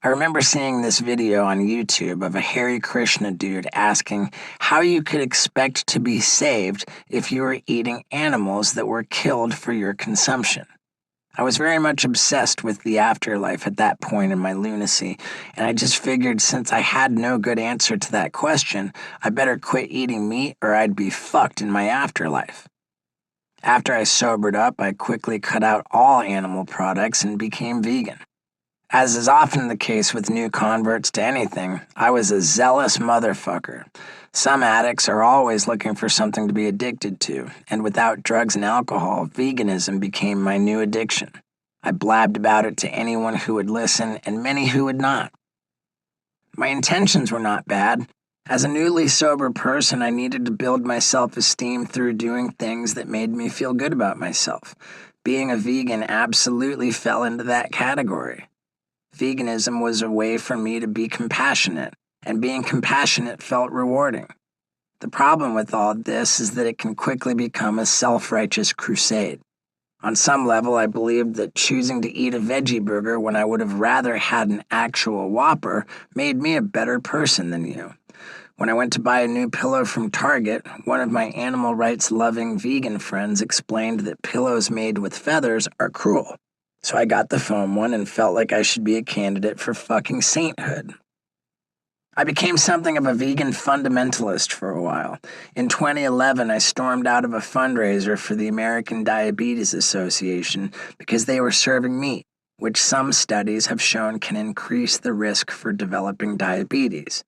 I remember seeing this video on YouTube of a Hare Krishna dude asking how you could expect to be saved if you were eating animals that were killed for your consumption. I was very much obsessed with the afterlife at that point in my lunacy, and I just figured since I had no good answer to that question, I better quit eating meat or I'd be fucked in my afterlife. After I sobered up, I quickly cut out all animal products and became vegan. As is often the case with new converts to anything, I was a zealous motherfucker. Some addicts are always looking for something to be addicted to, and without drugs and alcohol, veganism became my new addiction. I blabbed about it to anyone who would listen and many who would not. My intentions were not bad. As a newly sober person, I needed to build my self-esteem through doing things that made me feel good about myself. Being a vegan absolutely fell into that category. Veganism was a way for me to be compassionate, and being compassionate felt rewarding. The problem with all this is that it can quickly become a self-righteous crusade. On some level, I believed that choosing to eat a veggie burger when I would have rather had an actual Whopper made me a better person than you. When I went to buy a new pillow from Target, one of my animal rights-loving vegan friends explained that pillows made with feathers are cruel. So I got the foam one and felt like I should be a candidate for fucking sainthood. I became something of a vegan fundamentalist for a while. In 2011, I stormed out of a fundraiser for the American Diabetes Association because they were serving meat, which some studies have shown can increase the risk for developing diabetes.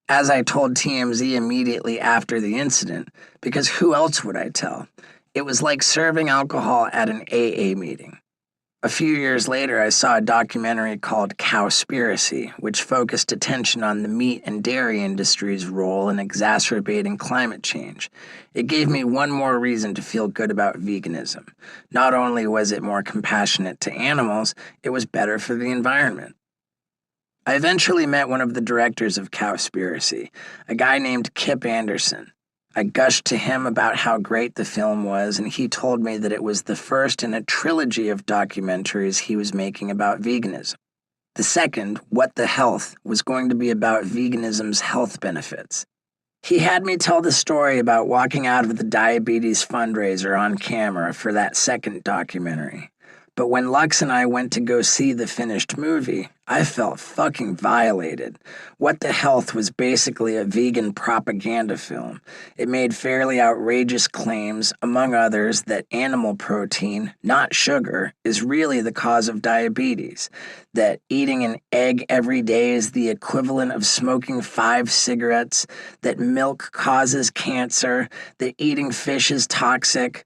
As I told TMZ immediately after the incident, because who else would I tell? It was like serving alcohol at an AA meeting. A few years later, I saw a documentary called Cowspiracy, which focused attention on the meat and dairy industry's role in exacerbating climate change. It gave me one more reason to feel good about veganism. Not only was it more compassionate to animals, it was better for the environment. I eventually met one of the directors of Cowspiracy, a guy named Kip Anderson. I gushed to him about how great the film was, and he told me that it was the first in a trilogy of documentaries he was making about veganism. The second, What the Health, was going to be about veganism's health benefits. He had me tell the story about walking out of the diabetes fundraiser on camera for that second documentary. But when Lux and I went to go see the finished movie, I felt fucking violated. What the Health was basically a vegan propaganda film. It made fairly outrageous claims, among others, that animal protein, not sugar, is really the cause of diabetes. That eating an egg every day is the equivalent of smoking 5 cigarettes. That milk causes cancer. That eating fish is toxic.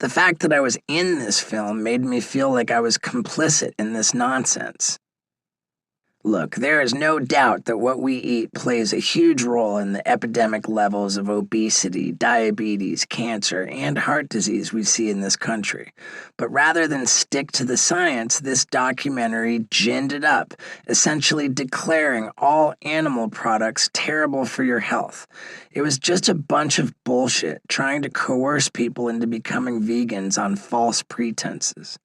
The fact that I was in this film made me feel like I was complicit in this nonsense. Look, there is no doubt that what we eat plays a huge role in the epidemic levels of obesity, diabetes, cancer, and heart disease we see in this country. But rather than stick to the science, this documentary ginned it up, essentially declaring all animal products terrible for your health. It was just a bunch of bullshit, trying to coerce people into becoming vegans on false pretenses.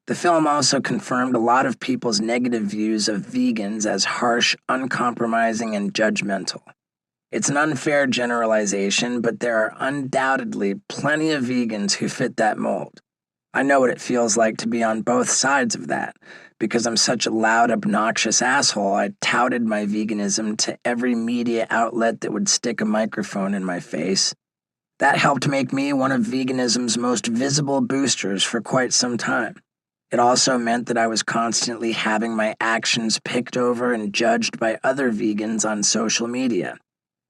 The film also confirmed a lot of people's negative views of vegans as harsh, uncompromising, and judgmental. It's an unfair generalization, but there are undoubtedly plenty of vegans who fit that mold. I know what it feels like to be on both sides of that. Because I'm such a loud, obnoxious asshole, I touted my veganism to every media outlet that would stick a microphone in my face. That helped make me one of veganism's most visible boosters for quite some time. It also meant that I was constantly having my actions picked over and judged by other vegans on social media.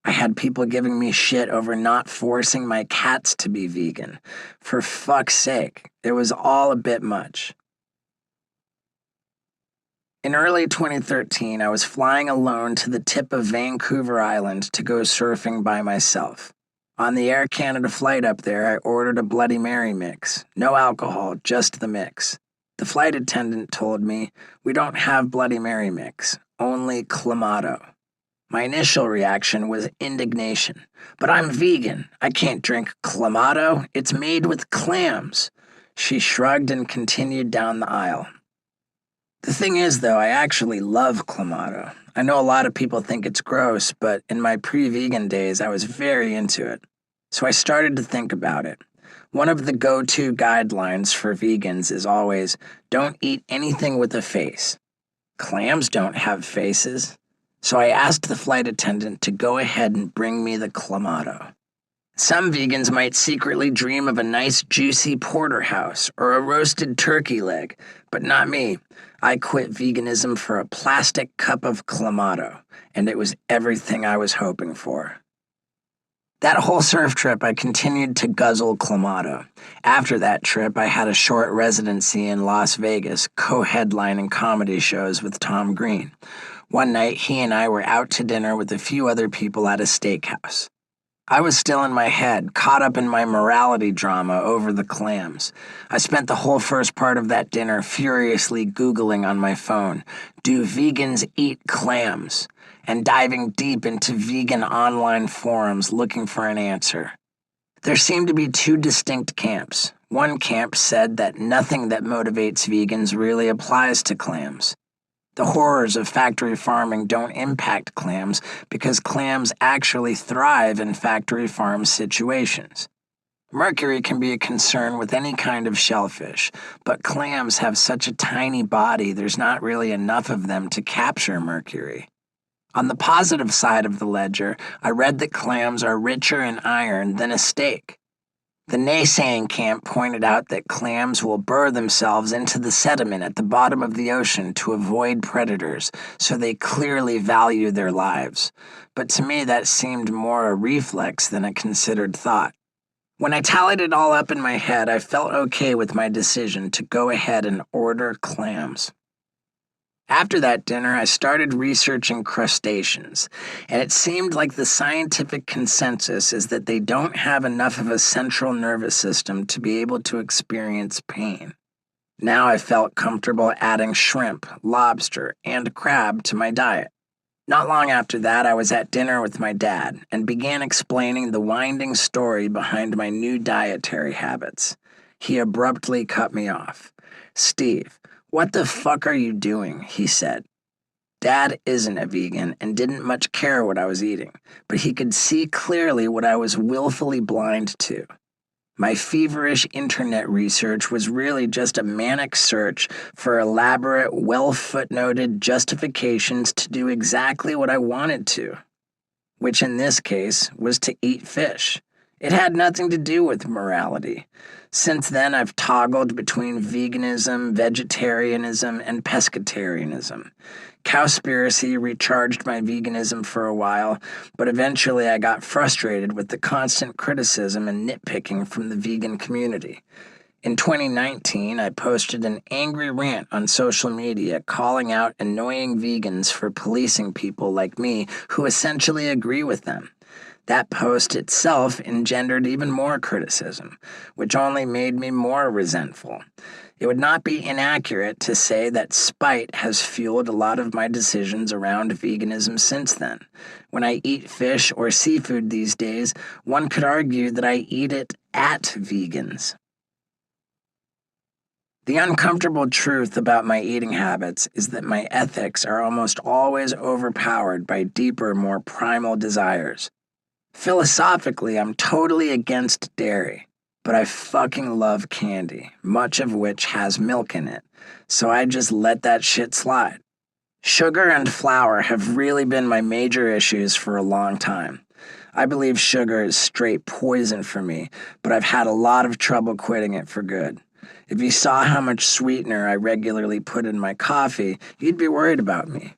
I had people giving me shit over not forcing my cats to be vegan. For fuck's sake, it was all a bit much. In early 2013, I was flying alone to the tip of Vancouver Island to go surfing by myself. On the Air Canada flight up there, I ordered a Bloody Mary mix. No alcohol, just the mix. The flight attendant told me, "We don't have Bloody Mary mix, only Clamato." My initial reaction was indignation. "But I'm vegan. I can't drink Clamato. It's made with clams." She shrugged and continued down the aisle. The thing is, though, I actually love Clamato. I know a lot of people think it's gross, but in my pre-vegan days, I was very into it. So I started to think about it. One of the go-to guidelines for vegans is always, don't eat anything with a face. Clams don't have faces. So I asked the flight attendant to go ahead and bring me the Clamato. Some vegans might secretly dream of a nice juicy porterhouse or a roasted turkey leg, but not me. I quit veganism for a plastic cup of Clamato, and it was everything I was hoping for. That whole surf trip, I continued to guzzle Clamato. After that trip, I had a short residency in Las Vegas, co-headlining comedy shows with Tom Green. One night, he and I were out to dinner with a few other people at a steakhouse. I was still in my head, caught up in my morality drama over the clams. I spent the whole first part of that dinner furiously Googling on my phone, "Do vegans eat clams?" and diving deep into vegan online forums looking for an answer. There seemed to be two distinct camps. One camp said that nothing that motivates vegans really applies to clams. The horrors of factory farming don't impact clams because clams actually thrive in factory farm situations. Mercury can be a concern with any kind of shellfish, but clams have such a tiny body there's not really enough of them to capture mercury. On the positive side of the ledger, I read that clams are richer in iron than a steak. The naysaying camp pointed out that clams will burrow themselves into the sediment at the bottom of the ocean to avoid predators, so they clearly value their lives. But to me, that seemed more a reflex than a considered thought. When I tallied it all up in my head, I felt okay with my decision to go ahead and order clams. After that dinner, I started researching crustaceans, and it seemed like the scientific consensus is that they don't have enough of a central nervous system to be able to experience pain. Now I felt comfortable adding shrimp, lobster, and crab to my diet. Not long after that, I was at dinner with my dad and began explaining the winding story behind my new dietary habits. He abruptly cut me off. "Steve, what the fuck are you doing?" he said. Dad isn't a vegan and didn't much care what I was eating, but he could see clearly what I was willfully blind to. My feverish internet research was really just a manic search for elaborate, well-footnoted justifications to do exactly what I wanted to, which in this case was to eat fish. It had nothing to do with morality. Since then, I've toggled between veganism, vegetarianism, and pescatarianism. Cowspiracy recharged my veganism for a while, but eventually I got frustrated with the constant criticism and nitpicking from the vegan community. In 2019, I posted an angry rant on social media calling out annoying vegans for policing people like me who essentially agree with them. That post itself engendered even more criticism, which only made me more resentful. It would not be inaccurate to say that spite has fueled a lot of my decisions around veganism since then. When I eat fish or seafood these days, one could argue that I eat it at vegans. The uncomfortable truth about my eating habits is that my ethics are almost always overpowered by deeper, more primal desires. Philosophically, I'm totally against dairy, but I fucking love candy, much of which has milk in it, so I just let that shit slide. Sugar and flour have really been my major issues for a long time. I believe sugar is straight poison for me, but I've had a lot of trouble quitting it for good. If you saw how much sweetener I regularly put in my coffee, you'd be worried about me.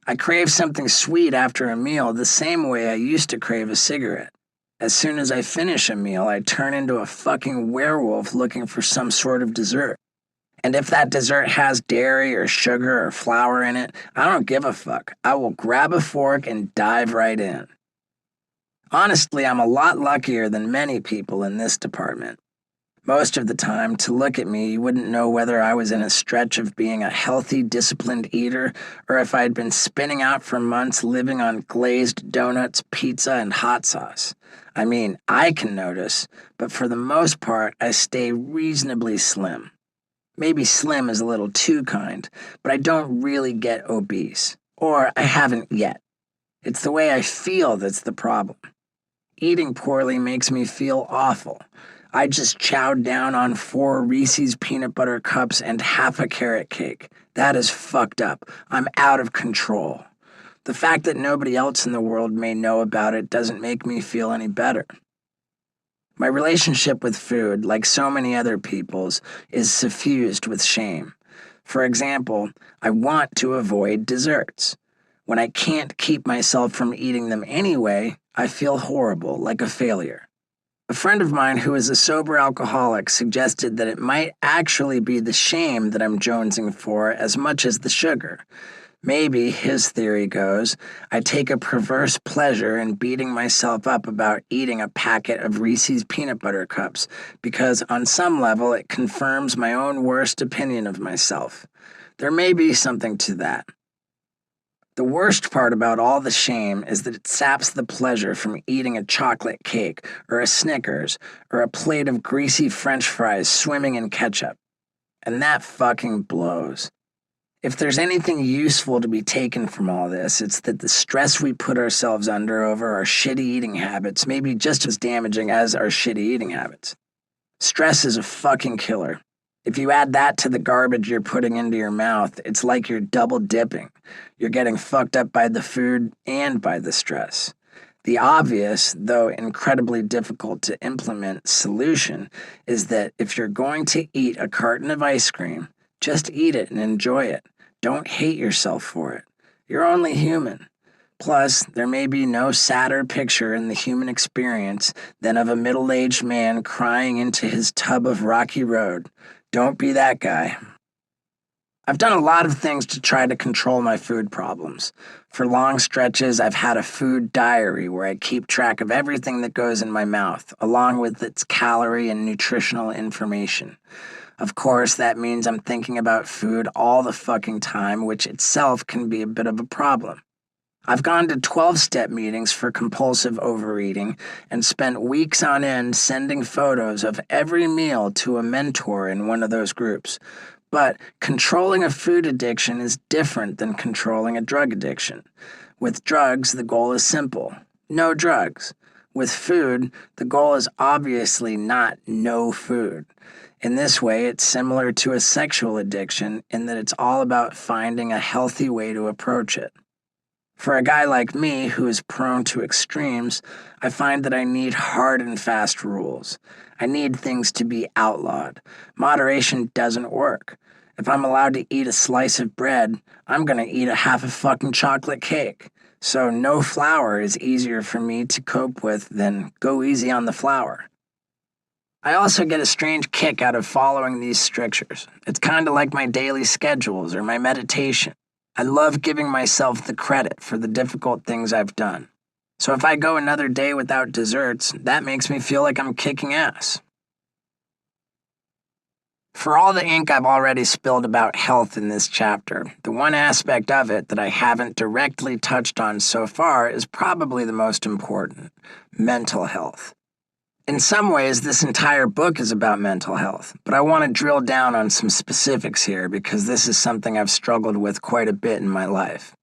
I crave something sweet after a meal the same way I used to crave a cigarette. As soon as I finish a meal, I turn into a fucking werewolf looking for some sort of dessert. And if that dessert has dairy or sugar or flour in it, I don't give a fuck. I will grab a fork and dive right in. Honestly, I'm a lot luckier than many people in this department. Most of the time, to look at me, you wouldn't know whether I was in a stretch of being a healthy, disciplined eater or if I'd been spinning out for months living on glazed donuts, pizza, and hot sauce. I mean, I can notice, but for the most part, I stay reasonably slim. Maybe slim is a little too kind, but I don't really get obese. Or I haven't yet. It's the way I feel that's the problem. Eating poorly makes me feel awful. I just chowed down on 4 Reese's peanut butter cups and half a carrot cake. That is fucked up. I'm out of control. The fact that nobody else in the world may know about it doesn't make me feel any better. My relationship with food, like so many other people's, is suffused with shame. For example, I want to avoid desserts. When I can't keep myself from eating them anyway, I feel horrible, like a failure. A friend of mine who is a sober alcoholic suggested that it might actually be the shame that I'm jonesing for as much as the sugar. Maybe, his theory goes, I take a perverse pleasure in beating myself up about eating a packet of Reese's peanut butter cups because on some level it confirms my own worst opinion of myself. There may be something to that. The worst part about all the shame is that it saps the pleasure from eating a chocolate cake or a Snickers or a plate of greasy French fries swimming in ketchup. And that fucking blows. If there's anything useful to be taken from all this, it's that the stress we put ourselves under over our shitty eating habits may be just as damaging as our shitty eating habits. Stress is a fucking killer. If you add that to the garbage you're putting into your mouth, it's like you're double dipping. You're getting fucked up by the food and by the stress. The obvious, though incredibly difficult to implement, solution is that if you're going to eat a carton of ice cream, just eat it and enjoy it. Don't hate yourself for it. You're only human. Plus, there may be no sadder picture in the human experience than of a middle-aged man crying into his tub of rocky road. Don't be that guy. I've done a lot of things to try to control my food problems. For long stretches, I've had a food diary where I keep track of everything that goes in my mouth, along with its calorie and nutritional information. Of course, that means I'm thinking about food all the fucking time, which itself can be a bit of a problem. I've gone to 12-step meetings for compulsive overeating and spent weeks on end sending photos of every meal to a mentor in one of those groups. But controlling a food addiction is different than controlling a drug addiction. With drugs, the goal is simple: no drugs. With food, the goal is obviously not no food. In this way, it's similar to a sexual addiction in that it's all about finding a healthy way to approach it. For a guy like me who is prone to extremes, I find that I need hard and fast rules. I need things to be outlawed. Moderation doesn't work. If I'm allowed to eat a slice of bread, I'm gonna eat a half a fucking chocolate cake. So no flour is easier for me to cope with than go easy on the flour. I also get a strange kick out of following these strictures. It's kind of like my daily schedules or my meditation. I love giving myself the credit for the difficult things I've done. So if I go another day without desserts, that makes me feel like I'm kicking ass. For all the ink I've already spilled about health in this chapter, the one aspect of it that I haven't directly touched on so far is probably the most important: mental health. In some ways, this entire book is about mental health, but I want to drill down on some specifics here because this is something I've struggled with quite a bit in my life.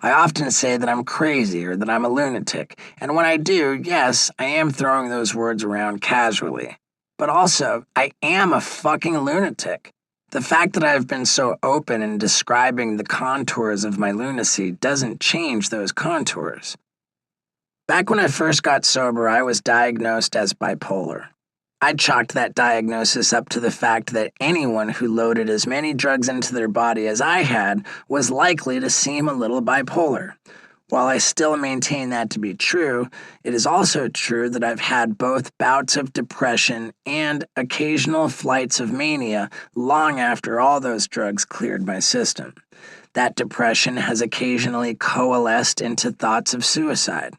I often say that I'm crazy or that I'm a lunatic, and when I do, yes, I am throwing those words around casually. But also, I am a fucking lunatic. The fact that I've been so open in describing the contours of my lunacy doesn't change those contours. Back when I first got sober, I was diagnosed as bipolar. I chalked that diagnosis up to the fact that anyone who loaded as many drugs into their body as I had was likely to seem a little bipolar. While I still maintain that to be true, it is also true that I've had both bouts of depression and occasional flights of mania long after all those drugs cleared my system. That depression has occasionally coalesced into thoughts of suicide.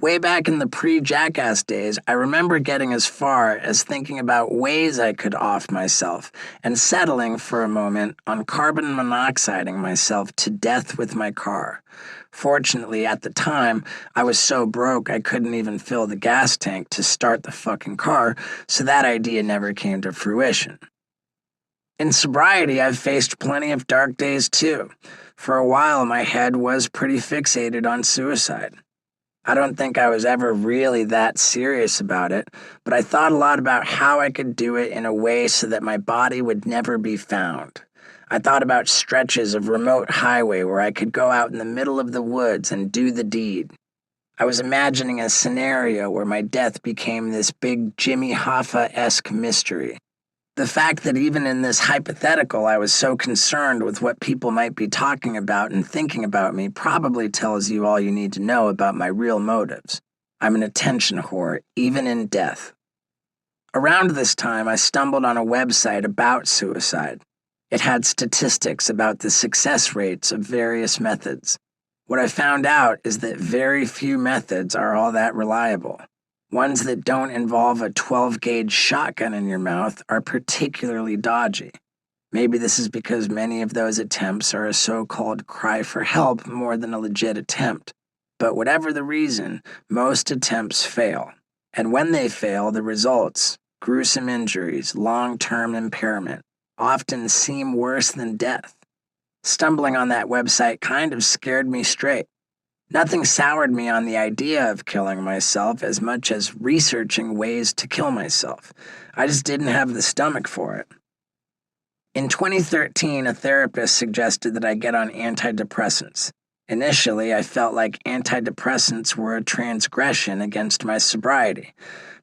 Way back in the pre-Jackass days, I remember getting as far as thinking about ways I could off myself and settling for a moment on carbon monoxiding myself to death with my car. Fortunately, at the time, I was so broke I couldn't even fill the gas tank to start the fucking car, so that idea never came to fruition. In sobriety, I've faced plenty of dark days too. For a while, my head was pretty fixated on suicide. I don't think I was ever really that serious about it, but I thought a lot about how I could do it in a way so that my body would never be found. I thought about stretches of remote highway where I could go out in the middle of the woods and do the deed. I was imagining a scenario where my death became this big Jimmy Hoffa-esque mystery. The fact that even in this hypothetical I was so concerned with what people might be talking about and thinking about me probably tells you all you need to know about my real motives. I'm an attention whore, even in death. Around this time, I stumbled on a website about suicide. It had statistics about the success rates of various methods. What I found out is that very few methods are all that reliable. Ones that don't involve a 12-gauge shotgun in your mouth are particularly dodgy. Maybe this is because many of those attempts are a so-called cry for help more than a legit attempt. But whatever the reason, most attempts fail. And when they fail, the results, gruesome injuries, long-term impairment, often seem worse than death. Stumbling on that website kind of scared me straight. Nothing soured me on the idea of killing myself as much as researching ways to kill myself. I just didn't have the stomach for it. In 2013, a therapist suggested that I get on antidepressants. Initially, I felt like antidepressants were a transgression against my sobriety,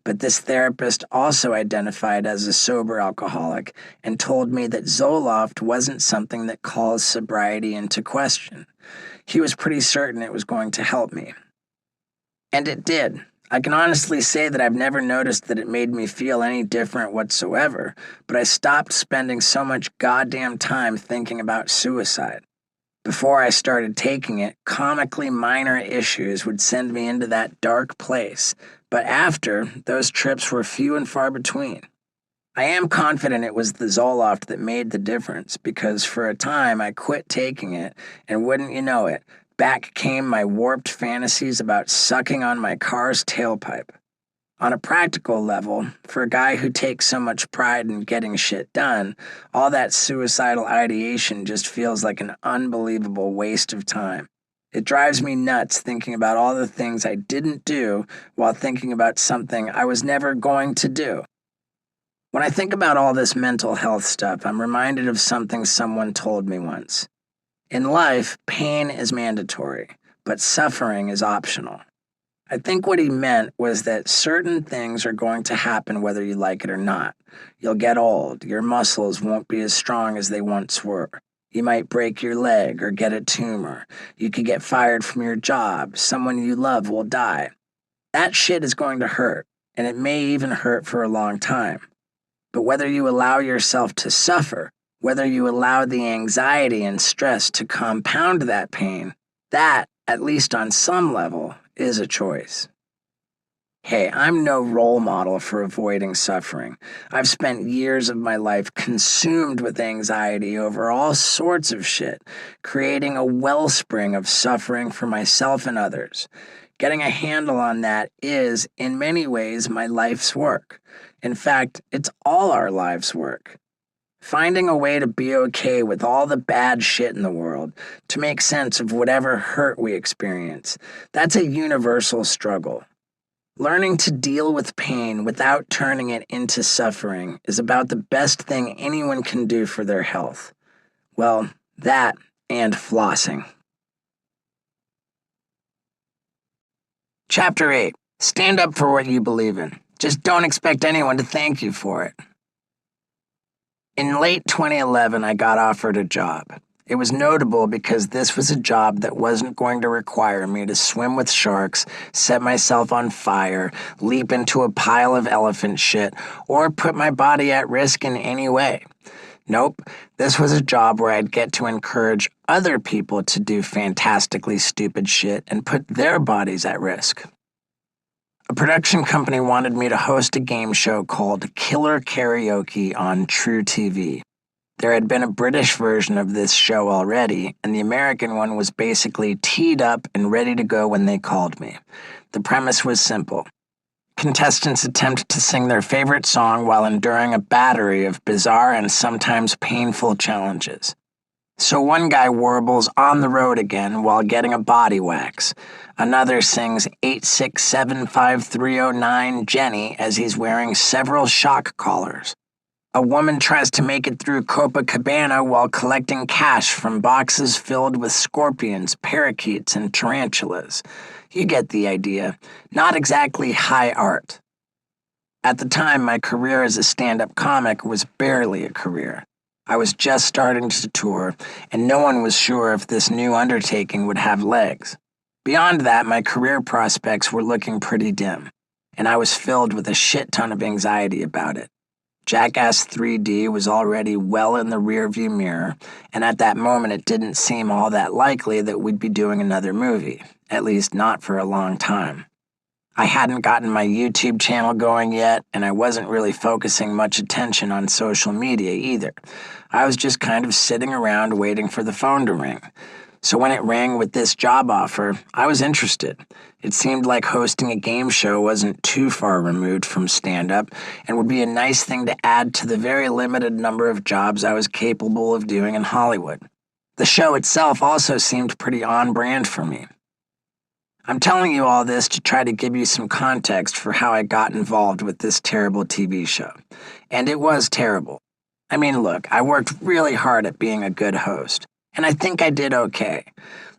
but this therapist also identified as a sober alcoholic and told me that Zoloft wasn't something that calls sobriety into question. He was pretty certain it was going to help me. And it did. I can honestly say that I've never noticed that it made me feel any different whatsoever, but I stopped spending so much goddamn time thinking about suicide. Before I started taking it, comically minor issues would send me into that dark place, but after, those trips were few and far between. I am confident it was the Zoloft that made the difference, because for a time I quit taking it, and wouldn't you know it, back came my warped fantasies about sucking on my car's tailpipe. On a practical level, for a guy who takes so much pride in getting shit done, all that suicidal ideation just feels like an unbelievable waste of time. It drives me nuts thinking about all the things I didn't do while thinking about something I was never going to do. When I think about all this mental health stuff, I'm reminded of something someone told me once. In life, pain is mandatory, but suffering is optional. I think what he meant was that certain things are going to happen whether you like it or not. You'll get old, your muscles won't be as strong as they once were. You might break your leg or get a tumor. You could get fired from your job. Someone you love will die. That shit is going to hurt, and it may even hurt for a long time. But whether you allow yourself to suffer, whether you allow the anxiety and stress to compound that pain, that, at least on some level, is a choice. Hey, I'm no role model for avoiding suffering. I've spent years of my life consumed with anxiety over all sorts of shit, creating a wellspring of suffering for myself and others. Getting a handle on that is, in many ways, my life's work. In fact, it's all our lives' work. Finding a way to be okay with all the bad shit in the world, to make sense of whatever hurt we experience, that's a universal struggle. Learning to deal with pain without turning it into suffering is about the best thing anyone can do for their health. Well, that and flossing. Chapter 8. Stand up for what you believe in. Just don't expect anyone to thank you for it. In late 2011, I got offered a job. It was notable because this was a job that wasn't going to require me to swim with sharks, set myself on fire, leap into a pile of elephant shit, or put my body at risk in any way. Nope, this was a job where I'd get to encourage other people to do fantastically stupid shit and put their bodies at risk. A production company wanted me to host a game show called Killer Karaoke on True TV. There had been a British version of this show already, and the American one was basically teed up and ready to go when they called me. The premise was simple. Contestants attempt to sing their favorite song while enduring a battery of bizarre and sometimes painful challenges. So one guy warbles "On the Road Again" while getting a body wax. Another sings 8675309 Jenny as he's wearing several shock collars. A woman tries to make it through Copacabana while collecting cash from boxes filled with scorpions, parakeets, and tarantulas. You get the idea. Not exactly high art. At the time, my career as a stand-up comic was barely a career. I was just starting to tour, and no one was sure if this new undertaking would have legs. Beyond that, my career prospects were looking pretty dim, and I was filled with a shit ton of anxiety about it. Jackass 3D was already well in the rearview mirror, and at that moment it didn't seem all that likely that we'd be doing another movie, at least not for a long time. I hadn't gotten my YouTube channel going yet, and I wasn't really focusing much attention on social media either. I was just kind of sitting around waiting for the phone to ring. So when it rang with this job offer, I was interested. It seemed like hosting a game show wasn't too far removed from stand-up and would be a nice thing to add to the very limited number of jobs I was capable of doing in Hollywood. The show itself also seemed pretty on-brand for me. I'm telling you all this to try to give you some context for how I got involved with this terrible TV show. And it was terrible. I mean, look, I worked really hard at being a good host, and I think I did okay.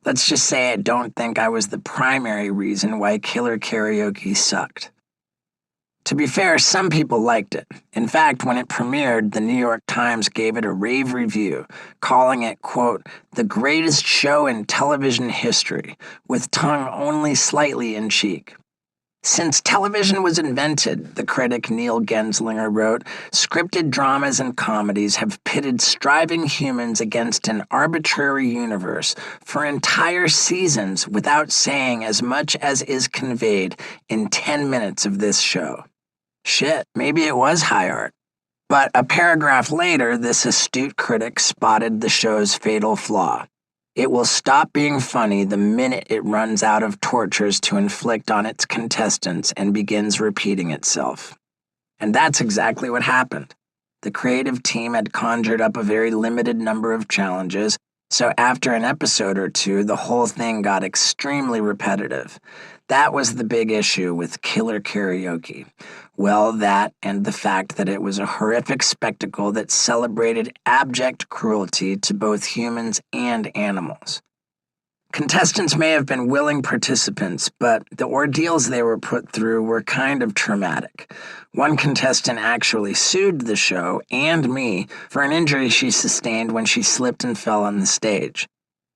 Let's just say I don't think I was the primary reason why Killer Karaoke sucked. To be fair, some people liked it. In fact, when it premiered, the New York Times gave it a rave review, calling it, quote, "the greatest show in television history, with tongue only slightly in cheek." Since television was invented, the critic Neil Genslinger wrote, scripted dramas and comedies have pitted striving humans against an arbitrary universe for entire seasons without saying as much as is conveyed in 10 minutes of this show. Shit, maybe it was high art. But a paragraph later, this astute critic spotted the show's fatal flaw. It will stop being funny the minute it runs out of tortures to inflict on its contestants and begins repeating itself. And that's exactly what happened. The creative team had conjured up a very limited number of challenges, so after an episode or two, the whole thing got extremely repetitive. That was the big issue with Killer Karaoke. Well, that and the fact that it was a horrific spectacle that celebrated abject cruelty to both humans and animals. Contestants may have been willing participants, but the ordeals they were put through were kind of traumatic. One contestant actually sued the show and me for an injury she sustained when she slipped and fell on the stage.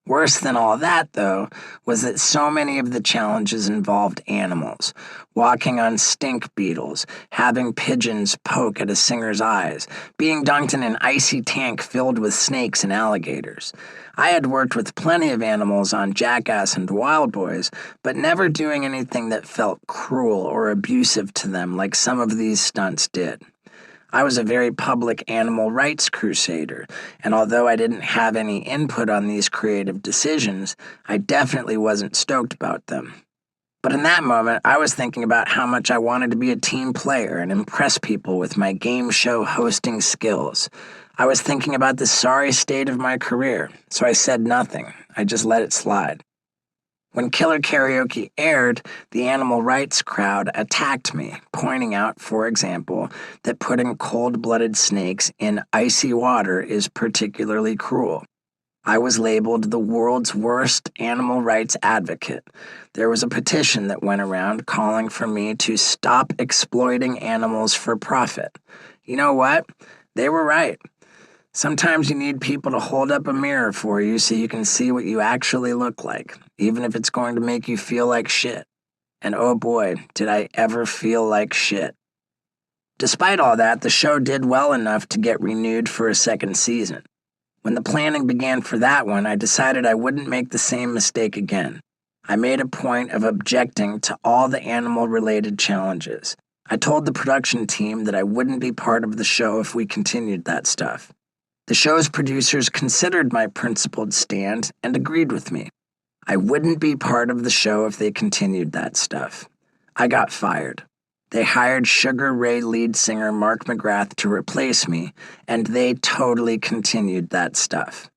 Worse than all that, though, was that so many of the challenges involved animals, walking on stink beetles, having pigeons poke at a singer's eyes, being dunked in an icy tank filled with snakes and alligators. I had worked with plenty of animals on Jackass and Wild Boys, but never doing anything that felt cruel or abusive to them like some of these stunts did. I was a very public animal rights crusader, and although I didn't have any input on these creative decisions, I definitely wasn't stoked about them. But in that moment, I was thinking about how much I wanted to be a team player and impress people with my game show hosting skills. I was thinking about the sorry state of my career, so I said nothing. I just let it slide. When Killer Karaoke aired, the animal rights crowd attacked me, pointing out, for example, that putting cold-blooded snakes in icy water is particularly cruel. I was labeled the world's worst animal rights advocate. There was a petition that went around calling for me to stop exploiting animals for profit. You know what? They were right. Sometimes you need people to hold up a mirror for you so you can see what you actually look like, even if it's going to make you feel like shit. And oh boy, did I ever feel like shit. Despite all that, the show did well enough to get renewed for a second season. When the planning began for that one, I decided I wouldn't make the same mistake again. I made a point of objecting to all the animal-related challenges. I told the production team that I wouldn't be part of the show if we continued that stuff. The show's producers considered my principled stand and agreed with me. I wouldn't be part of the show if they continued that stuff. I got fired. They hired Sugar Ray lead singer Mark McGrath to replace me, and they totally continued that stuff.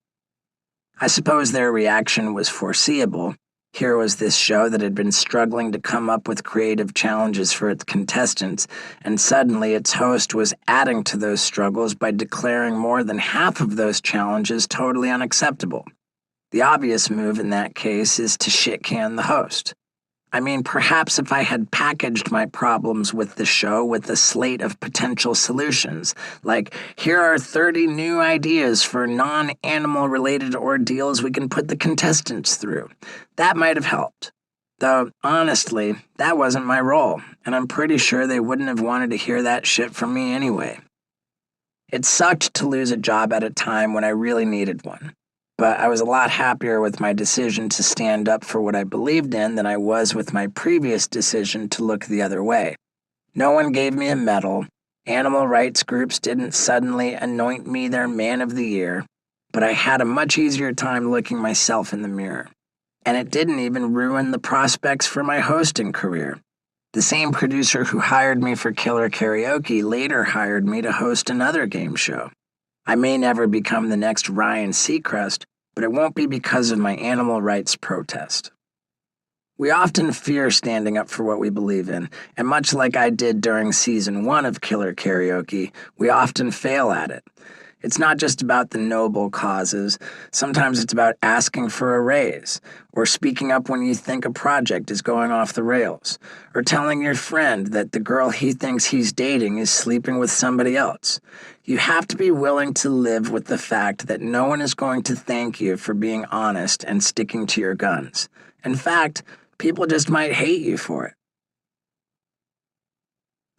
I suppose their reaction was foreseeable. Here was this show that had been struggling to come up with creative challenges for its contestants, and suddenly its host was adding to those struggles by declaring more than half of those challenges totally unacceptable. The obvious move in that case is to shit-can the host. I mean, perhaps if I had packaged my problems with the show with a slate of potential solutions, like, here are 30 new ideas for non-animal-related ordeals we can put the contestants through, that might have helped. Though, honestly, that wasn't my role, and I'm pretty sure they wouldn't have wanted to hear that shit from me anyway. It sucked to lose a job at a time when I really needed one. But I was a lot happier with my decision to stand up for what I believed in than I was with my previous decision to look the other way. No one gave me a medal. Animal rights groups didn't suddenly anoint me their man of the year. But I had a much easier time looking myself in the mirror. And it didn't even ruin the prospects for my hosting career. The same producer who hired me for Killer Karaoke later hired me to host another game show. I may never become the next Ryan Seacrest, but it won't be because of my animal rights protest. We often fear standing up for what we believe in, and much like I did during Season 1 of Killer Karaoke, we often fail at it. It's not just about the noble causes. Sometimes it's about asking for a raise, or speaking up when you think a project is going off the rails, or telling your friend that the girl he thinks he's dating is sleeping with somebody else. You have to be willing to live with the fact that no one is going to thank you for being honest and sticking to your guns. In fact, people just might hate you for it.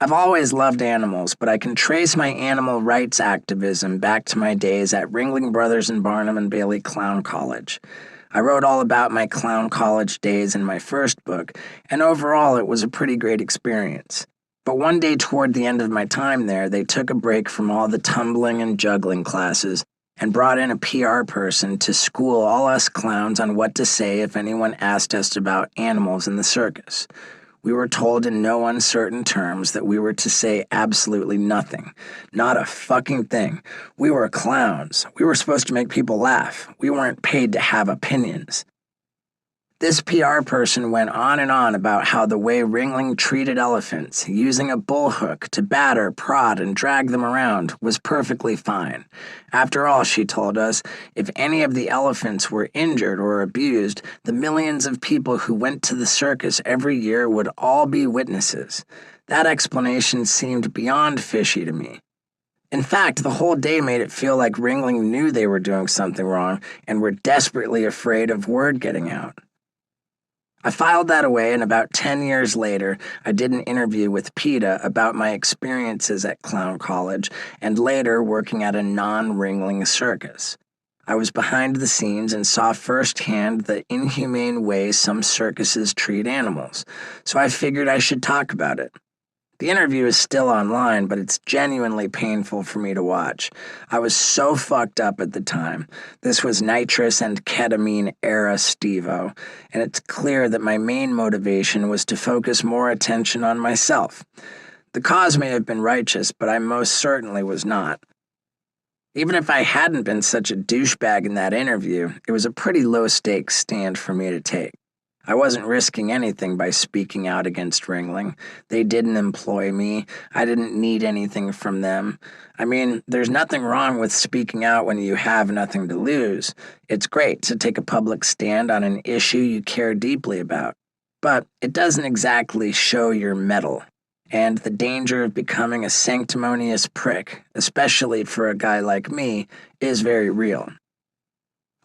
I've always loved animals, but I can trace my animal rights activism back to my days at Ringling Brothers and Barnum and Bailey Clown College. I wrote all about my clown college days in my first book, and overall it was a pretty great experience. But one day toward the end of my time there, they took a break from all the tumbling and juggling classes and brought in a PR person to school all us clowns on what to say if anyone asked us about animals in the circus. We were told in no uncertain terms that we were to say absolutely nothing. Not a fucking thing. We were clowns. We were supposed to make people laugh. We weren't paid to have opinions. This PR person went on and on about how the way Ringling treated elephants, using a bullhook to batter, prod, and drag them around, was perfectly fine. After all, she told us, if any of the elephants were injured or abused, the millions of people who went to the circus every year would all be witnesses. That explanation seemed beyond fishy to me. In fact, the whole day made it feel like Ringling knew they were doing something wrong and were desperately afraid of word getting out. I filed that away, and about 10 years later, I did an interview with PETA about my experiences at Clown College and later working at a non-Ringling circus. I was behind the scenes and saw firsthand the inhumane way some circuses treat animals, so I figured I should talk about it. The interview is still online, but it's genuinely painful for me to watch. I was so fucked up at the time. This was nitrous and ketamine era Steve-O, and it's clear that my main motivation was to focus more attention on myself. The cause may have been righteous, but I most certainly was not. Even if I hadn't been such a douchebag in that interview, it was a pretty low-stakes stand for me to take. I wasn't risking anything by speaking out against Ringling. They didn't employ me. I didn't need anything from them. I mean, there's nothing wrong with speaking out when you have nothing to lose. It's great to take a public stand on an issue you care deeply about. But it doesn't exactly show your mettle. And the danger of becoming a sanctimonious prick, especially for a guy like me, is very real.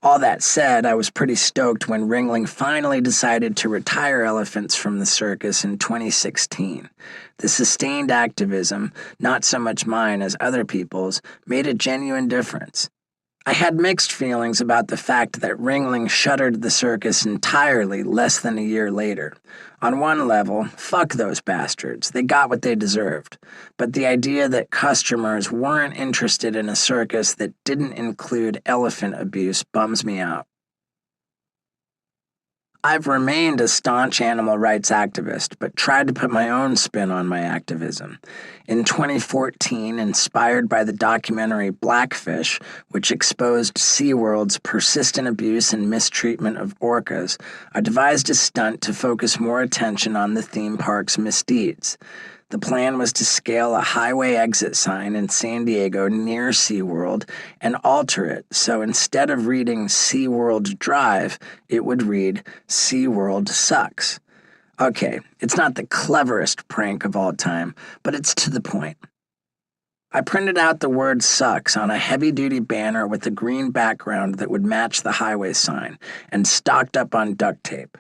All that said, I was pretty stoked when Ringling finally decided to retire elephants from the circus in 2016. The sustained activism, not so much mine as other people's, made a genuine difference. I had mixed feelings about the fact that Ringling shuttered the circus entirely less than a year later. On one level, fuck those bastards. They got what they deserved. But the idea that customers weren't interested in a circus that didn't include elephant abuse bums me out. I've remained a staunch animal rights activist, but tried to put my own spin on my activism. In 2014, inspired by the documentary Blackfish, which exposed SeaWorld's persistent abuse and mistreatment of orcas, I devised a stunt to focus more attention on the theme park's misdeeds. The plan was to scale a highway exit sign in San Diego near SeaWorld and alter it so instead of reading SeaWorld Drive, it would read SeaWorld Sucks. Okay, it's not the cleverest prank of all time, but it's to the point. I printed out the word sucks on a heavy-duty banner with a green background that would match the highway sign and stocked up on duct tape.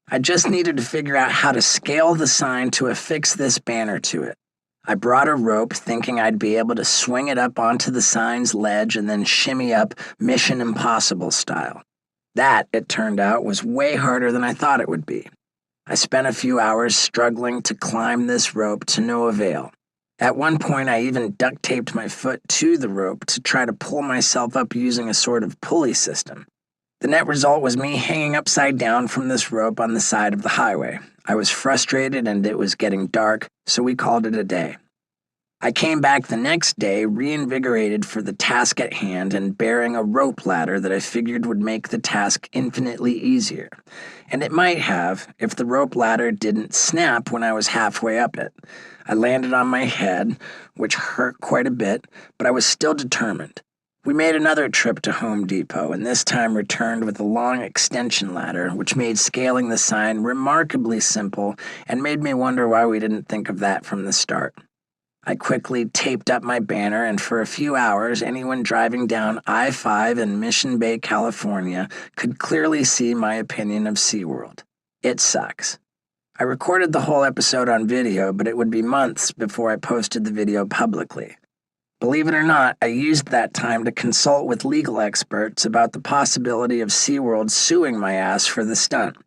I just needed to figure out how to scale the sign to affix this banner to it. I brought a rope thinking I'd be able to swing it up onto the sign's ledge and then shimmy up Mission Impossible style. That, it turned out, was way harder than I thought it would be. I spent a few hours struggling to climb this rope to no avail. At one point, I even duct taped my foot to the rope to try to pull myself up using a sort of pulley system. The net result was me hanging upside down from this rope on the side of the highway. I was frustrated and it was getting dark, so we called it a day. I came back the next day, reinvigorated for the task at hand and bearing a rope ladder that I figured would make the task infinitely easier. And it might have, if the rope ladder didn't snap when I was halfway up it. I landed on my head, which hurt quite a bit, but I was still determined. We made another trip to Home Depot, and this time returned with a long extension ladder, which made scaling the sign remarkably simple and made me wonder why we didn't think of that from the start. I quickly taped up my banner, and for a few hours, anyone driving down I-5 in Mission Bay, California, could clearly see my opinion of SeaWorld. It sucks. I recorded the whole episode on video, but it would be months before I posted the video publicly. Believe it or not, I used that time to consult with legal experts about the possibility of SeaWorld suing my ass for the stunt.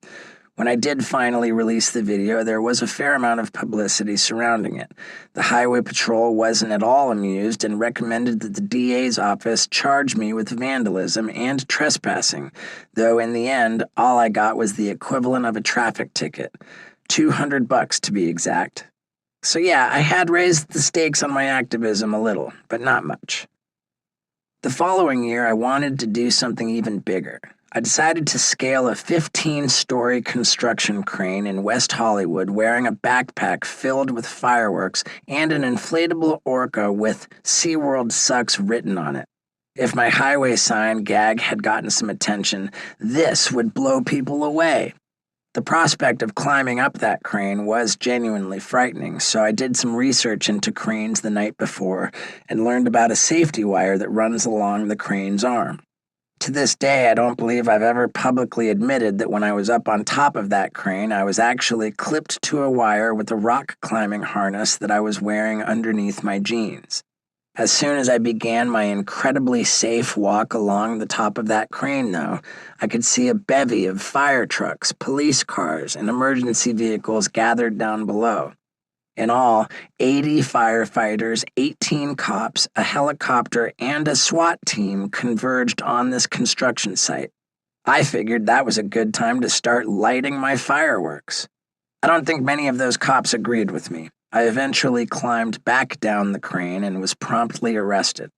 When I did finally release the video, there was a fair amount of publicity surrounding it. The Highway Patrol wasn't at all amused and recommended that the DA's office charge me with vandalism and trespassing, though in the end, all I got was the equivalent of a traffic ticket. $200 to be exact. So yeah, I had raised the stakes on my activism a little, but not much. The following year, I wanted to do something even bigger. I decided to scale a 15-story construction crane in West Hollywood wearing a backpack filled with fireworks and an inflatable orca with SeaWorld Sucks written on it. If my highway sign gag had gotten some attention, this would blow people away. The prospect of climbing up that crane was genuinely frightening, so I did some research into cranes the night before and learned about a safety wire that runs along the crane's arm. To this day, I don't believe I've ever publicly admitted that when I was up on top of that crane, I was actually clipped to a wire with a rock climbing harness that I was wearing underneath my jeans. As soon as I began my incredibly safe walk along the top of that crane, though, I could see a bevy of fire trucks, police cars, and emergency vehicles gathered down below. In all, 80 firefighters, 18 cops, a helicopter, and a SWAT team converged on this construction site. I figured that was a good time to start lighting my fireworks. I don't think many of those cops agreed with me. I eventually climbed back down the crane and was promptly arrested.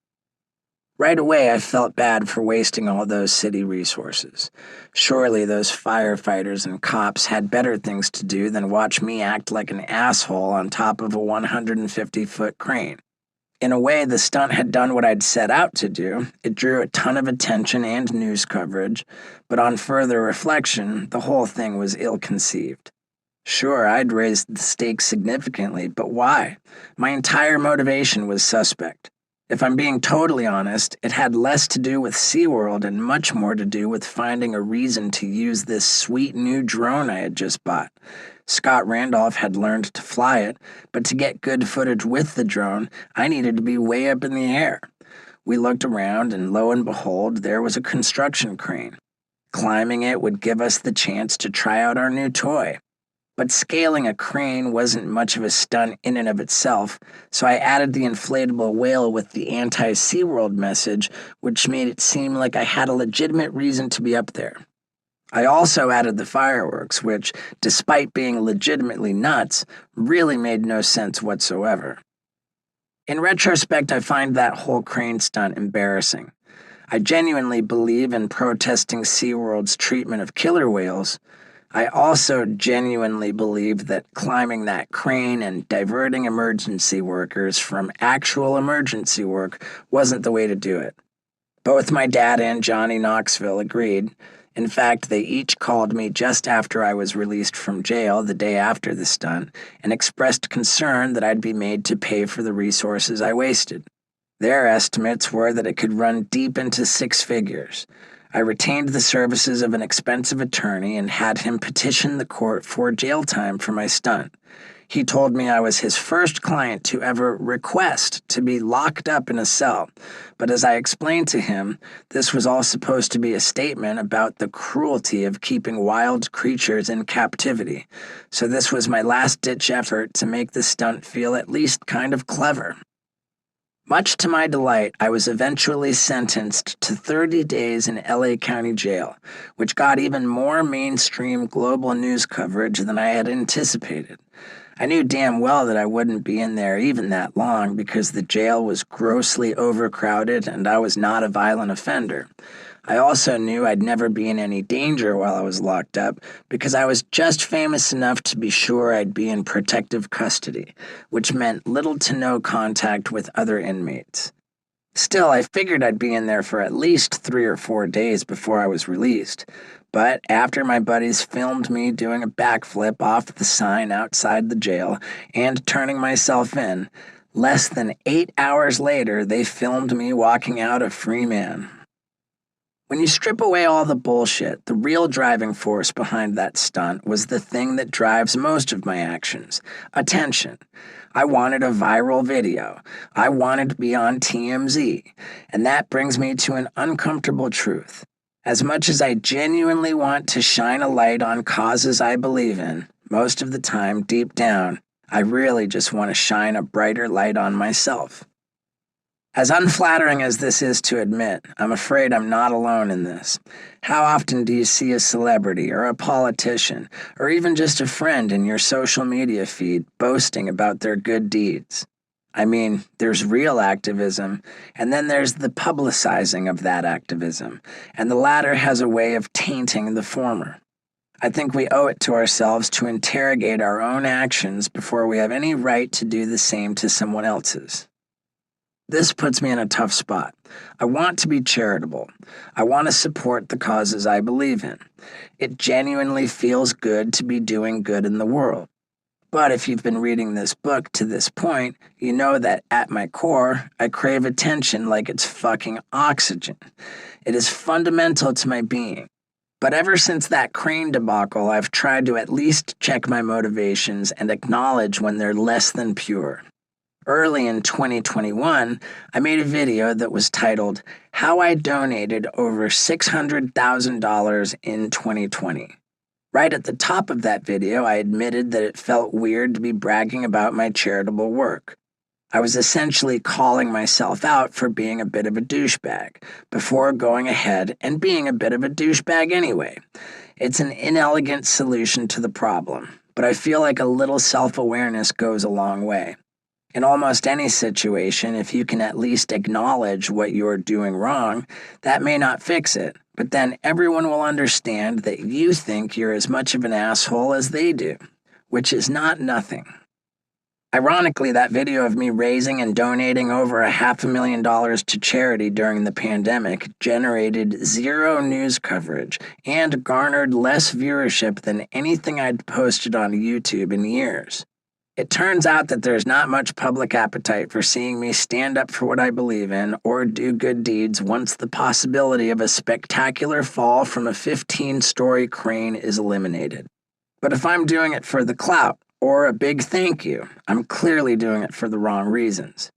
Right away, I felt bad for wasting all those city resources. Surely those firefighters and cops had better things to do than watch me act like an asshole on top of a 150-foot crane. In a way, the stunt had done what I'd set out to do. It drew a ton of attention and news coverage, but on further reflection, the whole thing was ill-conceived. Sure, I'd raised the stakes significantly, but why? My entire motivation was suspect. If I'm being totally honest, it had less to do with SeaWorld and much more to do with finding a reason to use this sweet new drone I had just bought. Scott Randolph had learned to fly it, but to get good footage with the drone, I needed to be way up in the air. We looked around, and lo and behold, there was a construction crane. Climbing it would give us the chance to try out our new toy. But scaling a crane wasn't much of a stunt in and of itself, so I added the inflatable whale with the anti-SeaWorld message, which made it seem like I had a legitimate reason to be up there. I also added the fireworks, which, despite being legitimately nuts, really made no sense whatsoever. In retrospect, I find that whole crane stunt embarrassing. I genuinely believe in protesting SeaWorld's treatment of killer whales. I also genuinely believe that climbing that crane and diverting emergency workers from actual emergency work wasn't the way to do it. Both my dad and Johnny Knoxville agreed. In fact, they each called me just after I was released from jail the day after the stunt and expressed concern that I'd be made to pay for the resources I wasted. Their estimates were that it could run deep into 6 figures. I retained the services of an expensive attorney and had him petition the court for jail time for my stunt. He told me I was his first client to ever request to be locked up in a cell, but as I explained to him, this was all supposed to be a statement about the cruelty of keeping wild creatures in captivity, so this was my last-ditch effort to make the stunt feel at least kind of clever. Much to my delight, I was eventually sentenced to 30 days in LA County Jail, which got even more mainstream global news coverage than I had anticipated. I knew damn well that I wouldn't be in there even that long because the jail was grossly overcrowded and I was not a violent offender. I also knew I'd never be in any danger while I was locked up because I was just famous enough to be sure I'd be in protective custody, which meant little to no contact with other inmates. Still, I figured I'd be in there for at least 3 or 4 days before I was released. But after my buddies filmed me doing a backflip off the sign outside the jail and turning myself in, less than 8 hours later they filmed me walking out a free man. When you strip away all the bullshit, the real driving force behind that stunt was the thing that drives most of my actions: attention. I wanted a viral video. I wanted to be on TMZ. And that brings me to an uncomfortable truth. As much as I genuinely want to shine a light on causes I believe in, most of the time, deep down, I really just want to shine a brighter light on myself. As unflattering as this is to admit, I'm afraid I'm not alone in this. How often do you see a celebrity or a politician or even just a friend in your social media feed boasting about their good deeds? I mean, there's real activism, and then there's the publicizing of that activism, and the latter has a way of tainting the former. I think we owe it to ourselves to interrogate our own actions before we have any right to do the same to someone else's. This puts me in a tough spot. I want to be charitable. I want to support the causes I believe in. It genuinely feels good to be doing good in the world. But if you've been reading this book to this point, you know that at my core, I crave attention like it's fucking oxygen. It is fundamental to my being. But ever since that crane debacle, I've tried to at least check my motivations and acknowledge when they're less than pure. Early in 2021, I made a video that was titled, "How I Donated Over $600,000 in 2020. Right at the top of that video, I admitted that it felt weird to be bragging about my charitable work. I was essentially calling myself out for being a bit of a douchebag, before going ahead and being a bit of a douchebag anyway. It's an inelegant solution to the problem, but I feel like a little self-awareness goes a long way. In almost any situation, if you can at least acknowledge what you're doing wrong, that may not fix it, but then everyone will understand that you think you're as much of an asshole as they do, which is not nothing." Ironically, that video of me raising and donating over $500,000 to charity during the pandemic generated 0 news coverage and garnered less viewership than anything I'd posted on YouTube in years. It turns out that there's not much public appetite for seeing me stand up for what I believe in or do good deeds once the possibility of a spectacular fall from a 15-story crane is eliminated. But if I'm doing it for the clout or a big thank you, I'm clearly doing it for the wrong reasons.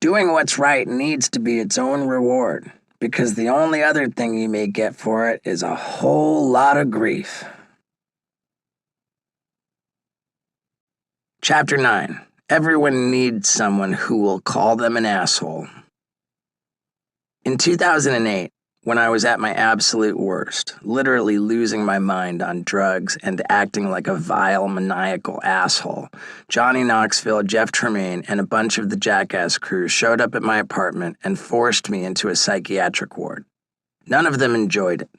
Doing what's right needs to be its own reward, because the only other thing you may get for it is a whole lot of grief. Chapter 9. Everyone needs someone who will call them an asshole. In 2008, when I was at my absolute worst, literally losing my mind on drugs and acting like a vile, maniacal asshole, Johnny Knoxville, Jeff Tremaine, and a bunch of the Jackass crew showed up at my apartment and forced me into a psychiatric ward. None of them enjoyed it.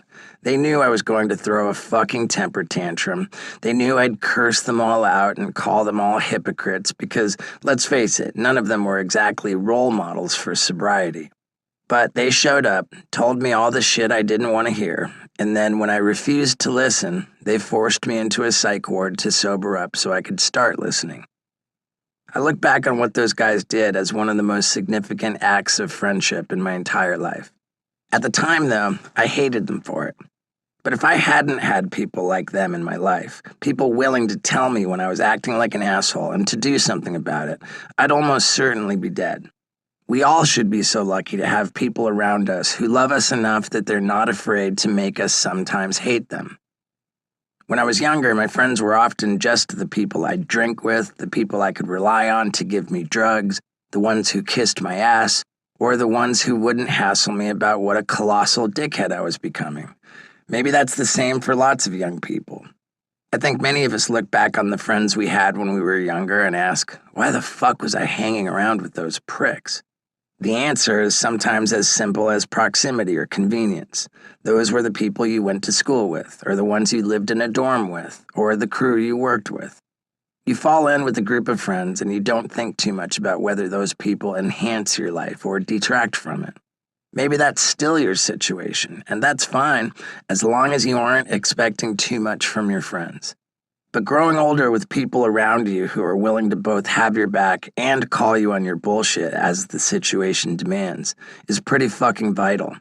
They knew I was going to throw a fucking temper tantrum. They knew I'd curse them all out and call them all hypocrites because, let's face it, none of them were exactly role models for sobriety. But they showed up, told me all the shit I didn't want to hear, and then when I refused to listen, they forced me into a psych ward to sober up so I could start listening. I look back on what those guys did as one of the most significant acts of friendship in my entire life. At the time, though, I hated them for it. But if I hadn't had people like them in my life, people willing to tell me when I was acting like an asshole and to do something about it, I'd almost certainly be dead. We all should be so lucky to have people around us who love us enough that they're not afraid to make us sometimes hate them. When I was younger, my friends were often just the people I'd drink with, the people I could rely on to give me drugs, the ones who kissed my ass, or the ones who wouldn't hassle me about what a colossal dickhead I was becoming. Maybe that's the same for lots of young people. I think many of us look back on the friends we had when we were younger and ask, why the fuck was I hanging around with those pricks? The answer is sometimes as simple as proximity or convenience. Those were the people you went to school with, or the ones you lived in a dorm with, or the crew you worked with. You fall in with a group of friends and you don't think too much about whether those people enhance your life or detract from it. Maybe that's still your situation, and that's fine, as long as you aren't expecting too much from your friends. But growing older with people around you who are willing to both have your back and call you on your bullshit as the situation demands is pretty fucking vital.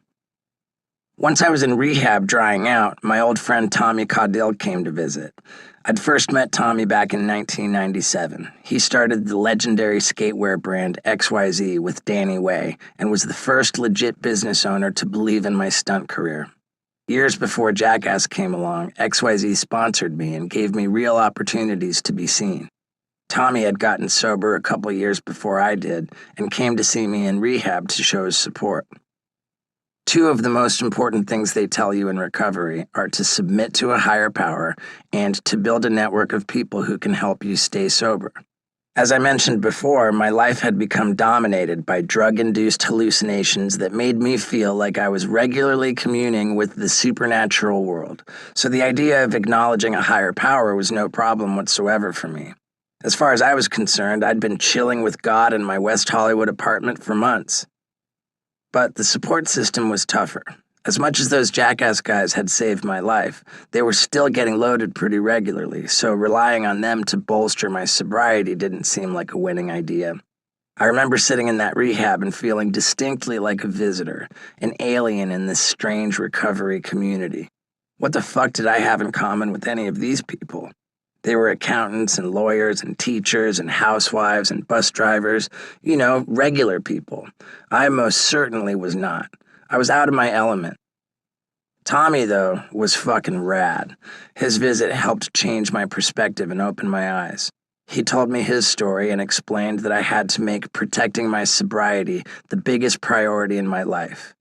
Once I was in rehab drying out, my old friend Tommy Caudill came to visit. I'd first met Tommy back in 1997. He started the legendary skatewear brand XYZ with Danny Way and was the first legit business owner to believe in my stunt career. Years before Jackass came along, XYZ sponsored me and gave me real opportunities to be seen. Tommy had gotten sober a couple years before I did and came to see me in rehab to show his support. Two of the most important things they tell you in recovery are to submit to a higher power and to build a network of people who can help you stay sober. As I mentioned before, my life had become dominated by drug-induced hallucinations that made me feel like I was regularly communing with the supernatural world, so the idea of acknowledging a higher power was no problem whatsoever for me. As far as I was concerned, I'd been chilling with God in my West Hollywood apartment for months. But the support system was tougher. As much as those Jackass guys had saved my life, they were still getting loaded pretty regularly, so relying on them to bolster my sobriety didn't seem like a winning idea. I remember sitting in that rehab and feeling distinctly like a visitor, an alien in this strange recovery community. What the fuck did I have in common with any of these people? They were accountants and lawyers and teachers and housewives and bus drivers, regular people. I most certainly was not. I was out of my element. Tommy, though, was fucking rad. His visit helped change my perspective and open my eyes. He told me his story and explained that I had to make protecting my sobriety the biggest priority in my life.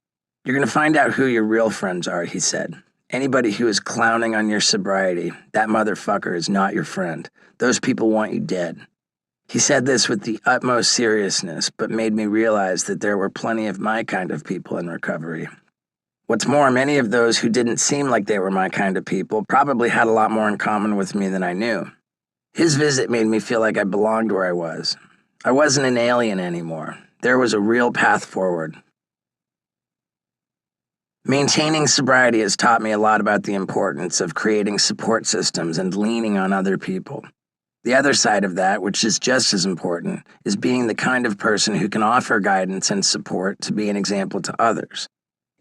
You're going to find out who your real friends are, he said. Anybody who is clowning on your sobriety, that motherfucker is not your friend. Those people want you dead. He said this with the utmost seriousness, but made me realize that there were plenty of my kind of people in recovery. What's more, many of those who didn't seem like they were my kind of people probably had a lot more in common with me than I knew. His visit made me feel like I belonged where I was. I wasn't an alien anymore. There was a real path forward. Maintaining sobriety has taught me a lot about the importance of creating support systems and leaning on other people. The other side of that, which is just as important, is being the kind of person who can offer guidance and support to be an example to others.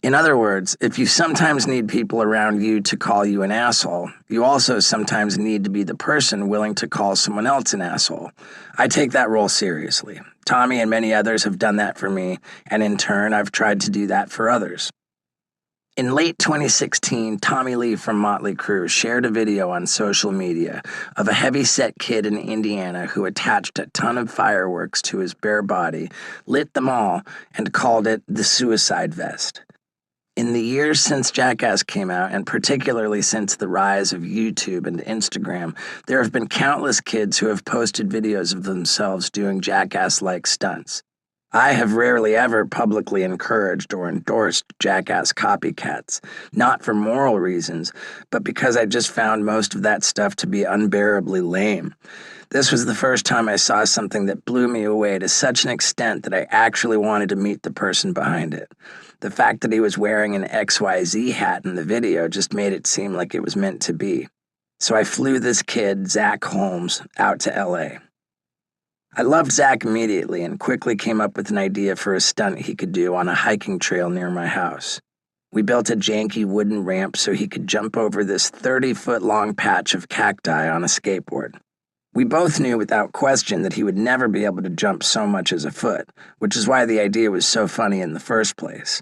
In other words, if you sometimes need people around you to call you an asshole, you also sometimes need to be the person willing to call someone else an asshole. I take that role seriously. Tommy and many others have done that for me, and in turn, I've tried to do that for others. In late 2016, Tommy Lee from Motley Crue shared a video on social media of a heavy-set kid in Indiana who attached a ton of fireworks to his bare body, lit them all, and called it the suicide vest. In the years since Jackass came out, and particularly since the rise of YouTube and Instagram, there have been countless kids who have posted videos of themselves doing Jackass-like stunts. I have rarely ever publicly encouraged or endorsed Jackass copycats, not for moral reasons, but because I just found most of that stuff to be unbearably lame. This was the first time I saw something that blew me away to such an extent that I actually wanted to meet the person behind it. The fact that he was wearing an XYZ hat in the video just made it seem like it was meant to be. So I flew this kid, Zach Holmes, out to LA. I loved Zach immediately and quickly came up with an idea for a stunt he could do on a hiking trail near my house. We built a janky wooden ramp so he could jump over this 30-foot-long patch of cacti on a skateboard. We both knew without question that he would never be able to jump so much as a foot, which is why the idea was so funny in the first place.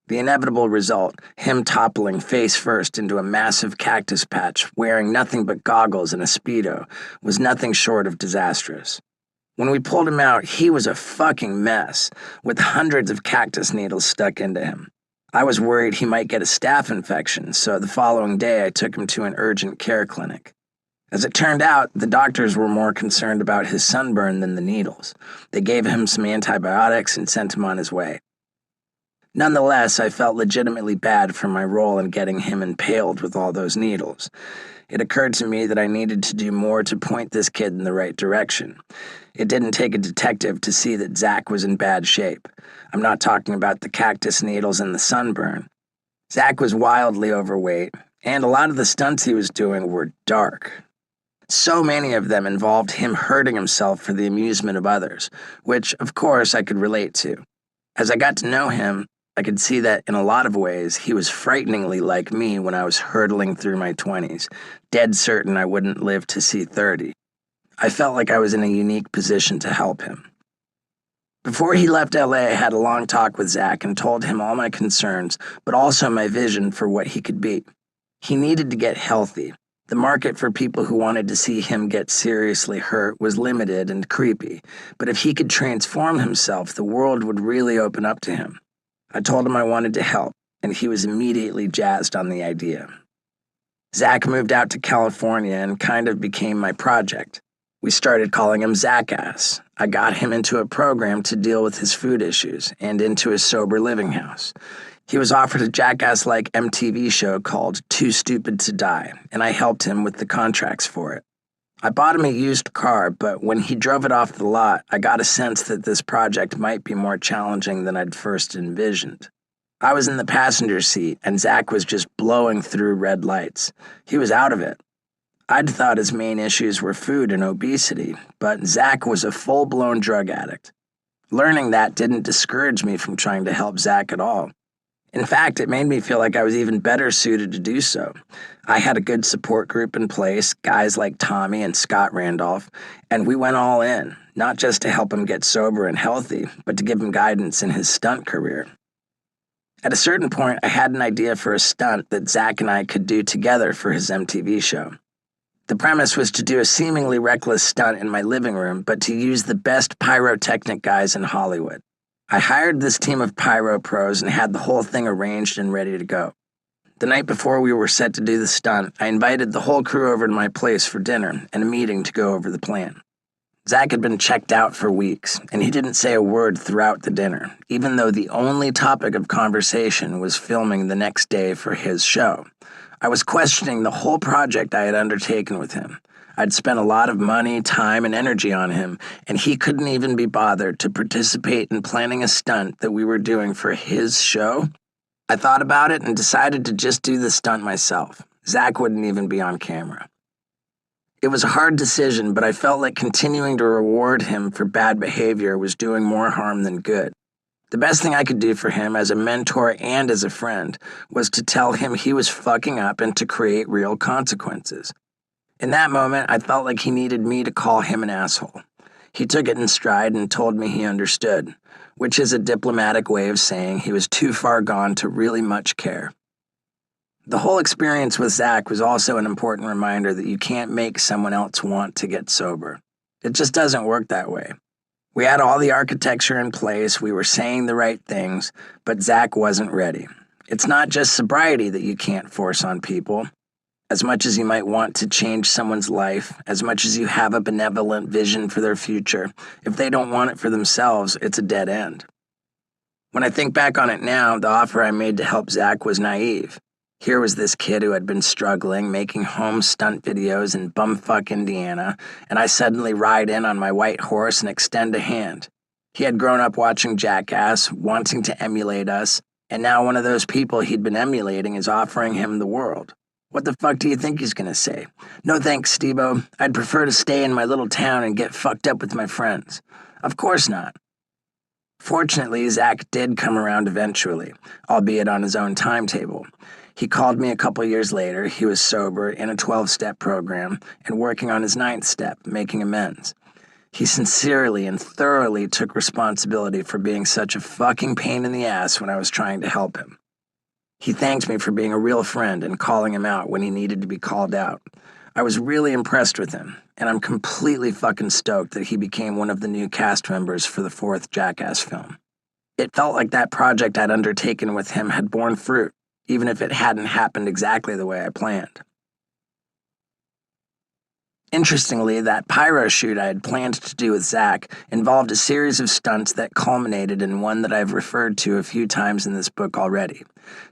The inevitable result, him toppling face first into a massive cactus patch, wearing nothing but goggles and a Speedo, was nothing short of disastrous. When we pulled him out, he was a fucking mess, with hundreds of cactus needles stuck into him. I was worried he might get a staph infection, so the following day I took him to an urgent care clinic. As it turned out, the doctors were more concerned about his sunburn than the needles. They gave him some antibiotics and sent him on his way. Nonetheless, I felt legitimately bad for my role in getting him impaled with all those needles. It occurred to me that I needed to do more to point this kid in the right direction. It didn't take a detective to see that Zach was in bad shape. I'm not talking about the cactus needles and the sunburn. Zach was wildly overweight, and a lot of the stunts he was doing were dark. So many of them involved him hurting himself for the amusement of others, which, of course, I could relate to. As I got to know him, I could see that in a lot of ways he was frighteningly like me when I was hurtling through my 20s, dead certain I wouldn't live to see 30. I felt like I was in a unique position to help him. Before he left LA, I had a long talk with Zach and told him all my concerns, but also my vision for what he could be. He needed to get healthy. The market for people who wanted to see him get seriously hurt was limited and creepy, but if he could transform himself, the world would really open up to him. I told him I wanted to help, and he was immediately jazzed on the idea. Zach moved out to California and kind of became my project. We started calling him Jackass. I got him into a program to deal with his food issues and into a sober living house. He was offered a Jackass-like MTV show called Too Stupid to Die, and I helped him with the contracts for it. I bought him a used car, but when he drove it off the lot, I got a sense that this project might be more challenging than I'd first envisioned. I was in the passenger seat, and Zach was just blowing through red lights. He was out of it. I'd thought his main issues were food and obesity, but Zach was a full-blown drug addict. Learning that didn't discourage me from trying to help Zach at all. In fact, it made me feel like I was even better suited to do so. I had a good support group in place, guys like Tommy and Scott Randolph, and we went all in, not just to help him get sober and healthy, but to give him guidance in his stunt career. At a certain point, I had an idea for a stunt that Zach and I could do together for his MTV show. The premise was to do a seemingly reckless stunt in my living room, but to use the best pyrotechnic guys in Hollywood. I hired this team of pyro pros and had the whole thing arranged and ready to go. The night before we were set to do the stunt, I invited the whole crew over to my place for dinner and a meeting to go over the plan. Zach had been checked out for weeks, and he didn't say a word throughout the dinner, even though the only topic of conversation was filming the next day for his show. I was questioning the whole project I had undertaken with him. I'd spent a lot of money, time, and energy on him, and he couldn't even be bothered to participate in planning a stunt that we were doing for his show. I thought about it and decided to just do the stunt myself. Zach wouldn't even be on camera. It was a hard decision, but I felt like continuing to reward him for bad behavior was doing more harm than good. The best thing I could do for him as a mentor and as a friend was to tell him he was fucking up and to create real consequences. In that moment, I felt like he needed me to call him an asshole. He took it in stride and told me he understood, which is a diplomatic way of saying he was too far gone to really much care. The whole experience with Zach was also an important reminder that you can't make someone else want to get sober. It just doesn't work that way. We had all the architecture in place, we were saying the right things, but Zach wasn't ready. It's not just sobriety that you can't force on people. As much as you might want to change someone's life, as much as you have a benevolent vision for their future, if they don't want it for themselves, it's a dead end. When I think back on it now, the offer I made to help Zach was naive. Here was this kid who had been struggling, making home stunt videos in bumfuck Indiana, and I suddenly ride in on my white horse and extend a hand. He had grown up watching Jackass, wanting to emulate us, and now one of those people he'd been emulating is offering him the world. What the fuck do you think he's gonna say? No thanks, Steve-O. I'd prefer to stay in my little town and get fucked up with my friends. Of course not. Fortunately, Zach did come around eventually, albeit on his own timetable. He called me a couple years later. He was sober, in a 12-step program, and working on his 9th step, making amends. He sincerely and thoroughly took responsibility for being such a fucking pain in the ass when I was trying to help him. He thanked me for being a real friend and calling him out when he needed to be called out. I was really impressed with him, and I'm completely fucking stoked that he became one of the new cast members for the 4th Jackass film. It felt like that project I'd undertaken with him had borne fruit, even if it hadn't happened exactly the way I planned. Interestingly, that pyro shoot I had planned to do with Zach involved a series of stunts that culminated in one that I've referred to a few times in this book already,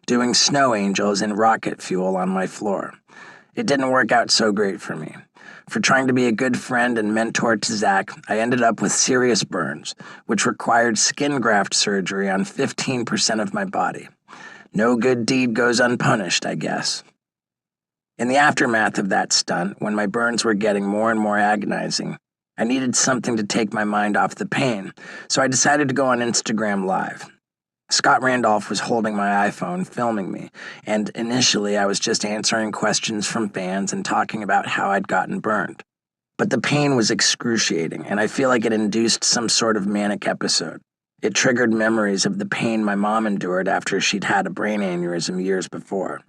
doing snow angels in rocket fuel on my floor. It didn't work out so great for me. For trying to be a good friend and mentor to Zach, I ended up with serious burns, which required skin graft surgery on 15% of my body. No good deed goes unpunished, I guess. In the aftermath of that stunt, when my burns were getting more and more agonizing, I needed something to take my mind off the pain, so I decided to go on Instagram Live. Scott Randolph was holding my iPhone, filming me, and initially I was just answering questions from fans and talking about how I'd gotten burned. But the pain was excruciating, and I feel like it induced some sort of manic episode. It triggered memories of the pain my mom endured after she'd had a brain aneurysm years before.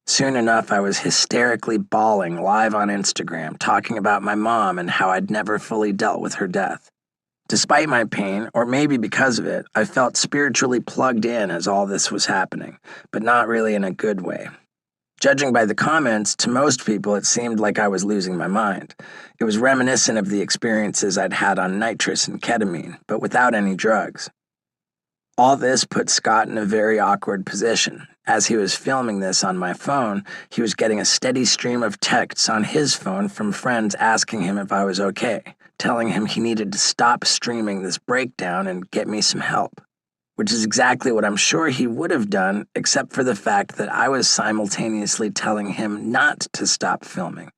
Soon enough, I was hysterically bawling live on Instagram, talking about my mom and how I'd never fully dealt with her death. Despite my pain, or maybe because of it, I felt spiritually plugged in as all this was happening, but not really in a good way. Judging by the comments, to most people it seemed like I was losing my mind. It was reminiscent of the experiences I'd had on nitrous and ketamine, but without any drugs. All this put Scott in a very awkward position. As he was filming this on my phone, he was getting a steady stream of texts on his phone from friends asking him if I was okay, telling him he needed to stop streaming this breakdown and get me some help. Which is exactly what I'm sure he would have done, except for the fact that I was simultaneously telling him not to stop filming.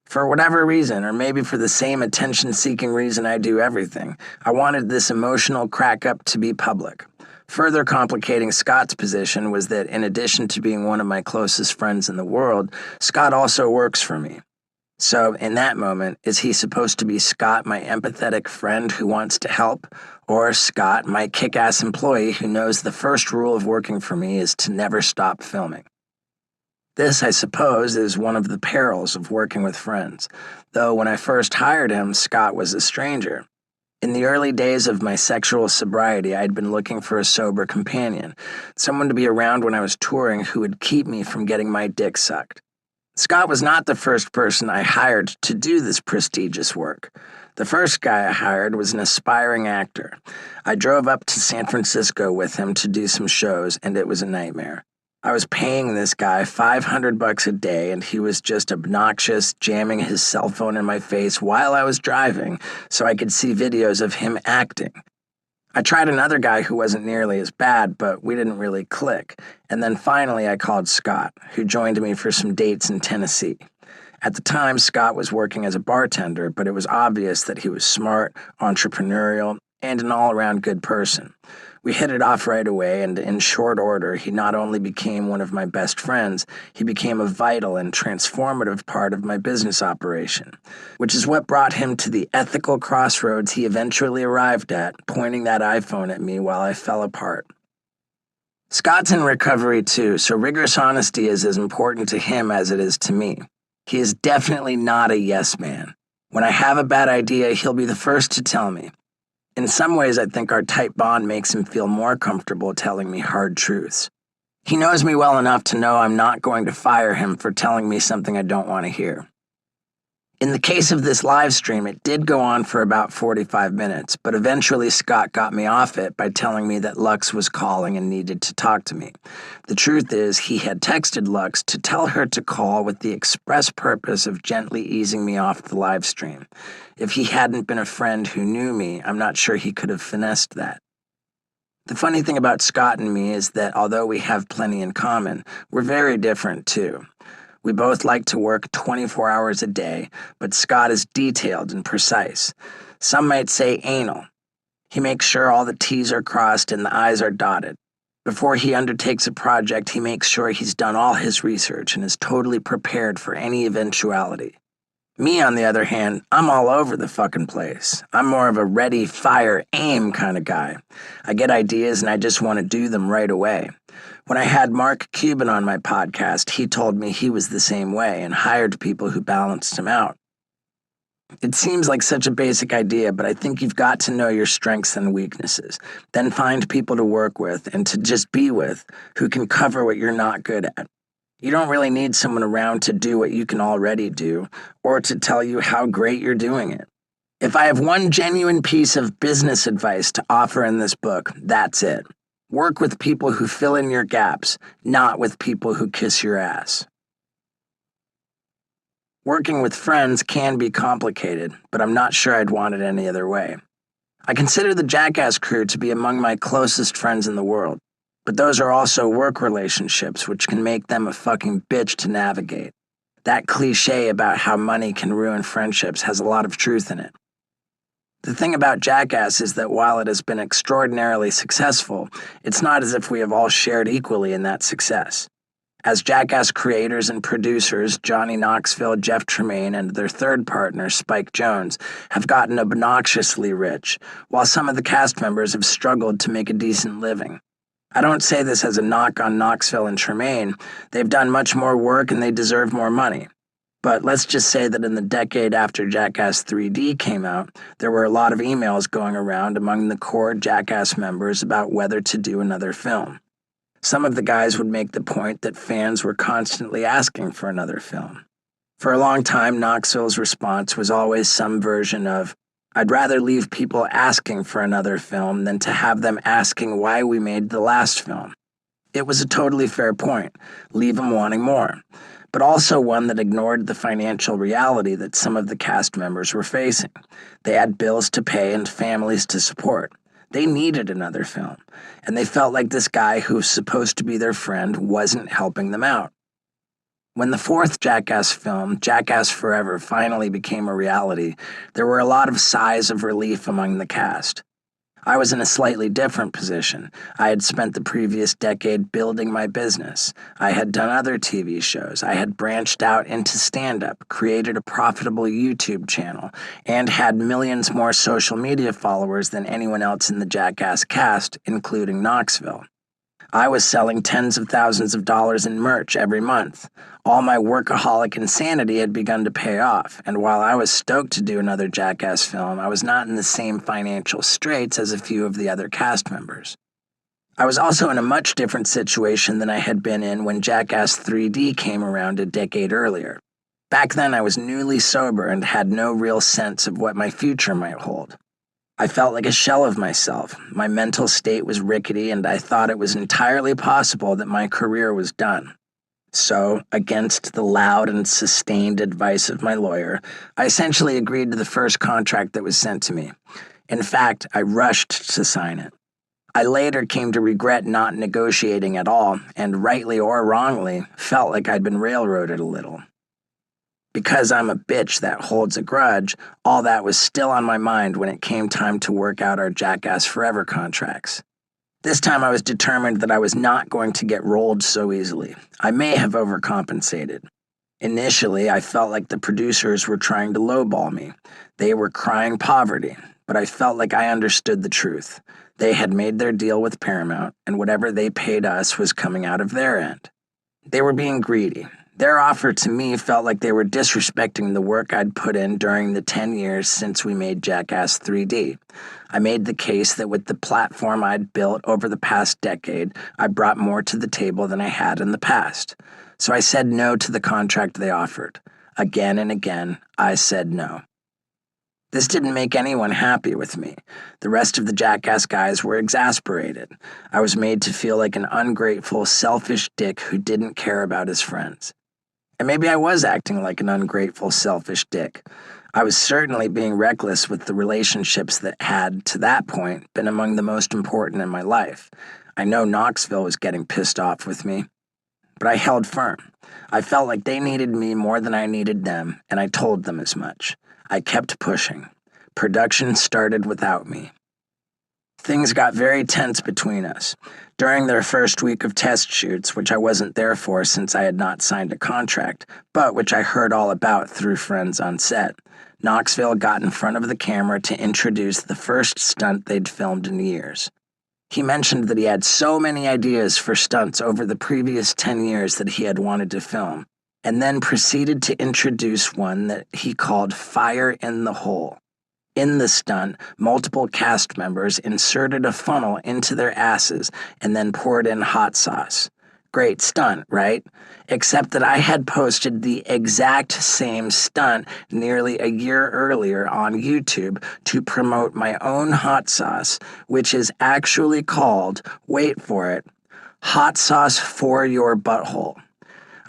For whatever reason, or maybe for the same attention-seeking reason I do everything, I wanted this emotional crack-up to be public. Further complicating Scott's position was that in addition to being one of my closest friends in the world, Scott also works for me. So, in that moment, is he supposed to be Scott, my empathetic friend who wants to help, or Scott, my kick-ass employee who knows the first rule of working for me is to never stop filming? This, I suppose, is one of the perils of working with friends, though when I first hired him, Scott was a stranger. In the early days of my sexual sobriety, I'd been looking for a sober companion, someone to be around when I was touring who would keep me from getting my dick sucked. Scott was not the first person I hired to do this prestigious work. The first guy I hired was an aspiring actor. I drove up to San Francisco with him to do some shows, and it was a nightmare. I was paying this guy $500 a day, and he was just obnoxious, jamming his cell phone in my face while I was driving so I could see videos of him acting. I tried another guy who wasn't nearly as bad, but we didn't really click. And then finally I called Scott, who joined me for some dates in Tennessee. At the time, Scott was working as a bartender, but it was obvious that he was smart, entrepreneurial, and an all-around good person. We hit it off right away, and in short order, he not only became one of my best friends, he became a vital and transformative part of my business operation, which is what brought him to the ethical crossroads he eventually arrived at, pointing that iPhone at me while I fell apart. Scott's in recovery too, so rigorous honesty is as important to him as it is to me. He is definitely not a yes man. When I have a bad idea, he'll be the first to tell me. In some ways, I think our tight bond makes him feel more comfortable telling me hard truths. He knows me well enough to know I'm not going to fire him for telling me something I don't want to hear. In the case of this live stream, it did go on for about 45 minutes, but eventually Scott got me off it by telling me that Lux was calling and needed to talk to me. The truth is, he had texted Lux to tell her to call with the express purpose of gently easing me off the live stream. If he hadn't been a friend who knew me, I'm not sure he could have finessed that. The funny thing about Scott and me is that although we have plenty in common, we're very different too. We both like to work 24 hours a day, but Scott is detailed and precise. Some might say anal. He makes sure all the T's are crossed and the I's are dotted. Before he undertakes a project, he makes sure he's done all his research and is totally prepared for any eventuality. Me, on the other hand, I'm all over the fucking place. I'm more of a ready, fire, aim kind of guy. I get ideas and I just want to do them right away. When I had Mark Cuban on my podcast, he told me he was the same way and hired people who balanced him out. It seems like such a basic idea, but I think you've got to know your strengths and weaknesses, then find people to work with and to just be with who can cover what you're not good at. You don't really need someone around to do what you can already do or to tell you how great you're doing it. If I have one genuine piece of business advice to offer in this book, that's it. Work with people who fill in your gaps, not with people who kiss your ass. Working with friends can be complicated, but I'm not sure I'd want it any other way. I consider the Jackass crew to be among my closest friends in the world, but those are also work relationships, which can make them a fucking bitch to navigate. That cliche about how money can ruin friendships has a lot of truth in it. The thing about Jackass is that while it has been extraordinarily successful, it's not as if we have all shared equally in that success. As Jackass creators and producers, Johnny Knoxville, Jeff Tremaine, and their third partner, Spike Jones, have gotten obnoxiously rich, while some of the cast members have struggled to make a decent living. I don't say this as a knock on Knoxville and Tremaine. They've done much more work and they deserve more money. But let's just say that in the decade after Jackass 3D came out, there were a lot of emails going around among the core Jackass members about whether to do another film. Some of the guys would make the point that fans were constantly asking for another film. For a long time, Knoxville's response was always some version of, "I'd rather leave people asking for another film than to have them asking why we made the last film." It was a totally fair point, leave them wanting more, but also one that ignored the financial reality that some of the cast members were facing. They had bills to pay and families to support. They needed another film, and they felt like this guy who was supposed to be their friend wasn't helping them out. When the fourth Jackass film, Jackass Forever, finally became a reality, there were a lot of sighs of relief among the cast. I was in a slightly different position. I had spent the previous decade building my business. I had done other TV shows. I had branched out into stand-up, created a profitable YouTube channel, and had millions more social media followers than anyone else in the Jackass cast, including Knoxville. I was selling tens of thousands of dollars in merch every month. All my workaholic insanity had begun to pay off, and while I was stoked to do another Jackass film, I was not in the same financial straits as a few of the other cast members. I was also in a much different situation than I had been in when Jackass 3D came around a decade earlier. Back then, I was newly sober and had no real sense of what my future might hold. I felt like a shell of myself. My mental state was rickety, and I thought it was entirely possible that my career was done. So, against the loud and sustained advice of my lawyer, I essentially agreed to the first contract that was sent to me. In fact, I rushed to sign it. I later came to regret not negotiating at all, and rightly or wrongly, felt like I'd been railroaded a little. Because I'm a bitch that holds a grudge, all that was still on my mind when it came time to work out our Jackass Forever contracts. This time I was determined that I was not going to get rolled so easily. I may have overcompensated. Initially, I felt like the producers were trying to lowball me. They were crying poverty, but I felt like I understood the truth. They had made their deal with Paramount, and whatever they paid us was coming out of their end. They were being greedy. Their offer to me felt like they were disrespecting the work I'd put in during the 10 years since we made Jackass 3D. I made the case that with the platform I'd built over the past decade, I brought more to the table than I had in the past. So I said no to the contract they offered. Again and again, I said no. This didn't make anyone happy with me. The rest of the Jackass guys were exasperated. I was made to feel like an ungrateful, selfish dick who didn't care about his friends. And maybe I was acting like an ungrateful, selfish dick. I was certainly being reckless with the relationships that had, to that point, been among the most important in my life. I know Knoxville was getting pissed off with me, but I held firm. I felt like they needed me more than I needed them, and I told them as much. I kept pushing. Production started without me. Things got very tense between us. During their first week of test shoots, which I wasn't there for since I had not signed a contract, but which I heard all about through friends on set, Knoxville got in front of the camera to introduce the first stunt they'd filmed in years. He mentioned that he had so many ideas for stunts over the previous 10 years that he had wanted to film, and then proceeded to introduce one that he called Fire in the Hole. In the stunt, multiple cast members inserted a funnel into their asses and then poured in hot sauce. Great stunt, right? Except that I had posted the exact same stunt nearly a year earlier on YouTube to promote my own hot sauce, which is actually called, wait for it, Hot Sauce for Your Butthole.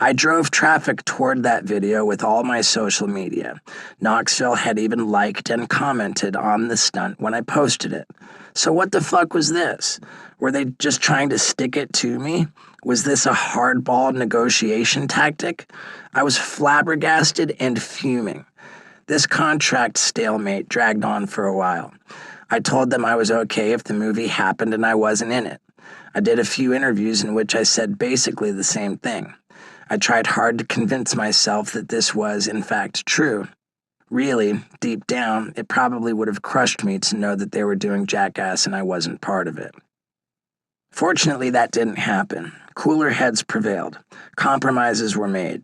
I drove traffic toward that video with all my social media. Knoxville had even liked and commented on the stunt when I posted it. So what the fuck was this? Were they just trying to stick it to me? Was this a hardball negotiation tactic? I was flabbergasted and fuming. This contract stalemate dragged on for a while. I told them I was okay if the movie happened and I wasn't in it. I did a few interviews in which I said basically the same thing. I tried hard to convince myself that this was, in fact, true. Really, deep down, it probably would have crushed me to know that they were doing Jackass and I wasn't part of it. Fortunately, that didn't happen. Cooler heads prevailed. Compromises were made.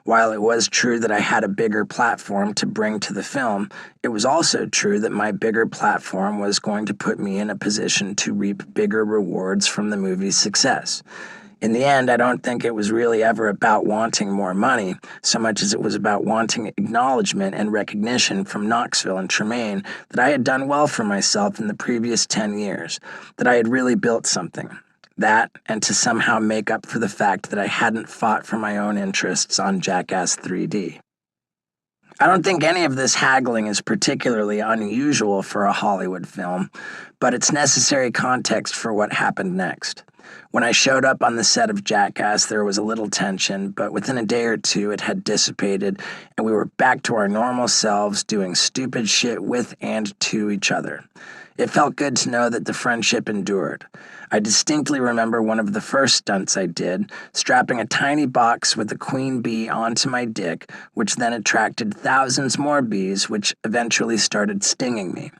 While it was true that I had a bigger platform to bring to the film, it was also true that my bigger platform was going to put me in a position to reap bigger rewards from the movie's success. In the end, I don't think it was really ever about wanting more money, so much as it was about wanting acknowledgement and recognition from Knoxville and Tremaine that I had done well for myself in the previous 10 years, that I had really built something. That, and to somehow make up for the fact that I hadn't fought for my own interests on Jackass 3D. I don't think any of this haggling is particularly unusual for a Hollywood film, but it's necessary context for what happened next. When I showed up on the set of Jackass, there was a little tension, but within a day or two it had dissipated, and we were back to our normal selves doing stupid shit with and to each other. It felt good to know that the friendship endured. I distinctly remember one of the first stunts I did, strapping a tiny box with a queen bee onto my dick, which then attracted thousands more bees, which eventually started stinging me.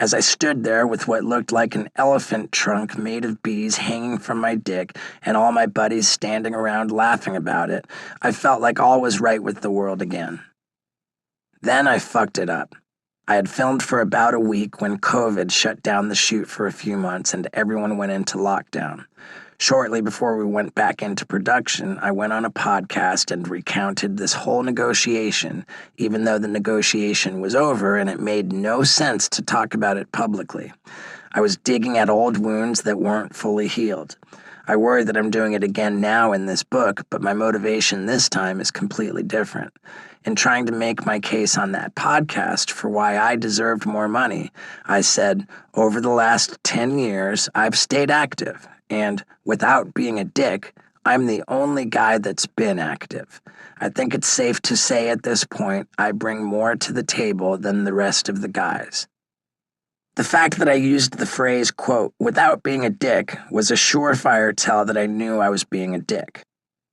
As I stood there with what looked like an elephant trunk made of bees hanging from my dick and all my buddies standing around laughing about it, I felt like all was right with the world again. Then I fucked it up. I had filmed for about a week when COVID shut down the shoot for a few months and everyone went into lockdown. Shortly before we went back into production, I went on a podcast and recounted this whole negotiation, even though the negotiation was over and it made no sense to talk about it publicly. I was digging at old wounds that weren't fully healed. I worry that I'm doing it again now in this book, but my motivation this time is completely different. In trying to make my case on that podcast for why I deserved more money, I said, over the last 10 years, I've stayed active. And without being a dick, I'm the only guy that's been active. I think it's safe to say at this point I bring more to the table than the rest of the guys. The fact that I used the phrase, quote, without being a dick was a surefire tell that I knew I was being a dick.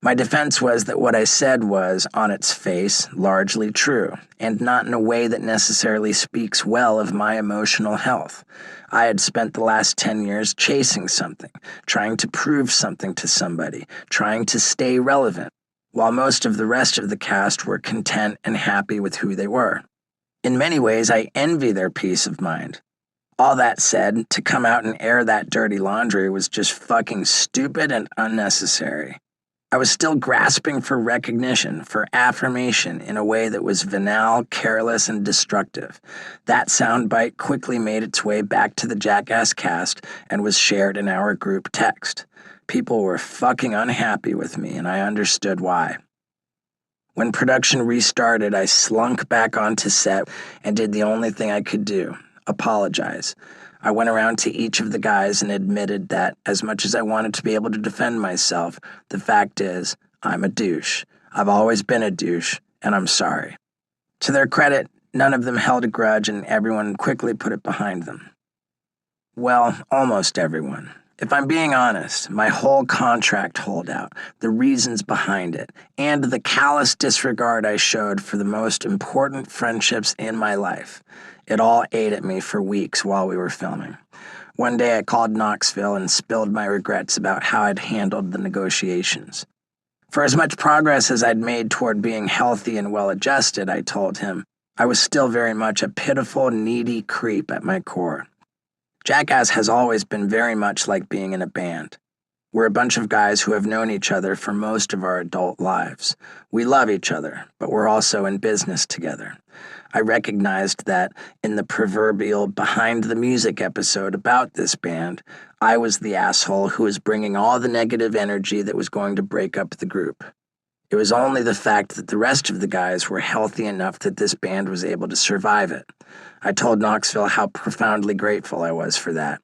My defense was that what I said was, on its face, largely true, and not in a way that necessarily speaks well of my emotional health. I had spent the last 10 years chasing something, trying to prove something to somebody, trying to stay relevant, while most of the rest of the cast were content and happy with who they were. In many ways, I envy their peace of mind. All that said, to come out and air that dirty laundry was just fucking stupid and unnecessary. I was still grasping for recognition, for affirmation in a way that was banal, careless, and destructive. That soundbite quickly made its way back to the Jackass cast and was shared in our group text. People were fucking unhappy with me, and I understood why. When production restarted, I slunk back onto set and did the only thing I could do: apologize. I went around to each of the guys and admitted that, as much as I wanted to be able to defend myself, the fact is, I'm a douche. I've always been a douche, and I'm sorry. To their credit, none of them held a grudge, and everyone quickly put it behind them. Well, almost everyone. If I'm being honest, my whole contract holdout, the reasons behind it, and the callous disregard I showed for the most important friendships in my life, it all ate at me for weeks while we were filming. One day I called Knoxville and spilled my regrets about how I'd handled the negotiations. For as much progress as I'd made toward being healthy and well-adjusted, I told him, I was still very much a pitiful, needy creep at my core. Jackass has always been very much like being in a band. We're a bunch of guys who have known each other for most of our adult lives. We love each other, but we're also in business together. I recognized that in the proverbial behind the music episode about this band, I was the asshole who was bringing all the negative energy that was going to break up the group. It was only the fact that the rest of the guys were healthy enough that this band was able to survive it. I told Knoxville how profoundly grateful I was for that.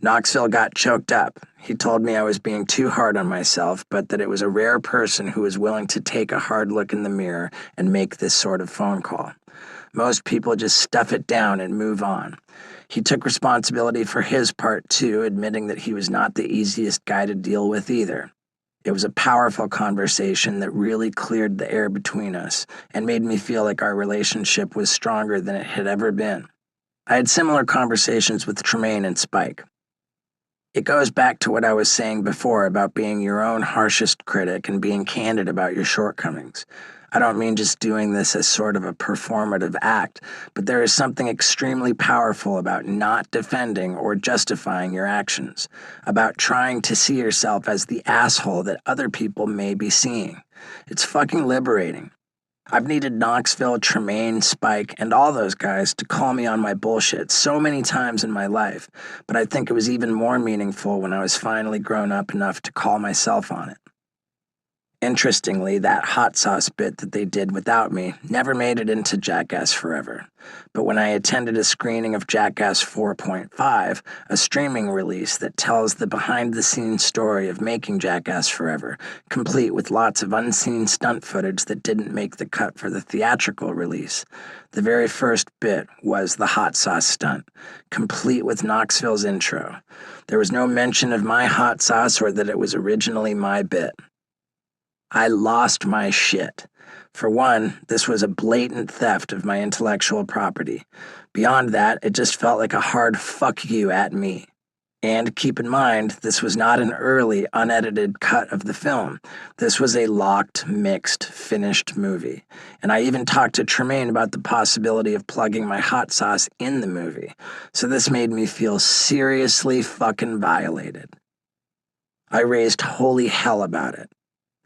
Knoxville got choked up. He told me I was being too hard on myself, but that it was a rare person who was willing to take a hard look in the mirror and make this sort of phone call. Most people just stuff it down and move on. He took responsibility for his part too, admitting that he was not the easiest guy to deal with either. It was a powerful conversation that really cleared the air between us and made me feel like our relationship was stronger than it had ever been. I had similar conversations with Tremaine and Spike. It goes back to what I was saying before about being your own harshest critic and being candid about your shortcomings. I don't mean just doing this as sort of a performative act, but there is something extremely powerful about not defending or justifying your actions, about trying to see yourself as the asshole that other people may be seeing. It's fucking liberating. I've needed Knoxville, Tremaine, Spike, and all those guys to call me on my bullshit so many times in my life, but I think it was even more meaningful when I was finally grown up enough to call myself on it. Interestingly, that hot sauce bit that they did without me never made it into Jackass Forever. But when I attended a screening of Jackass 4.5, a streaming release that tells the behind-the-scenes story of making Jackass Forever, complete with lots of unseen stunt footage that didn't make the cut for the theatrical release, the very first bit was the hot sauce stunt, complete with Knoxville's intro. There was no mention of my hot sauce or that it was originally my bit. I lost my shit. For one, this was a blatant theft of my intellectual property. Beyond that, it just felt like a hard fuck you at me. And keep in mind, this was not an early, unedited cut of the film. This was a locked, mixed, finished movie. And I even talked to Tremaine about the possibility of plugging my hot sauce in the movie. So this made me feel seriously fucking violated. I raised holy hell about it.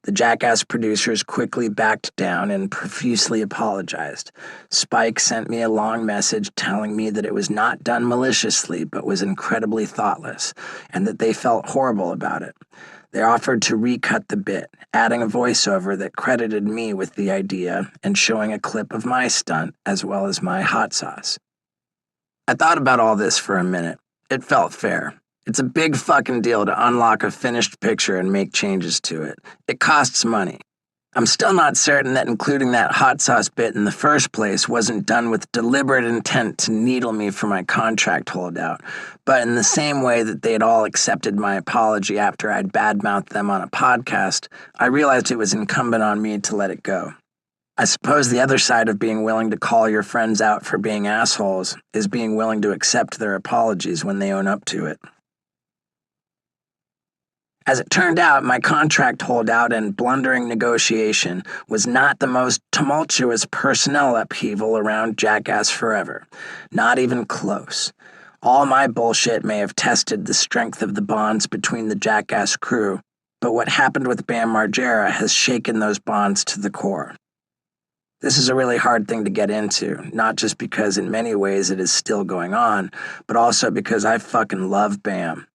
The Jackass producers quickly backed down and profusely apologized. Spike sent me a long message telling me that it was not done maliciously but was incredibly thoughtless, and that they felt horrible about it. They offered to recut the bit, adding a voiceover that credited me with the idea and showing a clip of my stunt as well as my hot sauce. I thought about all this for a minute. It felt fair. It's a big fucking deal to unlock a finished picture and make changes to it. It costs money. I'm still not certain that including that hot sauce bit in the first place wasn't done with deliberate intent to needle me for my contract holdout, but in the same way that they had all accepted my apology after I'd badmouthed them on a podcast, I realized it was incumbent on me to let it go. I suppose the other side of being willing to call your friends out for being assholes is being willing to accept their apologies when they own up to it. As it turned out, my contract holdout and blundering negotiation was not the most tumultuous personnel upheaval around Jackass forever. Not even close. All my bullshit may have tested the strength of the bonds between the Jackass crew, but what happened with Bam Margera has shaken those bonds to the core. This is a really hard thing to get into, not just because in many ways it is still going on, but also because I fucking love Bam.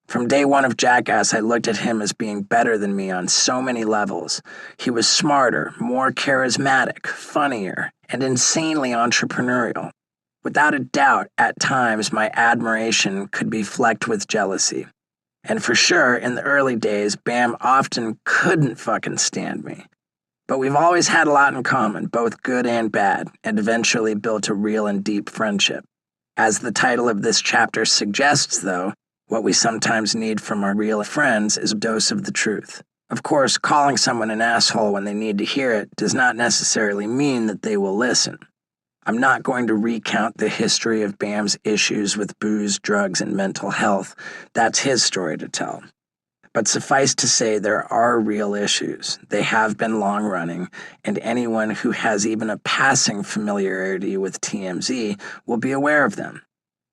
From day one of Jackass, I looked at him as being better than me on so many levels. He was smarter, more charismatic, funnier, and insanely entrepreneurial. Without a doubt, at times, my admiration could be flecked with jealousy. And for sure, in the early days, Bam often couldn't fucking stand me. But we've always had a lot in common, both good and bad, and eventually built a real and deep friendship. As the title of this chapter suggests, though, what we sometimes need from our real friends is a dose of the truth. Of course, calling someone an asshole when they need to hear it does not necessarily mean that they will listen. I'm not going to recount the history of Bam's issues with booze, drugs, and mental health. That's his story to tell. But suffice to say, there are real issues. They have been long-running, and anyone who has even a passing familiarity with TMZ will be aware of them.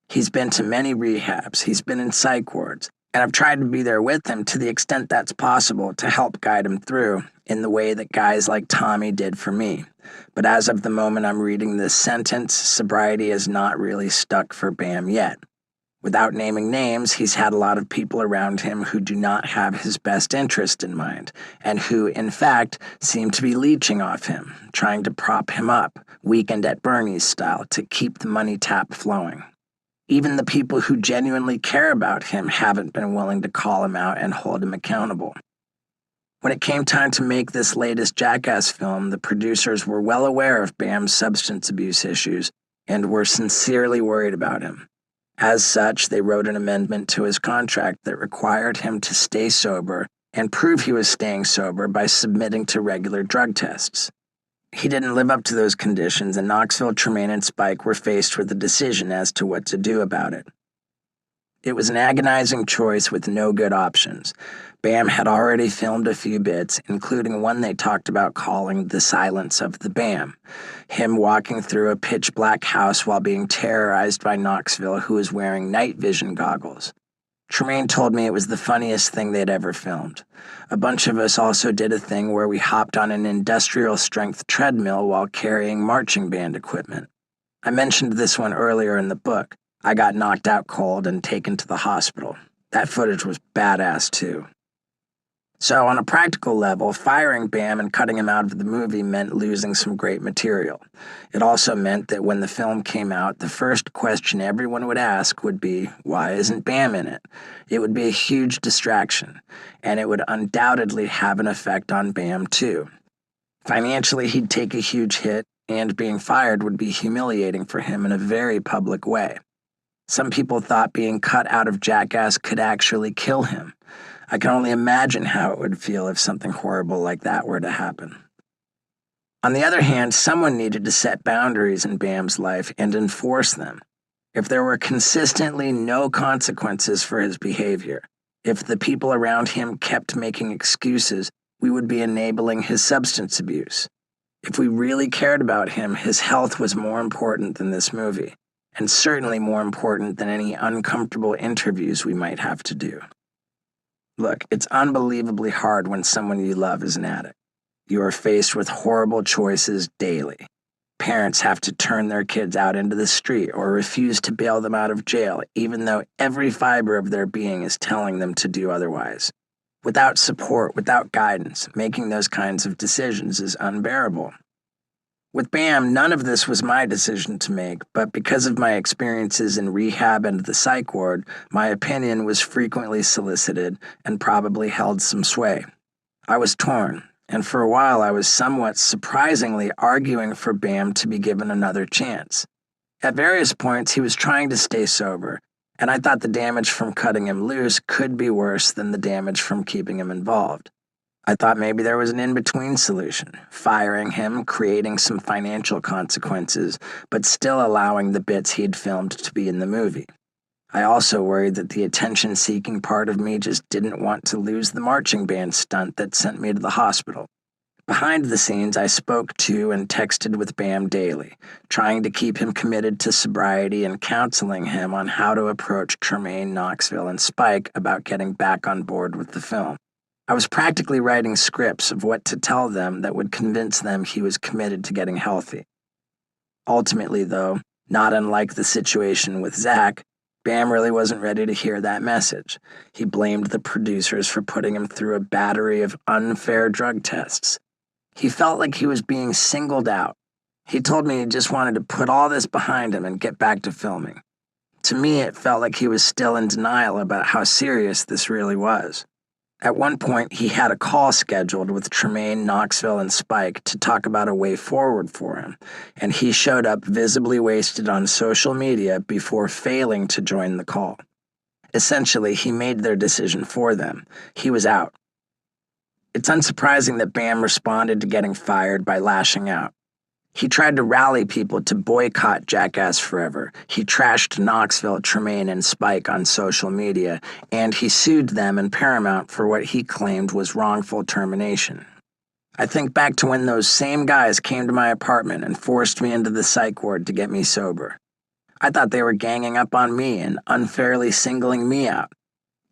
He's been to many rehabs, he's been in psych wards, and I've tried to be there with him to the extent that's possible to help guide him through in the way that guys like Tommy did for me. But as of the moment I'm reading this sentence, sobriety is not really stuck for Bam yet. Without naming names, he's had a lot of people around him who do not have his best interest in mind, and who, in fact, seem to be leeching off him, trying to prop him up, Weekend at Bernie's style, to keep the money tap flowing. Even the people who genuinely care about him haven't been willing to call him out and hold him accountable. When it came time to make this latest Jackass film, the producers were well aware of Bam's substance abuse issues and were sincerely worried about him. As such, they wrote an amendment to his contract that required him to stay sober and prove he was staying sober by submitting to regular drug tests. He didn't live up to those conditions, and Knoxville, Tremaine, and Spike were faced with a decision as to what to do about it. It was an agonizing choice with no good options. Bam had already filmed a few bits, including one they talked about calling The Silence of the Bam, him walking through a pitch-black house while being terrorized by Knoxville, who was wearing night vision goggles. Tremaine told me it was the funniest thing they'd ever filmed. A bunch of us also did a thing where we hopped on an industrial-strength treadmill while carrying marching band equipment. I mentioned this one earlier in the book. I got knocked out cold and taken to the hospital. That footage was badass, too. So, on a practical level, firing Bam and cutting him out of the movie meant losing some great material. It also meant that when the film came out, the first question everyone would ask would be, why isn't Bam in it? It would be a huge distraction, and it would undoubtedly have an effect on Bam, too. Financially, he'd take a huge hit, and being fired would be humiliating for him in a very public way. Some people thought being cut out of Jackass could actually kill him. I can only imagine how it would feel if something horrible like that were to happen. On the other hand, someone needed to set boundaries in Bam's life and enforce them. If there were consistently no consequences for his behavior, if the people around him kept making excuses, we would be enabling his substance abuse. If we really cared about him, his health was more important than this movie, and certainly more important than any uncomfortable interviews we might have to do. Look, it's unbelievably hard when someone you love is an addict. You are faced with horrible choices daily. Parents have to turn their kids out into the street or refuse to bail them out of jail, even though every fiber of their being is telling them to do otherwise. Without support, without guidance, making those kinds of decisions is unbearable. With Bam, none of this was my decision to make, but because of my experiences in rehab and the psych ward, my opinion was frequently solicited and probably held some sway. I was torn, and for a while I was somewhat surprisingly arguing for Bam to be given another chance. At various points, he was trying to stay sober, and I thought the damage from cutting him loose could be worse than the damage from keeping him involved. I thought maybe there was an in-between solution, firing him, creating some financial consequences, but still allowing the bits he'd filmed to be in the movie. I also worried that the attention-seeking part of me just didn't want to lose the marching band stunt that sent me to the hospital. Behind the scenes, I spoke to and texted with Bam daily, trying to keep him committed to sobriety and counseling him on how to approach Tremaine, Knoxville, and Spike about getting back on board with the film. I was practically writing scripts of what to tell them that would convince them he was committed to getting healthy. Ultimately, though, not unlike the situation with Zach, Bam really wasn't ready to hear that message. He blamed the producers for putting him through a battery of unfair drug tests. He felt like he was being singled out. He told me he just wanted to put all this behind him and get back to filming. To me, it felt like he was still in denial about how serious this really was. At one point, he had a call scheduled with Tremaine, Knoxville, and Spike to talk about a way forward for him, and he showed up visibly wasted on social media before failing to join the call. Essentially, he made their decision for them. He was out. It's unsurprising that Bam responded to getting fired by lashing out. He tried to rally people to boycott Jackass forever. He trashed Knoxville, Tremaine, and Spike on social media, and he sued them and Paramount for what he claimed was wrongful termination. I think back to when those same guys came to my apartment and forced me into the psych ward to get me sober. I thought they were ganging up on me and unfairly singling me out.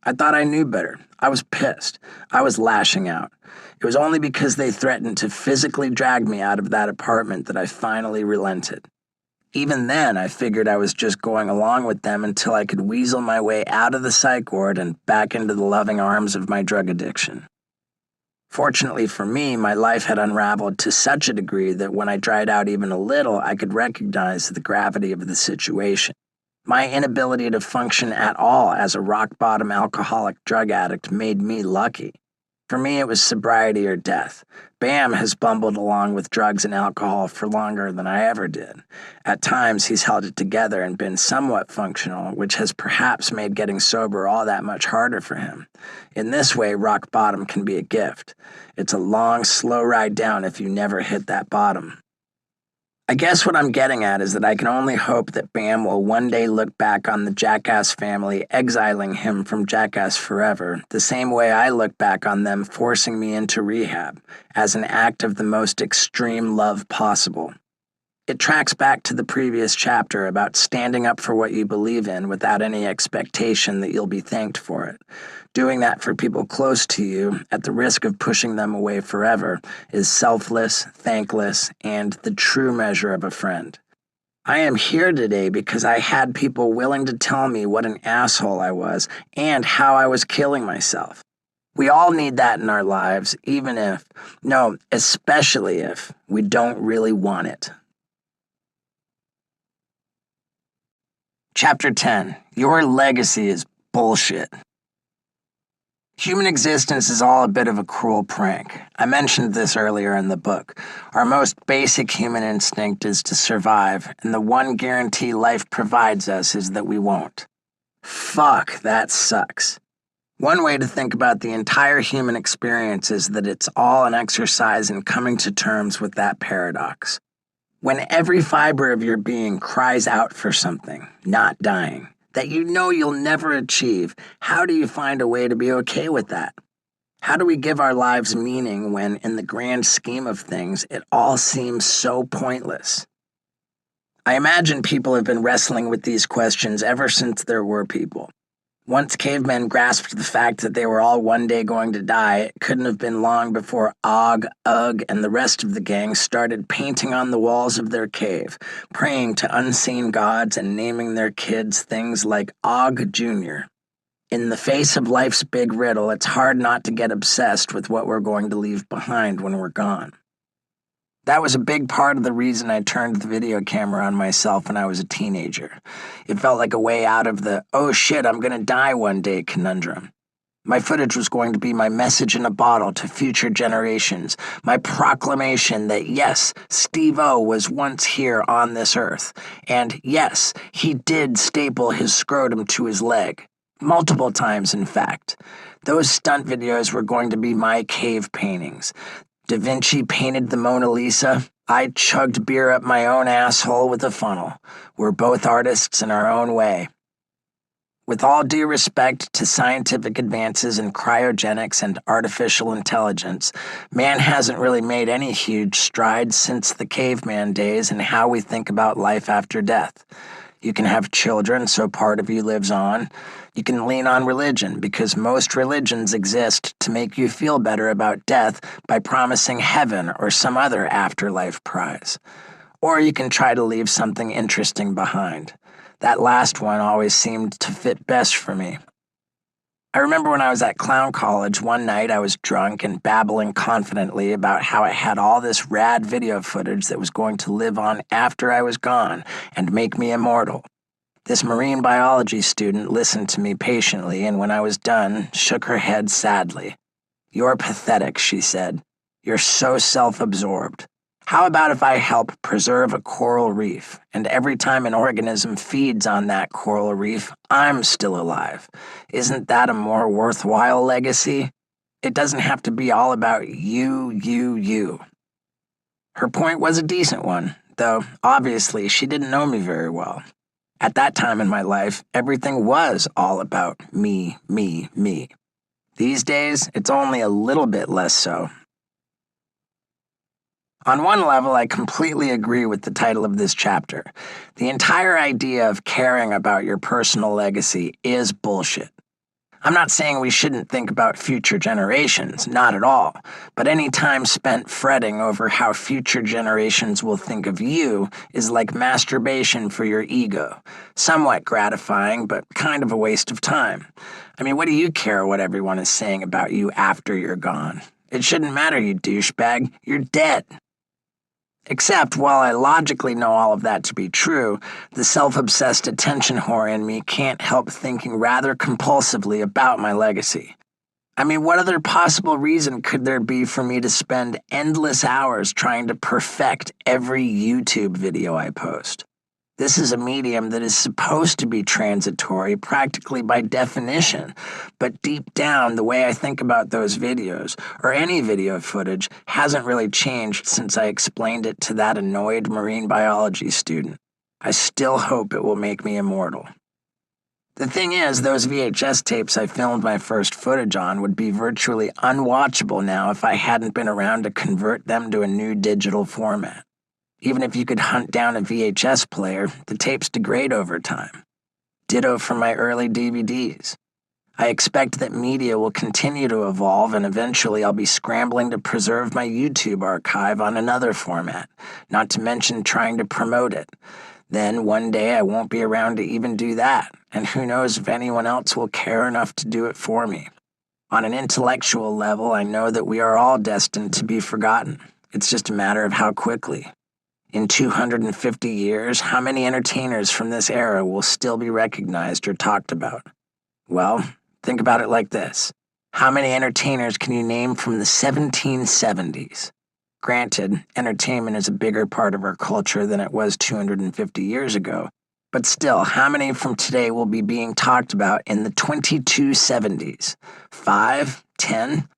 I thought I knew better. I was pissed. I was lashing out. It was only because they threatened to physically drag me out of that apartment that I finally relented. Even then, I figured I was just going along with them until I could weasel my way out of the psych ward and back into the loving arms of my drug addiction. Fortunately for me, my life had unraveled to such a degree that when I dried out even a little, I could recognize the gravity of the situation. My inability to function at all as a rock-bottom alcoholic drug addict made me lucky. For me, it was sobriety or death. Bam has bumbled along with drugs and alcohol for longer than I ever did. At times, he's held it together and been somewhat functional, which has perhaps made getting sober all that much harder for him. In this way, rock bottom can be a gift. It's a long, slow ride down if you never hit that bottom. I guess what I'm getting at is that I can only hope that Bam will one day look back on the Jackass family exiling him from Jackass forever, the same way I look back on them forcing me into rehab, as an act of the most extreme love possible. It tracks back to the previous chapter about standing up for what you believe in without any expectation that you'll be thanked for it. Doing that for people close to you, at the risk of pushing them away forever, is selfless, thankless, and the true measure of a friend. I am here today because I had people willing to tell me what an asshole I was and how I was killing myself. We all need that in our lives, even if, no, especially if, we don't really want it. Chapter 10. Your legacy is bullshit. Human existence is all a bit of a cruel prank. I mentioned this earlier in the book. Our most basic human instinct is to survive, and the one guarantee life provides us is that we won't. Fuck, that sucks. One way to think about the entire human experience is that it's all an exercise in coming to terms with that paradox. When every fiber of your being cries out for something, not dying, that you know you'll never achieve, how do you find a way to be okay with that? How do we give our lives meaning when, in the grand scheme of things, it all seems so pointless? I imagine people have been wrestling with these questions ever since there were people. Once cavemen grasped the fact that they were all one day going to die, it couldn't have been long before Og, Ugg, and the rest of the gang started painting on the walls of their cave, praying to unseen gods and naming their kids things like Og Jr. In the face of life's big riddle, it's hard not to get obsessed with what we're going to leave behind when we're gone. That was a big part of the reason I turned the video camera on myself when I was a teenager. It felt like a way out of the, oh shit, I'm gonna die one day conundrum. My footage was going to be my message in a bottle to future generations, my proclamation that yes, Steve-O was once here on this earth, and yes, he did staple his scrotum to his leg. Multiple times, in fact. Those stunt videos were going to be my cave paintings. Da Vinci painted the Mona Lisa. I chugged beer up my own asshole with a funnel. We're both artists in our own way. With all due respect to scientific advances in cryogenics and artificial intelligence, man hasn't really made any huge strides since the caveman days in how we think about life after death. You can have children, so part of you lives on. You can lean on religion, because most religions exist to make you feel better about death by promising heaven or some other afterlife prize. Or you can try to leave something interesting behind. That last one always seemed to fit best for me. I remember when I was at clown college, one night I was drunk and babbling confidently about how I had all this rad video footage that was going to live on after I was gone and make me immortal. This marine biology student listened to me patiently, and when I was done, shook her head sadly. "You're pathetic," she said. "You're so self-absorbed. How about if I help preserve a coral reef, and every time an organism feeds on that coral reef, I'm still alive? Isn't that a more worthwhile legacy? It doesn't have to be all about you. Her point was a decent one, though obviously she didn't know me very well. At that time in my life, everything was all about me. These days, it's only a little bit less so. On one level, I completely agree with the title of this chapter. The entire idea of caring about your personal legacy is bullshit. I'm not saying we shouldn't think about future generations, not at all, but any time spent fretting over how future generations will think of you is like masturbation for your ego. Somewhat gratifying, but kind of a waste of time. I mean, what do you care what everyone is saying about you after you're gone? It shouldn't matter, you douchebag. You're dead. Except, while I logically know all of that to be true, the self-obsessed attention whore in me can't help thinking rather compulsively about my legacy. I mean, what other possible reason could there be for me to spend endless hours trying to perfect every YouTube video I post? This is a medium that is supposed to be transitory practically by definition, but deep down, the way I think about those videos, or any video footage, hasn't really changed since I explained it to that annoyed marine biology student. I still hope it will make me immortal. The thing is, those VHS tapes I filmed my first footage on would be virtually unwatchable now if I hadn't been around to convert them to a new digital format. Even if you could hunt down a VHS player, the tapes degrade over time. Ditto for my early DVDs. I expect that media will continue to evolve, and eventually I'll be scrambling to preserve my YouTube archive on another format, not to mention trying to promote it. Then one day I won't be around to even do that, and who knows if anyone else will care enough to do it for me. On an intellectual level, I know that we are all destined to be forgotten. It's just a matter of how quickly. In 250 years, how many entertainers from this era will still be recognized or talked about? Well, think about it like this. How many entertainers can you name from the 1770s? Granted, entertainment is a bigger part of our culture than it was 250 years ago, but still, how many from today will be being talked about in the 2270s? 5? 10?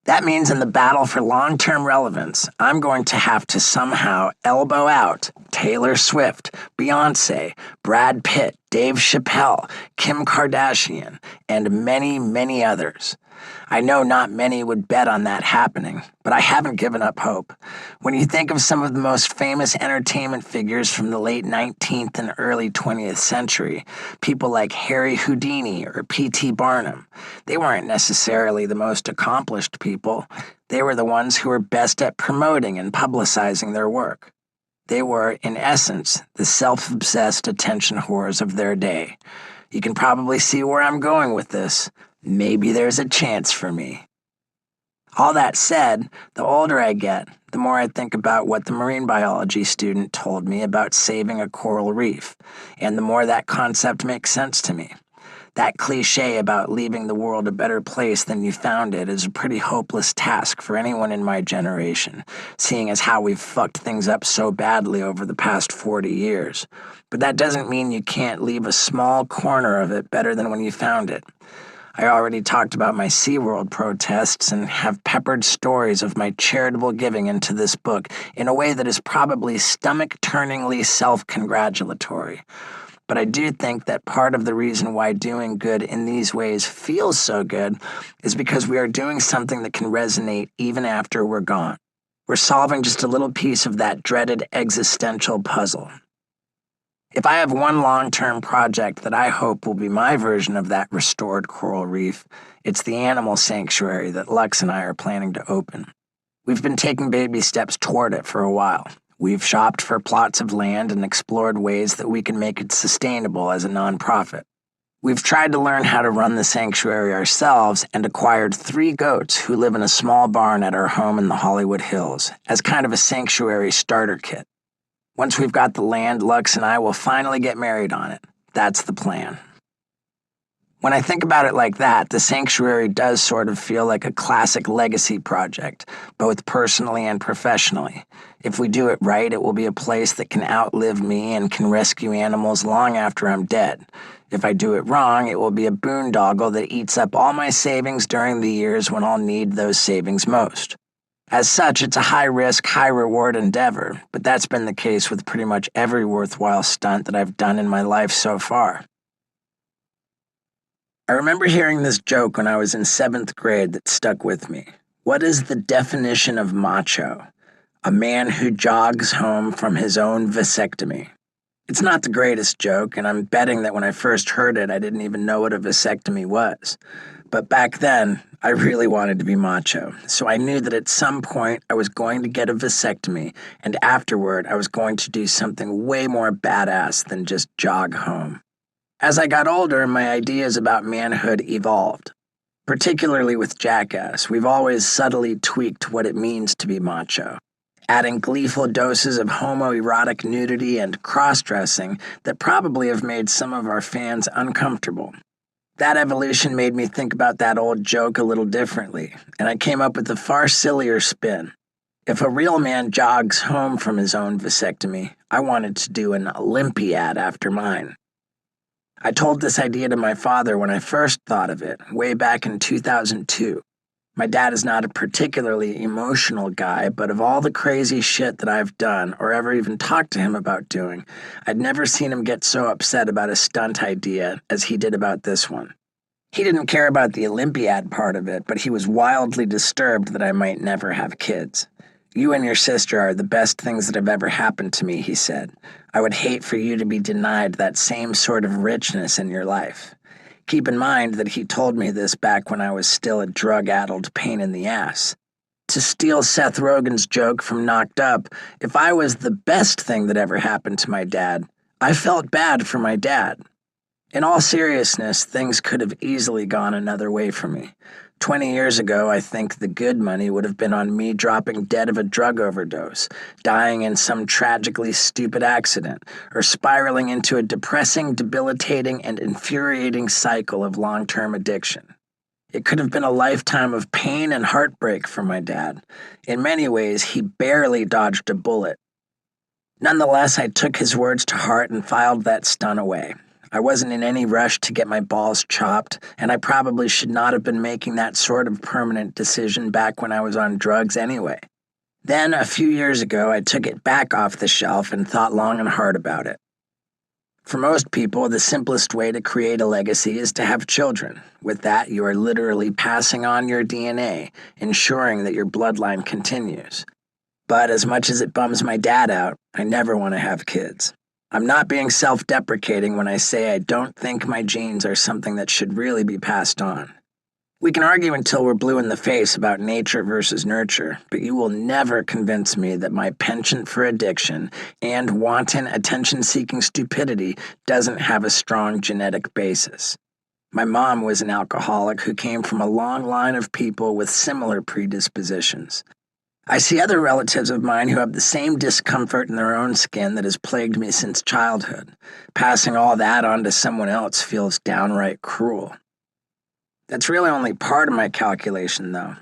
That means in the battle for long-term relevance, I'm going to have to somehow elbow out Taylor Swift, Beyoncé, Brad Pitt, Dave Chappelle, Kim Kardashian, and many others. I know not many would bet on that happening, but I haven't given up hope. When you think of some of the most famous entertainment figures from the late 19th and early 20th century, people like Harry Houdini or P.T. Barnum, they weren't necessarily the most accomplished people. They were the ones who were best at promoting and publicizing their work. They were, in essence, the self-obsessed attention whores of their day. You can probably see where I'm going with this. Maybe there's a chance for me. All that said, the older I get, the the more I think about what the marine biology student told me about saving a coral reef, and the more that concept makes sense to me. That cliche about leaving the world a better place than you found it is a pretty hopeless task for anyone in my generation, seeing as how we've fucked things up so badly over the past 40 years. But that doesn't mean you can't leave a small corner of it better than when you found it. I already talked about my SeaWorld protests and have peppered stories of my charitable giving into this book in a way that is probably stomach-turningly self-congratulatory. But I do think that part of the reason why doing good in these ways feels so good is because we are doing something that can resonate even after we're gone. We're solving just a little piece of that dreaded existential puzzle. If I have one long-term project that I hope will be my version of that restored coral reef, it's the animal sanctuary that Lux and I are planning to open. We've been taking baby steps toward it for a while. We've shopped for plots of land and explored ways that we can make it sustainable as a nonprofit. We've tried to learn how to run the sanctuary ourselves and acquired 3 goats who live in a small barn at our home in the Hollywood Hills as kind of a sanctuary starter kit. Once we've got the land, Lux and I will finally get married on it. That's the plan. When I think about it like that, the sanctuary does sort of feel like a classic legacy project, both personally and professionally. If we do it right, it will be a place that can outlive me and can rescue animals long after I'm dead. If I do it wrong, it will be a boondoggle that eats up all my savings during the years when I'll need those savings most. As such, it's a high-risk, high-reward endeavor, but that's been the case with pretty much every worthwhile stunt that I've done in my life so far. I remember hearing this joke when I was in 7th grade that stuck with me. What is the definition of macho? A man who jogs home from his own vasectomy. It's not the greatest joke, and I'm betting that when I first heard it, I didn't even know what a vasectomy was. But back then, I really wanted to be macho, so I knew that at some point I was going to get a vasectomy, and afterward I was going to do something way more badass than just jog home. As I got older, my ideas about manhood evolved. Particularly with Jackass, we've always subtly tweaked what it means to be macho, adding gleeful doses of homoerotic nudity and cross-dressing that probably have made some of our fans uncomfortable. That evolution made me think about that old joke a little differently, and I came up with a far sillier spin. If a real man jogs home from his own vasectomy, I wanted to do an Olympiad after mine. I told this idea to my father when I first thought of it, way back in 2002. My dad is not a particularly emotional guy, but of all the crazy shit that I've done, or ever even talked to him about doing, I'd never seen him get so upset about a stunt idea as he did about this one. He didn't care about the Olympiad part of it, but he was wildly disturbed that I might never have kids. You and your sister are the best things that have ever happened to me, he said. I would hate for you to be denied that same sort of richness in your life. Keep in mind that he told me this back when I was still a drug-addled pain in the ass. To steal Seth Rogen's joke from Knocked Up, if I was the best thing that ever happened to my dad, I felt bad for my dad. In all seriousness, things could have easily gone another way for me. 20 years ago, I think the good money would have been on me dropping dead of a drug overdose, dying in some tragically stupid accident, or spiraling into a depressing, debilitating, and infuriating cycle of long-term addiction. It could have been a lifetime of pain and heartbreak for my dad. In many ways, he barely dodged a bullet. Nonetheless, I took his words to heart and filed that stunt away. I wasn't in any rush to get my balls chopped, and I probably should not have been making that sort of permanent decision back when I was on drugs anyway. Then, a few years ago, I took it back off the shelf and thought long and hard about it. For most people, the simplest way to create a legacy is to have children. With that, you are literally passing on your DNA, ensuring that your bloodline continues. But as much as it bums my dad out, I never want to have kids. I'm not being self-deprecating when I say I don't think my genes are something that should really be passed on. We can argue until we're blue in the face about nature versus nurture, but you will never convince me that my penchant for addiction and wanton attention-seeking stupidity doesn't have a strong genetic basis. My mom was an alcoholic who came from a long line of people with similar predispositions. I see other relatives of mine who have the same discomfort in their own skin that has plagued me since childhood. Passing all that on to someone else feels downright cruel. That's really only part of my calculation, though.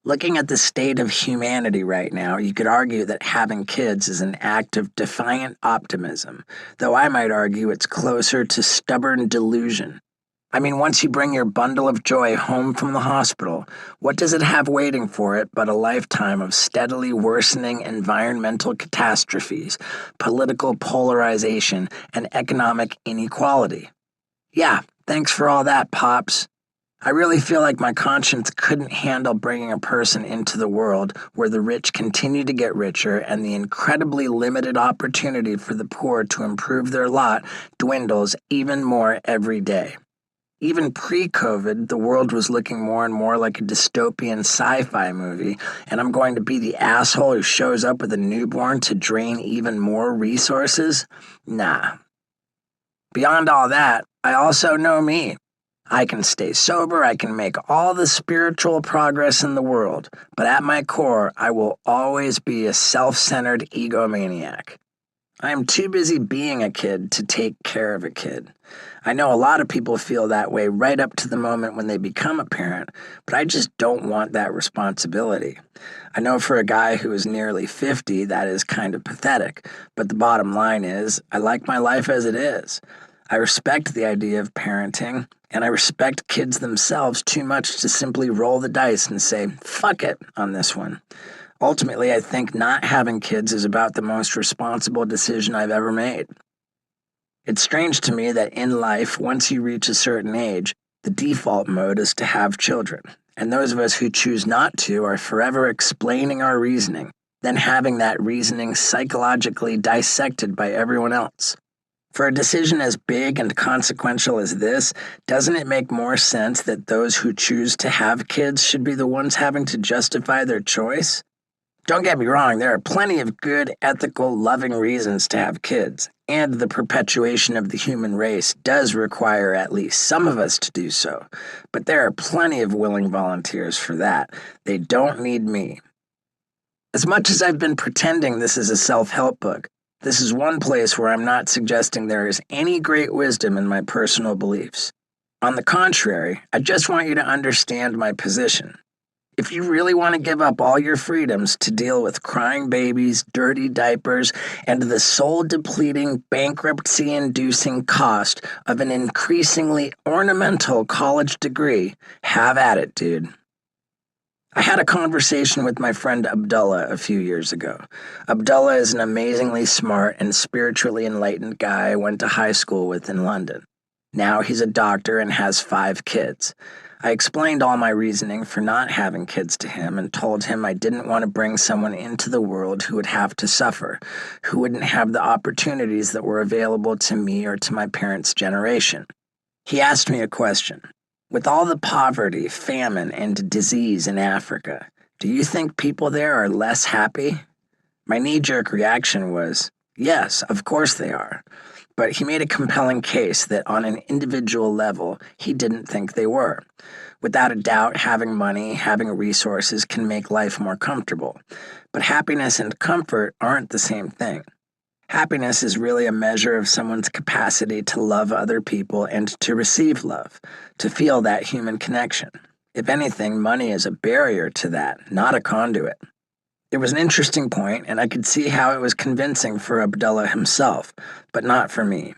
Looking at the state of humanity right now, you could argue that having kids is an act of defiant optimism, though I might argue it's closer to stubborn delusion. I mean, once you bring your bundle of joy home from the hospital, what does it have waiting for it but a lifetime of steadily worsening environmental catastrophes, political polarization, and economic inequality? Yeah, thanks for all that, Pops. I really feel like my conscience couldn't handle bringing a person into the world where the rich continue to get richer and the incredibly limited opportunity for the poor to improve their lot dwindles even more every day. Even pre-COVID, the world was looking more and more like a dystopian sci-fi movie, and I'm going to be the asshole who shows up with a newborn to drain even more resources? Nah. Beyond all that, I also know me. I can stay sober, I can make all the spiritual progress in the world, but at my core, I will always be a self-centered egomaniac. I am too busy being a kid to take care of a kid. I know a lot of people feel that way right up to the moment when they become a parent, but I just don't want that responsibility. I know for a guy who is nearly 50, that is kind of pathetic, but the bottom line is, I like my life as it is. I respect the idea of parenting, and I respect kids themselves too much to simply roll the dice and say, fuck it, on this one. Ultimately, I think not having kids is about the most responsible decision I've ever made. It's strange to me that in life, once you reach a certain age, the default mode is to have children, and those of us who choose not to are forever explaining our reasoning, then having that reasoning psychologically dissected by everyone else. For a decision as big and consequential as this, doesn't it make more sense that those who choose to have kids should be the ones having to justify their choice? Don't get me wrong, there are plenty of good, ethical, loving reasons to have kids, and the perpetuation of the human race does require at least some of us to do so, but there are plenty of willing volunteers for that. They don't need me. As much as I've been pretending this is a self-help book, this is one place where I'm not suggesting there is any great wisdom in my personal beliefs. On the contrary, I just want you to understand my position. If you really want to give up all your freedoms to deal with crying babies, dirty diapers, and the soul-depleting, bankruptcy-inducing cost of an increasingly ornamental college degree, have at it, dude. I had a conversation with my friend Abdullah a few years ago. Abdullah is an amazingly smart and spiritually enlightened guy I went to high school with in London. Now he's a doctor and has 5 kids. I explained all my reasoning for not having kids to him and told him I didn't want to bring someone into the world who would have to suffer, who wouldn't have the opportunities that were available to me or to my parents' generation. He asked me a question. With all the poverty, famine, and disease in Africa, do you think people there are less happy? My knee-jerk reaction was, yes, of course they are. But he made a compelling case that on an individual level, he didn't think they were. Without a doubt, having money, having resources can make life more comfortable. But happiness and comfort aren't the same thing. Happiness is really a measure of someone's capacity to love other people and to receive love, to feel that human connection. If anything, money is a barrier to that, not a conduit. It was an interesting point, and I could see how it was convincing for Abdullah himself, but not for me.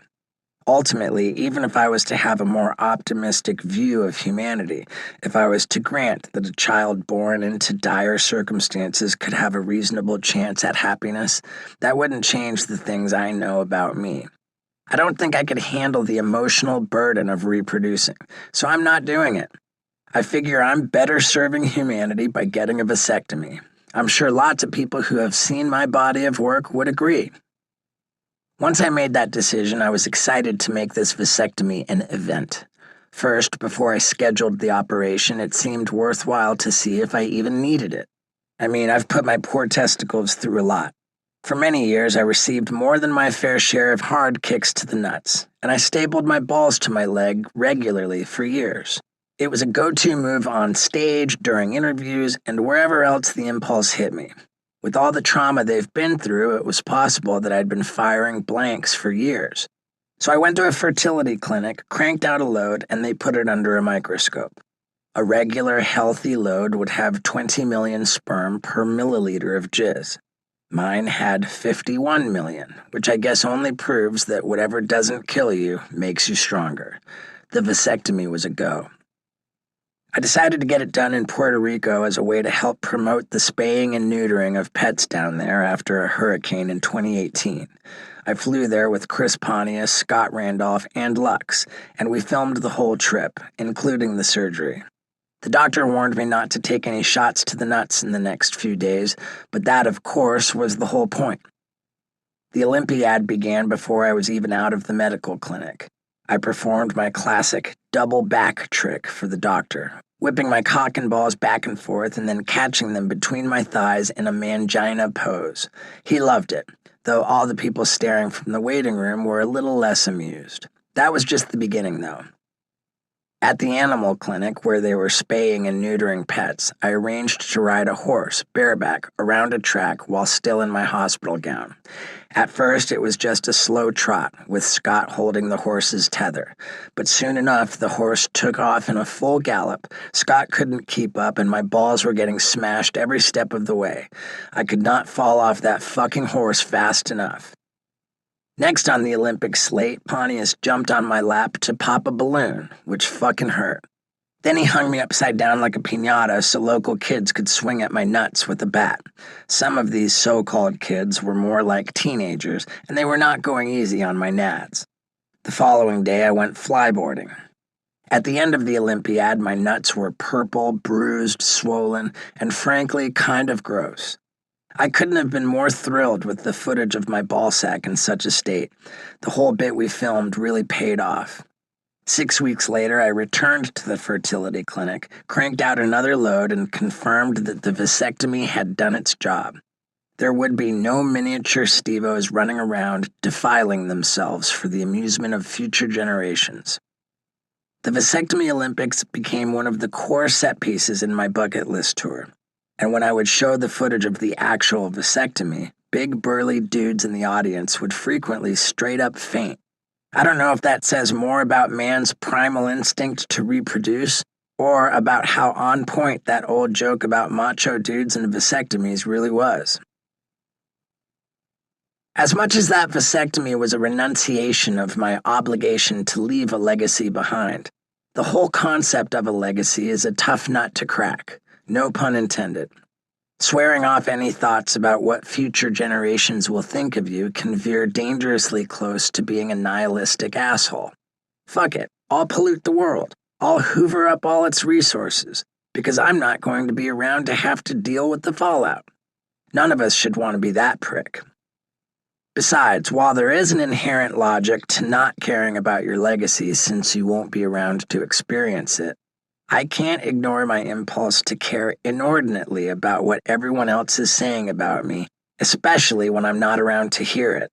Ultimately, even if I was to have a more optimistic view of humanity, if I was to grant that a child born into dire circumstances could have a reasonable chance at happiness, that wouldn't change the things I know about me. I don't think I could handle the emotional burden of reproducing, so I'm not doing it. I figure I'm better serving humanity by getting a vasectomy. I'm sure lots of people who have seen my body of work would agree. Once I made that decision, I was excited to make this vasectomy an event. First, before I scheduled the operation, it seemed worthwhile to see if I even needed it. I mean, I've put my poor testicles through a lot. For many years, I received more than my fair share of hard kicks to the nuts, and I stapled my balls to my leg regularly for years. It was a go-to move on stage, during interviews, and wherever else the impulse hit me. With all the trauma they've been through, it was possible that I'd been firing blanks for years. So I went to a fertility clinic, cranked out a load, and they put it under a microscope. A regular, healthy load would have 20 million sperm per milliliter of jizz. Mine had 51 million, which I guess only proves that whatever doesn't kill you makes you stronger. The vasectomy was a go. I decided to get it done in Puerto Rico as a way to help promote the spaying and neutering of pets down there after a hurricane in 2018. I flew there with Chris Pontius, Scott Randolph, and Lux, and we filmed the whole trip, including the surgery. The doctor warned me not to take any shots to the nuts in the next few days, but that, of course, was the whole point. The Olympiad began before I was even out of the medical clinic. I performed my classic double back trick for the doctor, whipping my cock and balls back and forth and then catching them between my thighs in a mangina pose. He loved it, though all the people staring from the waiting room were a little less amused. That was just the beginning, though. At the animal clinic, where they were spaying and neutering pets, I arranged to ride a horse, bareback, around a track while still in my hospital gown. At first, it was just a slow trot, with Scott holding the horse's tether. But soon enough, the horse took off in a full gallop. Scott couldn't keep up, and my balls were getting smashed every step of the way. I could not fall off that fucking horse fast enough. Next on the Olympic slate, Pontius jumped on my lap to pop a balloon, which fucking hurt. Then he hung me upside down like a piñata so local kids could swing at my nuts with a bat. Some of these so-called kids were more like teenagers, and they were not going easy on my nads. The following day, I went flyboarding. At the end of the Olympiad, my nuts were purple, bruised, swollen, and frankly, kind of gross. I couldn't have been more thrilled with the footage of my ballsack in such a state. The whole bit we filmed really paid off. 6 weeks later, I returned to the fertility clinic, cranked out another load, and confirmed that the vasectomy had done its job. There would be no miniature Stevos running around defiling themselves for the amusement of future generations. The vasectomy Olympics became one of the core set pieces in my bucket list tour. And when I would show the footage of the actual vasectomy, big burly dudes in the audience would frequently straight up faint. I don't know if that says more about man's primal instinct to reproduce, or about how on point that old joke about macho dudes and vasectomies really was. As much as that vasectomy was a renunciation of my obligation to leave a legacy behind, the whole concept of a legacy is a tough nut to crack. No pun intended. Swearing off any thoughts about what future generations will think of you can veer dangerously close to being a nihilistic asshole. Fuck it, I'll pollute the world. I'll hoover up all its resources, because I'm not going to be around to have to deal with the fallout. None of us should want to be that prick. Besides, while there is an inherent logic to not caring about your legacy since you won't be around to experience it, I can't ignore my impulse to care inordinately about what everyone else is saying about me, especially when I'm not around to hear it.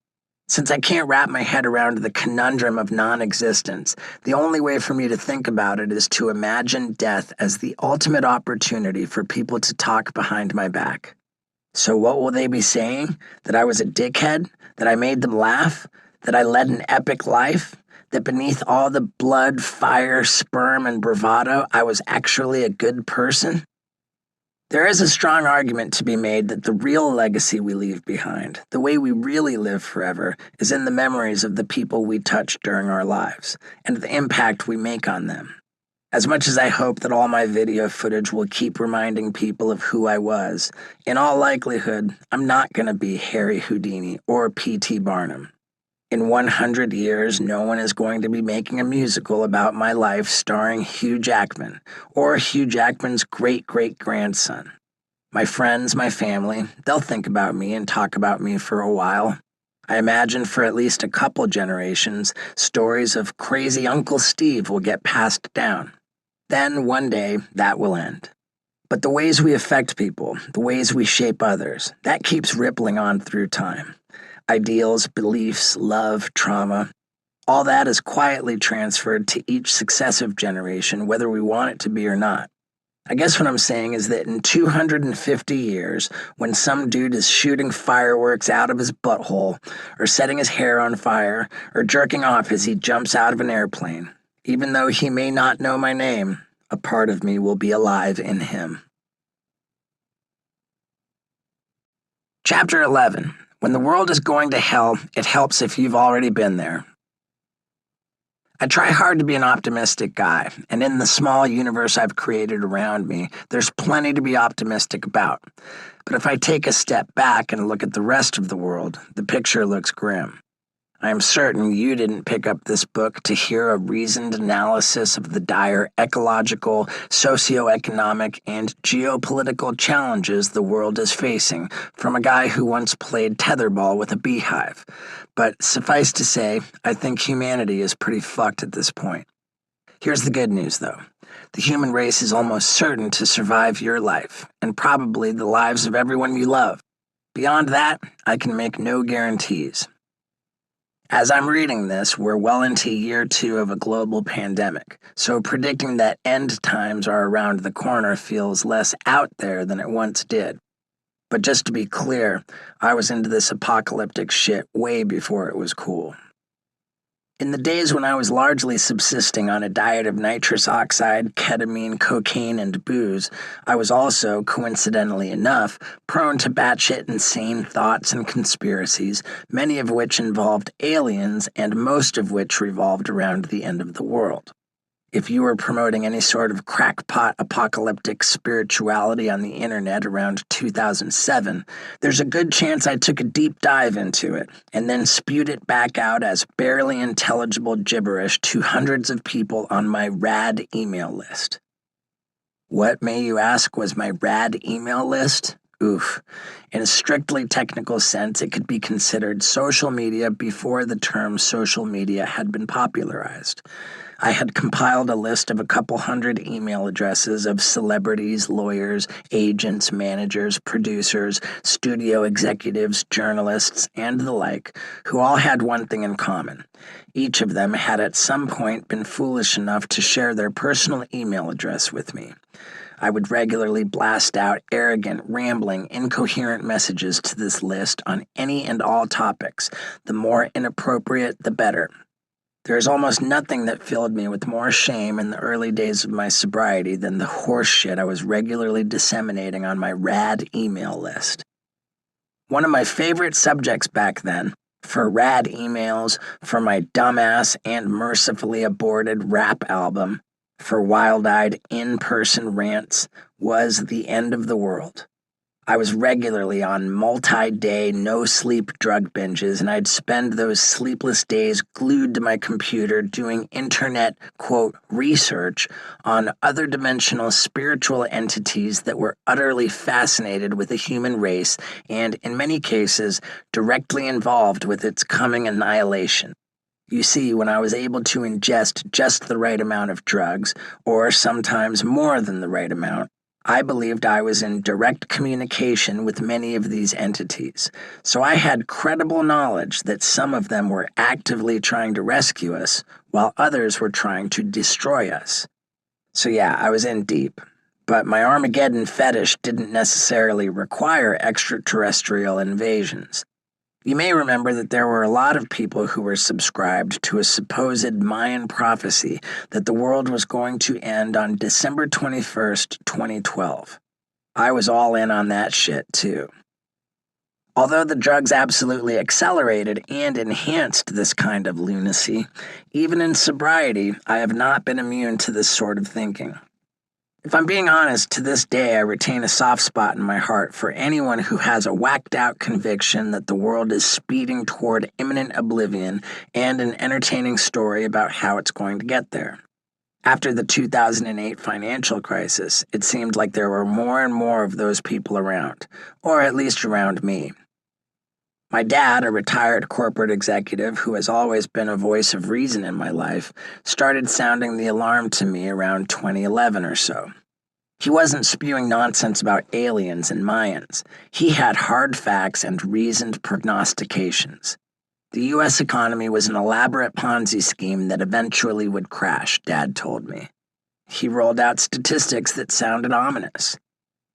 Since I can't wrap my head around the conundrum of non-existence, the only way for me to think about it is to imagine death as the ultimate opportunity for people to talk behind my back. So what will they be saying? That I was a dickhead? That I made them laugh? That I led an epic life? That beneath all the blood, fire, sperm, and bravado, I was actually a good person? There is a strong argument to be made that the real legacy we leave behind, the way we really live forever, is in the memories of the people we touch during our lives, and the impact we make on them. As much as I hope that all my video footage will keep reminding people of who I was, in all likelihood, I'm not going to be Harry Houdini or P.T. Barnum. In 100 years, no one is going to be making a musical about my life starring Hugh Jackman, or Hugh Jackman's great-great-grandson. My friends, my family, they'll think about me and talk about me for a while. I imagine for at least a couple generations, stories of crazy Uncle Steve will get passed down. Then, one day, that will end. But the ways we affect people, the ways we shape others, that keeps rippling on through time. Ideals, beliefs, love, trauma. All that is quietly transferred to each successive generation, whether we want it to be or not. I guess what I'm saying is that in 250 years, when some dude is shooting fireworks out of his butthole, or setting his hair on fire, or jerking off as he jumps out of an airplane, even though he may not know my name, a part of me will be alive in him. Chapter 11. When the world is going to hell, it helps if you've already been there. I try hard to be an optimistic guy, and in the small universe I've created around me, there's plenty to be optimistic about. But if I take a step back and look at the rest of the world, the picture looks grim. I am certain you didn't pick up this book to hear a reasoned analysis of the dire ecological, socioeconomic, and geopolitical challenges the world is facing from a guy who once played tetherball with a beehive. But suffice to say, I think humanity is pretty fucked at this point. Here's the good news, though. The human race is almost certain to survive your life, and probably the lives of everyone you love. Beyond that, I can make no guarantees. As I'm reading this, we're well into year 2 of a global pandemic, so predicting that end times are around the corner feels less out there than it once did. But just to be clear, I was into this apocalyptic shit way before it was cool. In the days when I was largely subsisting on a diet of nitrous oxide, ketamine, cocaine, and booze, I was also, coincidentally enough, prone to batshit insane thoughts and conspiracies, many of which involved aliens and most of which revolved around the end of the world. If you were promoting any sort of crackpot apocalyptic spirituality on the internet around 2007, there's a good chance I took a deep dive into it and then spewed it back out as barely intelligible gibberish to hundreds of people on my rad email list. What, may you ask, was my rad email list? Oof. In a strictly technical sense, it could be considered social media before the term social media had been popularized. I had compiled a list of a couple hundred email addresses of celebrities, lawyers, agents, managers, producers, studio executives, journalists, and the like, who all had one thing in common. Each of them had at some point been foolish enough to share their personal email address with me. I would regularly blast out arrogant, rambling, incoherent messages to this list on any and all topics. The more inappropriate, the better. There is almost nothing that filled me with more shame in the early days of my sobriety than the horse shit I was regularly disseminating on my rad email list. One of my favorite subjects back then, for rad emails, for my dumbass and mercifully aborted rap album, for wild-eyed in-person rants, was the end of the world. I was regularly on multi-day, no-sleep drug binges, and I'd spend those sleepless days glued to my computer doing internet, quote, research on other-dimensional spiritual entities that were utterly fascinated with the human race and, in many cases, directly involved with its coming annihilation. You see, when I was able to ingest just the right amount of drugs, or sometimes more than the right amount, I believed I was in direct communication with many of these entities, so I had credible knowledge that some of them were actively trying to rescue us, while others were trying to destroy us. So yeah, I was in deep. But my Armageddon fetish didn't necessarily require extraterrestrial invasions. You may remember that there were a lot of people who were subscribed to a supposed Mayan prophecy that the world was going to end on December 21st, 2012. I was all in on that shit, too. Although the drugs absolutely accelerated and enhanced this kind of lunacy, even in sobriety, I have not been immune to this sort of thinking. If I'm being honest, to this day I retain a soft spot in my heart for anyone who has a whacked-out conviction that the world is speeding toward imminent oblivion and an entertaining story about how it's going to get there. After the 2008 financial crisis, it seemed like there were more and more of those people around, or at least around me. My dad, a retired corporate executive who has always been a voice of reason in my life, started sounding the alarm to me around 2011 or so. He wasn't spewing nonsense about aliens and Mayans. He had hard facts and reasoned prognostications. The U.S. economy was an elaborate Ponzi scheme that eventually would crash, Dad told me. He rolled out statistics that sounded ominous.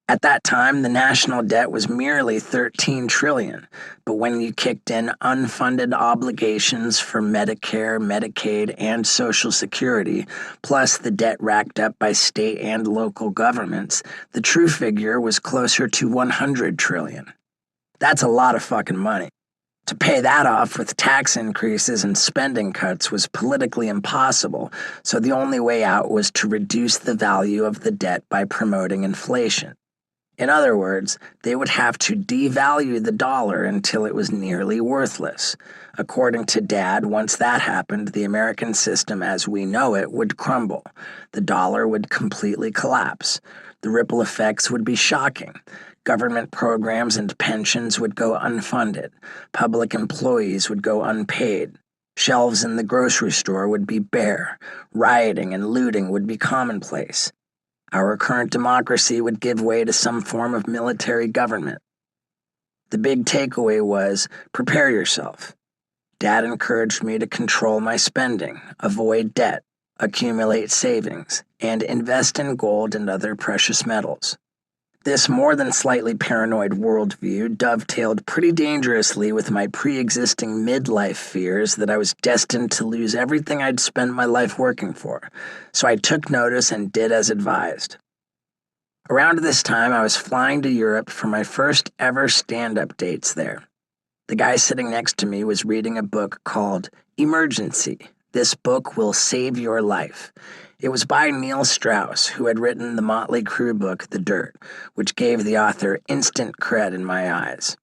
At that time, the national debt was merely $13 trillion, but when you kicked in unfunded obligations for Medicare, Medicaid, and Social Security, plus the debt racked up by state and local governments, the true figure was closer to $100 trillion. That's a lot of fucking money. To pay that off with tax increases and spending cuts was politically impossible, so the only way out was to reduce the value of the debt by promoting inflation. In other words, they would have to devalue the dollar until it was nearly worthless. According to Dad, once that happened, the American system as we know it would crumble. The dollar would completely collapse. The ripple effects would be shocking. Government programs and pensions would go unfunded. Public employees would go unpaid. Shelves in the grocery store would be bare. Rioting and looting would be commonplace. Our current democracy would give way to some form of military government. The big takeaway was, prepare yourself. Dad encouraged me to control my spending, avoid debt, accumulate savings, and invest in gold and other precious metals. This more than slightly paranoid worldview dovetailed pretty dangerously with my pre-existing midlife fears that I was destined to lose everything I'd spent my life working for, so I took notice and did as advised. Around this time, I was flying to Europe for my first ever stand-up dates there. The guy sitting next to me was reading a book called Emergency. This book will save your life. It was by Neil Strauss, who had written the Motley Crue book, The Dirt, which gave the author instant cred in my eyes.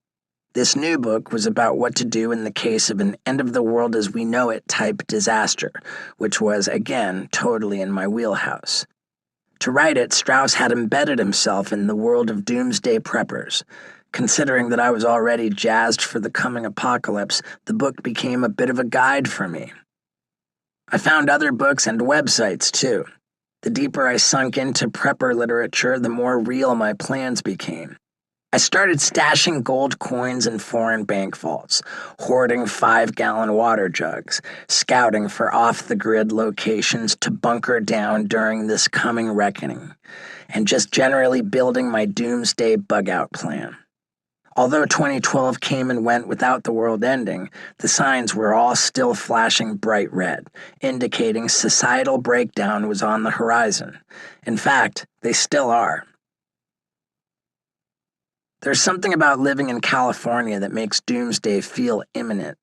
This new book was about what to do in the case of an end-of-the-world-as-we-know-it type disaster, which was, again, totally in my wheelhouse. To write it, Strauss had embedded himself in the world of doomsday preppers. Considering that I was already jazzed for the coming apocalypse, the book became a bit of a guide for me. I found other books and websites, too. The deeper I sunk into prepper literature, the more real my plans became. I started stashing gold coins in foreign bank vaults, hoarding 5-gallon water jugs, scouting for off-the-grid locations to bunker down during this coming reckoning, and just generally building my doomsday bug-out plan. Although 2012 came and went without the world ending, the signs were all still flashing bright red, indicating societal breakdown was on the horizon. In fact, they still are. There's something about living in California that makes doomsday feel imminent.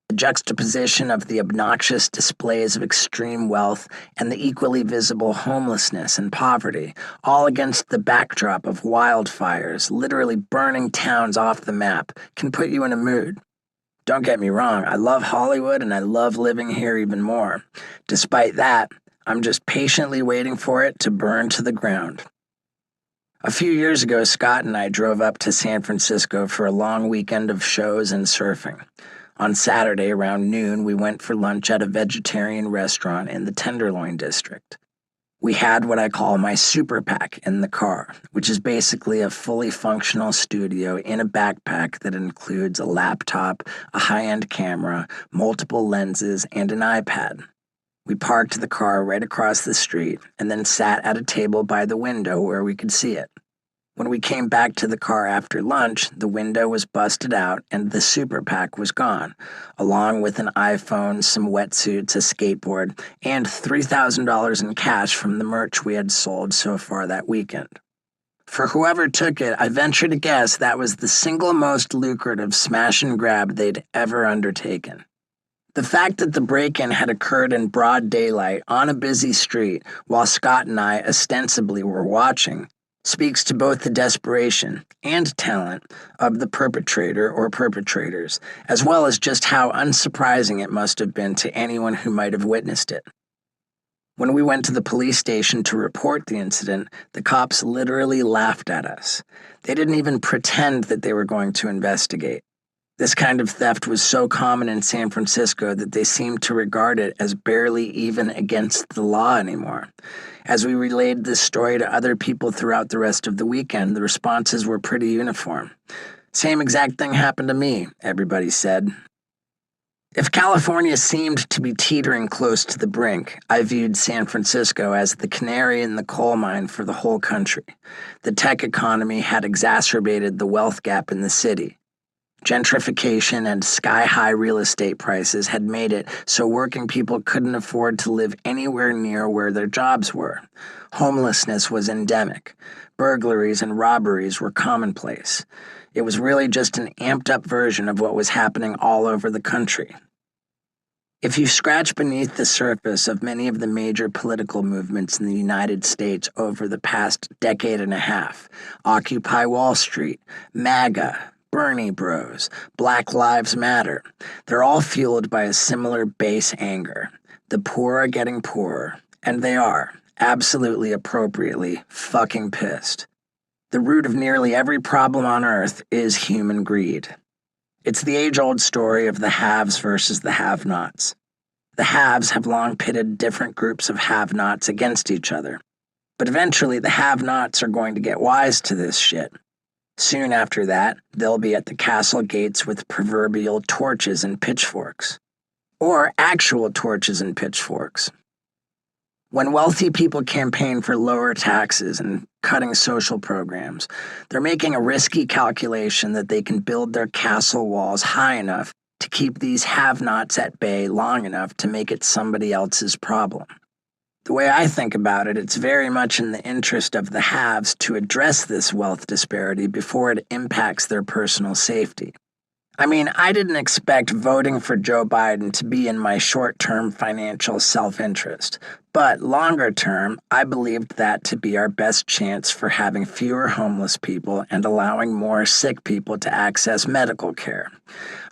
The juxtaposition of the obnoxious displays of extreme wealth and the equally visible homelessness and poverty, all against the backdrop of wildfires, literally burning towns off the map, can put you in a mood. Don't get me wrong, I love Hollywood and I love living here even more. Despite that, I'm just patiently waiting for it to burn to the ground. A few years ago, Scott and I drove up to San Francisco for a long weekend of shows and surfing. On Saturday, around noon, we went for lunch at a vegetarian restaurant in the Tenderloin district. We had what I call my super pack in the car, which is basically a fully functional studio in a backpack that includes a laptop, a high-end camera, multiple lenses, and an iPad. We parked the car right across the street and then sat at a table by the window where we could see it. When we came back to the car after lunch, the window was busted out and the super pack was gone, along with an iPhone, some wetsuits, a skateboard, and $3,000 in cash from the merch we had sold so far that weekend. For whoever took it, I venture to guess that was the single most lucrative smash and grab they'd ever undertaken. The fact that the break-in had occurred in broad daylight on a busy street while Scott and I ostensibly were watching speaks to both the desperation and talent of the perpetrator or perpetrators, as well as just how unsurprising it must have been to anyone who might have witnessed it. When we went to the police station to report the incident, the cops literally laughed at us. They didn't even pretend that they were going to investigate. This kind of theft was so common in San Francisco that they seemed to regard it as barely even against the law anymore. As we relayed this story to other people throughout the rest of the weekend, the responses were pretty uniform. "Same exact thing happened to me," everybody said. If California seemed to be teetering close to the brink, I viewed San Francisco as the canary in the coal mine for the whole country. The tech economy had exacerbated the wealth gap in the city. Gentrification and sky-high real estate prices had made it so working people couldn't afford to live anywhere near where their jobs were. Homelessness was endemic. Burglaries and robberies were commonplace. It was really just an amped-up version of what was happening all over the country. If you scratch beneath the surface of many of the major political movements in the United States over the past decade and a half, Occupy Wall Street, MAGA, Bernie Bros, Black Lives Matter, they're all fueled by a similar base anger. The poor are getting poorer, and they are, absolutely appropriately, fucking pissed. The root of nearly every problem on Earth is human greed. It's the age-old story of the haves versus the have-nots. The haves have long pitted different groups of have-nots against each other. But eventually the have-nots are going to get wise to this shit. Soon after that, they'll be at the castle gates with proverbial torches and pitchforks. Or actual torches and pitchforks. When wealthy people campaign for lower taxes and cutting social programs, they're making a risky calculation that they can build their castle walls high enough to keep these have-nots at bay long enough to make it somebody else's problem. The way I think about it, it's very much in the interest of the haves to address this wealth disparity before it impacts their personal safety. I mean, I didn't expect voting for Joe Biden to be in my short-term financial self-interest, but longer term, I believed that to be our best chance for having fewer homeless people and allowing more sick people to access medical care.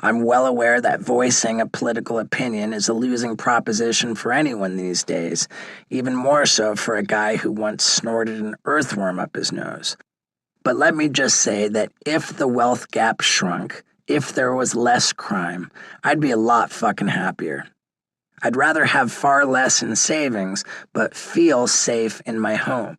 I'm well aware that voicing a political opinion is a losing proposition for anyone these days, even more so for a guy who once snorted an earthworm up his nose. But let me just say that if the wealth gap shrunk, if there was less crime, I'd be a lot fucking happier. I'd rather have far less in savings, but feel safe in my home.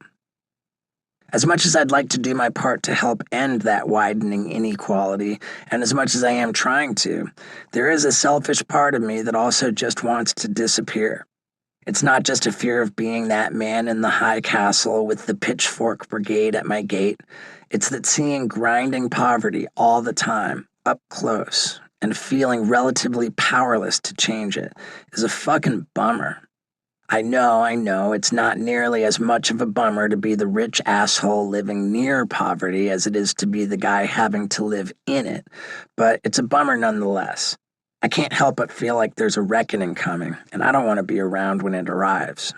As much as I'd like to do my part to help end that widening inequality, and as much as I am trying to, there is a selfish part of me that also just wants to disappear. It's not just a fear of being that man in the high castle with the pitchfork brigade at my gate. It's that seeing grinding poverty all the time, up close, and feeling relatively powerless to change it is a fucking bummer. I know, it's not nearly as much of a bummer to be the rich asshole living near poverty as it is to be the guy having to live in it, but it's a bummer nonetheless. I can't help but feel like there's a reckoning coming, and I don't want to be around when it arrives.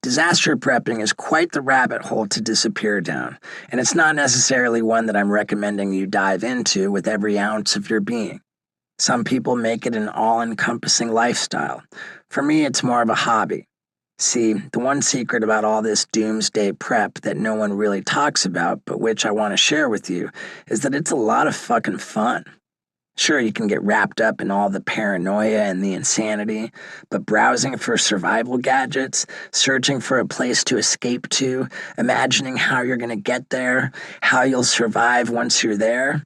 Disaster prepping is quite the rabbit hole to disappear down, and it's not necessarily one that I'm recommending you dive into with every ounce of your being. Some people make it an all-encompassing lifestyle. For me, it's more of a hobby. See, the one secret about all this doomsday prep that no one really talks about, but which I want to share with you, is that it's a lot of fucking fun. Sure, you can get wrapped up in all the paranoia and the insanity, but browsing for survival gadgets, searching for a place to escape to, imagining how you're going to get there, how you'll survive once you're there,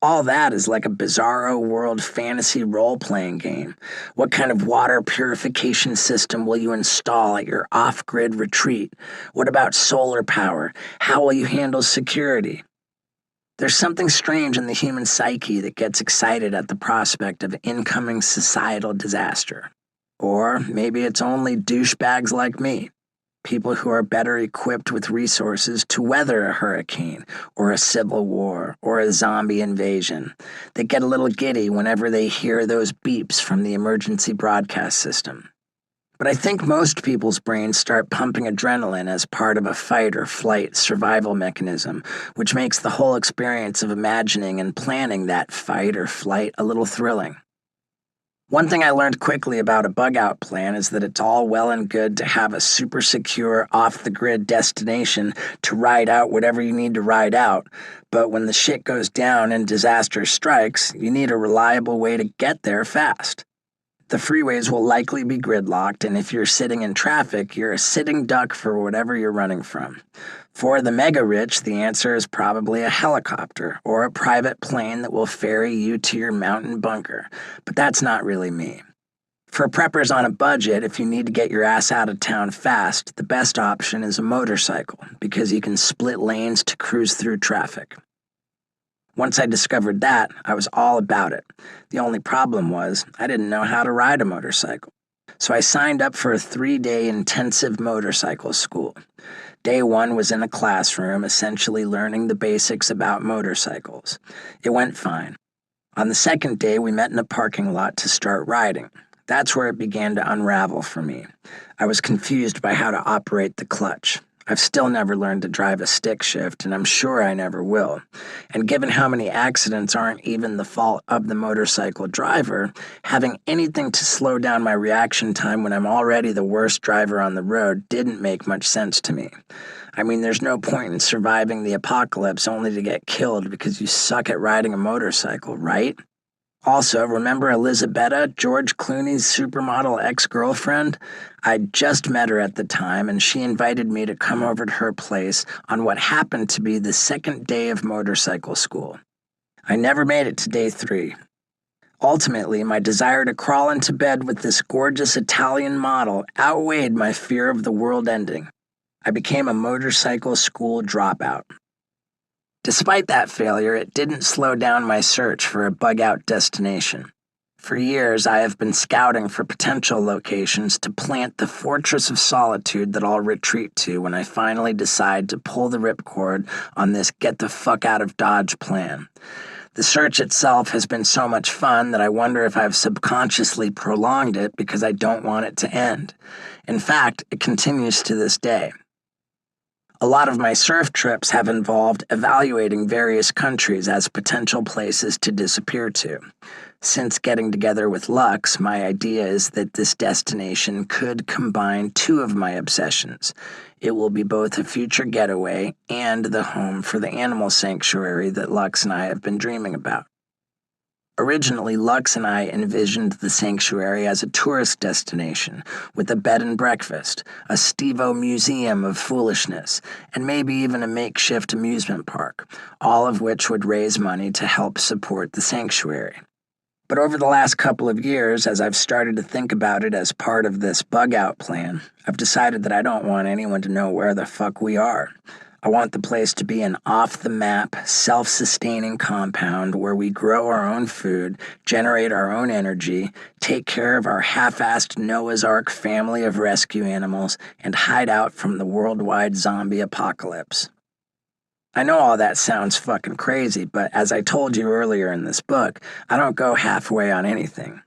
all that is like a bizarro world fantasy role-playing game. What kind of water purification system will you install at your off-grid retreat? What about solar power? How will you handle security? There's something strange in the human psyche that gets excited at the prospect of incoming societal disaster. Or maybe it's only douchebags like me, people who are better equipped with resources to weather a hurricane, or a civil war, or a zombie invasion, that get a little giddy whenever they hear those beeps from the emergency broadcast system. But I think most people's brains start pumping adrenaline as part of a fight or flight survival mechanism, which makes the whole experience of imagining and planning that fight or flight a little thrilling. One thing I learned quickly about a bug-out plan is that it's all well and good to have a super secure, off-the-grid destination to ride out whatever you need to ride out, but when the shit goes down and disaster strikes, you need a reliable way to get there fast. The freeways will likely be gridlocked, and if you're sitting in traffic, you're a sitting duck for whatever you're running from. For the mega rich, the answer is probably a helicopter or a private plane that will ferry you to your mountain bunker, but that's not really me. For preppers on a budget, if you need to get your ass out of town fast, the best option is a motorcycle because you can split lanes to cruise through traffic. Once I discovered that, I was all about it. The only problem was I didn't know how to ride a motorcycle. So I signed up for a 3-day intensive motorcycle school. Day 1 was in a classroom, essentially learning the basics about motorcycles. It went fine. On the second day, we met in a parking lot to start riding. That's where it began to unravel for me. I was confused by how to operate the clutch. I've still never learned to drive a stick shift, and I'm sure I never will. And given how many accidents aren't even the fault of the motorcycle driver, having anything to slow down my reaction time when I'm already the worst driver on the road didn't make much sense to me. I mean, there's no point in surviving the apocalypse only to get killed because you suck at riding a motorcycle, right? Also, remember Elizabetta, George Clooney's supermodel ex-girlfriend? I'd just met her at the time, and she invited me to come over to her place on what happened to be the second day of motorcycle school. I never made it to day 3. Ultimately, my desire to crawl into bed with this gorgeous Italian model outweighed my fear of the world ending. I became a motorcycle school dropout. Despite that failure, it didn't slow down my search for a bug-out destination. For years, I have been scouting for potential locations to plant the fortress of solitude that I'll retreat to when I finally decide to pull the ripcord on this get-the-fuck-out-of-Dodge plan. The search itself has been so much fun that I wonder if I've subconsciously prolonged it because I don't want it to end. In fact, it continues to this day. A lot of my surf trips have involved evaluating various countries as potential places to disappear to. Since getting together with Lux, my idea is that this destination could combine 2 of my obsessions. It will be both a future getaway and the home for the animal sanctuary that Lux and I have been dreaming about. Originally, Lux and I envisioned the sanctuary as a tourist destination with a bed and breakfast, a Steve-O museum of foolishness, and maybe even a makeshift amusement park, all of which would raise money to help support the sanctuary. But over the last couple of years, as I've started to think about it as part of this bug-out plan, I've decided that I don't want anyone to know where the fuck we are. I want the place to be an off-the-map, self-sustaining compound where we grow our own food, generate our own energy, take care of our half-assed Noah's Ark family of rescue animals, and hide out from the worldwide zombie apocalypse. I know all that sounds fucking crazy, but as I told you earlier in this book, I don't go halfway on anything.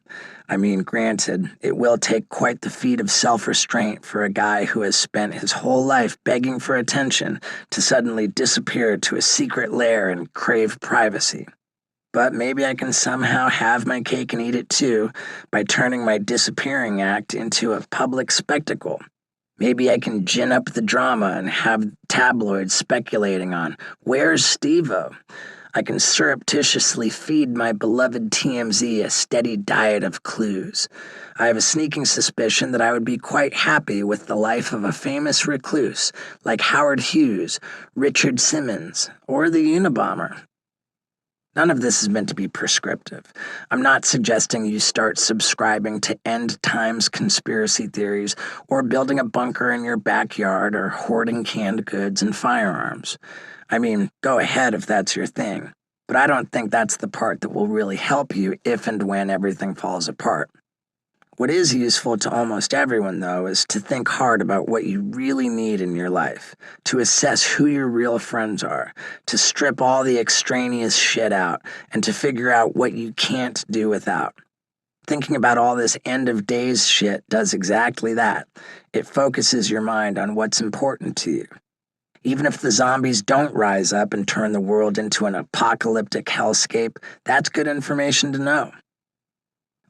I mean, granted, it will take quite the feat of self-restraint for a guy who has spent his whole life begging for attention to suddenly disappear to a secret lair and crave privacy. But maybe I can somehow have my cake and eat it too by turning my disappearing act into a public spectacle. Maybe I can gin up the drama and have tabloids speculating on, where's Steve-O? I can surreptitiously feed my beloved TMZ a steady diet of clues. I have a sneaking suspicion that I would be quite happy with the life of a famous recluse like Howard Hughes, Richard Simmons, or the Unabomber. None of this is meant to be prescriptive. I'm not suggesting you start subscribing to end times conspiracy theories or building a bunker in your backyard or hoarding canned goods and firearms. I mean, go ahead if that's your thing, but I don't think that's the part that will really help you if and when everything falls apart. What is useful to almost everyone, though, is to think hard about what you really need in your life, to assess who your real friends are, to strip all the extraneous shit out, and to figure out what you can't do without. Thinking about all this end-of-days shit does exactly that. It focuses your mind on what's important to you. Even if the zombies don't rise up and turn the world into an apocalyptic hellscape, that's good information to know.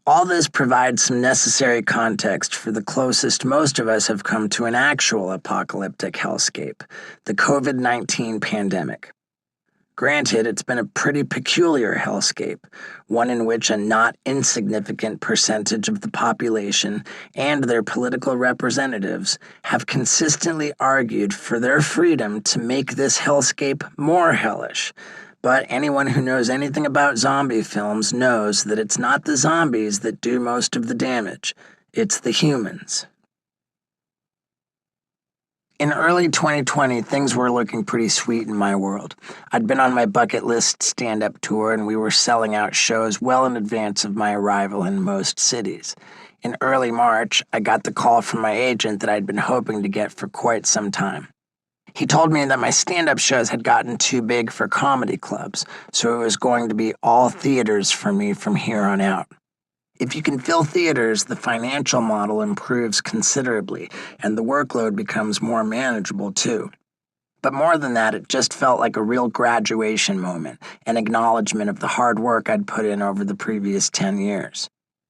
All this provides some necessary context for the closest most of us have come to an actual apocalyptic hellscape, the COVID-19 pandemic. Granted, it's been a pretty peculiar hellscape, one in which a not insignificant percentage of the population and their political representatives have consistently argued for their freedom to make this hellscape more hellish. But anyone who knows anything about zombie films knows that it's not the zombies that do most of the damage, it's the humans. In early 2020, things were looking pretty sweet in my world. I'd been on my bucket list stand-up tour, and we were selling out shows well in advance of my arrival in most cities. In early March, I got the call from my agent that I'd been hoping to get for quite some time. He told me that my stand-up shows had gotten too big for comedy clubs, so it was going to be all theaters for me from here on out. If you can fill theaters, the financial model improves considerably, and the workload becomes more manageable too. But more than that, it just felt like a real graduation moment, an acknowledgement of the hard work I'd put in over the previous 10 years.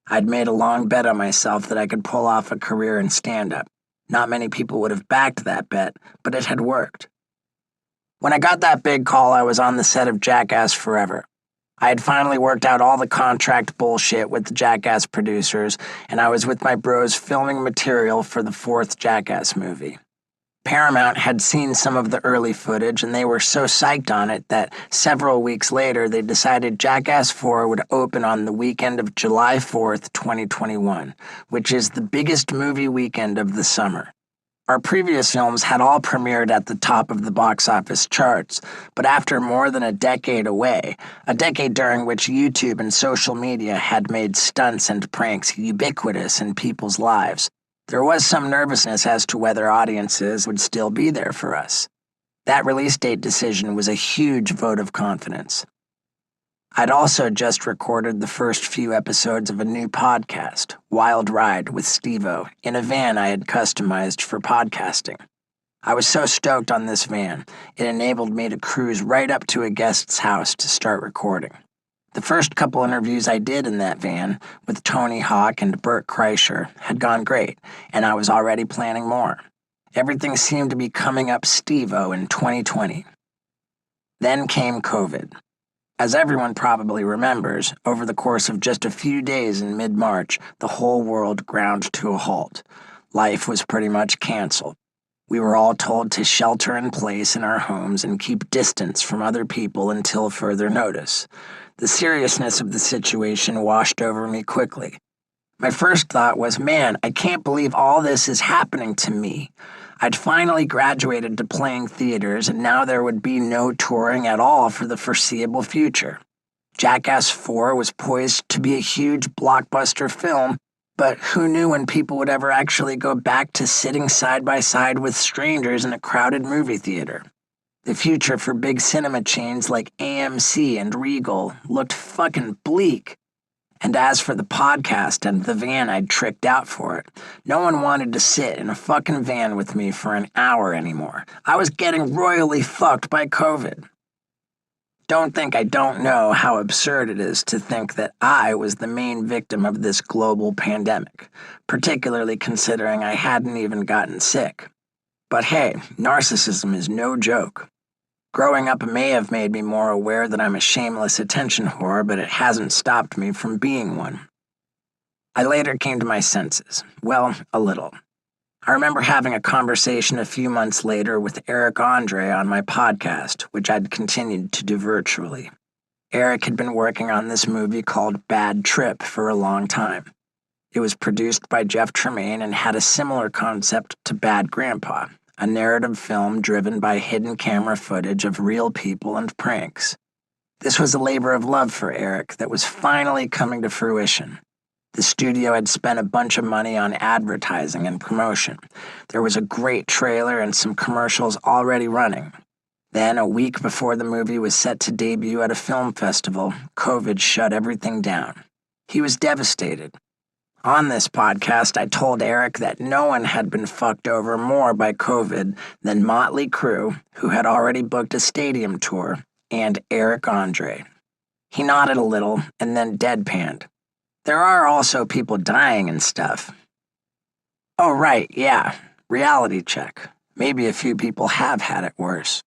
I'd made a long bet on myself that I could pull off a career in stand-up. Not many people would have backed that bet, but it had worked. When I got that big call, I was on the set of Jackass forever. I had finally worked out all the contract bullshit with the Jackass producers, and I was with my bros filming material for the fourth Jackass movie. Paramount had seen some of the early footage, and they were so psyched on it that several weeks later they decided Jackass 4 would open on the weekend of July 4th, 2021, which is the biggest movie weekend of the summer. Our previous films had all premiered at the top of the box office charts, but after more than a decade away, a decade during which YouTube and social media had made stunts and pranks ubiquitous in people's lives, there was some nervousness as to whether audiences would still be there for us. That release date decision was a huge vote of confidence. I'd also just recorded the first few episodes of a new podcast, Wild Ride with Steve-O, in a van I had customized for podcasting. I was so stoked on this van, it enabled me to cruise right up to a guest's house to start recording. The first couple interviews I did in that van, with Tony Hawk and Bert Kreischer, had gone great, and I was already planning more. Everything seemed to be coming up Steve-O in 2020. Then came COVID. As everyone probably remembers, over the course of just a few days in mid-March, the whole world ground to a halt. Life was pretty much canceled. We were all told to shelter in place in our homes and keep distance from other people until further notice. The seriousness of the situation washed over me quickly. My first thought was, man, I can't believe all this is happening to me. I'd finally graduated to playing theaters, and now there would be no touring at all for the foreseeable future. Jackass 4 was poised to be a huge blockbuster film, but who knew when people would ever actually go back to sitting side by side with strangers in a crowded movie theater? The future for big cinema chains like AMC and Regal looked fucking bleak. And as for the podcast and the van I'd tricked out for it, no one wanted to sit in a fucking van with me for an hour anymore. I was getting royally fucked by COVID. Don't think I don't know how absurd it is to think that I was the main victim of this global pandemic, particularly considering I hadn't even gotten sick. But hey, narcissism is no joke. Growing up may have made me more aware that I'm a shameless attention whore, but it hasn't stopped me from being one. I later came to my senses. Well, a little. I remember having a conversation a few months later with Eric Andre on my podcast, which I'd continued to do virtually. Eric had been working on this movie called Bad Trip for a long time. It was produced by Jeff Tremaine and had a similar concept to Bad Grandpa, a narrative film driven by hidden camera footage of real people and pranks. This was a labor of love for Eric that was finally coming to fruition. The studio had spent a bunch of money on advertising and promotion. There was a great trailer and some commercials already running. Then, a week before the movie was set to debut at a film festival, COVID shut everything down. He was devastated. On this podcast, I told Eric that no one had been fucked over more by COVID than Motley Crue, who had already booked a stadium tour, and Eric Andre. He nodded a little and then deadpanned. There are also people dying and stuff. Oh, right, yeah. Reality check. Maybe a few people have had it worse.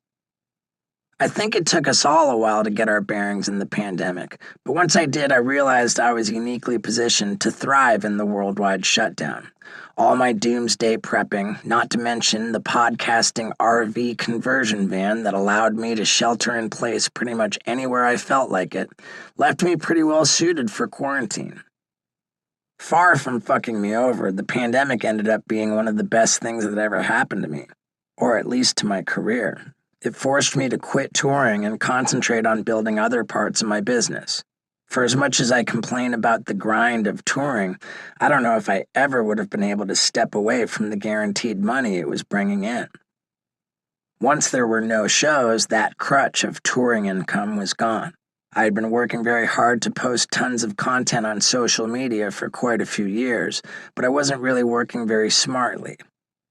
I think it took us all a while to get our bearings in the pandemic, but once I did, I realized I was uniquely positioned to thrive in the worldwide shutdown. All my doomsday prepping, not to mention the podcasting RV conversion van that allowed me to shelter in place pretty much anywhere I felt like it, left me pretty well suited for quarantine. Far from fucking me over, the pandemic ended up being one of the best things that ever happened to me, or at least to my career. It forced me to quit touring and concentrate on building other parts of my business. For as much as I complain about the grind of touring, I don't know if I ever would have been able to step away from the guaranteed money it was bringing in. Once there were no shows, that crutch of touring income was gone. I had been working very hard to post tons of content on social media for quite a few years, but I wasn't really working very smartly.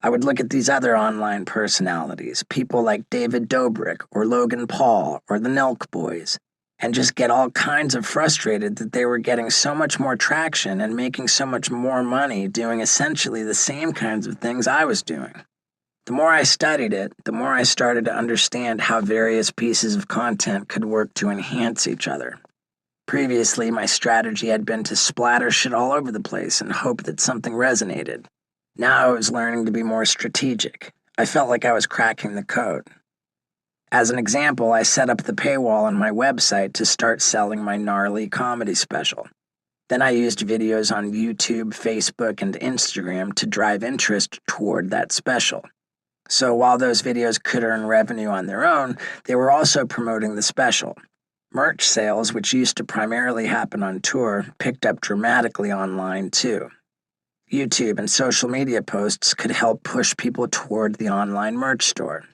I would look at these other online personalities, people like David Dobrik or Logan Paul or the Nelk Boys, and just get all kinds of frustrated that they were getting so much more traction and making so much more money doing essentially the same kinds of things I was doing. The more I studied it, the more I started to understand how various pieces of content could work to enhance each other. Previously, my strategy had been to splatter shit all over the place and hope that something resonated. Now I was learning to be more strategic. I felt like I was cracking the code. As an example, I set up the paywall on my website to start selling my gnarly comedy special. Then I used videos on YouTube, Facebook, and Instagram to drive interest toward that special. So while those videos could earn revenue on their own, they were also promoting the special. Merch sales, which used to primarily happen on tour, picked up dramatically online too. YouTube and social media posts could help push people toward the online merch store.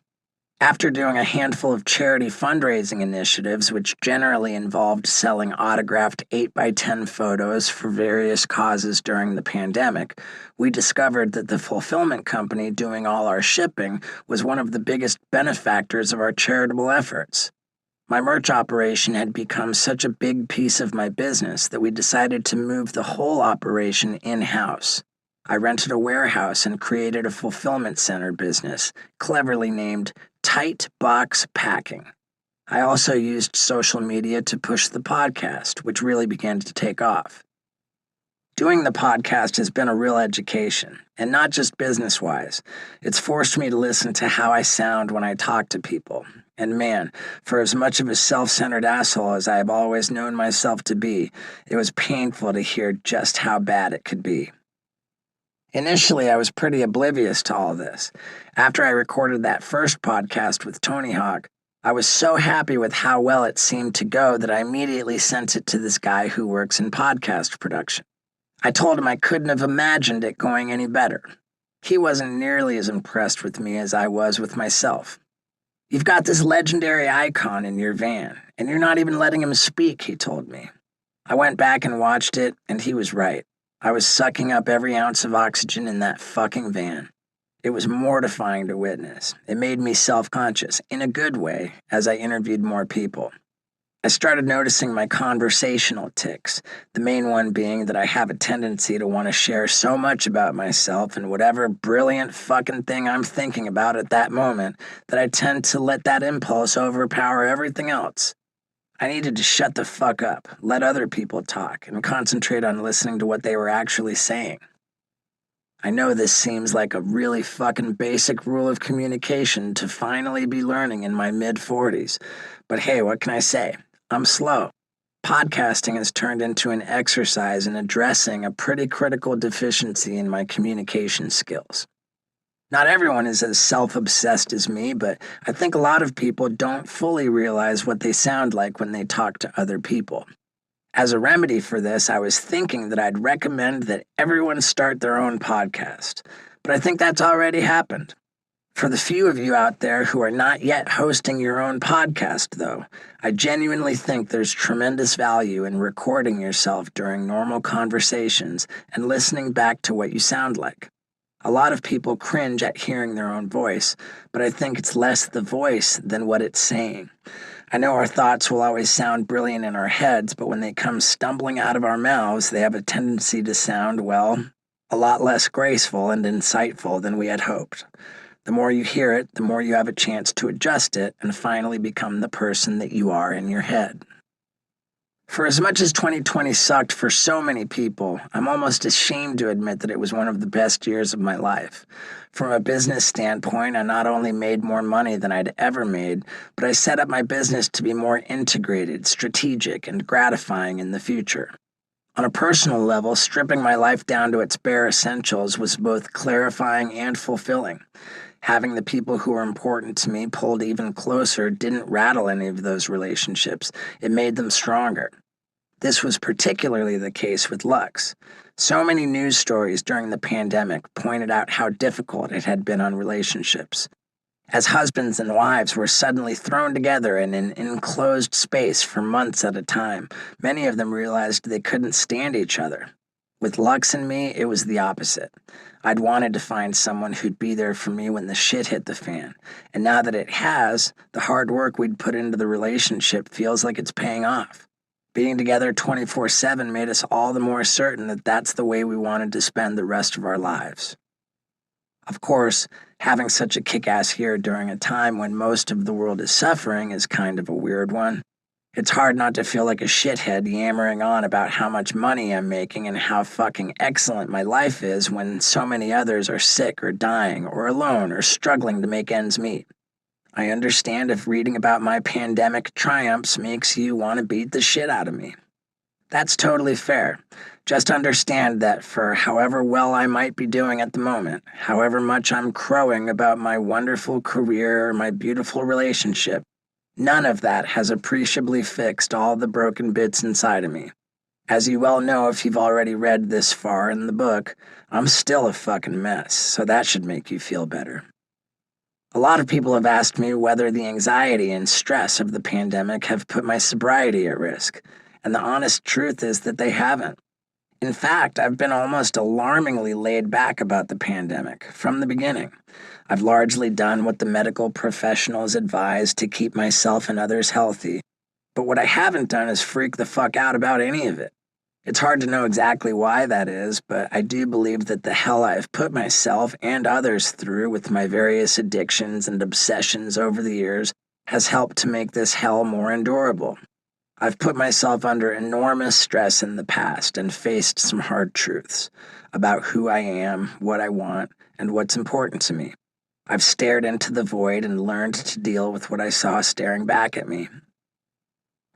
After doing a handful of charity fundraising initiatives, which generally involved selling autographed 8x10 photos for various causes during the pandemic, we discovered that the fulfillment company doing all our shipping was one of the biggest benefactors of our charitable efforts. My merch operation had become such a big piece of my business that we decided to move the whole operation in-house. I rented a warehouse and created a fulfillment center business, cleverly named Tight Box Packing. I also used social media to push the podcast, which really began to take off. Doing the podcast has been a real education, and not just business-wise. It's forced me to listen to how I sound when I talk to people. And man, for as much of a self-centered asshole as I have always known myself to be, it was painful to hear just how bad it could be. Initially, I was pretty oblivious to all this. After I recorded that first podcast with Tony Hawk, I was so happy with how well it seemed to go that I immediately sent it to this guy who works in podcast production. I told him I couldn't have imagined it going any better. He wasn't nearly as impressed with me as I was with myself. "You've got this legendary icon in your van, and you're not even letting him speak," he told me. I went back and watched it, and he was right. I was sucking up every ounce of oxygen in that fucking van. It was mortifying to witness. It made me self-conscious, in a good way, as I interviewed more people. I started noticing my conversational tics, the main one being that I have a tendency to want to share so much about myself and whatever brilliant fucking thing I'm thinking about at that moment that I tend to let that impulse overpower everything else. I needed to shut the fuck up, let other people talk, and concentrate on listening to what they were actually saying. I know this seems like a really fucking basic rule of communication to finally be learning in my mid-40s, but hey, what can I say? I'm slow. Podcasting has turned into an exercise in addressing a pretty critical deficiency in my communication skills. Not everyone is as self-obsessed as me, but I think a lot of people don't fully realize what they sound like when they talk to other people. As a remedy for this, I was thinking that I'd recommend that everyone start their own podcast, but I think that's already happened. For the few of you out there who are not yet hosting your own podcast, though, I genuinely think there's tremendous value in recording yourself during normal conversations and listening back to what you sound like. A lot of people cringe at hearing their own voice, but I think it's less the voice than what it's saying. I know our thoughts will always sound brilliant in our heads, but when they come stumbling out of our mouths, they have a tendency to sound, well, a lot less graceful and insightful than we had hoped. The more you hear it, the more you have a chance to adjust it and finally become the person that you are in your head. For as much as 2020 sucked for so many people, I'm almost ashamed to admit that it was one of the best years of my life. From a business standpoint, I not only made more money than I'd ever made, but I set up my business to be more integrated, strategic, and gratifying in the future. On a personal level, stripping my life down to its bare essentials was both clarifying and fulfilling. Having the people who were important to me pulled even closer didn't rattle any of those relationships. It made them stronger. This was particularly the case with Lux. So many news stories during the pandemic pointed out how difficult it had been on relationships. As husbands and wives were suddenly thrown together in an enclosed space for months at a time, many of them realized they couldn't stand each other. With Lux and me, it was the opposite. I'd wanted to find someone who'd be there for me when the shit hit the fan. And now that it has, the hard work we'd put into the relationship feels like it's paying off. Being together 24/7 made us all the more certain that that's the way we wanted to spend the rest of our lives. Of course, having such a kick-ass year during a time when most of the world is suffering is kind of a weird one. It's hard not to feel like a shithead yammering on about how much money I'm making and how fucking excellent my life is when so many others are sick or dying or alone or struggling to make ends meet. I understand if reading about my pandemic triumphs makes you want to beat the shit out of me. That's totally fair. Just understand that for however well I might be doing at the moment, however much I'm crowing about my wonderful career or my beautiful relationship, none of that has appreciably fixed all the broken bits inside of me. As you well know if you've already read this far in the book, I'm still a fucking mess, so that should make you feel better. A lot of people have asked me whether the anxiety and stress of the pandemic have put my sobriety at risk, and the honest truth is that they haven't. In fact, I've been almost alarmingly laid back about the pandemic from the beginning. I've largely done what the medical professionals advise to keep myself and others healthy, but what I haven't done is freak the fuck out about any of it. It's hard to know exactly why that is, but I do believe that the hell I've put myself and others through with my various addictions and obsessions over the years has helped to make this hell more endurable. I've put myself under enormous stress in the past and faced some hard truths about who I am, what I want, and what's important to me. I've stared into the void and learned to deal with what I saw staring back at me.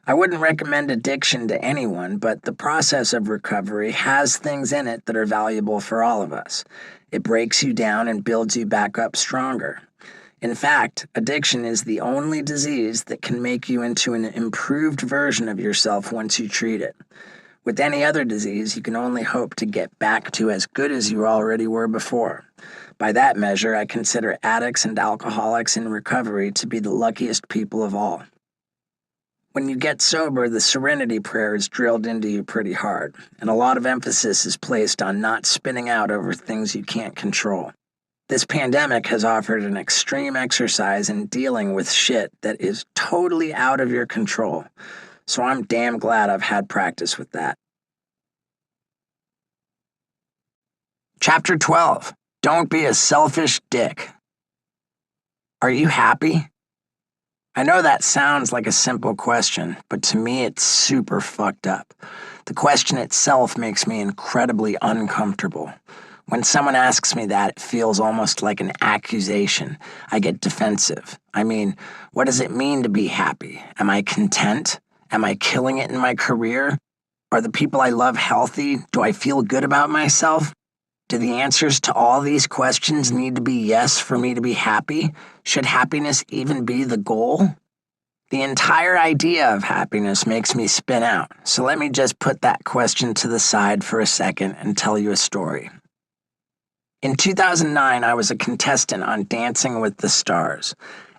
I wouldn't recommend addiction to anyone, but the process of recovery has things in it that are valuable for all of us. It breaks you down and builds you back up stronger. In fact, addiction is the only disease that can make you into an improved version of yourself once you treat it. With any other disease, you can only hope to get back to as good as you already were before. By that measure, I consider addicts and alcoholics in recovery to be the luckiest people of all. When you get sober, the serenity prayer is drilled into you pretty hard, and a lot of emphasis is placed on not spinning out over things you can't control. This pandemic has offered an extreme exercise in dealing with shit that is totally out of your control, so I'm damn glad I've had practice with that. Chapter 12. Don't be a selfish dick. Are you happy? I know that sounds like a simple question, but to me it's super fucked up. The question itself makes me incredibly uncomfortable. When someone asks me that, it feels almost like an accusation. I get defensive. I mean, what does it mean to be happy? Am I content? Am I killing it in my career? Are the people I love healthy? Do I feel good about myself? Do the answers to all these questions need to be yes for me to be happy? Should happiness even be the goal? The entire idea of happiness makes me spin out, so let me just put that question to the side for a second and tell you a story. In 2009, I was a contestant on Dancing with the Stars.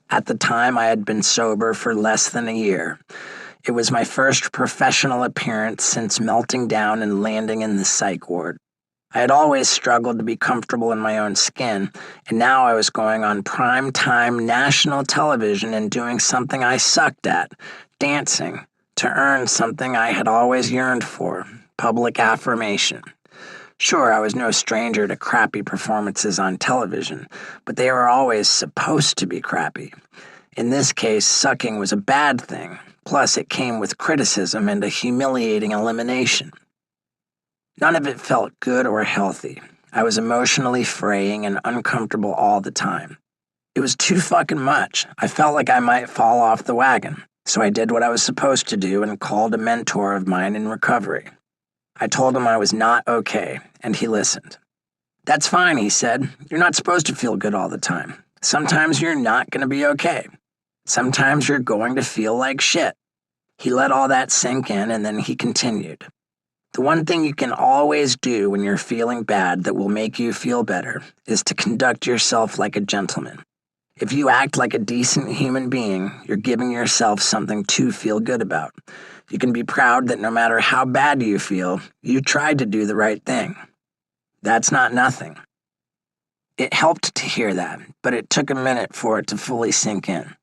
At the time, I had been sober for less than a year. It was my first professional appearance since melting down and landing in the psych ward. I had always struggled to be comfortable in my own skin, and now I was going on prime-time national television and doing something I sucked at, dancing, to earn something I had always yearned for, public affirmation. Sure, I was no stranger to crappy performances on television, but they were always supposed to be crappy. In this case, sucking was a bad thing, plus it came with criticism and a humiliating elimination. None of it felt good or healthy. I was emotionally fraying and uncomfortable all the time. It was too fucking much. I felt like I might fall off the wagon, so I did what I was supposed to do and called a mentor of mine in recovery. I told him I was not okay, and he listened. "That's fine," he said. "You're not supposed to feel good all the time. Sometimes you're not going to be okay. Sometimes you're going to feel like shit." He let all that sink in, and then he continued. "The one thing you can always do when you're feeling bad that will make you feel better is to conduct yourself like a gentleman. If you act like a decent human being, you're giving yourself something to feel good about. You can be proud that no matter how bad you feel, you tried to do the right thing. That's not nothing." It helped to hear that, but it took a minute for it to fully sink in.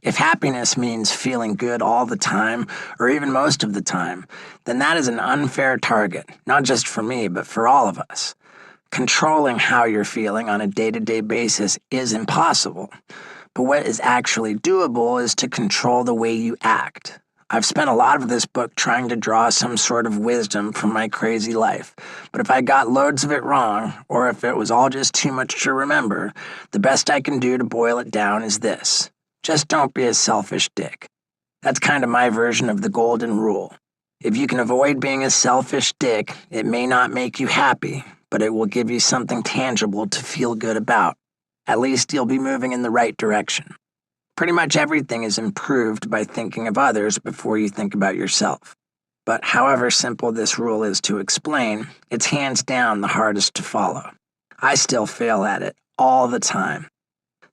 If happiness means feeling good all the time, or even most of the time, then that is an unfair target, not just for me, but for all of us. Controlling how you're feeling on a day-to-day basis is impossible, but what is actually doable is to control the way you act. I've spent a lot of this book trying to draw some sort of wisdom from my crazy life, but if I got loads of it wrong, or if it was all just too much to remember, the best I can do to boil it down is this: just don't be a selfish dick. That's kind of my version of the golden rule. If you can avoid being a selfish dick, it may not make you happy, but it will give you something tangible to feel good about. At least you'll be moving in the right direction. Pretty much everything is improved by thinking of others before you think about yourself. But however simple this rule is to explain, it's hands down the hardest to follow. I still fail at it all the time.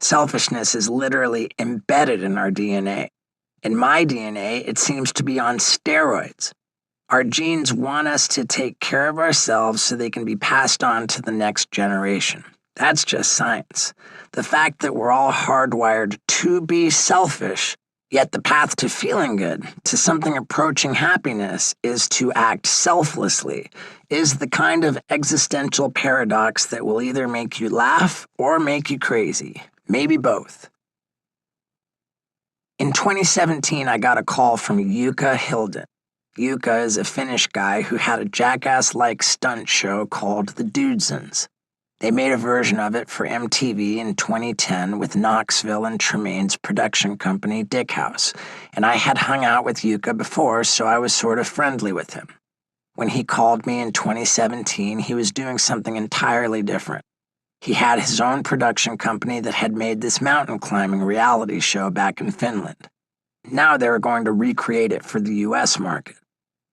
Selfishness is literally embedded in our DNA. In my DNA, it seems to be on steroids. Our genes want us to take care of ourselves so they can be passed on to the next generation. That's just science. The fact that we're all hardwired to be selfish, yet the path to feeling good, to something approaching happiness, is to act selflessly, is the kind of existential paradox that will either make you laugh or make you crazy. Maybe both. In 2017, I got a call from Jukka Hilden. Jukka is a Finnish guy who had a Jackass-like stunt show called The Dudesons. They made a version of it for MTV in 2010 with Knoxville and Tremaine's production company, Dick House, and I had hung out with Jukka before, so I was sort of friendly with him. When he called me in 2017, he was doing something entirely different. He had his own production company that had made this mountain climbing reality show back in Finland. Now they were going to recreate it for the US market.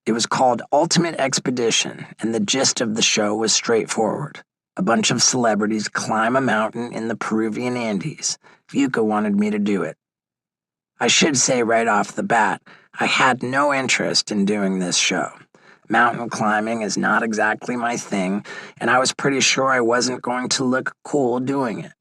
It was called Ultimate Expedition, and the gist of the show was straightforward. A bunch of celebrities climb a mountain in the Peruvian Andes. Jukka wanted me to do it. I should say right off the bat, I had no interest in doing this show. Mountain climbing is not exactly my thing, and I was pretty sure I wasn't going to look cool doing it.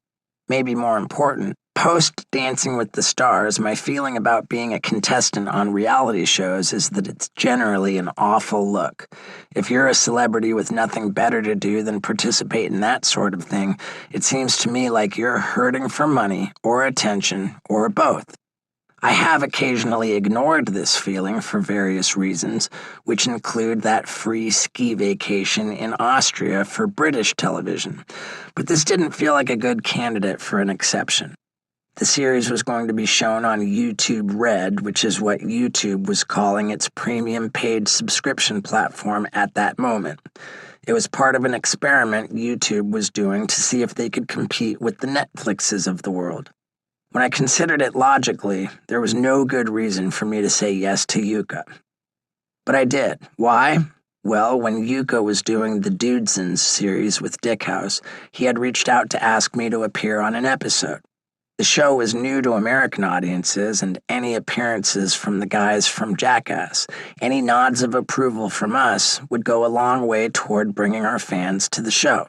Maybe more important, post Dancing with the Stars, my feeling about being a contestant on reality shows is that it's generally an awful look. If you're a celebrity with nothing better to do than participate in that sort of thing, it seems to me like you're hurting for money or attention or both. I have occasionally ignored this feeling for various reasons, which include that free ski vacation in Austria for British television, but this didn't feel like a good candidate for an exception. The series was going to be shown on YouTube Red, which is what YouTube was calling its premium paid subscription platform at that moment. It was part of an experiment YouTube was doing to see if they could compete with the Netflixes of the world. When I considered it logically, there was no good reason for me to say yes to Jukka. But I did. Why? Well, when Jukka was doing the Dudesons series with Dick House, he had reached out to ask me to appear on an episode. The show was new to American audiences, and any appearances from the guys from Jackass, any nods of approval from us, would go a long way toward bringing our fans to the show.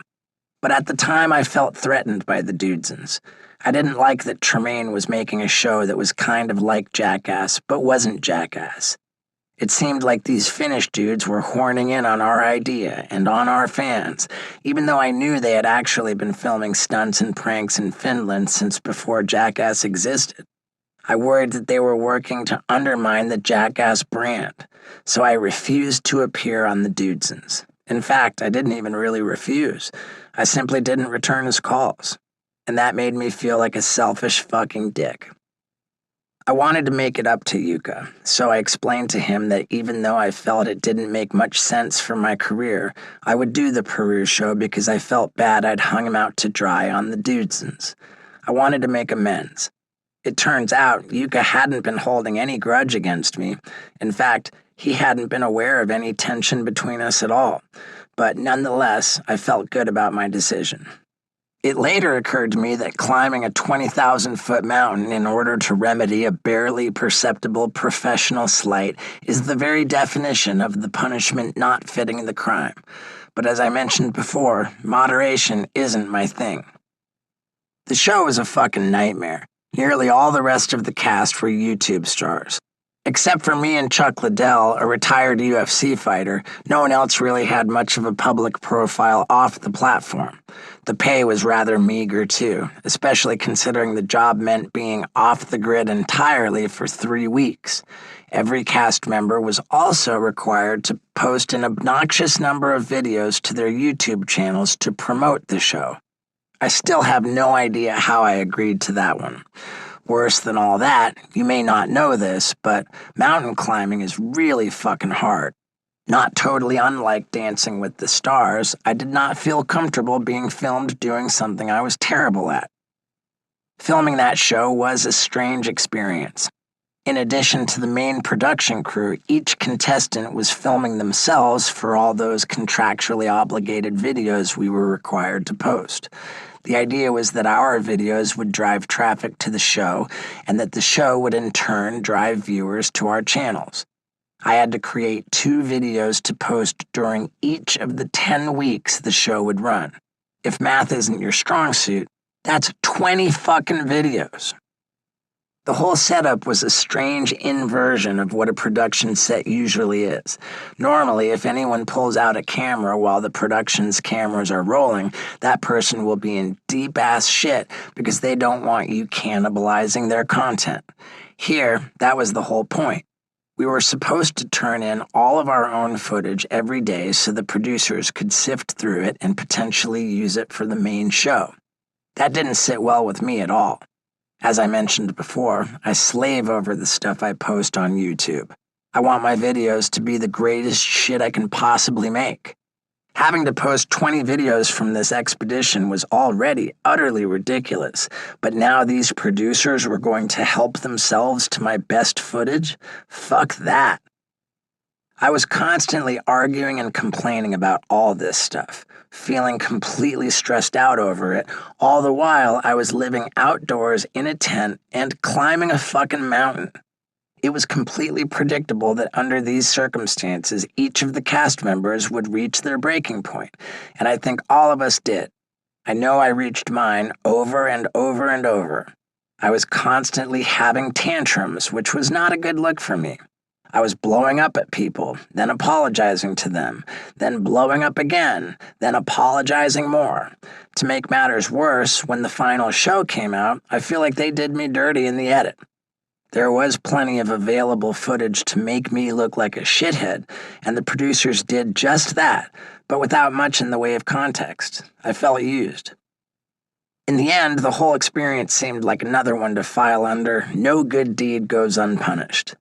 But at the time, I felt threatened by the Dudesons. I didn't like that Tremaine was making a show that was kind of like Jackass, but wasn't Jackass. It seemed like these Finnish dudes were horning in on our idea and on our fans, even though I knew they had actually been filming stunts and pranks in Finland since before Jackass existed. I worried that they were working to undermine the Jackass brand, so I refused to appear on the Dudesons. In fact, I didn't even really refuse. I simply didn't return his calls, and that made me feel like a selfish fucking dick. I wanted to make it up to Yuka, so I explained to him that even though I felt it didn't make much sense for my career, I would do the Peru show because I felt bad I'd hung him out to dry on the Dudesons. I wanted to make amends. It turns out Yuka hadn't been holding any grudge against me. In fact, he hadn't been aware of any tension between us at all. But nonetheless, I felt good about my decision. It later occurred to me that climbing a 20,000-foot mountain in order to remedy a barely perceptible professional slight is the very definition of the punishment not fitting the crime. But as I mentioned before, moderation isn't my thing. The show was a fucking nightmare. Nearly all the rest of the cast were YouTube stars. Except for me and Chuck Liddell, a retired UFC fighter, no one else really had much of a public profile off the platform. The pay was rather meager too, especially considering the job meant being off the grid entirely for 3 weeks. Every cast member was also required to post an obnoxious number of videos to their YouTube channels to promote the show. I still have no idea how I agreed to that one. Worse than all that, you may not know this, but mountain climbing is really fucking hard. Not totally unlike Dancing with the Stars, I did not feel comfortable being filmed doing something I was terrible at. Filming that show was a strange experience. In addition to the main production crew, each contestant was filming themselves for all those contractually obligated videos we were required to post. The idea was that our videos would drive traffic to the show, and that the show would in turn drive viewers to our channels. I had to create 2 videos to post during each of the 10 weeks the show would run. If math isn't your strong suit, that's 20 fucking videos. The whole setup was a strange inversion of what a production set usually is. Normally, if anyone pulls out a camera while the production's cameras are rolling, that person will be in deep-ass shit because they don't want you cannibalizing their content. Here, that was the whole point. We were supposed to turn in all of our own footage every day so the producers could sift through it and potentially use it for the main show. That didn't sit well with me at all. As I mentioned before, I slave over the stuff I post on YouTube. I want my videos to be the greatest shit I can possibly make. Having to post 20 videos from this expedition was already utterly ridiculous, but now these producers were going to help themselves to my best footage? Fuck that. I was constantly arguing and complaining about all this stuff, feeling completely stressed out over it, all the while I was living outdoors in a tent and climbing a fucking mountain. It was completely predictable that under these circumstances, each of the cast members would reach their breaking point, and I think all of us did. I know I reached mine over and over and over. I was constantly having tantrums, which was not a good look for me. I was blowing up at people, then apologizing to them, then blowing up again, then apologizing more. To make matters worse, when the final show came out, I feel like they did me dirty in the edit. There was plenty of available footage to make me look like a shithead, and the producers did just that, but without much in the way of context. I felt used. In the end, the whole experience seemed like another one to file under no good deed goes unpunished.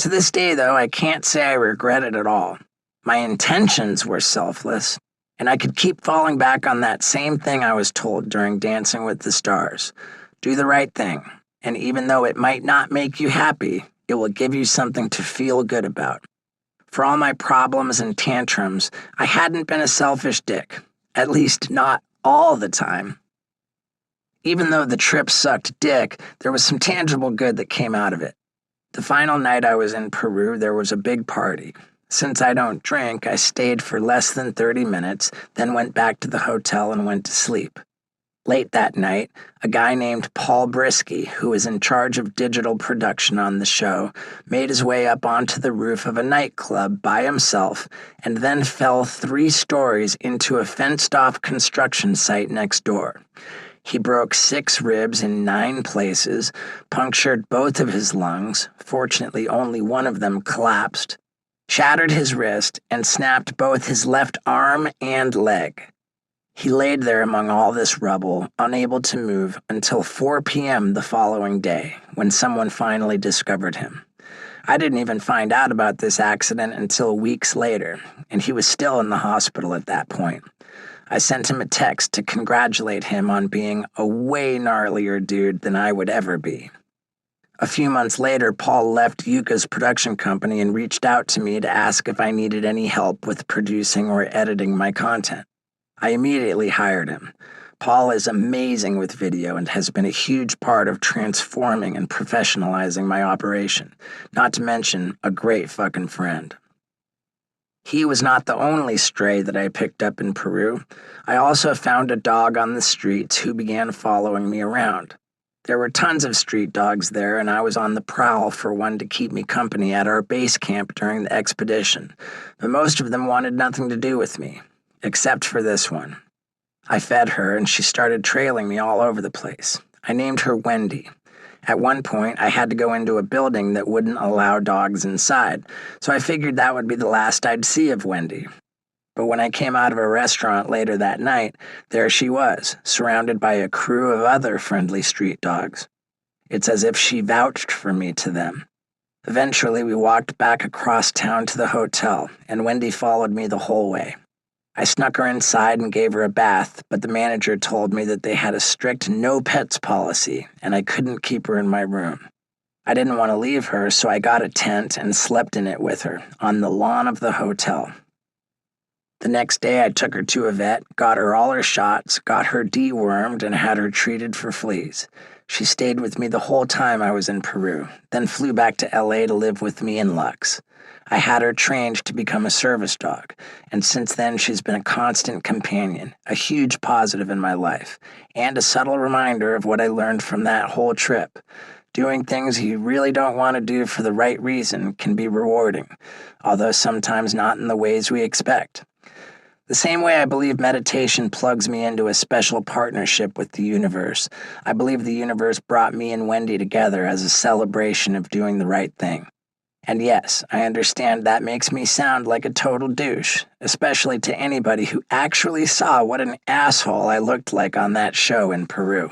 To this day, though, I can't say I regret it at all. My intentions were selfless, and I could keep falling back on that same thing I was told during Dancing with the Stars. Do the right thing, and even though it might not make you happy, it will give you something to feel good about. For all my problems and tantrums, I hadn't been a selfish dick, at least not all the time. Even though the trip sucked dick, there was some tangible good that came out of it. The final night I was in Peru, there was a big party. Since I don't drink, I stayed for less than 30 minutes, then went back to the hotel and went to sleep. Late that night, a guy named Paul Brisky, who was in charge of digital production on the show, made his way up onto the roof of a nightclub by himself and then fell 3 stories into a fenced-off construction site next door. He broke 6 ribs in 9 places, punctured both of his lungs, fortunately only one of them collapsed, shattered his wrist, and snapped both his left arm and leg. He laid there among all this rubble, unable to move, until 4 p.m. the following day, when someone finally discovered him. I didn't even find out about this accident until weeks later, and he was still in the hospital at that point. I sent him a text to congratulate him on being a way gnarlier dude than I would ever be. A few months later, Paul left Yuka's production company and reached out to me to ask if I needed any help with producing or editing my content. I immediately hired him. Paul is amazing with video and has been a huge part of transforming and professionalizing my operation, not to mention a great fucking friend. He was not the only stray that I picked up in Peru. I also found a dog on the streets who began following me around. There were tons of street dogs there, and I was on the prowl for one to keep me company at our base camp during the expedition, but most of them wanted nothing to do with me. Except for this one. I fed her, and she started trailing me all over the place. I named her Wendy. At one point, I had to go into a building that wouldn't allow dogs inside, so I figured that would be the last I'd see of Wendy. But when I came out of a restaurant later that night, there she was, surrounded by a crew of other friendly street dogs. It's as if she vouched for me to them. Eventually, we walked back across town to the hotel, and Wendy followed me the whole way. I snuck her inside and gave her a bath, but the manager told me that they had a strict no pets policy, and I couldn't keep her in my room. I didn't want to leave her, so I got a tent and slept in it with her, on the lawn of the hotel. The next day, I took her to a vet, got her all her shots, got her dewormed, and had her treated for fleas. She stayed with me the whole time I was in Peru, then flew back to LA to live with me in Lux. I had her trained to become a service dog, and since then she's been a constant companion, a huge positive in my life, and a subtle reminder of what I learned from that whole trip. Doing things you really don't want to do for the right reason can be rewarding, although sometimes not in the ways we expect. The same way I believe meditation plugs me into a special partnership with the universe, I believe the universe brought me and Wendy together as a celebration of doing the right thing. And yes, I understand that makes me sound like a total douche, especially to anybody who actually saw what an asshole I looked like on that show in Peru.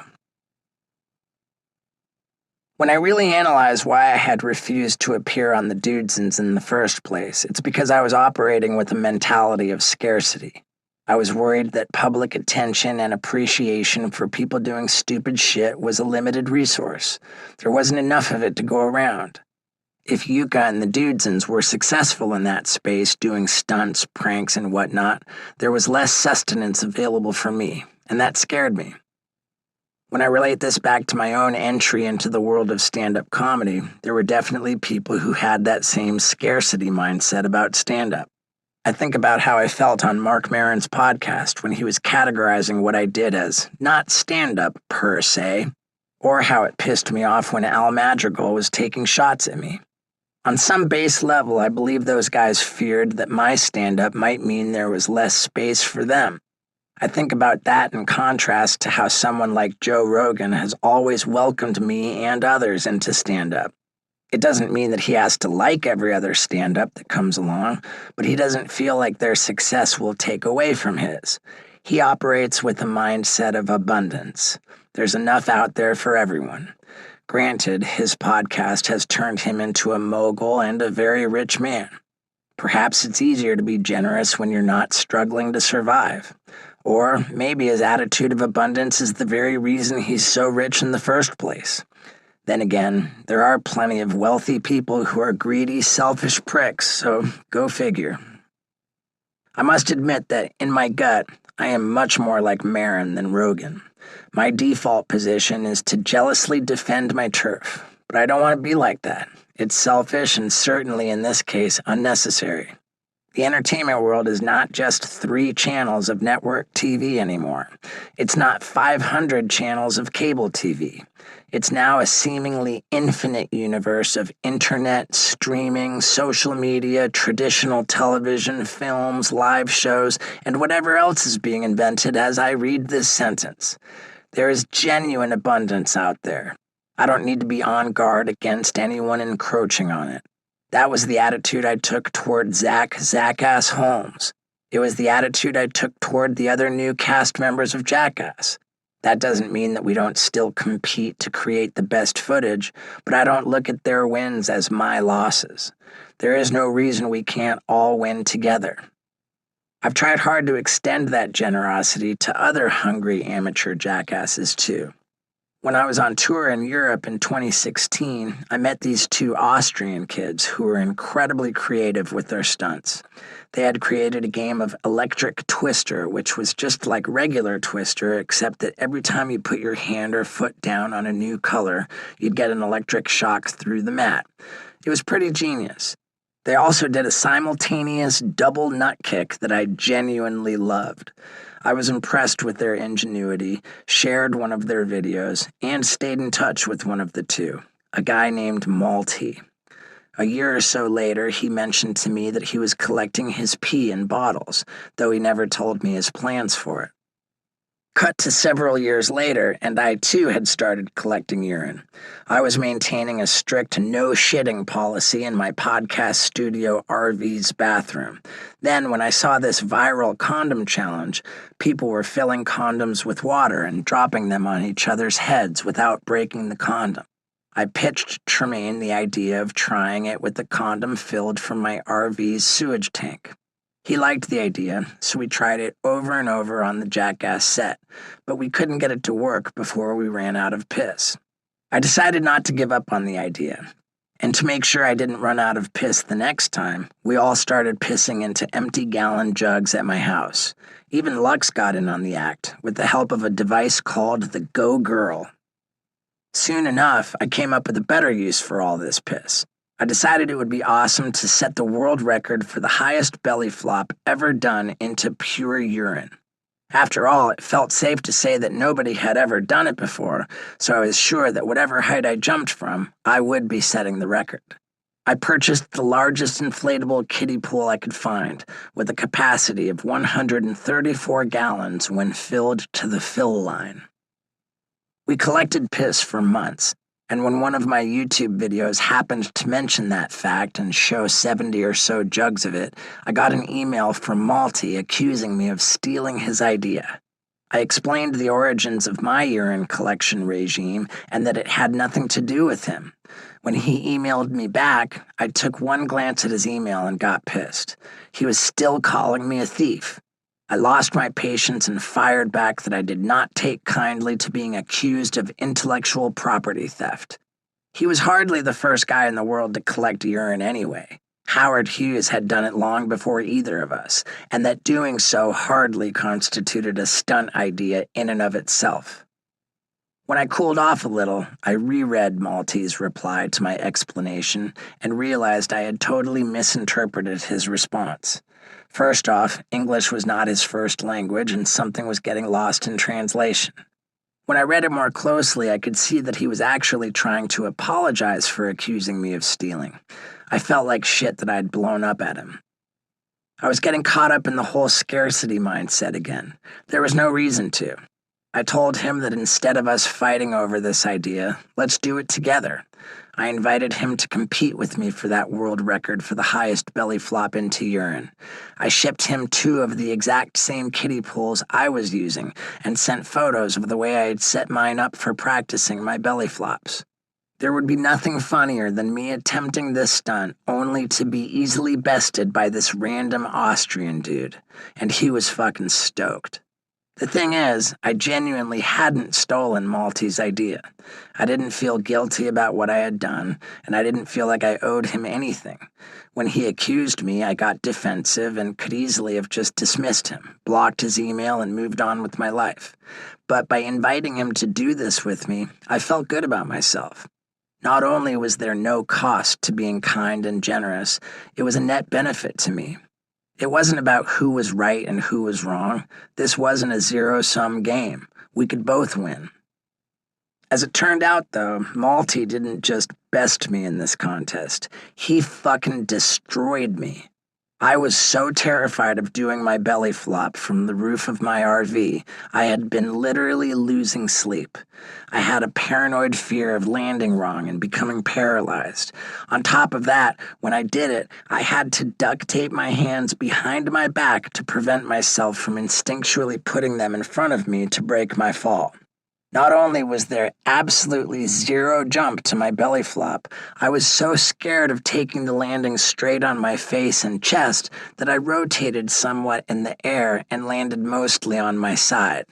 When I really analyze why I had refused to appear on the Dudesons in the first place, it's because I was operating with a mentality of scarcity. I was worried that public attention and appreciation for people doing stupid shit was a limited resource. There wasn't enough of it to go around. If Yuka and the Dudesons were successful in that space doing stunts, pranks, and whatnot, there was less sustenance available for me, and that scared me. When I relate this back to my own entry into the world of stand-up comedy, there were definitely people who had that same scarcity mindset about stand-up. I think about how I felt on Mark Maron's podcast when he was categorizing what I did as not stand-up per se, or how it pissed me off when Al Madrigal was taking shots at me. On some base level, I believe those guys feared that my stand-up might mean there was less space for them. I think about that in contrast to how someone like Joe Rogan has always welcomed me and others into stand-up. It doesn't mean that he has to like every other stand-up that comes along, but he doesn't feel like their success will take away from his. He operates with a mindset of abundance. There's enough out there for everyone. Granted, his podcast has turned him into a mogul and a very rich man. Perhaps it's easier to be generous when you're not struggling to survive. Or maybe his attitude of abundance is the very reason he's so rich in the first place. Then again, there are plenty of wealthy people who are greedy, selfish pricks, so go figure. I must admit that, in my gut, I am much more like Maron than Rogan. My default position is to jealously defend my turf, but I don't want to be like that. It's selfish and certainly, in this case, unnecessary. The entertainment world is not just 3 channels of network TV anymore. It's not 500 channels of cable TV. It's now a seemingly infinite universe of internet, streaming, social media, traditional television, films, live shows, and whatever else is being invented as I read this sentence. There is genuine abundance out there. I don't need to be on guard against anyone encroaching on it. That was the attitude I took toward Jackass Holmes. It was the attitude I took toward the other new cast members of Jackass. That doesn't mean that we don't still compete to create the best footage, but I don't look at their wins as my losses. There is no reason we can't all win together. I've tried hard to extend that generosity to other hungry amateur jackasses too. When I was on tour in Europe in 2016, I met these 2 Austrian kids who were incredibly creative with their stunts. They had created a game of electric twister, which was just like regular twister, except that every time you put your hand or foot down on a new color, you'd get an electric shock through the mat. It was pretty genius. They also did a simultaneous double nut kick that I genuinely loved. I was impressed with their ingenuity, shared one of their videos, and stayed in touch with one of the 2, a guy named Malty. A year or so later, he mentioned to me that he was collecting his pee in bottles, though he never told me his plans for it. Cut to several years later, and I too had started collecting urine. I was maintaining a strict no-shitting policy in my podcast studio RV's bathroom. Then, when I saw this viral condom challenge, people were filling condoms with water and dropping them on each other's heads without breaking the condom. I pitched Tremaine the idea of trying it with the condom filled from my RV's sewage tank. He liked the idea, so we tried it over and over on the Jackass set, but we couldn't get it to work before we ran out of piss. I decided not to give up on the idea, and to make sure I didn't run out of piss the next time, we all started pissing into empty gallon jugs at my house. Even Lux got in on the act, with the help of a device called the Go Girl. Soon enough, I came up with a better use for all this piss. I decided it would be awesome to set the world record for the highest belly flop ever done into pure urine. After all, it felt safe to say that nobody had ever done it before, so I was sure that whatever height I jumped from, I would be setting the record. I purchased the largest inflatable kiddie pool I could find, with a capacity of 134 gallons when filled to the fill line. We collected piss for months, and when one of my YouTube videos happened to mention that fact and show 70 or so jugs of it, I got an email from Malty accusing me of stealing his idea. I explained the origins of my urine collection regime and that it had nothing to do with him. When he emailed me back, I took one glance at his email and got pissed. He was still calling me a thief. I lost my patience and fired back that I did not take kindly to being accused of intellectual property theft. He was hardly the first guy in the world to collect urine anyway. Howard Hughes had done it long before either of us, and that doing so hardly constituted a stunt idea in and of itself. When I cooled off a little, I reread Malty's reply to my explanation and realized I had totally misinterpreted his response. First off, English was not his first language, and something was getting lost in translation. When I read it more closely, I could see that he was actually trying to apologize for accusing me of stealing. I felt like shit that I'd blown up at him. I was getting caught up in the whole scarcity mindset again. There was no reason to. I told him that instead of us fighting over this idea, let's do it together. I invited him to compete with me for that world record for the highest belly flop into urine. I shipped him 2 of the exact same kiddie pools I was using and sent photos of the way I had set mine up for practicing my belly flops. There would be nothing funnier than me attempting this stunt only to be easily bested by this random Austrian dude, and he was fucking stoked. The thing is, I genuinely hadn't stolen Malty's idea. I didn't feel guilty about what I had done, and I didn't feel like I owed him anything. When he accused me, I got defensive and could easily have just dismissed him, blocked his email, and moved on with my life. But by inviting him to do this with me, I felt good about myself. Not only was there no cost to being kind and generous, it was a net benefit to me. It wasn't about who was right and who was wrong. This wasn't a zero-sum game. We could both win. As it turned out, though, Malty didn't just best me in this contest. He fucking destroyed me. I was so terrified of doing my belly flop from the roof of my RV, I had been literally losing sleep. I had a paranoid fear of landing wrong and becoming paralyzed. On top of that, when I did it, I had to duct tape my hands behind my back to prevent myself from instinctually putting them in front of me to break my fall. Not only was there absolutely zero jump to my belly flop, I was so scared of taking the landing straight on my face and chest that I rotated somewhat in the air and landed mostly on my side.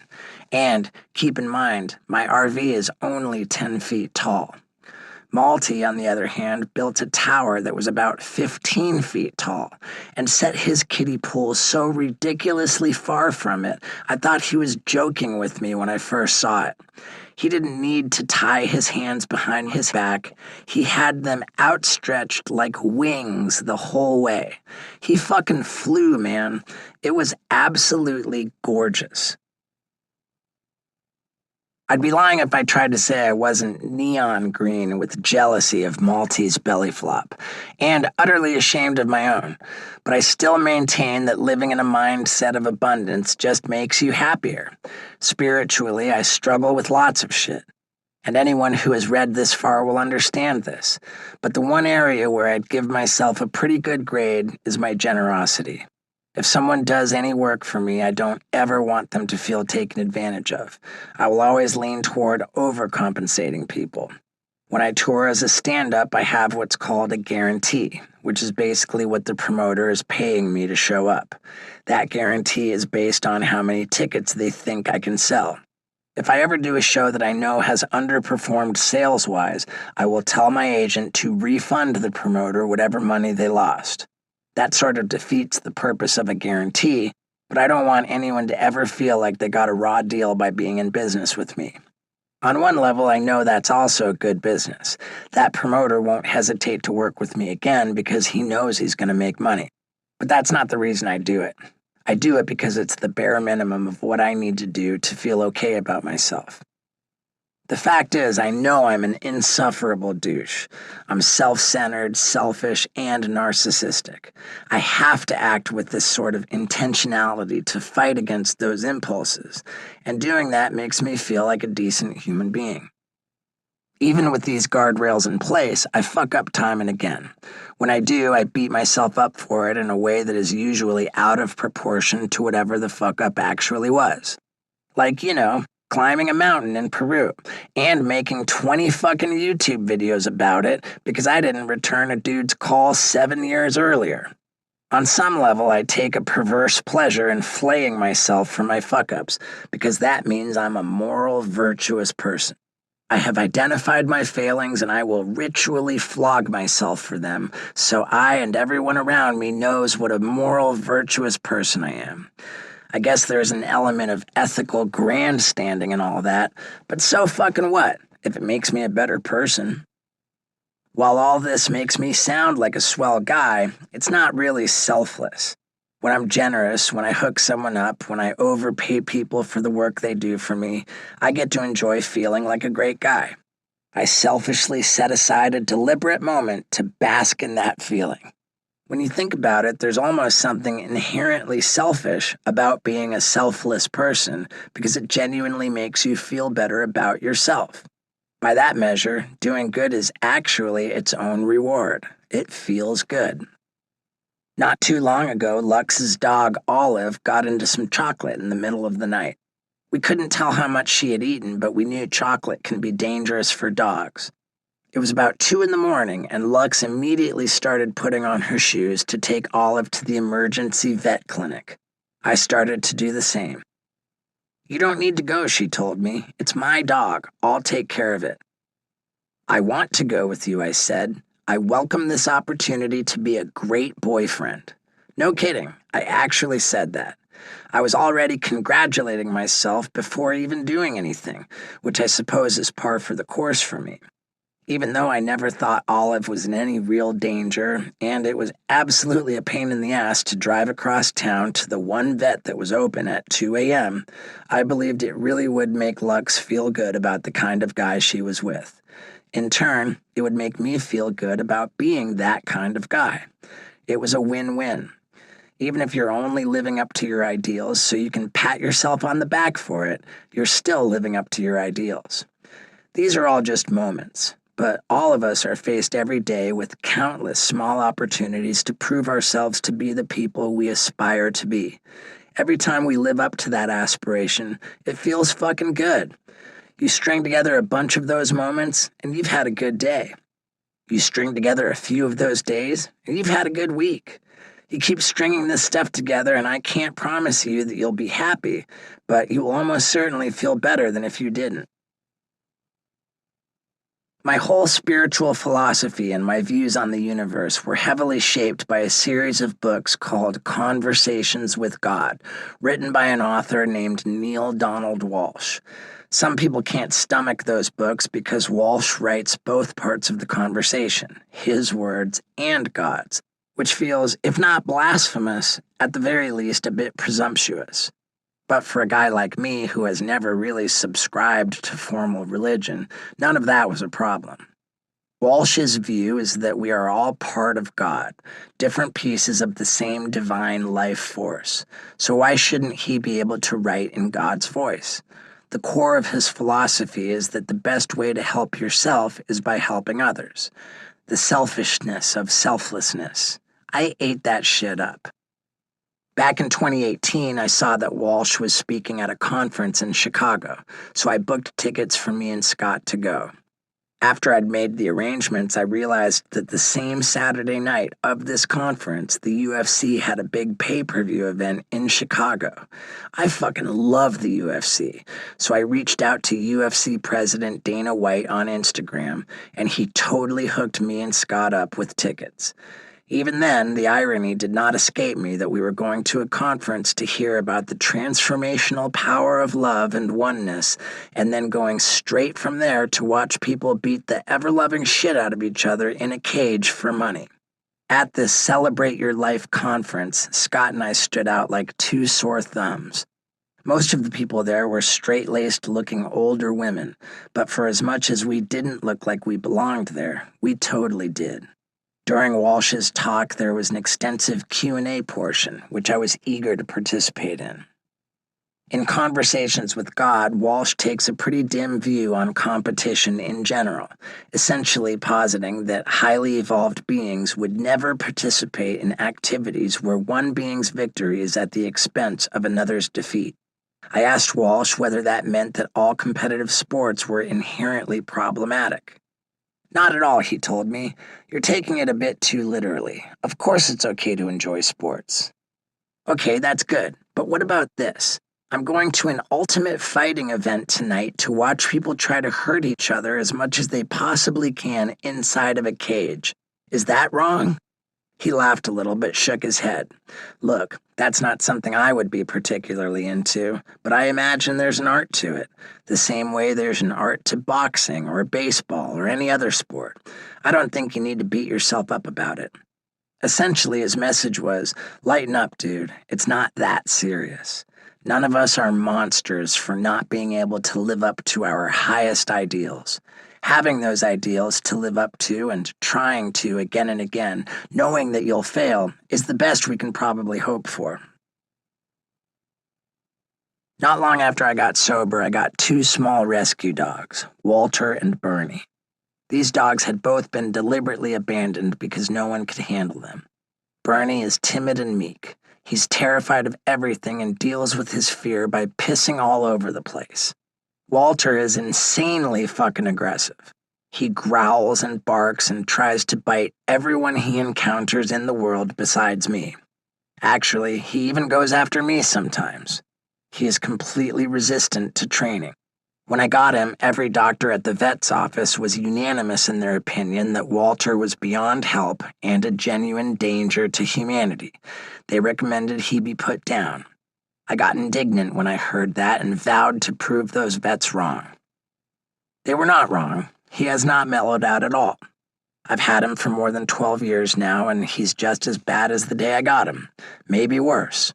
And, keep in mind, my RV is only 10 feet tall. Malty, on the other hand, built a tower that was about 15 feet tall and set his kiddie pool so ridiculously far from it, I thought he was joking with me when I first saw it. He didn't need to tie his hands behind his back. He had them outstretched like wings the whole way. He fucking flew, man. It was absolutely gorgeous. I'd be lying if I tried to say I wasn't neon green with jealousy of Malty's belly flop, and utterly ashamed of my own, but I still maintain that living in a mindset of abundance just makes you happier. Spiritually, I struggle with lots of shit, and anyone who has read this far will understand this, but the one area where I'd give myself a pretty good grade is my generosity. If someone does any work for me, I don't ever want them to feel taken advantage of. I will always lean toward overcompensating people. When I tour as a stand-up, I have what's called a guarantee, which is basically what the promoter is paying me to show up. That guarantee is based on how many tickets they think I can sell. If I ever do a show that I know has underperformed sales-wise, I will tell my agent to refund the promoter whatever money they lost. That sort of defeats the purpose of a guarantee, but I don't want anyone to ever feel like they got a raw deal by being in business with me. On one level, I know that's also good business. That promoter won't hesitate to work with me again because he knows he's going to make money. But that's not the reason I do it. I do it because it's the bare minimum of what I need to do to feel okay about myself. The fact is, I know I'm an insufferable douche. I'm self-centered, selfish, and narcissistic. I have to act with this sort of intentionality to fight against those impulses, and doing that makes me feel like a decent human being. Even with these guardrails in place, I fuck up time and again. When I do, I beat myself up for it in a way that is usually out of proportion to whatever the fuck up actually was. Like, climbing a mountain in Peru, and making 20 fucking YouTube videos about it because I didn't return a dude's call 7 years earlier. On some level, I take a perverse pleasure in flaying myself for my fuck-ups because that means I'm a moral, virtuous person. I have identified my failings and I will ritually flog myself for them so I and everyone around me knows what a moral, virtuous person I am. I guess there's an element of ethical grandstanding and all that, but so fucking what, if it makes me a better person? While all this makes me sound like a swell guy, it's not really selfless. When I'm generous, when I hook someone up, when I overpay people for the work they do for me, I get to enjoy feeling like a great guy. I selfishly set aside a deliberate moment to bask in that feeling. When you think about it, there's almost something inherently selfish about being a selfless person because it genuinely makes you feel better about yourself. By that measure, doing good is actually its own reward. It feels good. Not too long ago, Lux's dog Olive got into some chocolate in the middle of the night. We couldn't tell how much she had eaten, but we knew chocolate can be dangerous for dogs. It was about 2 a.m, and Lux immediately started putting on her shoes to take Olive to the emergency vet clinic. I started to do the same. "You don't need to go," she told me. "It's my dog. I'll take care of it." "I want to go with you," I said. "I welcome this opportunity to be a great boyfriend." No kidding, I actually said that. I was already congratulating myself before even doing anything, which I suppose is par for the course for me. Even though I never thought Olive was in any real danger, and it was absolutely a pain in the ass to drive across town to the one vet that was open at 2 a.m., I believed it really would make Lux feel good about the kind of guy she was with. In turn, it would make me feel good about being that kind of guy. It was a win-win. Even if you're only living up to your ideals so you can pat yourself on the back for it, you're still living up to your ideals. These are all just moments, but all of us are faced every day with countless small opportunities to prove ourselves to be the people we aspire to be. Every time we live up to that aspiration, it feels fucking good. You string together a bunch of those moments, and you've had a good day. You string together a few of those days, and you've had a good week. You keep stringing this stuff together, and I can't promise you that you'll be happy, but you will almost certainly feel better than if you didn't. My whole spiritual philosophy and my views on the universe were heavily shaped by a series of books called Conversations with God, written by an author named Neale Donald Walsch. Some people can't stomach those books because Walsh writes both parts of the conversation, his words and God's, which feels, if not blasphemous, at the very least a bit presumptuous. But for a guy like me who has never really subscribed to formal religion, none of that was a problem. Walsh's view is that we are all part of God, different pieces of the same divine life force. So why shouldn't he be able to write in God's voice? The core of his philosophy is that the best way to help yourself is by helping others. The selfishness of selflessness. I ate that shit up. Back in 2018, I saw that Walsh was speaking at a conference in Chicago, so I booked tickets for me and Scott to go. After I'd made the arrangements, I realized that the same Saturday night of this conference, the UFC had a big pay-per-view event in Chicago. I fucking love the UFC, so I reached out to UFC President Dana White on Instagram, and he totally hooked me and Scott up with tickets. Even then, the irony did not escape me that we were going to a conference to hear about the transformational power of love and oneness, and then going straight from there to watch people beat the ever-loving shit out of each other in a cage for money. At this Celebrate Your Life conference, Scott and I stood out like two sore thumbs. Most of the people there were straight-laced looking older women, but for as much as we didn't look like we belonged there, we totally did. During Walsh's talk, there was an extensive Q&A portion, which I was eager to participate in. In Conversations with God, Walsh takes a pretty dim view on competition in general, essentially positing that highly evolved beings would never participate in activities where one being's victory is at the expense of another's defeat. I asked Walsh whether that meant that all competitive sports were inherently problematic. Not at all, he told me. You're taking it a bit too literally. Of course it's okay to enjoy sports. Okay, that's good. But what about this? I'm going to an ultimate fighting event tonight to watch people try to hurt each other as much as they possibly can inside of a cage. Is that wrong? He laughed a little but shook his head. Look, that's not something I would be particularly into, but I imagine there's an art to it, the same way there's an art to boxing or baseball or any other sport. I don't think you need to beat yourself up about it. Essentially, his message was, lighten up, dude. It's not that serious. None of us are monsters for not being able to live up to our highest ideals. Having those ideals to live up to and trying to again and again, knowing that you'll fail, is the best we can probably hope for. Not long after I got sober, I got two small rescue dogs, Walter and Bernie. These dogs had both been deliberately abandoned because no one could handle them. Bernie is timid and meek. He's terrified of everything and deals with his fear by pissing all over the place. Walter is insanely fucking aggressive. He growls and barks and tries to bite everyone he encounters in the world besides me. Actually, he even goes after me sometimes. He is completely resistant to training. When I got him, every doctor at the vet's office was unanimous in their opinion that Walter was beyond help and a genuine danger to humanity. They recommended he be put down. I got indignant when I heard that and vowed to prove those vets wrong. They were not wrong. He has not mellowed out at all. I've had him for more than 12 years now, and he's just as bad as the day I got him, maybe worse.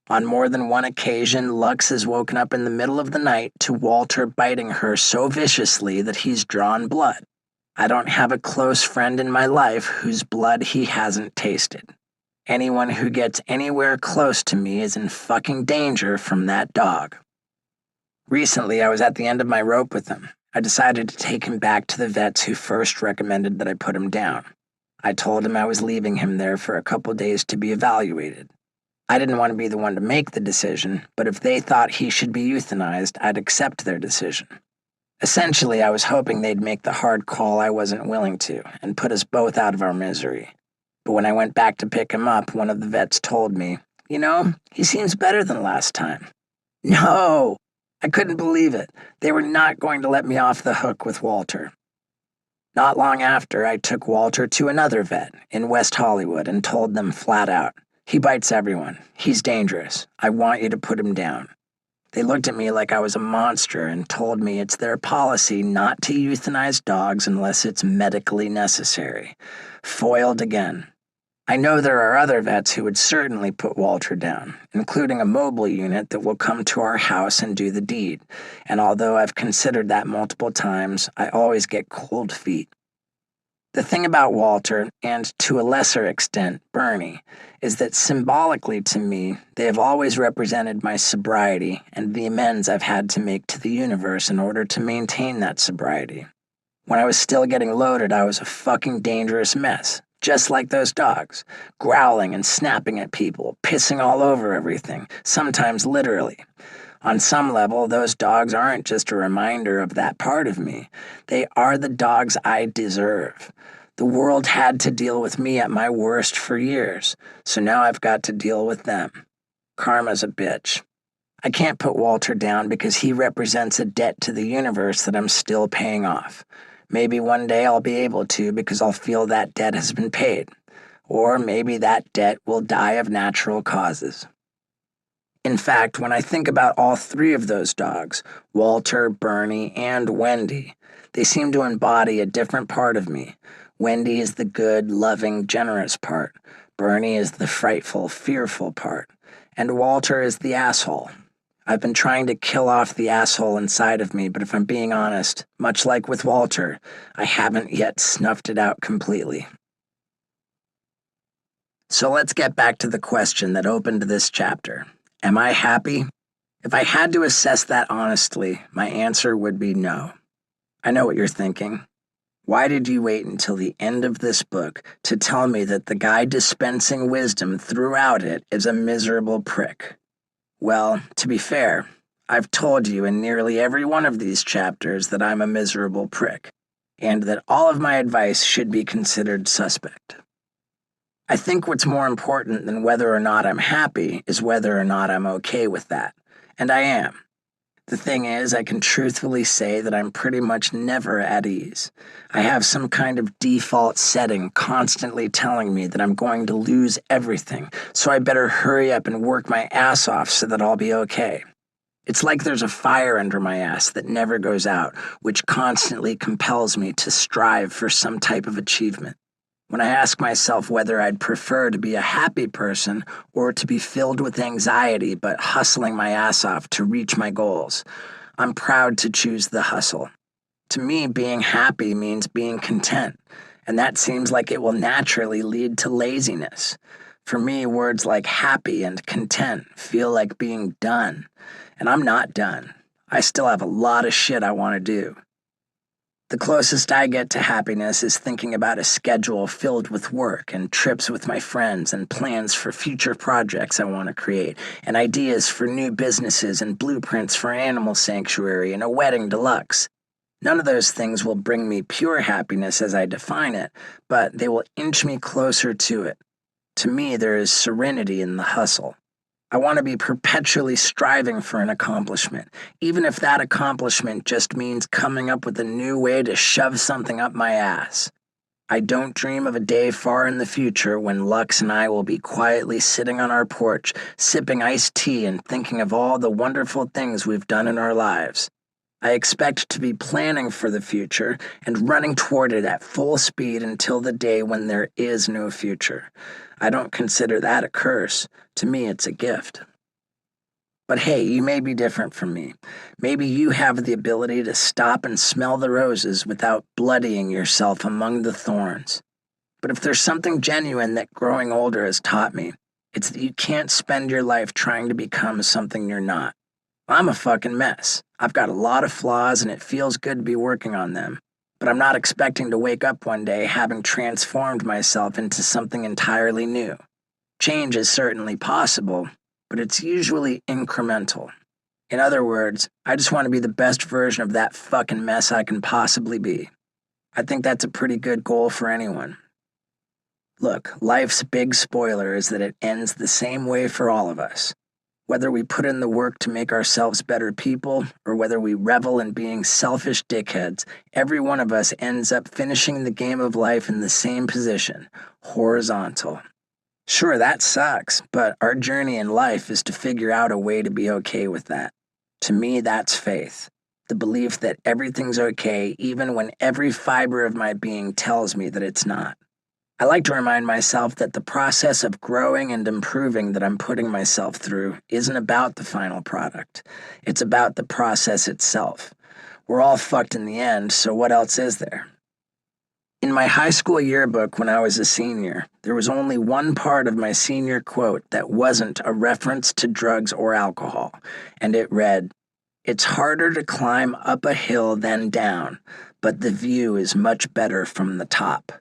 On more than one occasion, Lux has woken up in the middle of the night to Walter biting her so viciously that he's drawn blood. I don't have a close friend in my life whose blood he hasn't tasted. Anyone who gets anywhere close to me is in fucking danger from that dog. Recently, I was at the end of my rope with him. I decided to take him back to the vets who first recommended that I put him down. I told him I was leaving him there for a couple days to be evaluated. I didn't want to be the one to make the decision, but if they thought he should be euthanized, I'd accept their decision. Essentially, I was hoping they'd make the hard call I wasn't willing to, and put us both out of our misery. But when I went back to pick him up, one of the vets told me, he seems better than last time. No! I couldn't believe it. They were not going to let me off the hook with Walter. Not long after, I took Walter to another vet in West Hollywood and told them flat out, "He bites everyone. He's dangerous. I want you to put him down." They looked at me like I was a monster and told me it's their policy not to euthanize dogs unless it's medically necessary. Foiled again. I know there are other vets who would certainly put Walter down, including a mobile unit that will come to our house and do the deed, and although I've considered that multiple times, I always get cold feet. The thing about Walter, and to a lesser extent, Bernie, is that symbolically to me, they have always represented my sobriety and the amends I've had to make to the universe in order to maintain that sobriety. When I was still getting loaded, I was a fucking dangerous mess. Just like those dogs, growling and snapping at people, pissing all over everything, sometimes literally. On some level, those dogs aren't just a reminder of that part of me. They are the dogs I deserve. The world had to deal with me at my worst for years, so now I've got to deal with them. Karma's a bitch. I can't put Walter down because he represents a debt to the universe that I'm still paying off. Maybe one day I'll be able to because I'll feel that debt has been paid. Or maybe that debt will die of natural causes. In fact, when I think about all three of those dogs, Walter, Bernie, and Wendy, they seem to embody a different part of me. Wendy is the good, loving, generous part. Bernie is the frightful, fearful part. And Walter is the asshole. I've been trying to kill off the asshole inside of me, but if I'm being honest, much like with Walter, I haven't yet snuffed it out completely. So let's get back to the question that opened this chapter. Am I happy? If I had to assess that honestly, my answer would be no. I know what you're thinking. Why did you wait until the end of this book to tell me that the guy dispensing wisdom throughout it is a miserable prick? Well, to be fair, I've told you in nearly every one of these chapters that I'm a miserable prick, and that all of my advice should be considered suspect. I think what's more important than whether or not I'm happy is whether or not I'm okay with that, and I am. The thing is, I can truthfully say that I'm pretty much never at ease. I have some kind of default setting constantly telling me that I'm going to lose everything, so I better hurry up and work my ass off so that I'll be okay. It's like there's a fire under my ass that never goes out, which constantly compels me to strive for some type of achievement. When I ask myself whether I'd prefer to be a happy person or to be filled with anxiety but hustling my ass off to reach my goals, I'm proud to choose the hustle. To me, being happy means being content, and that seems like it will naturally lead to laziness. For me, words like happy and content feel like being done, and I'm not done. I still have a lot of shit I want to do. The closest I get to happiness is thinking about a schedule filled with work and trips with my friends and plans for future projects I want to create and ideas for new businesses and blueprints for an animal sanctuary and a wedding deluxe. None of those things will bring me pure happiness as I define it, but they will inch me closer to it. To me, there is serenity in the hustle. I want to be perpetually striving for an accomplishment, even if that accomplishment just means coming up with a new way to shove something up my ass. I don't dream of a day far in the future when Lux and I will be quietly sitting on our porch, sipping iced tea and thinking of all the wonderful things we've done in our lives. I expect to be planning for the future and running toward it at full speed until the day when there is no future. I don't consider that a curse. To me, it's a gift. But hey, you may be different from me. Maybe you have the ability to stop and smell the roses without bloodying yourself among the thorns. But if there's something genuine that growing older has taught me, it's that you can't spend your life trying to become something you're not. I'm a fucking mess. I've got a lot of flaws and it feels good to be working on them. But I'm not expecting to wake up one day having transformed myself into something entirely new. Change is certainly possible, but it's usually incremental. In other words, I just want to be the best version of that fucking mess I can possibly be. I think that's a pretty good goal for anyone. Look, life's big spoiler is that it ends the same way for all of us. Whether we put in the work to make ourselves better people, or whether we revel in being selfish dickheads, every one of us ends up finishing the game of life in the same position, horizontal. Sure, that sucks, but our journey in life is to figure out a way to be okay with that. To me, that's faith. The belief that everything's okay even when every fiber of my being tells me that it's not. I like to remind myself that the process of growing and improving that I'm putting myself through isn't about the final product. It's about the process itself. We're all fucked in the end, so what else is there? In my high school yearbook when I was a senior, there was only one part of my senior quote that wasn't a reference to drugs or alcohol, and it read, "It's harder to climb up a hill than down, but the view is much better from the top."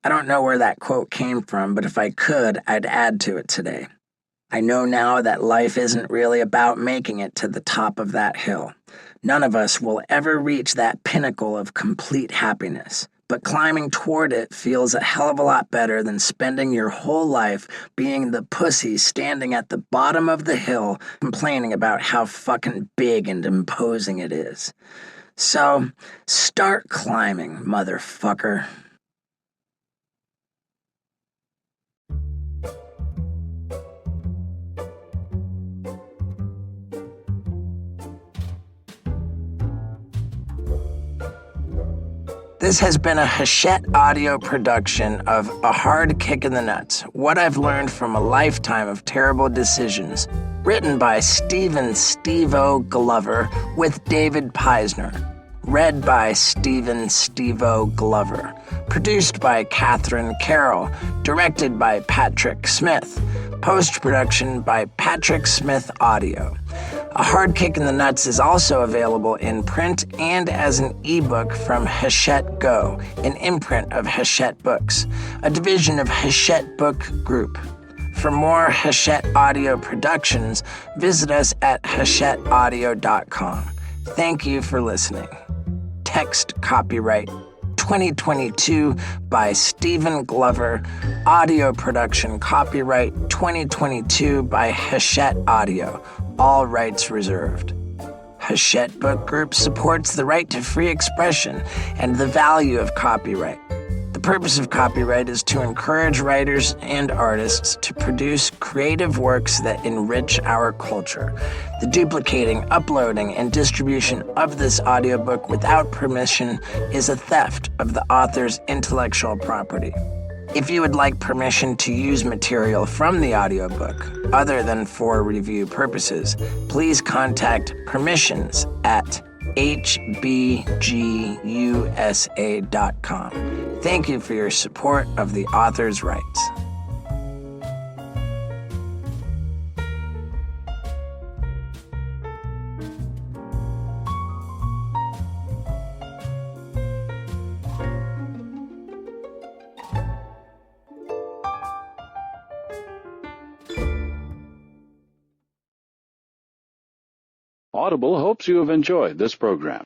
I don't know where that quote came from, but if I could, I'd add to it today. I know now that life isn't really about making it to the top of that hill. None of us will ever reach that pinnacle of complete happiness, but climbing toward it feels a hell of a lot better than spending your whole life being the pussy standing at the bottom of the hill complaining about how fucking big and imposing it is. So, start climbing, motherfucker. This has been a Hachette audio production of A Hard Kick in the Nuts, What I've Learned from a Lifetime of Terrible Decisions, written by Stephen Steve-O Glover with David Peisner, read by Stephen Steve-O Glover, produced by Catherine Carroll, directed by Patrick Smith, post-production by Patrick Smith Audio. A Hard Kick in the Nuts is also available in print and as an ebook from Hachette Go, an imprint of Hachette Books, a division of Hachette Book Group. For more Hachette Audio productions, visit us at hachetteaudio.com. Thank you for listening. Text copyright 2022 by Stephen Glover. Audio production copyright 2022 by Hachette Audio. All rights reserved. Hachette Book Group supports the right to free expression and the value of copyright. The purpose of copyright is to encourage writers and artists to produce creative works that enrich our culture. The duplicating, uploading, and distribution of this audiobook without permission is a theft of the author's intellectual property. If you would like permission to use material from the audiobook, other than for review purposes, please contact permissions at hbgusa.com. Thank you for your support of the author's rights. Audible hopes you have enjoyed this program.